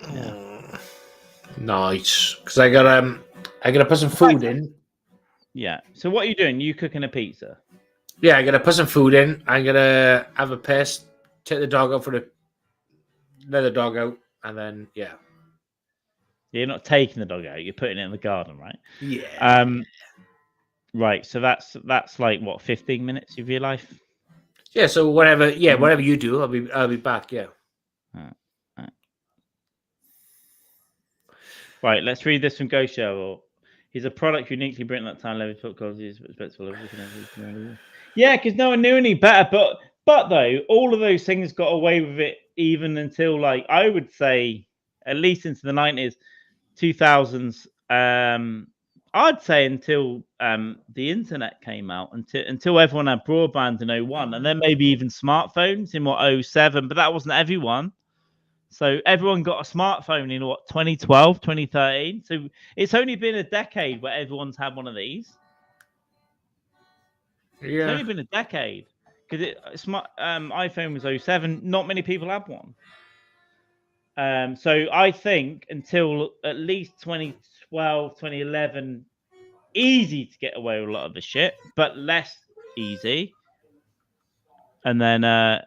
Yeah. Nice, because I gotta put some food in. Yeah. So what are you doing? You cooking a pizza? Yeah, I'm gonna put some food in. I'm gonna have a piss, take the dog out let the dog out, and then yeah. You're not taking the dog out. You're putting it in the garden, right? Yeah. Right. So that's like what 15 minutes of your life. Yeah. So whatever. Yeah, whatever you do, I'll be back. Yeah. Right. Let's read this from Go Show. He's a product uniquely Britain at that time. Level quality is respectable. Yeah, because no one knew any better. But though, all of those things got away with it even until like I would say at least into the 90s, 2000s. I'd say until the internet came out, until everyone had broadband in 01, and then maybe even smartphones in what 07, but that wasn't everyone. So everyone got a smartphone in what 2012, 2013. So it's only been a decade where everyone's had one of these. Yeah. It's only been a decade because iPhone was 07. Not many people had one. So I think until at least 2012, 2011, easy to get away with a lot of the shit, but less easy. And then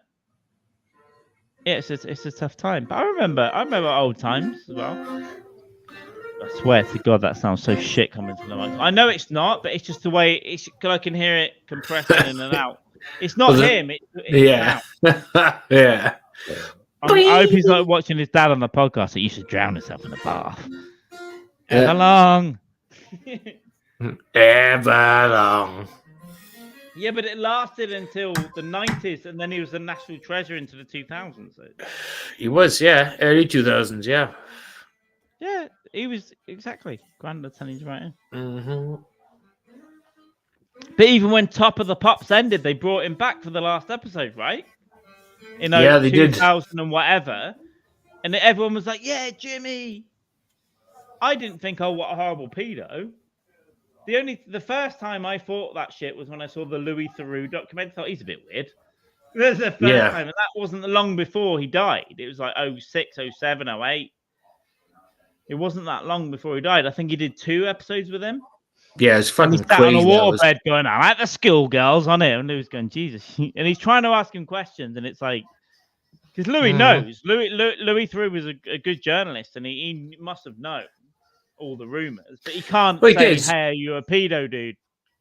it's a tough time. But I remember old times as well. I swear to God, that sounds so shit coming to the mic. I know it's not, but it's just the way it's. I can hear it compressing in and out. It's not him. It's yeah. Yeah. I hope he's not watching his dad on the podcast that you should drown yourself in a bath. Ever long. Ever long. Yeah, but it lasted until the 90s, and then he was a national treasure into the 2000s. So. He was, yeah, early 2000s, yeah. Yeah, he was exactly. Grand Lieutenant's right. Mm-hmm. But even when Top of the Pops ended, they brought him back for the last episode, right? Yeah, they 2000 did. and whatever. And everyone was like, yeah, Jimmy. I didn't think, oh, what a horrible pedo. The first time I thought that shit was when I saw the Louis Theroux documentary. I thought he's a bit weird. That's the first time, and that wasn't long before he died. It was like 06, 07, 08. It wasn't that long before he died. I think he did 2 episodes with him. Yeah, it's fucking and he sat crazy. on a waterbed going, I like the schoolgirls on it. And he was going, Jesus. And he's trying to ask him questions, and it's like, because Louis knows. Louis Theroux was a good journalist, and he must have known all the rumors, but he can't say, hey, you're a pedo, dude.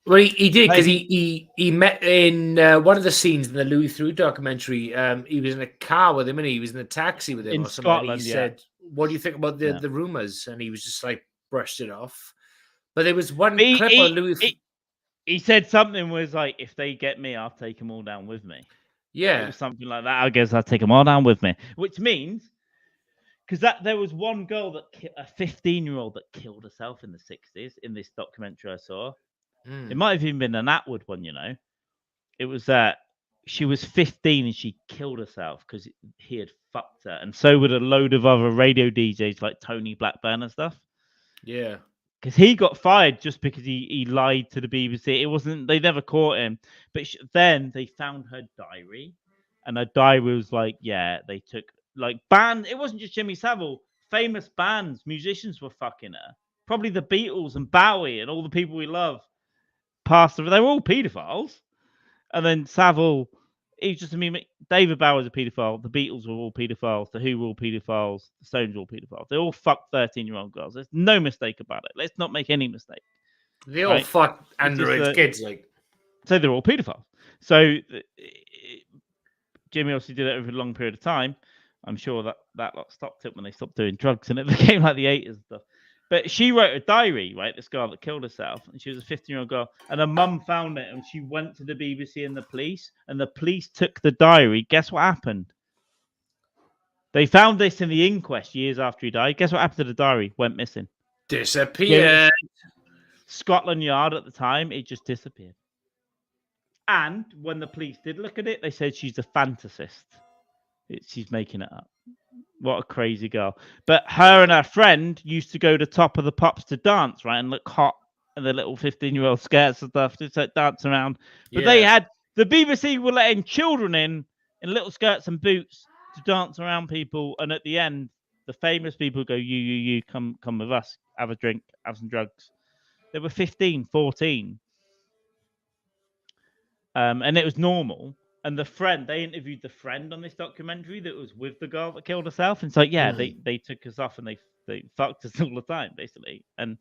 Well, he did, because he met in one of the scenes in the Louis Theroux documentary. He was in a car with him, and he was in a taxi with him in or something. Scotland. He said, "What do you think about the rumors?" And he was just like brushed it off. But there was one clip on Louis. He said something was like, "If they get me, I'll take them all down with me." Yeah, it was something like that. I guess I'll take them all down with me, which means. Because there was one girl a 15-year-old that killed herself in the 60s in this documentary I saw. It might have even been an Atwood one, It was that she was 15 and she killed herself because he had fucked her. And so would a load of other radio DJs like Tony Blackburn and stuff. Yeah. Because he got fired just because he lied to the BBC. They never caught him. But then they found her diary. And her diary was like, yeah, they took... Like band, it wasn't just Jimmy Savile. Famous bands, musicians were fucking her. Probably the Beatles and Bowie and all the people we love. They were all paedophiles. And then Savile, David Bowie was a paedophile. The Beatles were all paedophiles. The Who were all paedophiles. The Stones were all paedophiles. They all fucked 13-year-old girls. There's no mistake about it. Let's not make any mistake. They all fucked underage kids, like. So they're all paedophiles. So Jimmy obviously did it over a long period of time. I'm sure that lot stopped it when they stopped doing drugs and it became like the 80s and stuff. But she wrote a diary, right? This girl that killed herself, and she was a 15-year-old girl, and her mum found it, and she went to the BBC and the police took the diary. Guess what happened? They found this in the inquest years after he died. Guess what happened to the diary? Went missing. Disappeared. Scotland Yard at the time, it just disappeared. And when the police did look at it, they said she's a fantasist. She's making it up. What a crazy girl. But her and her friend used to go to Top of the Pops to dance, right? And look hot in the little 15-year-old skirts and stuff, just like dance around. But the BBC were letting children in little skirts and boots to dance around people. And at the end, the famous people go, you, come with us, have a drink, have some drugs. They were 15, 14. And it was normal. And they interviewed the friend on this documentary that was with the girl that killed herself. And it's like, yeah, they took us off and they fucked us all the time, basically. And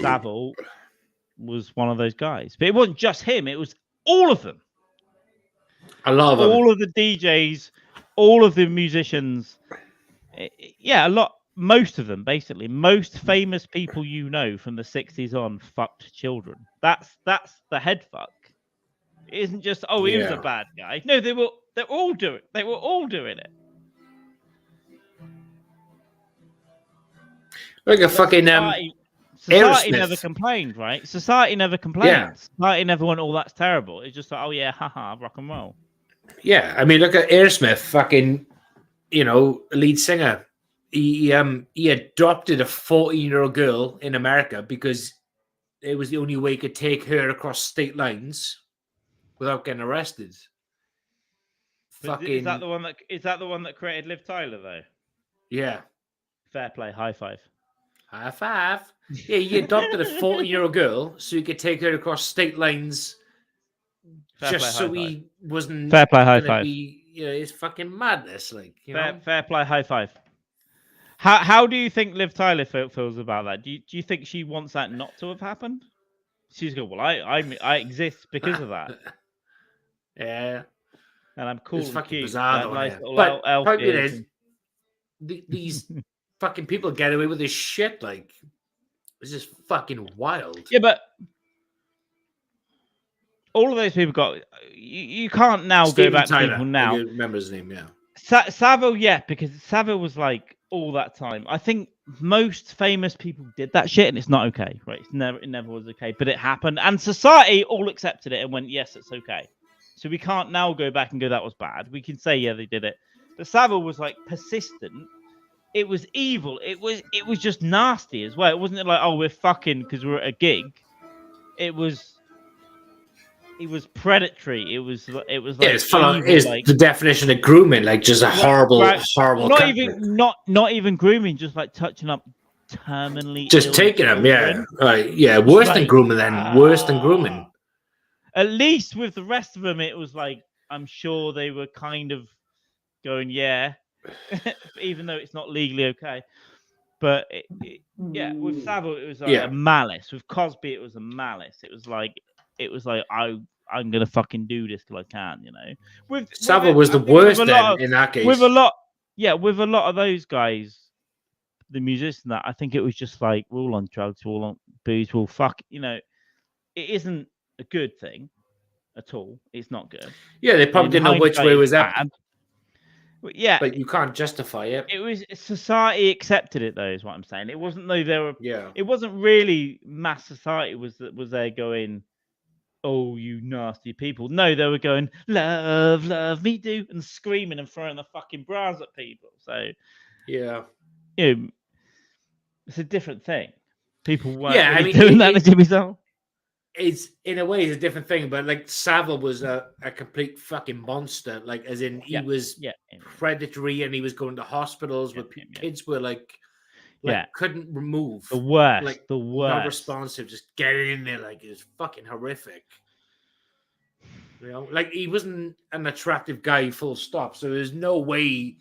Savile was one of those guys. But it wasn't just him, it was all of them. A lot of them. All of the DJs, all of the musicians. Yeah, most of them, basically. Most famous people from the 60s on fucked children. That's the head fuck. It isn't just, he was a bad guy. No, they were all doing it. Like a fucking Society never complained, right? Society never complained. Yeah. Society never went, that's terrible. It's just like, haha, rock and roll. Yeah, I mean, look at Aerosmith, fucking, lead singer. He adopted a 14-year-old girl in America because it was the only way he could take her across state lines without getting arrested. Is that the one that created Liv Tyler though? Yeah. Fair play, high five. High five. Yeah, he adopted a 14-year-old girl so he could take her across state lines. Fair play, wasn't fair play, high five. It's fucking madness, like fair play, high five. How do you think Liv Tyler feels about that? Do you think she wants that not to have happened? She's going, well, I exist because of that. Yeah, and I'm cool. It's fucking cute. bizarre, though. Nice But point is, these fucking people get away with this shit. Like, it's just fucking wild. Yeah, but all of those people got. You can't now Steven go back Tyler, to people now. I remember his name, yeah. Savile, yeah, because Savile was like all that time. I think most famous people did that shit, and it's not okay, right? It never was okay, but it happened, and society all accepted it and went, yes, it's okay. So we can't now go back and go, that was bad. We can say, yeah, they did it. But Savile was like persistent. It was evil. It was just nasty as well. It wasn't like, we're fucking because we're at a gig. It was predatory. It was like it's the definition of grooming, like just a horrible. Not even grooming, just like touching up terminally. Just taking them, yeah, right, yeah. Worse than grooming, worse than grooming. At least with the rest of them, it was like I'm sure they were kind of going, yeah, even though it's not legally okay. But with Savile, it was like a malice. With Cosby, it was a malice. It was like I'm gonna fucking do this till I can, Savile was the worst then in that case. With a lot of those guys, the musicians, I think it was just like we're all on drugs, we're all on booze, we're all fuck. It isn't a good thing at all. It's not good. Yeah, they probably didn't know which way was up. Yeah, but you can't justify it. It was society accepted it though, is what I'm saying. It wasn't though there were. Yeah. It wasn't really mass society was there going, oh, you nasty people. No, they were going, love me do, and screaming and throwing the fucking bras at people. So yeah, it's a different thing. People weren't doing that to Jimmy Savile. It's in a way it's a different thing, but like Savile was a complete fucking monster. Like as in he was predatory and he was going to hospitals where kids were like couldn't remove the worst, not responsive, just getting in there. Like it was fucking horrific. Like he wasn't an attractive guy, full stop. So there's no way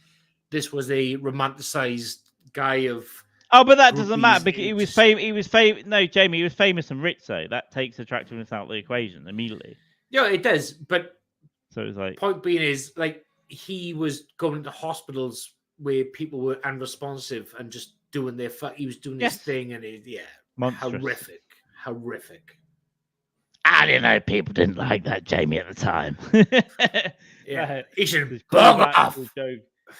this was a romanticized guy of. Oh, but that doesn't matter because he was famous. No, Jamie, he was famous and rich, so that takes attractiveness out of the equation immediately. Yeah, it does. But so it's like point being is like he was going to hospitals where people were unresponsive and just doing their he was doing his thing and monstrous. horrific. I didn't know people didn't like that Jamie at the time. He should bug off.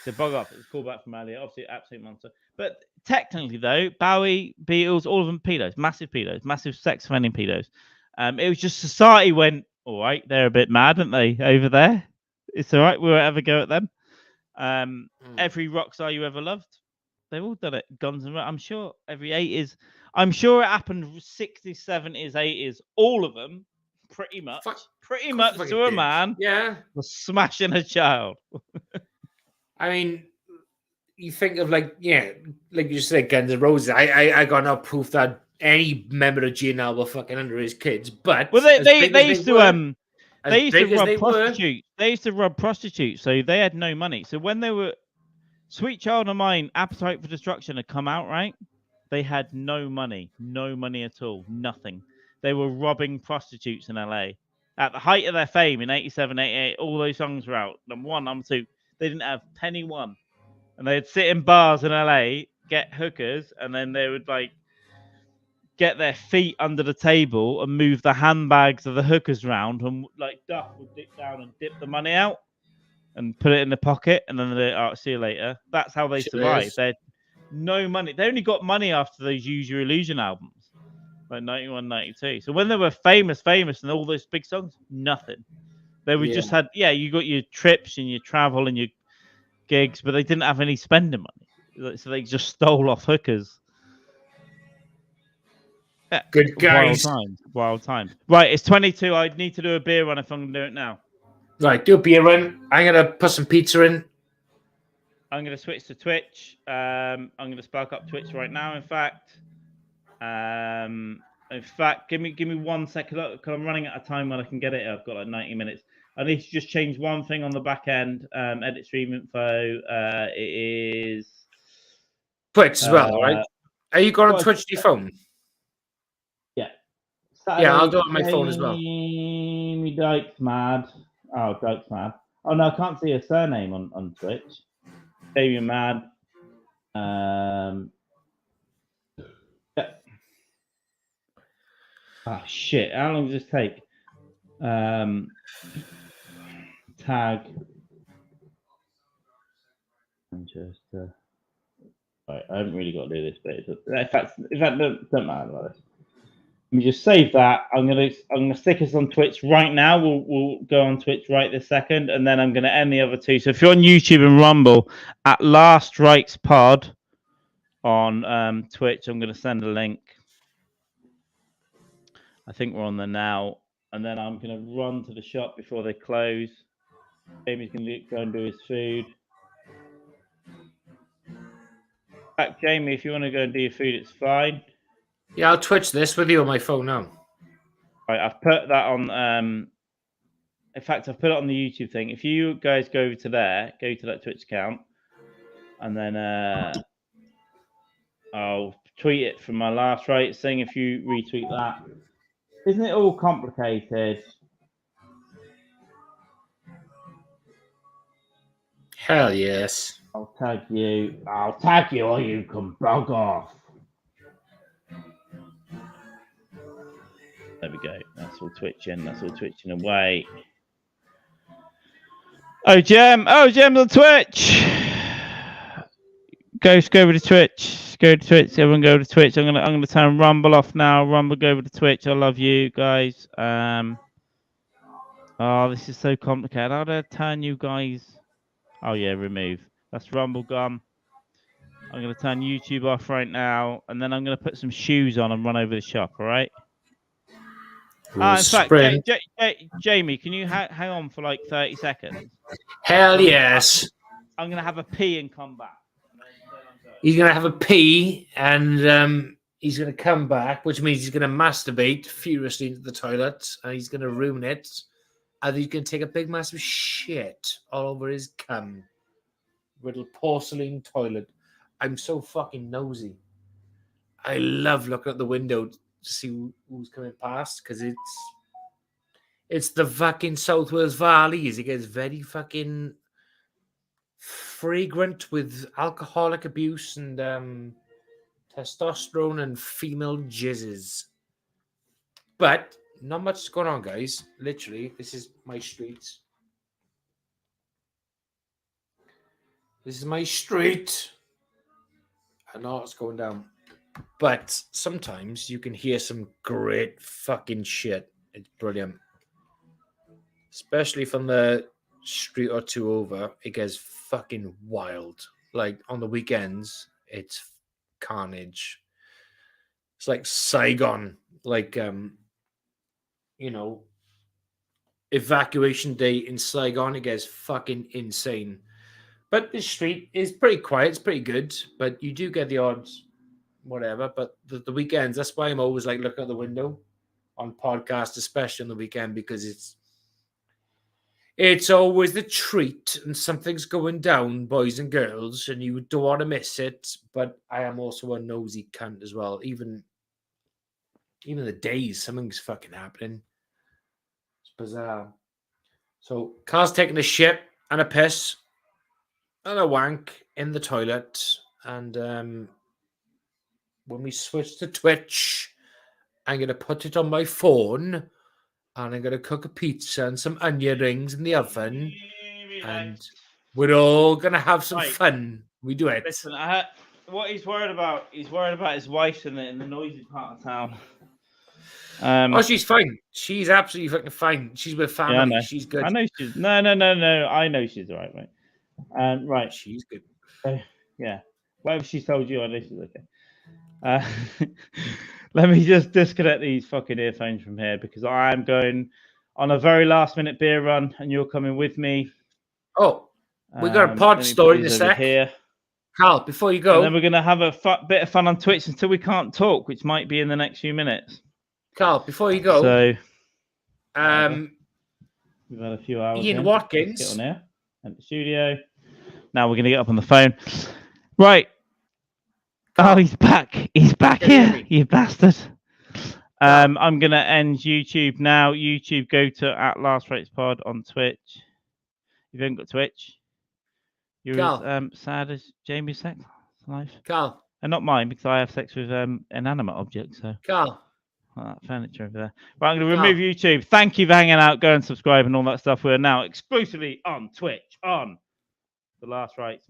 The bug off. It's called back from earlier. Obviously, absolute monster. But technically, though, Bowie, Beatles, all of them pedos, massive sex offending pedos. It was just society went, all right, they're a bit mad, aren't they, over there? It's all right, we'll ever go at them. Every rock star you ever loved, they've all done it. Guns and I'm sure every 80s. I'm sure it happened 60s, 70s, 80s. All of them, pretty much to a man, was smashing a child. I mean, you think of like you said, Guns N' Roses. I got no proof that any member of GNL were fucking under his kids. But well, they used to rob were, prostitutes. They used to rob prostitutes, so they had no money. So when they were Sweet Child of Mine, Appetite for Destruction had come out, right? They had no money at all, nothing. They were robbing prostitutes in LA. At the height of their fame in 87, 88, all those songs were out. Number 1, number 2. They didn't have penny one. And they'd sit in bars in LA, get hookers, and then they would like get their feet under the table and move the handbags of the hookers round, and like Duff would dip down and dip the money out and put it in the pocket, and then they'd see you later. That's how they survived. They had no money. They only got money after those Use Your Illusion albums, like 91, 92. So when they were famous, and all those big songs, nothing. They were just had, you got your trips and your travel and your gigs, but they didn't have any spending money. So they just stole off hookers. Yeah. Good guys. Wild times. Right, it's 22. I need to do a beer run if I'm going to do it now. Right, do a beer run. I'm going to put some pizza in. I'm going to switch to Twitch. I'm going to spark up Twitch right now, in fact. Give me 1 second, because I'm running out of time when I can get it. I've got like 90 minutes. I need to just change one thing on the back end. Edit stream info. It is Twitch as well, right? Are you going on Twitch to your phone? Yeah. Saturday, I'll do it on my phone as well. Jamie Dykes mad. Oh, Dykes mad. Oh no, I can't see her surname on Twitch. Jamie mad. Yeah. Oh shit! How long does this take? Tag Manchester. Right, I haven't really got to do this, but if that don't matter about this. Let me just save that. I'm gonna stick us on Twitch right now. We'll go on Twitch right this second, and then I'm gonna end the other two. So if you're on YouTube and Rumble at Last Rights Pod on Twitch, I'm gonna send a link. I think we're on there now, and then I'm gonna run to the shop before they close. Jamie's gonna go and do his food. In fact, Jamie, if you want to go and do your food, it's fine. Yeah, I'll Twitch this with you on my phone now. Right, I've put that on. In fact, I've put it on the YouTube thing. If you guys go over to there, go to that Twitch account, and then I'll tweet it from my last rights thing. If you retweet that, isn't it all complicated? Hell yes. I'll tag you, or you can bug off. There we go. That's all twitching. That's all twitching away. Oh, Gem's on Twitch. Go over to Twitch. Go to Twitch. Everyone go to Twitch. I'm gonna turn Rumble off now. Rumble, go over to Twitch. I love you guys. Oh, this is so complicated. How do I turn you guys? Oh yeah, remove. That's Rumble gone. I'm gonna turn YouTube off right now, and then I'm gonna put some shoes on and run over the shop. All right. In fact, Jamie, can you hang on for like 30 seconds? Hell yes. I'm gonna have a pee and come back. He's gonna have a pee and he's gonna come back, which means he's gonna masturbate furiously into the toilet and he's gonna ruin it. And he's gonna take a big massive shit all over his cum. Little porcelain toilet. I'm so fucking nosy. I love looking at the window to see who's coming past because it's the fucking South Wales Valleys. It gets very fucking fragrant with alcoholic abuse and testosterone and female jizzes. But not much is going on, guys. Literally, this is my street. This is my street. I know what's going down. But sometimes you can hear some great fucking shit. It's brilliant. Especially from the street or two over, it gets fucking wild. Like on the weekends, it's carnage. It's like Saigon. Like, evacuation day in Saigon. It gets fucking insane. But this street is pretty quiet. It's pretty good. But you do get the odd whatever. But the weekends, that's why I'm always like looking out the window on podcasts, especially on the weekend, because it's always the treat and something's going down, boys and girls, and you don't want to miss it. But I am also a nosy cunt as well. Even the days, something's fucking happening. It's bizarre. So Carl's taking a shit and a piss and a wank in the toilet. And when we switch to Twitch, I'm going to put it on my phone and I'm going to cook a pizza and some onion rings in the oven. And we're all going to have some fun. We do it. Listen, what he's worried about his wife in the noisy part of town. Oh, she's fine. She's absolutely fucking fine. She's with family. Yeah, she's good. I know she's no. I know she's all right, mate. Right. She's good. Yeah. Whatever she told you, I know she's okay. Let me just disconnect these fucking earphones from here because I am going on a very last minute beer run and you're coming with me. Oh, we got a pod story in a sec. Here. Carl, before you go. And then we're going to have a bit of fun on Twitch until we can't talk, which might be in the next few minutes. Carl, before you go. So, we've had a few hours. Ian Watkins. Get on here at the studio. Now we're going to get up on the phone. Right. Oh, he's back. He's back here, you bastard. I'm going to end YouTube now. YouTube, go to @LastRatesPod on Twitch. If you haven't got Twitch, you're as sad as Jamie's sex life. Carl. And not mine, because I have sex with inanimate objects. So. Carl. That furniture over there. Right, I'm going to remove YouTube. Thank you for hanging out. Go and subscribe and all that stuff. We're now exclusively on Twitch on The Last Rites.